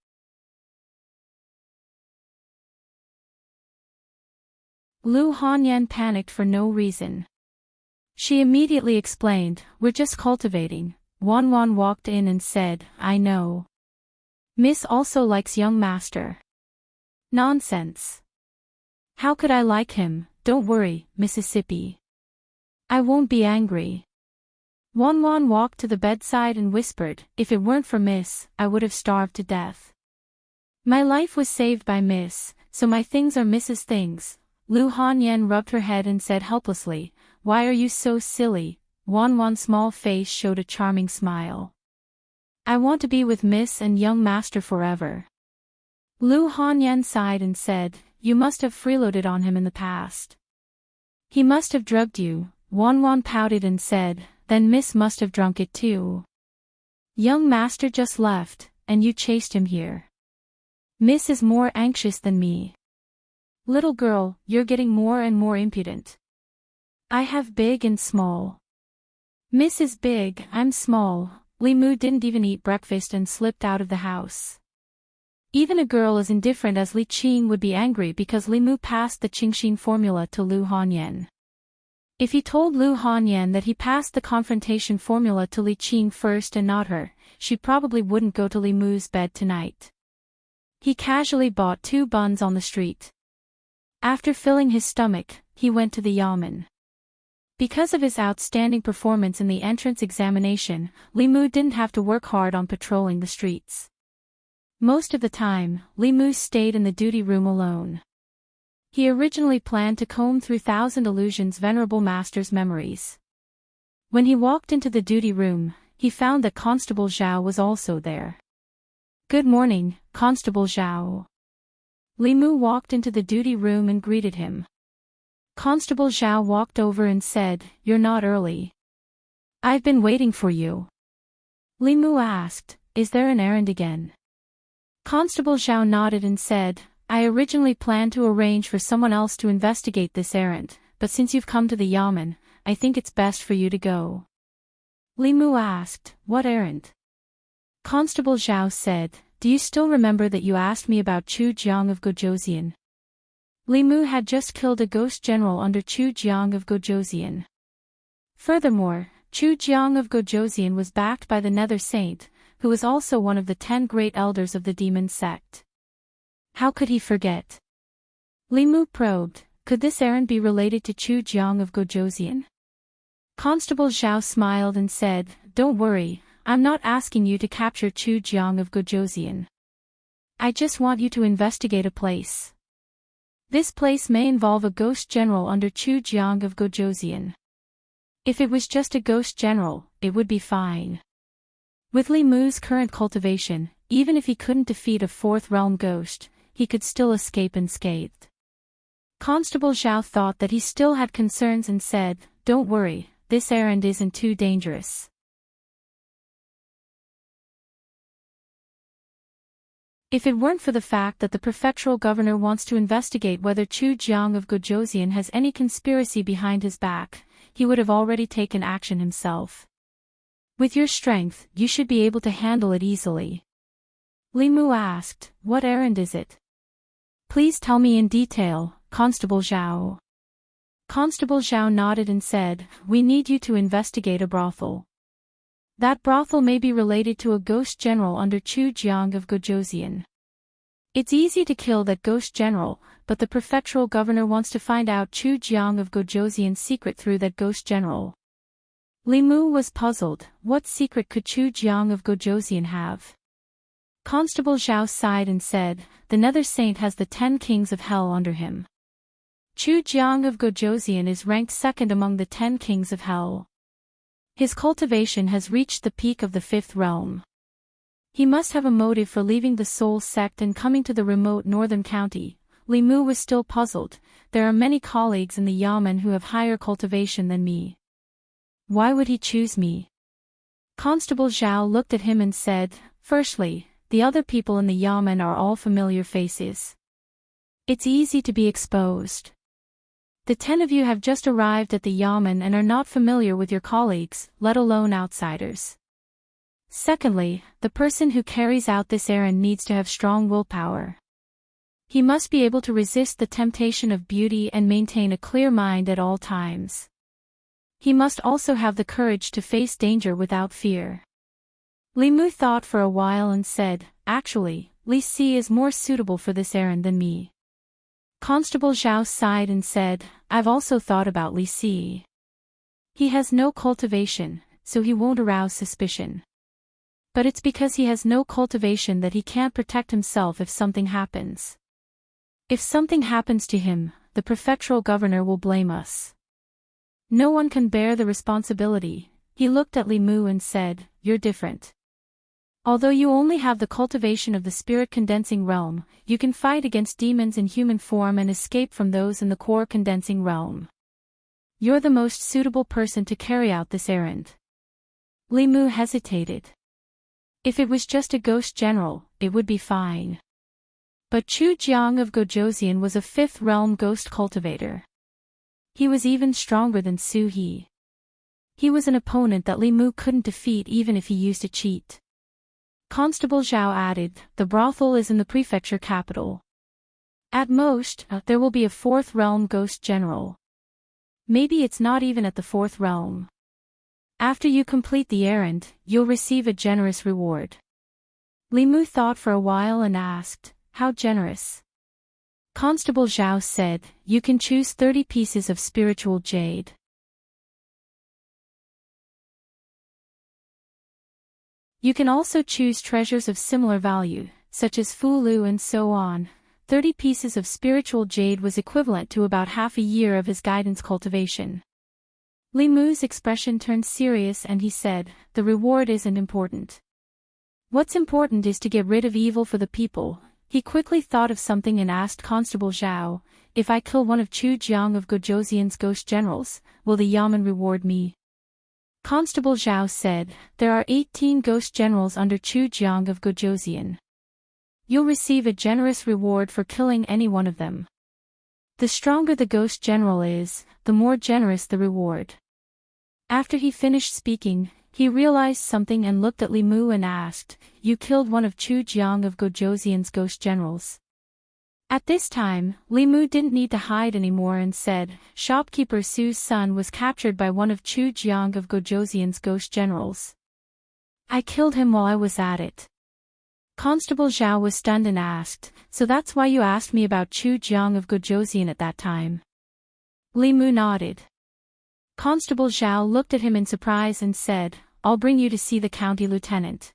[SPEAKER 1] Lu Hanyan panicked for no reason. She immediately explained, "We're just cultivating." Wanwan walked in and said, "I know. Miss also likes young master." "Nonsense. How could I like him? Don't worry, Mississippi. I won't be angry." Wanwan walked to the bedside and whispered, "If it weren't for Miss, I would have starved to death. My life was saved by Miss, so my things are Miss's things." Lu Hanyan rubbed her head and said helplessly, "Why are you so silly?" Wanwan's small face showed a charming smile. "I want to be with Miss and young master forever." Lu Hanyan sighed and said, "You must have freeloaded on him in the past. He must have drugged you." Wanwan pouted and said, "Then Miss must have drunk it too. Young master just left, and you chased him here. Miss is more anxious than me. Little girl, you're getting more and more impudent. I have big and small. Miss is big, I'm small." Li Mu didn't even eat breakfast and slipped out of the house. Even a girl as indifferent as Li Qing would be angry because Li Mu passed the Qingxin formula to Lu Hanyan. If he told Lu Hanyan that he passed the confrontation formula to Li Qing first and not her, she probably wouldn't go to Li Mu's bed tonight. He casually bought 2 buns on the street. After filling his stomach, he went to the yamen. Because of his outstanding performance in the entrance examination, Li Mu didn't have to work hard on patrolling the streets. Most of the time, Li Mu stayed in the duty room alone. He originally planned to comb through Thousand Illusions' venerable master's memories. When he walked into the duty room, he found that Constable Zhao was also there. "Good morning, Constable Zhao." Li Mu walked into the duty room and greeted him. Constable Zhao walked over and said, "You're not early. I've been waiting for you." Li Mu asked, "Is there an errand again?" Constable Zhao nodded and said, "I originally planned to arrange for someone else to investigate this errand, but since you've come to the yamen, I think it's best for you to go." Li Mu asked, "What errand?" Constable Zhao said, "Do you still remember that you asked me about Chu Jiang of Gojoseon?" Li Mu had just killed a ghost general under Chu Jiang of Gojoseon. Furthermore, Chu Jiang of Gojoseon was backed by the Nether Saint, who was also one of the 10 great elders of the demon sect. How could he forget? Li Mu probed, could this errand be related to Chu Jiang of Gojoseon? Constable Zhao smiled and said, "Don't worry, I'm not asking you to capture Chu Jiang of Gojoseon. I just want you to investigate a place." This place may involve a ghost general under Chu Jiang of Gojoseon. If it was just a ghost general, it would be fine. With Li Mu's current cultivation, even if he couldn't defeat a fourth realm ghost, he could still escape unscathed. Constable Zhao thought that he still had concerns and said, "Don't worry, this errand isn't too dangerous." If it weren't for the fact that the prefectural governor wants to investigate whether Chu Jiang of Gojoseon has any conspiracy behind his back, he would have already taken action himself. With your strength, you should be able to handle it easily. Li Mu asked, "What errand is it?" "Please tell me in detail, Constable Zhao." Constable Zhao nodded and said, "We need you to investigate a brothel. That brothel may be related to a ghost general under Chu Jiang of Gojoseon. It's easy to kill that ghost general, but the prefectural governor wants to find out Chu Jiang of Gojoseon's secret through that ghost general." Li Mu was puzzled. What secret could Chu Jiang of Gojoseon have? Constable Zhao sighed and said, "The Nether Saint has the 10 kings of hell under him. Chu Jiang of Gojoseon is ranked second among the 10 kings of hell. His cultivation has reached the peak of the 5th realm. He must have a motive for leaving the Soul sect and coming to the remote northern county." Li Mu was still puzzled. "There are many colleagues in the Yamen who have higher cultivation than me. Why would he choose me?" Constable Zhao looked at him and said, "Firstly, the other people in the Yamen are all familiar faces. It's easy to be exposed. The 10 of you have just arrived at the Yamen and are not familiar with your colleagues, let alone outsiders. Secondly, the person who carries out this errand needs to have strong willpower. He must be able to resist the temptation of beauty and maintain a clear mind at all times. He must also have the courage to face danger without fear." Li Mu thought for a while and said, "Actually, Li Si is more suitable for this errand than me." Constable Zhao sighed and said, "I've also thought about Li Si. He has no cultivation, so he won't arouse suspicion. But it's because he has no cultivation that he can't protect himself if something happens. If something happens to him, the prefectural governor will blame us. No one can bear the responsibility." He looked at Li Mu and said, "You're different. Although you only have the cultivation of the spirit condensing realm, you can fight against demons in human form and escape from those in the core condensing realm. You're the most suitable person to carry out this errand." Li Mu hesitated. If it was just a ghost general, it would be fine. But Chu Jiang of Gojoseon was a 5th realm ghost cultivator. He was even stronger than Su He. He was an opponent that Li Mu couldn't defeat even if he used a cheat. Constable Zhao added, "The brothel is in the prefecture capital. At most, there will be a 4th realm ghost general. Maybe it's not even at the 4th realm. After you complete the errand, you'll receive a generous reward." Li Mu thought for a while and asked, "How generous?" Constable Zhao said, "You can choose 30 pieces of spiritual jade. You can also choose treasures of similar value, such as Fulu and so on." 30 pieces of spiritual jade was equivalent to about half a year of his guidance cultivation. Li Mu's expression turned serious and he said, "The reward isn't important. What's important is to get rid of evil for the people." He quickly thought of something and asked Constable Zhao, "If I kill one of Chu Jiang of Gojoseon's ghost generals, will the Yamen reward me?" Constable Zhao said, "There are 18 ghost generals under Chu Jiang of Gojoseon. You'll receive a generous reward for killing any one of them. The stronger the ghost general is, the more generous the reward." After he finished speaking, he realized something and looked at Li Mu and asked, "You killed one of Chu Jiang of Gojoseon's ghost generals?" At this time, Li Mu didn't need to hide anymore and said, "Shopkeeper Su's son was captured by one of Chu Jiang of Gojoseon's ghost generals. I killed him while I was at it." Constable Zhao was stunned and asked, "So that's why you asked me about Chu Jiang of Gojoseon at that time?" Li Mu nodded. Constable Zhao looked at him in surprise and said, "I'll bring you to see the county lieutenant."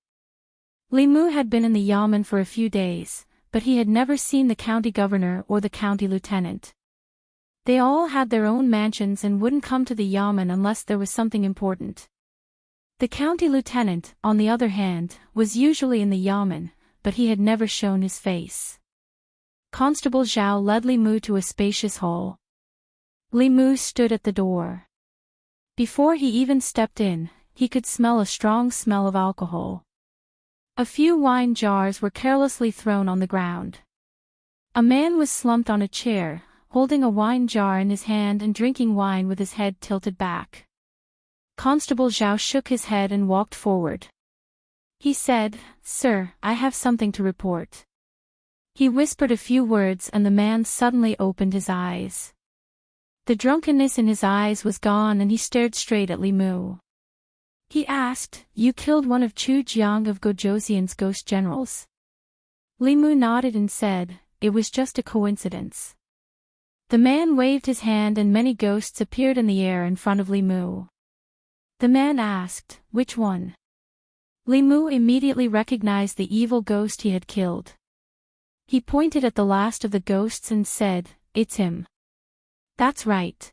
[SPEAKER 1] Li Mu had been in the Yamen for a few days, but he had never seen the county governor or the county lieutenant. They all had their own mansions and wouldn't come to the yamen unless there was something important. The county lieutenant, on the other hand, was usually in the yamen, but he had never shown his face. Constable Zhao led Li Mu to a spacious hall. Li Mu stood at the door. Before he even stepped in, he could smell a strong smell of alcohol. A few wine jars were carelessly thrown on the ground. A man was slumped on a chair, holding a wine jar in his hand and drinking wine with his head tilted back. Constable Zhao shook his head and walked forward. He said, "Sir, I have something to report." He whispered a few words and the man suddenly opened his eyes. The drunkenness in his eyes was gone and he stared straight at Li Mu. He asked, "You killed one of Chu Jiang of Gojoseon's ghost generals?" Li Mu nodded and said, "It was just a coincidence." The man waved his hand and many ghosts appeared in the air in front of Li Mu. The man asked, "Which one?" Li Mu immediately recognized the evil ghost he had killed. He pointed at the last of the ghosts and said, "It's him." "That's right."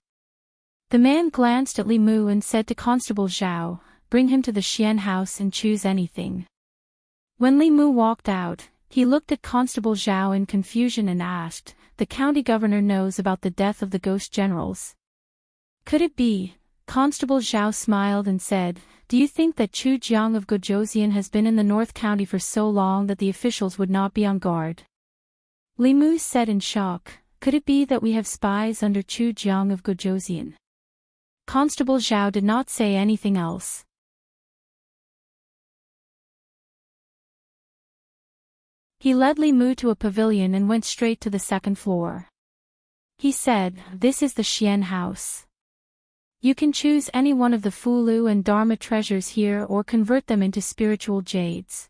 [SPEAKER 1] The man glanced at Li Mu and said to Constable Zhao, "Bring him to the Xian house and choose anything." When Li Mu walked out, he looked at Constable Zhao in confusion and asked, "The county governor knows about the death of the ghost generals?" "Could it be?" Constable Zhao smiled and said, "Do you think that Chu Jiang of Gojoseon has been in the North County for so long that the officials would not be on guard?" Li Mu said in shock, "Could it be that we have spies under Chu Jiang of Gojoseon?" Constable Zhao did not say anything else. He led Li Mu to a pavilion and went straight to the second floor. He said, "This is the Xian house. You can choose any one of the Fulu and Dharma treasures here or convert them into spiritual jades."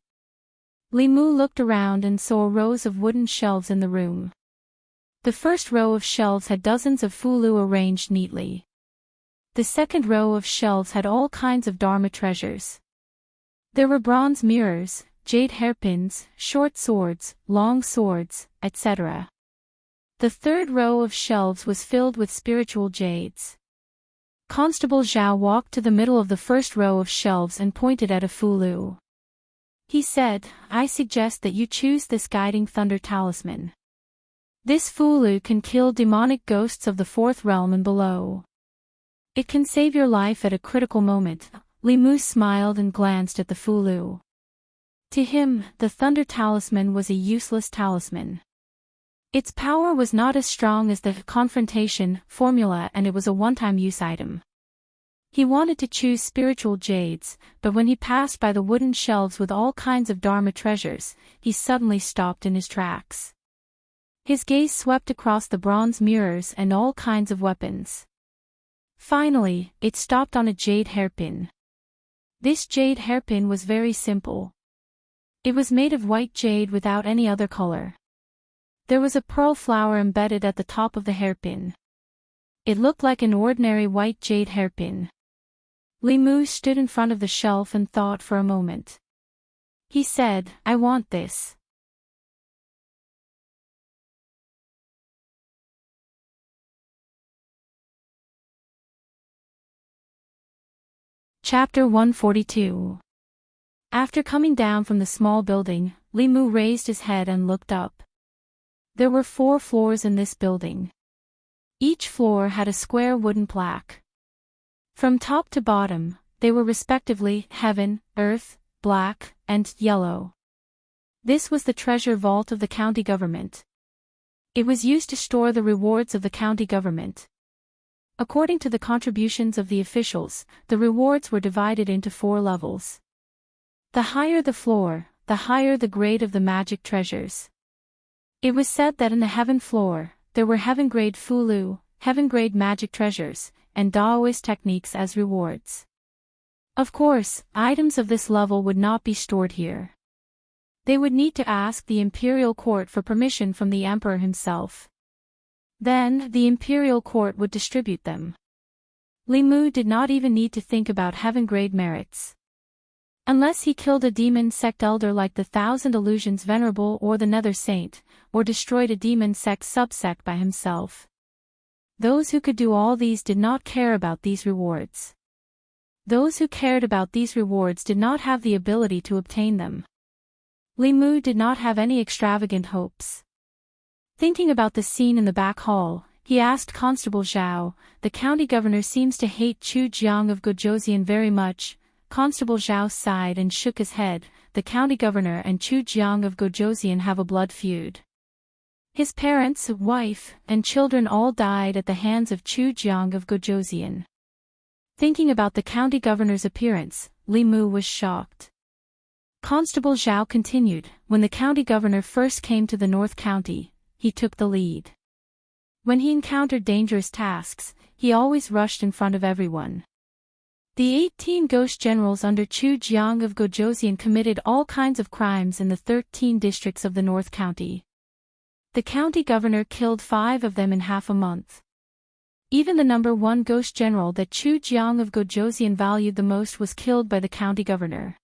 [SPEAKER 1] Li Mu looked around and saw rows of wooden shelves in the room. The first row of shelves had dozens of Fulu arranged neatly. The second row of shelves had all kinds of Dharma treasures. There were bronze mirrors, jade hairpins, short swords, long swords, etc. The third row of shelves was filled with spiritual jades. Constable Zhao walked to the middle of the first row of shelves and pointed at a Fulu. He said, "I suggest that you choose this guiding thunder talisman. This Fulu can kill demonic ghosts of the fourth realm and below. It can save your life at a critical moment." Li Mu smiled and glanced at the Fulu. To him, the thunder talisman was a useless talisman. Its power was not as strong as the confrontation formula and it was a one-time use item. He wanted to choose spiritual jades, but when he passed by the wooden shelves with all kinds of Dharma treasures, he suddenly stopped in his tracks. His gaze swept across the bronze mirrors and all kinds of weapons. Finally, it stopped on a jade hairpin. This jade hairpin was very simple. It was made of white jade without any other color. There was a pearl flower embedded at the top of the hairpin. It looked like an ordinary white jade hairpin. Li Mu stood in front of the shelf and thought for a moment. He said, "I want this." Chapter 142. After coming down from the small building, Li Mu raised his head and looked up. There were 4 floors in this building. Each floor had a square wooden plaque. From top to bottom, they were respectively heaven, earth, black, and yellow. This was the treasure vault of the county government. It was used to store the rewards of the county government. According to the contributions of the officials, the rewards were divided into 4 levels. The higher the floor, the higher the grade of the magic treasures. It was said that in the heaven floor, there were heaven-grade Fulu, heaven-grade magic treasures, and Daoist techniques as rewards. Of course, items of this level would not be stored here. They would need to ask the imperial court for permission from the emperor himself. Then, the imperial court would distribute them. Li Mu did not even need to think about heaven-grade merits. Unless he killed a demon sect elder like the Thousand Illusions Venerable or the Nether Saint, or destroyed a demon sect subsect by himself. Those who could do all these did not care about these rewards. Those who cared about these rewards did not have the ability to obtain them. Li Mu did not have any extravagant hopes. Thinking about the scene in the back hall, he asked Constable Zhao, "The county governor seems to hate Chu Jiang of Gojoseon very much." Constable Zhao sighed and shook his head. "The county governor and Chu Jiang of Gojoseon have a blood feud. His parents, wife, and children all died at the hands of Chu Jiang of Gojoseon." Thinking about the county governor's appearance, Li Mu was shocked. Constable Zhao continued, "When the county governor first came to the North County, he took the lead. When he encountered dangerous tasks, he always rushed in front of everyone. The 18 ghost generals under Chu Jiang of Gojoseon committed all kinds of crimes in the 13 districts of the North County. The county governor killed 5 of them in half a month. Even the number 1 ghost general that Chu Jiang of Gojoseon valued the most was killed by the county governor."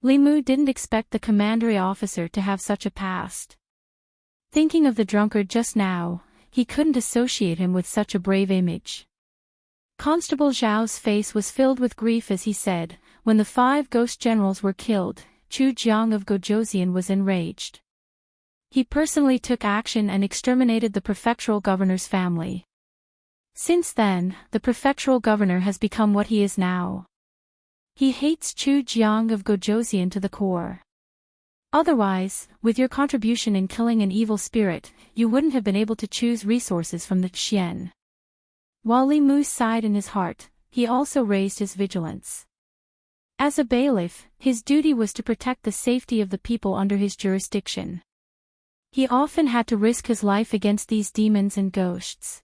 [SPEAKER 1] Li Mu didn't expect the commandery officer to have such a past. Thinking of the drunkard just now, he couldn't associate him with such a brave image. Constable Zhao's face was filled with grief as he said, "When the 5 ghost generals were killed, Chu Jiang of Gojoseon was enraged. He personally took action and exterminated the prefectural governor's family. Since then, the prefectural governor has become what he is now. He hates Chu Jiang of Gojoseon to the core. Otherwise, with your contribution in killing an evil spirit, you wouldn't have been able to choose resources from the Xian." While Li Mu sighed in his heart, he also raised his vigilance. As a bailiff, his duty was to protect the safety of the people under his jurisdiction. He often had to risk his life against these demons and ghosts.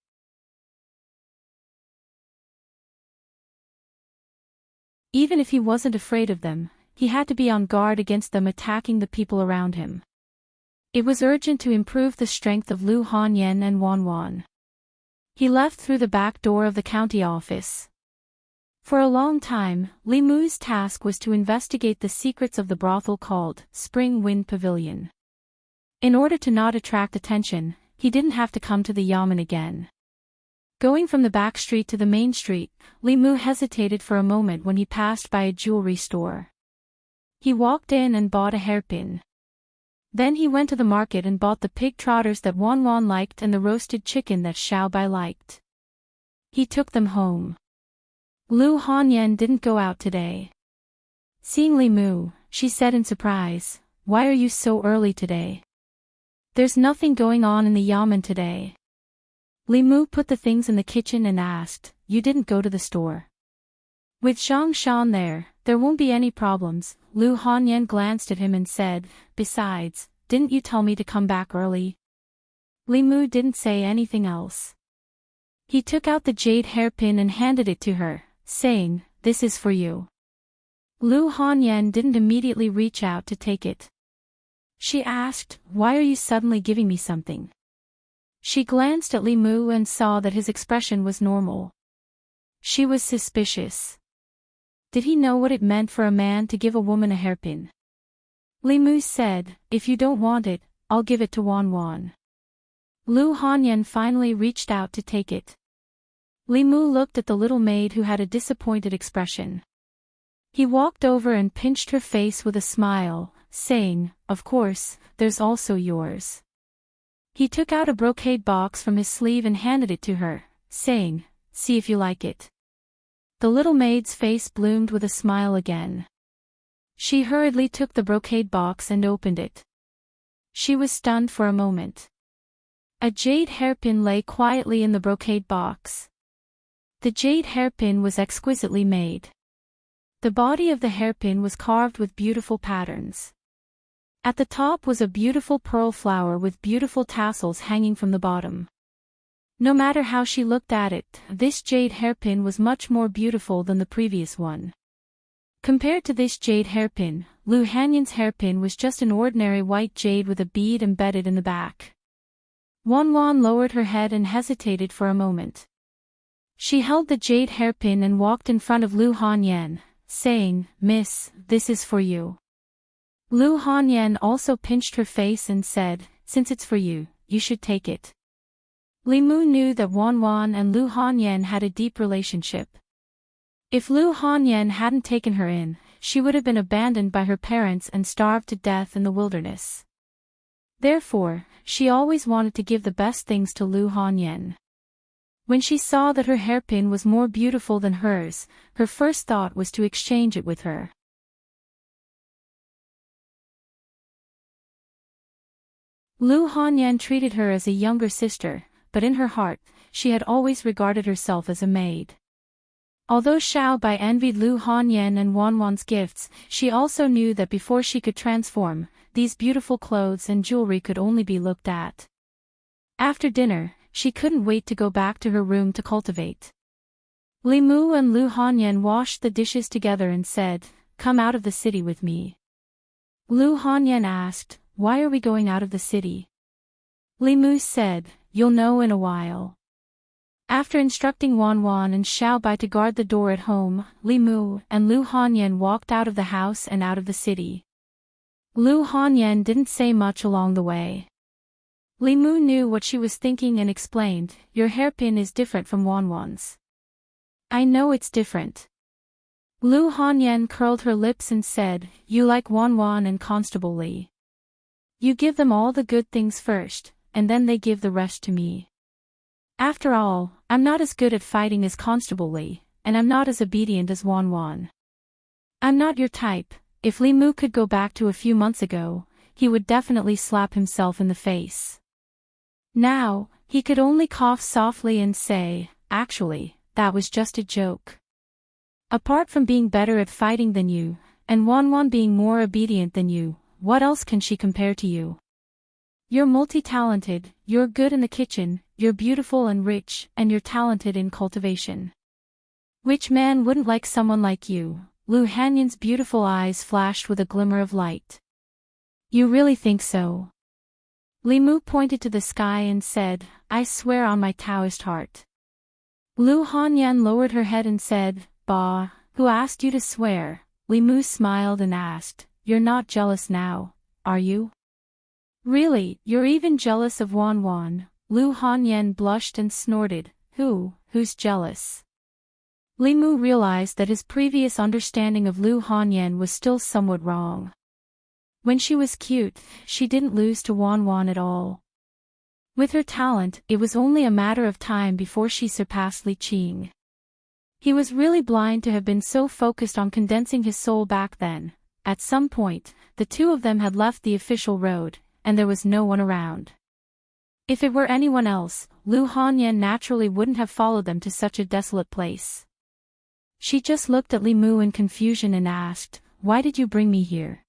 [SPEAKER 1] Even if he wasn't afraid of them, he had to be on guard against them attacking the people around him. It was urgent to improve the strength of Lu Hanyan and Wan Wan. He left through the back door of the county office. For a long time, Li Mu's task was to investigate the secrets of the brothel called Spring Wind Pavilion. In order to not attract attention, he didn't have to come to the yamen again. Going from the back street to the main street, Li Mu hesitated for a moment when he passed by a jewelry store. He walked in and bought a hairpin. Then he went to the market and bought the pig trotters that Wan Wan liked and the roasted chicken that Xiao Bai liked. He took them home. Lu Hanyan didn't go out today. Seeing Li Mu, she said in surprise, "Why are you so early today?" "There's nothing going on in the yamen today." Li Mu put the things in the kitchen and asked, "You didn't go to the store?" "With Zhang Shan there won't be any problems." Lu Hanyan glanced at him and said, "Besides, didn't you tell me to come back early?" Li Mu didn't say anything else. He took out the jade hairpin and handed it to her, saying, "This is for you." Lu Hanyan didn't immediately reach out to take it. She asked, "Why are you suddenly giving me something?" She glanced at Li Mu and saw that his expression was normal. She was suspicious. Did he know what it meant for a man to give a woman a hairpin? Li Mu said, "If you don't want it, I'll give it to Wan Wan." Lu Hanyan finally reached out to take it. Li Mu looked at the little maid who had a disappointed expression. He walked over and pinched her face with a smile, saying, "Of course, there's also yours." He took out a brocade box from his sleeve and handed it to her, saying, "See if you like it." The little maid's face bloomed with a smile again. She hurriedly took the brocade box and opened it. She was stunned for a moment. A jade hairpin lay quietly in the brocade box. The jade hairpin was exquisitely made. The body of the hairpin was carved with beautiful patterns. At the top was a beautiful pearl flower with beautiful tassels hanging from the bottom. No matter how she looked at it, this jade hairpin was much more beautiful than the previous one. Compared to this jade hairpin, Lu Hanyan's hairpin was just an ordinary white jade with a bead embedded in the back. Wan Wan lowered her head and hesitated for a moment. She held the jade hairpin and walked in front of Lu Hanyan, saying, "Miss, this is for you." Lu Hanyan also pinched her face and said, "Since it's for you, you should take it." Li Mu knew that Wanwan and Lu Hanyan had a deep relationship. If Lu Hanyan hadn't taken her in, she would have been abandoned by her parents and starved to death in the wilderness. Therefore, she always wanted to give the best things to Lu Hanyan. When she saw that her hairpin was more beautiful than hers, her first thought was to exchange it with her. Lu Hanyan treated her as a younger sister, but in her heart, she had always regarded herself as a maid. Although Xiao Bai envied Lu Hanyan and Wanwan's gifts, she also knew that before she could transform, these beautiful clothes and jewelry could only be looked at. After dinner, she couldn't wait to go back to her room to cultivate. Li Mu and Lu Hanyan washed the dishes together and said, "Come out of the city with me." Lu Hanyan asked, "Why are we going out of the city?" Li Mu said, "You'll know in a while." After instructing Wanwan and Xiao Bai to guard the door at home, Li Mu and Lu Hanyan walked out of the house and out of the city. Lu Hanyan didn't say much along the way. Li Mu knew what she was thinking and explained, "Your hairpin is different from Wanwan's." "I know it's different." Lu Hanyan curled her lips and said, "You like Wanwan and Constable Li. You give them all the good things first, and then they give the rest to me. After all, I'm not as good at fighting as Constable Li, and I'm not as obedient as Wanwan. I'm not your type." If Li Mu could go back to a few months ago, he would definitely slap himself in the face. Now, he could only cough softly and say, "Actually, that was just a joke. Apart from being better at fighting than you, and Wanwan being more obedient than you, what else can she compare to you? You're multi-talented, you're good in the kitchen, you're beautiful and rich, and you're talented in cultivation. Which man wouldn't like someone like you?" Lu Hanyan's beautiful eyes flashed with a glimmer of light. "You really think so?" Li Mu pointed to the sky and said, "I swear on my Taoist heart." Lu Hanyan lowered her head and said, "Bah, who asked you to swear?" Li Mu smiled and asked, "You're not jealous now, are you?" "Really, you're even jealous of Wanwan?" Lu Hanyan blushed and snorted, Who's jealous?" Li Mu realized that his previous understanding of Lu Hanyan was still somewhat wrong. When she was cute, she didn't lose to Wanwan at all. With her talent, it was only a matter of time before she surpassed Li Qing. He was really blind to have been so focused on condensing his soul back then. At some point, the two of them had left the official road, and there was no one around. If it were anyone else, Lu Hanyan naturally wouldn't have followed them to such a desolate place. She just looked at Li Mu in confusion and asked, "Why did you bring me here?"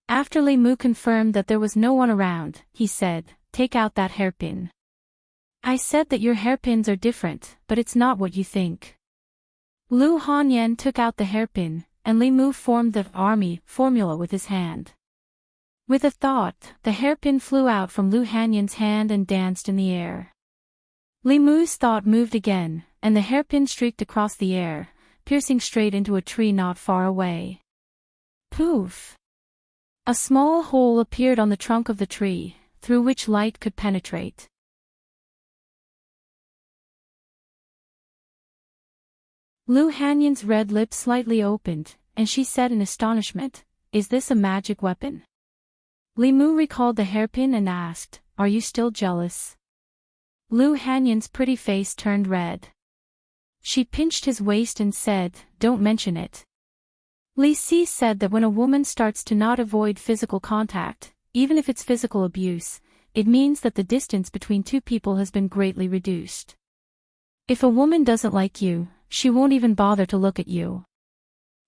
[SPEAKER 1] After Li Mu confirmed that there was no one around, he said, "Take out that hairpin." "I said that your hairpins are different, but it's not what you think." Lu Hanyan took out the hairpin, and Li Mu formed the army formula with his hand. With a thought, the hairpin flew out from Lu Hanyan's hand and danced in the air. Li Mu's thought moved again, and the hairpin streaked across the air, piercing straight into a tree not far away. Poof! A small hole appeared on the trunk of the tree, through which light could penetrate. Lu Hanyan's red lips slightly opened, and she said in astonishment, "Is this a magic weapon?" Li Mu recalled the hairpin and asked, "Are you still jealous?" Lu Hanyan's pretty face turned red. She pinched his waist and said, "Don't mention it." Li Si said that when a woman starts to not avoid physical contact, even if it's physical abuse, it means that the distance between two people has been greatly reduced. If a woman doesn't like you, she won't even bother to look at you.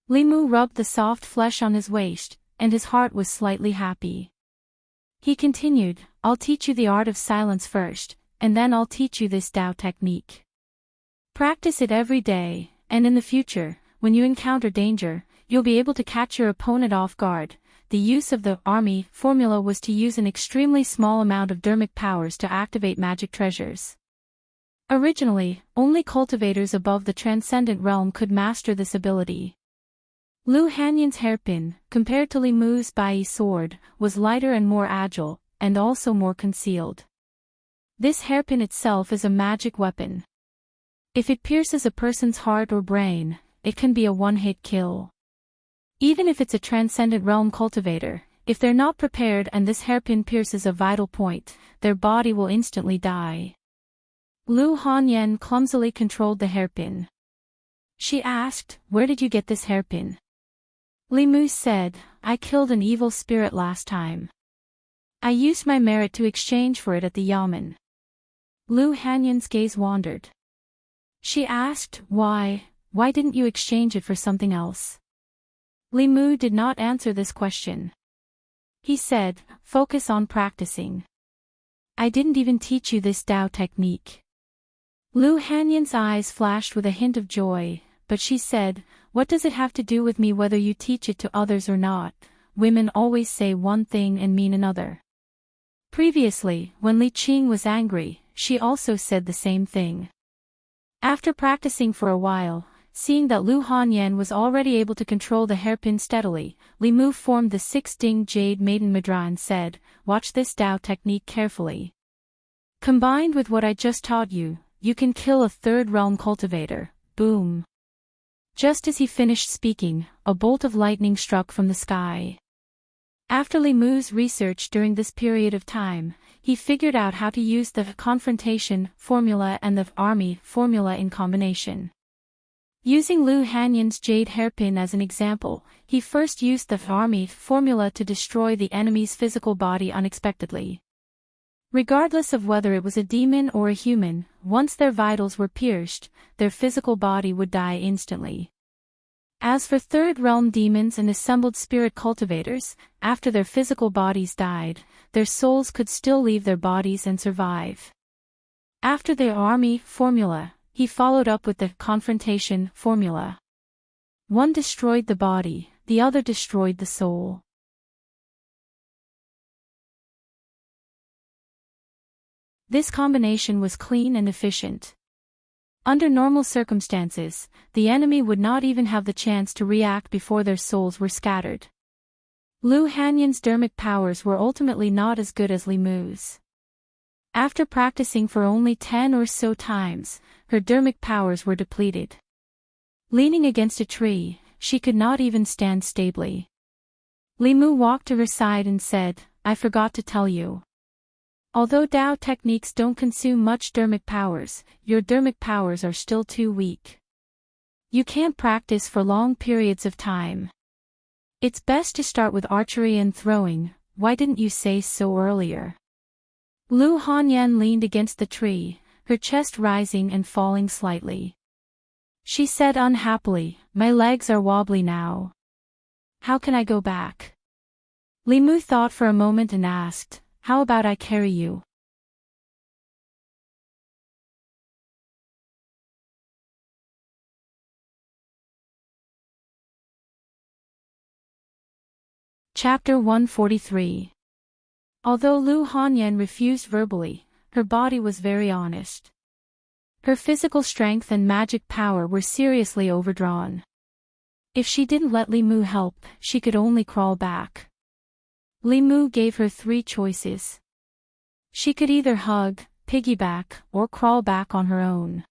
[SPEAKER 1] Li Mu rubbed the soft flesh on his waist, and his heart was slightly happy. He continued, "I'll teach you the art of silence first, and then I'll teach you this Tao technique. Practice it every day, and in the future, when you encounter danger, you'll be able to catch your opponent off guard." The use of the army formula was to use an extremely small amount of dermic powers to activate magic treasures. Originally, only cultivators above the transcendent realm could master this ability. Lu Hanyan's hairpin, compared to Li Mu's Bai sword, was lighter and more agile, and also more concealed. This hairpin itself is a magic weapon. If it pierces a person's heart or brain, it can be a one-hit kill. Even if it's a transcendent realm cultivator, if they're not prepared and this hairpin pierces a vital point, their body will instantly die. Lu Hanyan clumsily controlled the hairpin. She asked, "Where did you get this hairpin?" Li Mu said, "I killed an evil spirit last time. I used my merit to exchange for it at the yamen." Lu Hanyan's gaze wandered. She asked, Why didn't you exchange it for something else?" Li Mu did not answer this question. He said, "Focus on practicing. I didn't even teach you this Dao technique." Lu Hanyan's eyes flashed with a hint of joy, but she said, "What does it have to do with me whether you teach it to others or not? Women always say one thing and mean another." Previously, when Li Qing was angry, she also said the same thing. After practicing for a while, seeing that Lu Hanyan was already able to control the hairpin steadily, Li Mu formed the 6-ding Jade Maiden Mudra and said, "Watch this Dao technique carefully. Combined with what I just taught you, you can kill a third realm cultivator." Boom. Just as he finished speaking, a bolt of lightning struck from the sky. After Li Mu's research during this period of time, he figured out how to use the confrontation formula and the army formula in combination. Using Lu Hanyan's jade hairpin as an example, he first used the army formula to destroy the enemy's physical body unexpectedly. Regardless of whether it was a demon or a human, once their vitals were pierced, their physical body would die instantly. As for third realm demons and assembled spirit cultivators, after their physical bodies died, their souls could still leave their bodies and survive. After the army formula, he followed up with the confrontation formula. One destroyed the body, the other destroyed the soul. This combination was clean and efficient. Under normal circumstances, the enemy would not even have the chance to react before their souls were scattered. Lu Hanyan's dermic powers were ultimately not as good as Li Mu's. After practicing for only 10 or so times, her dermic powers were depleted. Leaning against a tree, she could not even stand stably. Li Mu walked to her side and said, "I forgot to tell you. Although Dao techniques don't consume much dermic powers, your dermic powers are still too weak. You can't practice for long periods of time. It's best to start with archery and throwing. Why didn't you say so earlier?" Lu Hanyan leaned against the tree, her chest rising and falling slightly. She said unhappily, "My legs are wobbly now. How can I go back?" Li Mu thought for a moment and asked, "How about I carry you?" Chapter 143. Although Lu Hanyan refused verbally, her body was very honest. Her physical strength and magic power were seriously overdrawn. If she didn't let Li Mu help, she could only crawl back. Li Mu gave her 3 choices. She could either hug, piggyback, or crawl back on her own.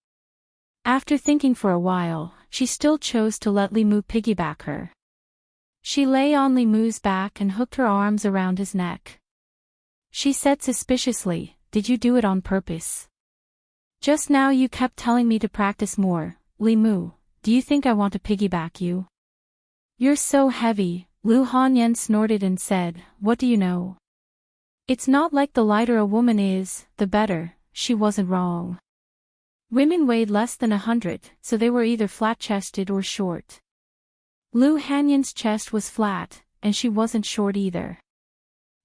[SPEAKER 1] After thinking for a while, she still chose to let Li Mu piggyback her. She lay on Li Mu's back and hooked her arms around his neck. She said suspiciously, "Did you do it on purpose? Just now you kept telling me to practice more. Li Mu, do you think I want to piggyback you? You're so heavy." Lu Hanyan snorted and said, "What do you know? It's not like the lighter a woman is, the better." She wasn't wrong. Women weighed less than 100, so they were either flat-chested or short. Lu Hanyan's chest was flat, and she wasn't short either.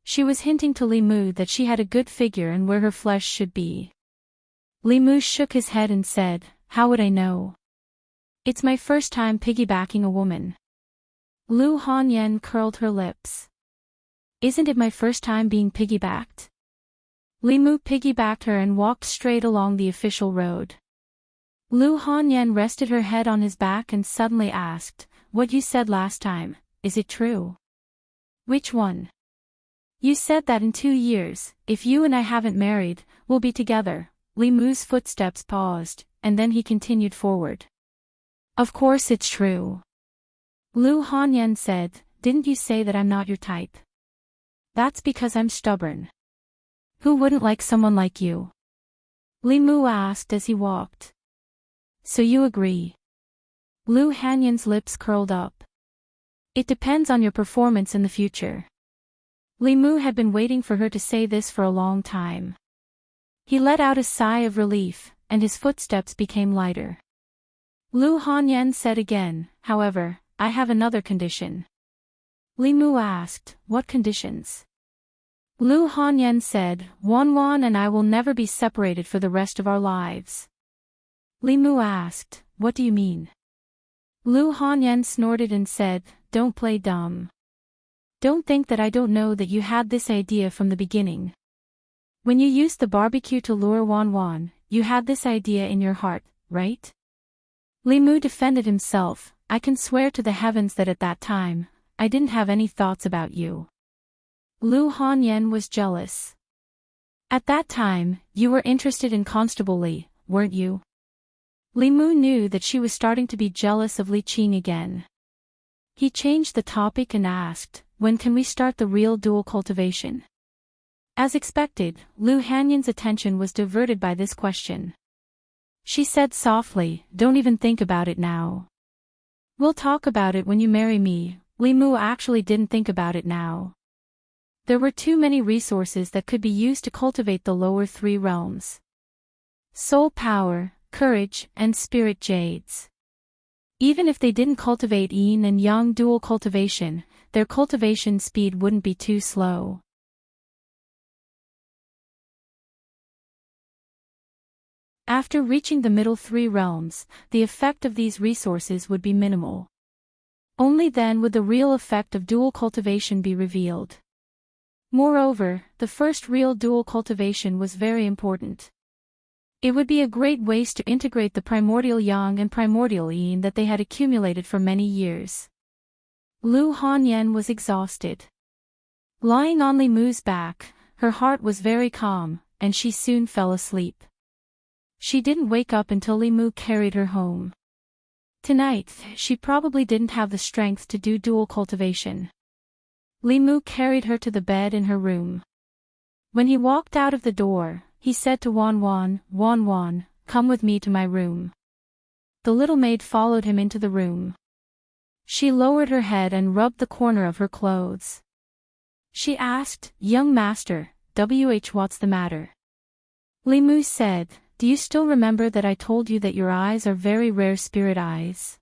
[SPEAKER 1] She was hinting to Li Mu that she had a good figure and where her flesh should be. Li Mu shook his head and said, "How would I know? It's my first time piggybacking a woman." Lu Hanyan curled her lips. "Isn't it my first time being piggybacked?" Li Mu piggybacked her and walked straight along the official road. Lu Hanyan rested her head on his back and suddenly asked, what you said last time, is it true? Which one? You said that in 2 years, if you and I haven't married, we'll be together. Li Mu's footsteps paused, and then he continued forward. Of course it's true. Lu Hanyan said, didn't you say that I'm not your type? That's because I'm stubborn. Who wouldn't like someone like you? Li Mu asked as he walked. So you agree? Lu Hanyan's lips curled up. It depends on your performance in the future. Li Mu had been waiting for her to say this for a long time. He let out a sigh of relief, and his footsteps became lighter. Lu Hanyan said again, however, I have another condition. Li Mu asked, what conditions? Lu Hanyan said, Wanwan and I will never be separated for the rest of our lives. Li Mu asked, what do you mean? Lu Hanyan snorted and said, don't play dumb. Don't think that I don't know that you had this idea from the beginning. When you used the barbecue to lure Wanwan, you had this idea in your heart, right? Li Mu defended himself, I can swear to the heavens that at that time, I didn't have any thoughts about you. Lu Hanyan was jealous. At that time, you were interested in Constable Li, weren't you? Li Mu knew that she was starting to be jealous of Li Qing again. He changed the topic and asked, when can we start the real dual cultivation? As expected, Lu Hanyan's attention was diverted by this question. She said softly, don't even think about it now. We'll talk about it when you marry me. Li Mu actually didn't think about it now. There were too many resources that could be used to cultivate the lower 3 realms. Soul power, courage, and spirit jades. Even if they didn't cultivate yin and yang dual cultivation, their cultivation speed wouldn't be too slow. After reaching the middle 3 realms, the effect of these resources would be minimal. Only then would the real effect of dual cultivation be revealed. Moreover, the first real dual cultivation was very important. It would be a great waste to integrate the primordial yang and primordial yin that they had accumulated for many years. Lu Hanyan was exhausted. Lying on Li Mu's back, her heart was very calm, and she soon fell asleep. She didn't wake up until Li Mu carried her home. Tonight, she probably didn't have the strength to do dual cultivation. Li Mu carried her to the bed in her room. When he walked out of the door, he said to Wanwan, come with me to my room. The little maid followed him into the room. She lowered her head and rubbed the corner of her clothes. She asked, young master, what's the matter? Li Mu said, do you still remember that I told you that your eyes are very rare spirit eyes?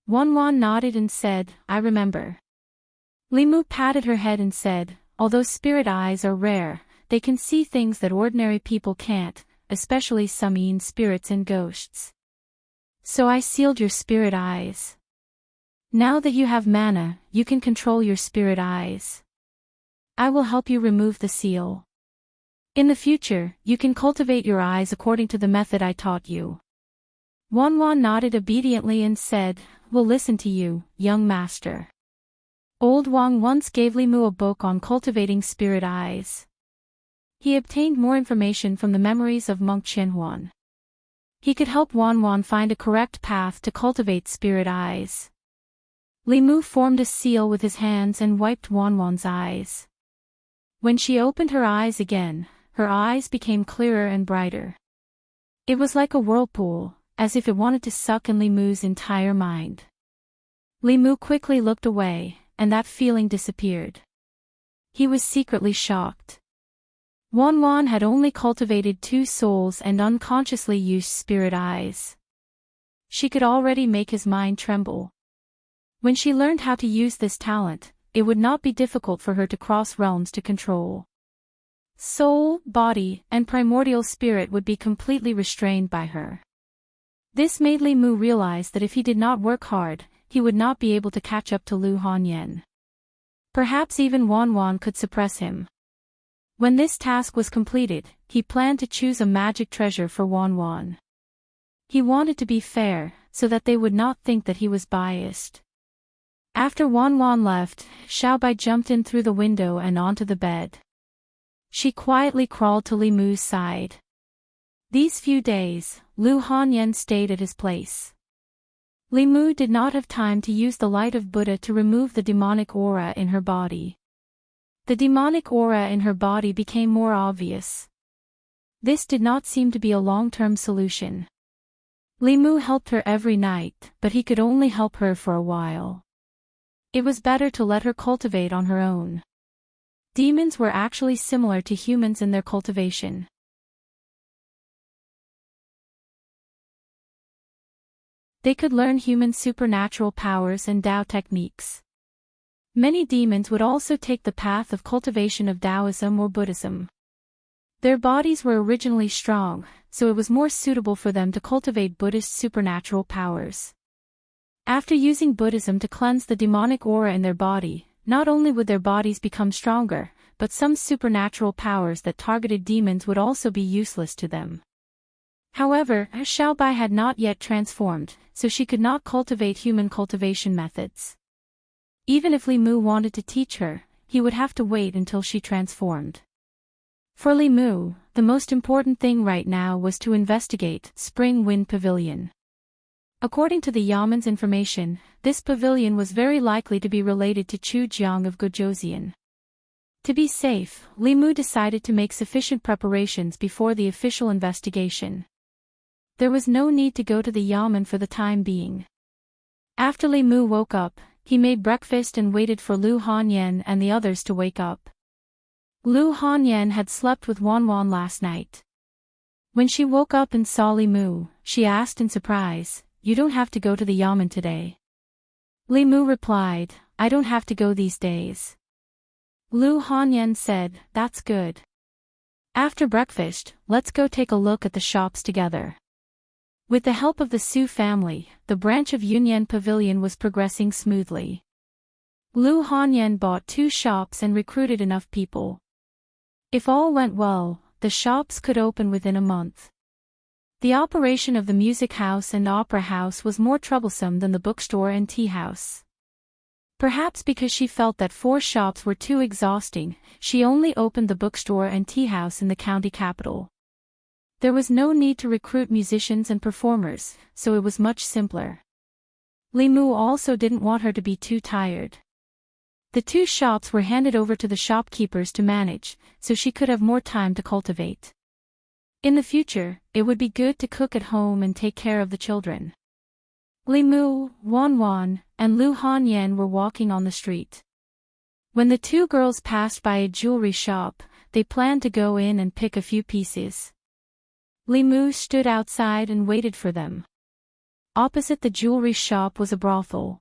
[SPEAKER 1] Wanwan nodded and said, I remember. Li Mu patted her head and said, although spirit eyes are rare, they can see things that ordinary people can't, especially some yin spirits and ghosts. So I sealed your spirit eyes. Now that you have mana, you can control your spirit eyes. I will help you remove the seal. In the future, you can cultivate your eyes according to the method I taught you. Wanwan nodded obediently and said, we'll listen to you, young master. Old Wang once gave Li Mu a book on cultivating spirit eyes. He obtained more information from the memories of monk Qianhuan. He could help Wanwan find a correct path to cultivate spirit eyes. Li Mu formed a seal with his hands and wiped Wanwan's eyes. When she opened her eyes again, her eyes became clearer and brighter. It was like a whirlpool, as if it wanted to suck in Li Mu's entire mind. Li Mu quickly looked away, and that feeling disappeared. He was secretly shocked. Wanwan had only cultivated 2 souls and unconsciously used spirit eyes. She could already make his mind tremble. When she learned how to use this talent, it would not be difficult for her to cross realms to control. Soul, body, and primordial spirit would be completely restrained by her. This made Li Mu realize that if he did not work hard, he would not be able to catch up to Lu Hanyan. Perhaps even Wanwan could suppress him. When this task was completed, he planned to choose a magic treasure for Wanwan. He wanted to be fair, so that they would not think that he was biased. After Wan Wan left, Xiaobai jumped in through the window and onto the bed. She quietly crawled to Li Mu's side. These few days, Lu Hanyan stayed at his place. Li Mu did not have time to use the light of Buddha to remove the demonic aura in her body. The demonic aura in her body became more obvious. This did not seem to be a long-term solution. Li Mu helped her every night, but he could only help her for a while. It was better to let her cultivate on her own. Demons were actually similar to humans in their cultivation. They could learn human supernatural powers and Tao techniques. Many demons would also take the path of cultivation of Taoism or Buddhism. Their bodies were originally strong, so it was more suitable for them to cultivate Buddhist supernatural powers. After using Buddhism to cleanse the demonic aura in their body, not only would their bodies become stronger, but some supernatural powers that targeted demons would also be useless to them. However, Xiaobai had not yet transformed, so she could not cultivate human cultivation methods. Even if Li Mu wanted to teach her, he would have to wait until she transformed. For Li Mu, the most important thing right now was to investigate Spring Wind Pavilion. According to the Yaman's information, this pavilion was very likely to be related to Chu Jiang of Guozhouzian. To be safe, Li Mu decided to make sufficient preparations before the official investigation. There was no need to go to the Yaman for the time being. After Li Mu woke up, he made breakfast and waited for Lu Hanyan and the others to wake up. Lu Hanyan had slept with Wan Wan last night. When she woke up and saw Li Mu, she asked in surprise, "You don't have to go to the Yaman today?" Li Mu replied, "I don't have to go these days." Lu Hanyan said, "That's good. After breakfast, let's go take a look at the shops together." With the help of the Su family, the branch of Yunyan Pavilion was progressing smoothly. Lu Hanyan bought 2 shops and recruited enough people. If all went well, the shops could open within a month. The operation of the music house and opera house was more troublesome than the bookstore and tea house. Perhaps because she felt that 4 shops were too exhausting, she only opened the bookstore and tea house in the county capital. There was no need to recruit musicians and performers, so it was much simpler. Li Mu also didn't want her to be too tired. The 2 shops were handed over to the shopkeepers to manage, so she could have more time to cultivate. In the future, it would be good to cook at home and take care of the children. Li Mu, Wan Wan, and Lu Hanyan were walking on the street. When the 2 girls passed by a jewelry shop, they planned to go in and pick a few pieces. Li Mu stood outside and waited for them. Opposite the jewelry shop was a brothel.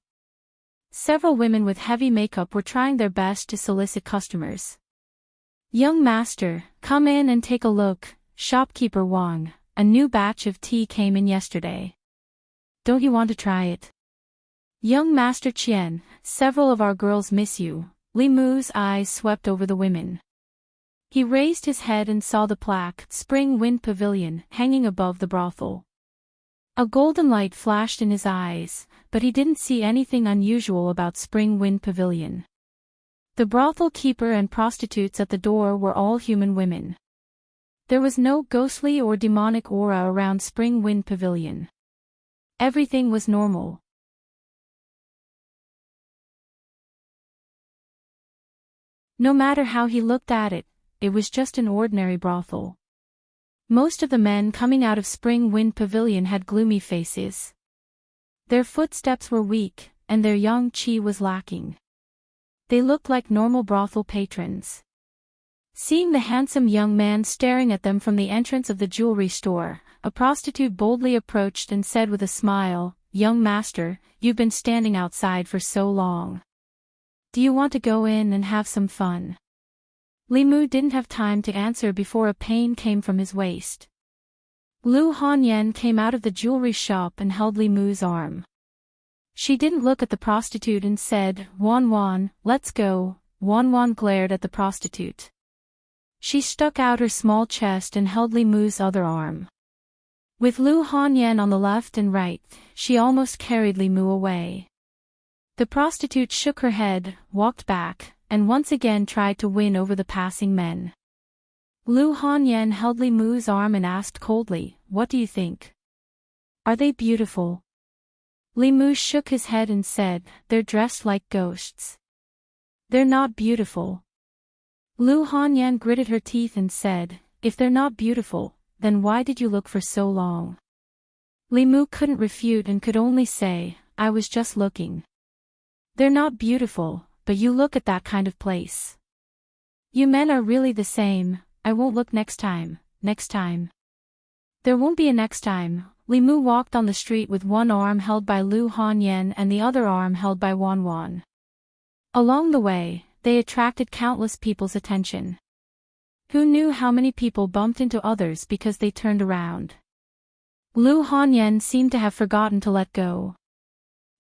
[SPEAKER 1] Several women with heavy makeup were trying their best to solicit customers. "Young master, come in and take a look, shopkeeper Wang, a new batch of tea came in yesterday. Don't you want to try it?" "Young master Qian, several of our girls miss you." Li Mu's eyes swept over the women. He raised his head and saw the plaque, Spring Wind Pavilion, hanging above the brothel. A golden light flashed in his eyes, but he didn't see anything unusual about Spring Wind Pavilion. The brothel keeper and prostitutes at the door were all human women. There was no ghostly or demonic aura around Spring Wind Pavilion. Everything was normal. No matter how he looked at it, it was just an ordinary brothel. Most of the men coming out of Spring Wind Pavilion had gloomy faces. Their footsteps were weak, and their young qi was lacking. They looked like normal brothel patrons. Seeing the handsome young man staring at them from the entrance of the jewelry store, a prostitute boldly approached and said with a smile, "Young master, you've been standing outside for so long. Do you want to go in and have some fun?" Li Mu didn't have time to answer before a pain came from his waist. Lu Hanyan came out of the jewelry shop and held Li Mu's arm. She didn't look at the prostitute and said, "Wan Wan, let's go." Wan Wan glared at the prostitute. She stuck out her small chest and held Li Mu's other arm. With Lu Hanyan on the left and right, she almost carried Li Mu away. The prostitute shook her head, walked back, and once again tried to win over the passing men. Lu Hanyan held Li Mu's arm and asked coldly, "What do you think? Are they beautiful?" Li Mu shook his head and said, "They're dressed like ghosts. They're not beautiful." Lu Hanyan gritted her teeth and said, "If they're not beautiful, then why did you look for so long?" Li Mu couldn't refute and could only say, "I was just looking. They're not beautiful, but you look at that kind of place. You men are really the same. I won't look next time, next time." "There won't be a next time." Li Mu walked on the street with one arm held by Lu Hanyan and the other arm held by Wan Wan. Along the way, they attracted countless people's attention. Who knew how many people bumped into others because they turned around? Lu Hanyan seemed to have forgotten to let go.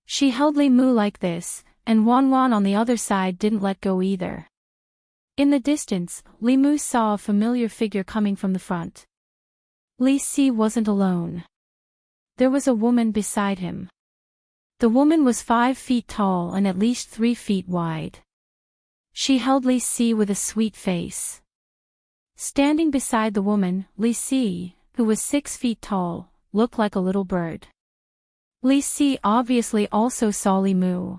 [SPEAKER 1] She held Li Mu like this, and Wan Wan on the other side didn't let go either. In the distance, Li Mu saw a familiar figure coming from the front. Li Si wasn't alone. There was a woman beside him. The woman was 5 feet tall and at least 3 feet wide. She held Li Si with a sweet face. Standing beside the woman, Li Si, who was 6 feet tall, looked like a little bird. Li Si obviously also saw Li Mu.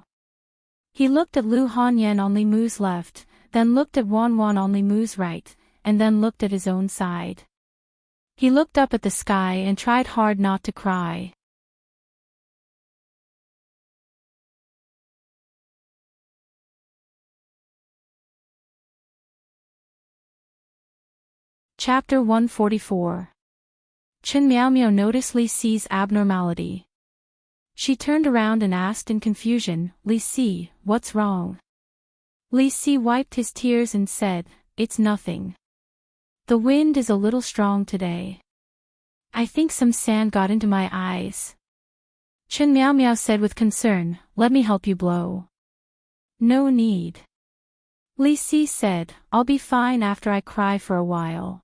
[SPEAKER 1] He looked at Lu Hanyan on Li Mu's left, then looked at Wan Wan on Li Mu's right, and then looked at his own side. He looked up at the sky and tried hard not to cry. Chapter 144. Chen Miaomiao noticed Li Si's abnormality. She turned around and asked in confusion, "Li Si, what's wrong?" Li Si wiped his tears and said, "It's nothing. The wind is a little strong today. I think some sand got into my eyes." Chen Miaomiao said with concern, "Let me help you blow." "No need." Li Si said, "I'll be fine after I cry for a while."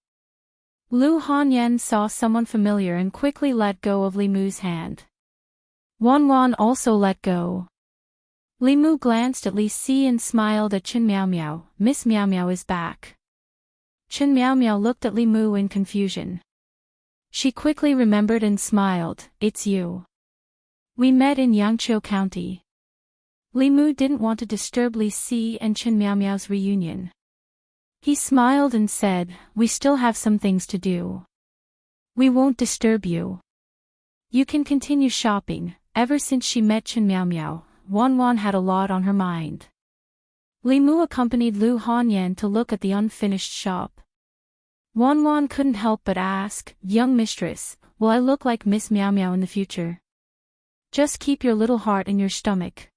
[SPEAKER 1] Lu Hanyan saw someone familiar and quickly let go of Li Mu's hand. Wan Wan also let go. Li Mu glanced at Li Si and smiled at Chen Miaomiao. "Miss Miaomiao is back." Chen Miaomiao looked at Li Mu in confusion. She quickly remembered and smiled, "It's you. We met in Yangqiu County." Li Mu didn't want to disturb Li Si and Chen Miaomiao's reunion. He smiled and said, "We still have some things to do. We won't disturb you. You can continue shopping." Ever since she met Chen Miaomiao, Wan Wan had a lot on her mind. Li Mu accompanied Lu Hanyan to look at the unfinished shop. Wan Wan couldn't help but ask, "Young mistress, will I look like Miss Miaomiao in the future? Just keep your little heart in your stomach."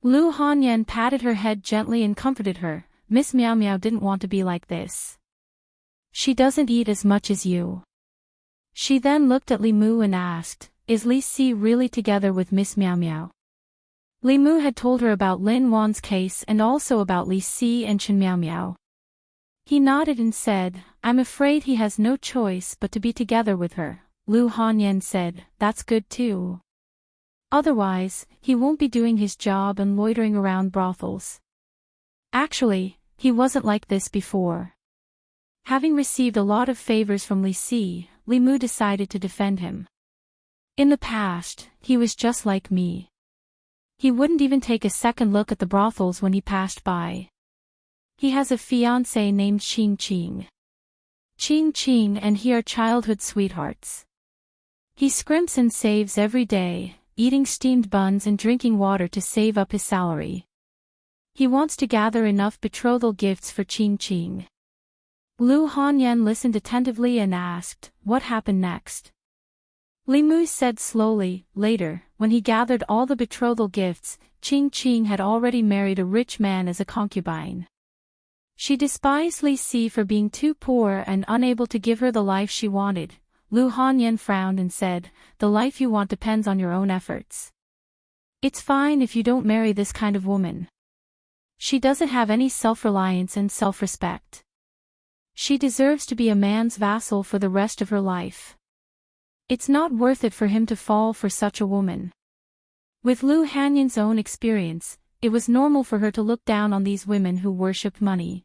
[SPEAKER 1] Lu Hanyan patted her head gently and comforted her. "Miss Miaomiao didn't want to be like this. She doesn't eat as much as you." She then looked at Li Mu and asked, "Is Li Si really together with Miss Miaomiao?" Li Mu had told her about Lin Wan's case and also about Li Si and Chen Miaomiao. He nodded and said, "I'm afraid he has no choice but to be together with her." Lu Hanyan said, "That's good too. Otherwise, he won't be doing his job and loitering around brothels." Actually, he wasn't like this before. Having received a lot of favors from Li Si, Li Mu decided to defend him. "In the past, he was just like me. He wouldn't even take a second look at the brothels when he passed by. He has a fiancée named Qing Qing. Qing Qing and he are childhood sweethearts. He scrimps and saves every day, eating steamed buns and drinking water to save up his salary. He wants to gather enough betrothal gifts for Qing Qing." Lu Hanyan listened attentively and asked, "What happened next?" Li Mu said slowly, "Later, when he gathered all the betrothal gifts, Qing Qing had already married a rich man as a concubine. She despised Li Si for being too poor and unable to give her the life she wanted." Lu Hanyan frowned and said, "The life you want depends on your own efforts. It's fine if you don't marry this kind of woman. She doesn't have any self-reliance and self-respect. She deserves to be a man's vassal for the rest of her life. It's not worth it for him to fall for such a woman." With Lu Hanyan's own experience, it was normal for her to look down on these women who worshipped money.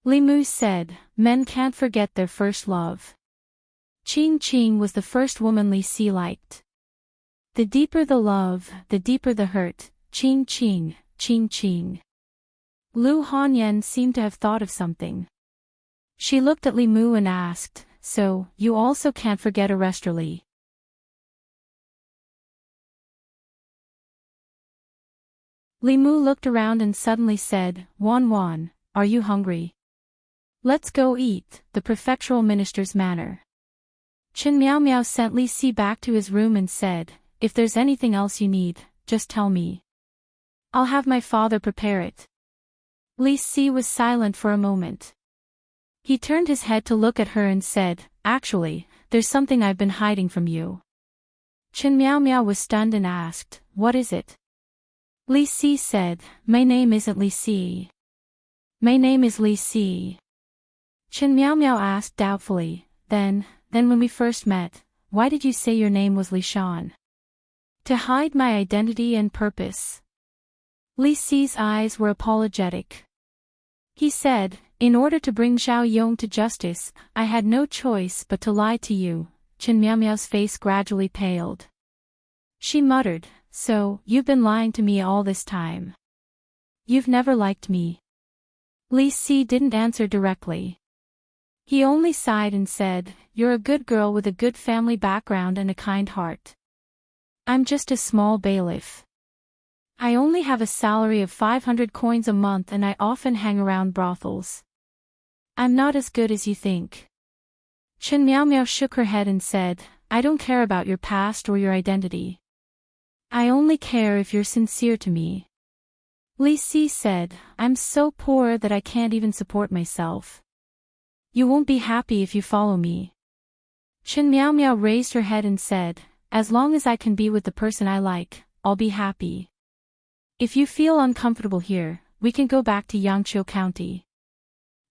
[SPEAKER 1] Li Mu said, men can't forget their first love. Qing Qing was the first woman Li Si liked. The deeper the love, the deeper the hurt, Qing Qing, Qing Qing. Lu Hanyan seemed to have thought of something. She looked at Li Mu and asked, so, you also can't forget Li? Li Mu looked around and suddenly said, Wan Wan, are you hungry? Let's go eat, the prefectural minister's manner. Chen Miao Miao sent Li Si back to his room and said, if there's anything else you need, just tell me. I'll have my father prepare it. Li Si was silent for a moment. He turned his head to look at her and said, actually, there's something I've been hiding from you. Chen Miao Miao was stunned and asked, what is it? Li Si said, my name isn't Li Si. My name is Li Si. Chen Miao Miao asked doubtfully, then when we first met, why did you say your name was Li Shan? To hide my identity and purpose. Li Si's eyes were apologetic. He said, in order to bring Zhao Yong to justice, I had no choice but to lie to you. Chen Miao Miao's face gradually paled. She muttered, so, you've been lying to me all this time. You've never liked me. Li Si didn't answer directly. He only sighed and said, you're a good girl with a good family background and a kind heart. I'm just a small bailiff. I only have a salary of 500 coins a month and I often hang around brothels. I'm not as good as you think. Chen Miao Miao shook her head and said, I don't care about your past or your identity. I only care if you're sincere to me. Li Si said, I'm so poor that I can't even support myself. You won't be happy if you follow me. Chen Miao Miao raised her head and said, as long as I can be with the person I like, I'll be happy. If you feel uncomfortable here, we can go back to Yangqiu County.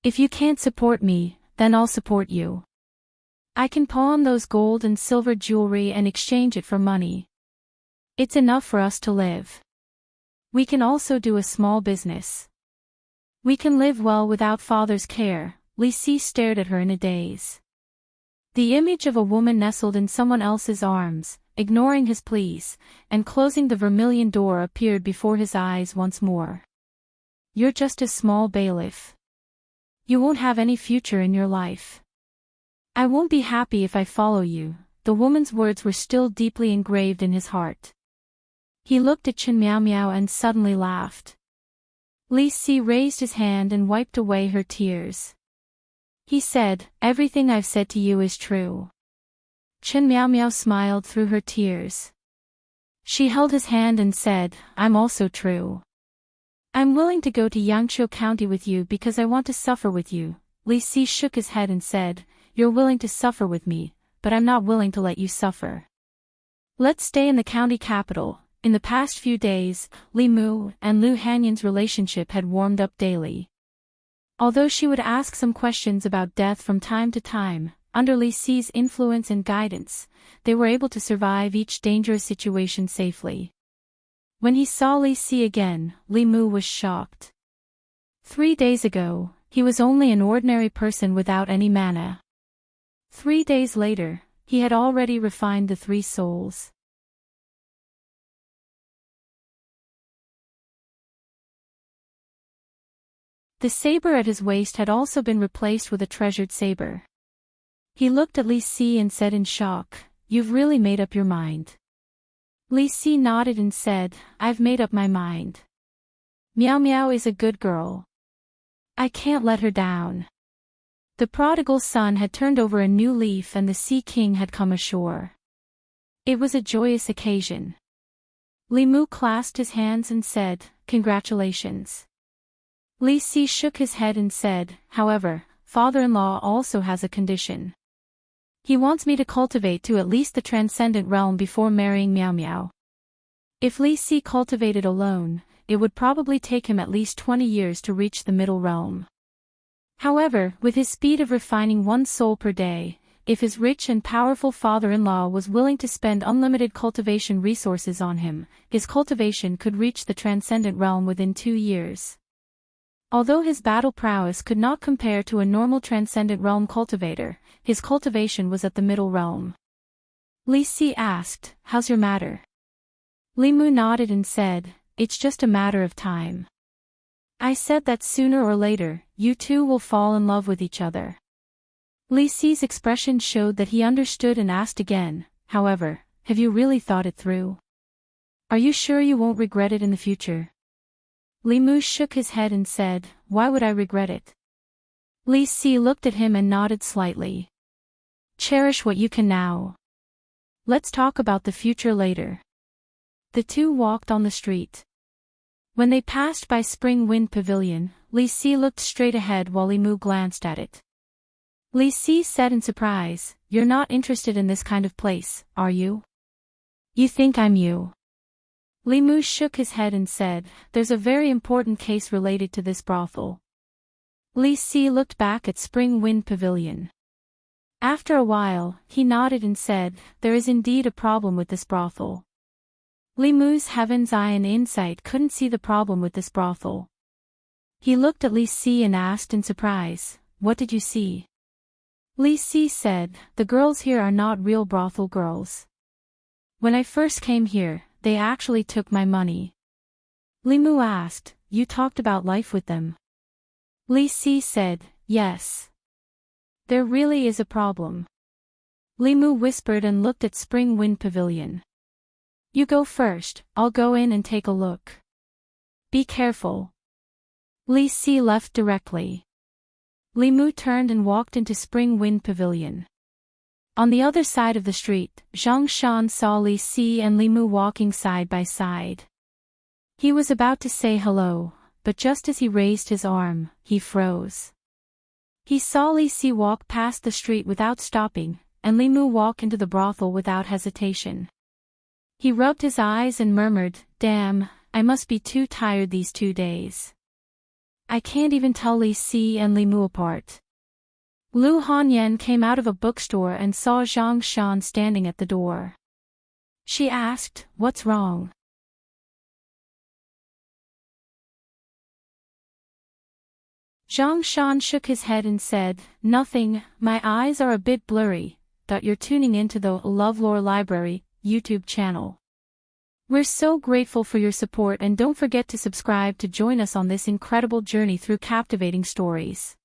[SPEAKER 1] If you can't support me, then I'll support you. I can pawn those gold and silver jewelry and exchange it for money. It's enough for us to live. We can also do a small business. We can live well without father's care. Li Si stared at her in a daze. The image of a woman nestled in someone else's arms, ignoring his pleas, and closing the vermilion door appeared before his eyes once more. You're just a small bailiff. You won't have any future in your life. I won't be happy if I follow you. The woman's words were still deeply engraved in his heart. He looked at Chen Miao Miao and suddenly laughed. Li Si raised his hand and wiped away her tears. He said, everything I've said to you is true. Chen Miao Miao smiled through her tears. She held his hand and said, I'm also true. I'm willing to go to Yangqiu County with you because I want to suffer with you. Li Si shook his head and said, you're willing to suffer with me, but I'm not willing to let you suffer. Let's stay in the county capital. In the past few days, Li Mu and Lu Hanyan's relationship had warmed up daily. Although she would ask some questions about death from time to time, under Li Si's influence and guidance, they were able to survive each dangerous situation safely. When he saw Li Si again, Li Mu was shocked. 3 days ago, he was only an ordinary person without any mana. 3 days later, he had already refined the 3 souls. The saber at his waist had also been replaced with a treasured saber. He looked at Li Si and said in shock, you've really made up your mind. Li Si nodded and said, I've made up my mind. Miao Miao is a good girl. I can't let her down. The prodigal son had turned over a new leaf and the Sea King had come ashore. It was a joyous occasion. Li Mu clasped his hands and said, congratulations. Li Si shook his head and said, however, father-in-law also has a condition. He wants me to cultivate to at least the transcendent realm before marrying Miao Miao. If Li Si cultivated alone, it would probably take him at least 20 years to reach the middle realm. However, with his speed of refining 1 soul per day, if his rich and powerful father-in-law was willing to spend unlimited cultivation resources on him, his cultivation could reach the transcendent realm within 2 years. Although his battle prowess could not compare to a normal transcendent realm cultivator, his cultivation was at the middle realm. Li Si asked, "How's your matter?" Li Mu nodded and said, "It's just a matter of time. I said that sooner or later, you two will fall in love with each other." Li Si's expression showed that he understood and asked again, "However, have you really thought it through? Are you sure you won't regret it in the future?" Li Mu shook his head and said, "Why would I regret it?" Li Si looked at him and nodded slightly. "Cherish what you can now. Let's talk about the future later." The two walked on the street. When they passed by Spring Wind Pavilion, Li Si looked straight ahead while Li Mu glanced at it. Li Si said in surprise, "You're not interested in this kind of place, are you? You think I'm you?" Li Mu shook his head and said, "There's a very important case related to this brothel." Li Si looked back at Spring Wind Pavilion. After a while, he nodded and said, "There is indeed a problem with this brothel." Li Mu's heaven's eye and insight couldn't see the problem with this brothel. He looked at Li Si and asked in surprise, "What did you see?" Li Si said, "The girls here are not real brothel girls. When I first came here, they actually took my money." Li Mu asked, "You talked about life with them?" Li Si said, "Yes. There really is a problem." Li Mu whispered and looked at Spring Wind Pavilion. "You go first, I'll go in and take a look. Be careful." Li Si left directly. Li Mu turned and walked into Spring Wind Pavilion. On the other side of the street, Zhang Shan saw Li Si and Li Mu walking side by side. He was about to say hello, but just as he raised his arm, he froze. He saw Li Si walk past the street without stopping, and Li Mu walk into the brothel without hesitation. He rubbed his eyes and murmured, "Damn, I must be too tired these 2 days. I can't even tell Li Si and Li Mu apart." Lu Hanyan came out of a bookstore and saw Zhang Shan standing at the door. She asked, "What's wrong?" Zhang Shan shook his head and said, "Nothing, my eyes are a bit blurry." You're tuning into the LoveLore Library YouTube channel. We're so grateful for your support, and don't forget to subscribe to join us on this incredible journey through captivating stories.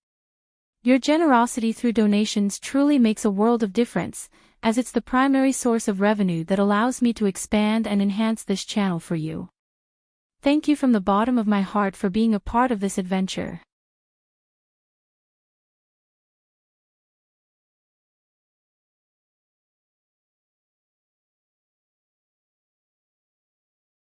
[SPEAKER 1] Your generosity through donations truly makes a world of difference, as it's the primary source of revenue that allows me to expand and enhance this channel for you. Thank you from the bottom of my heart for being a part of this adventure.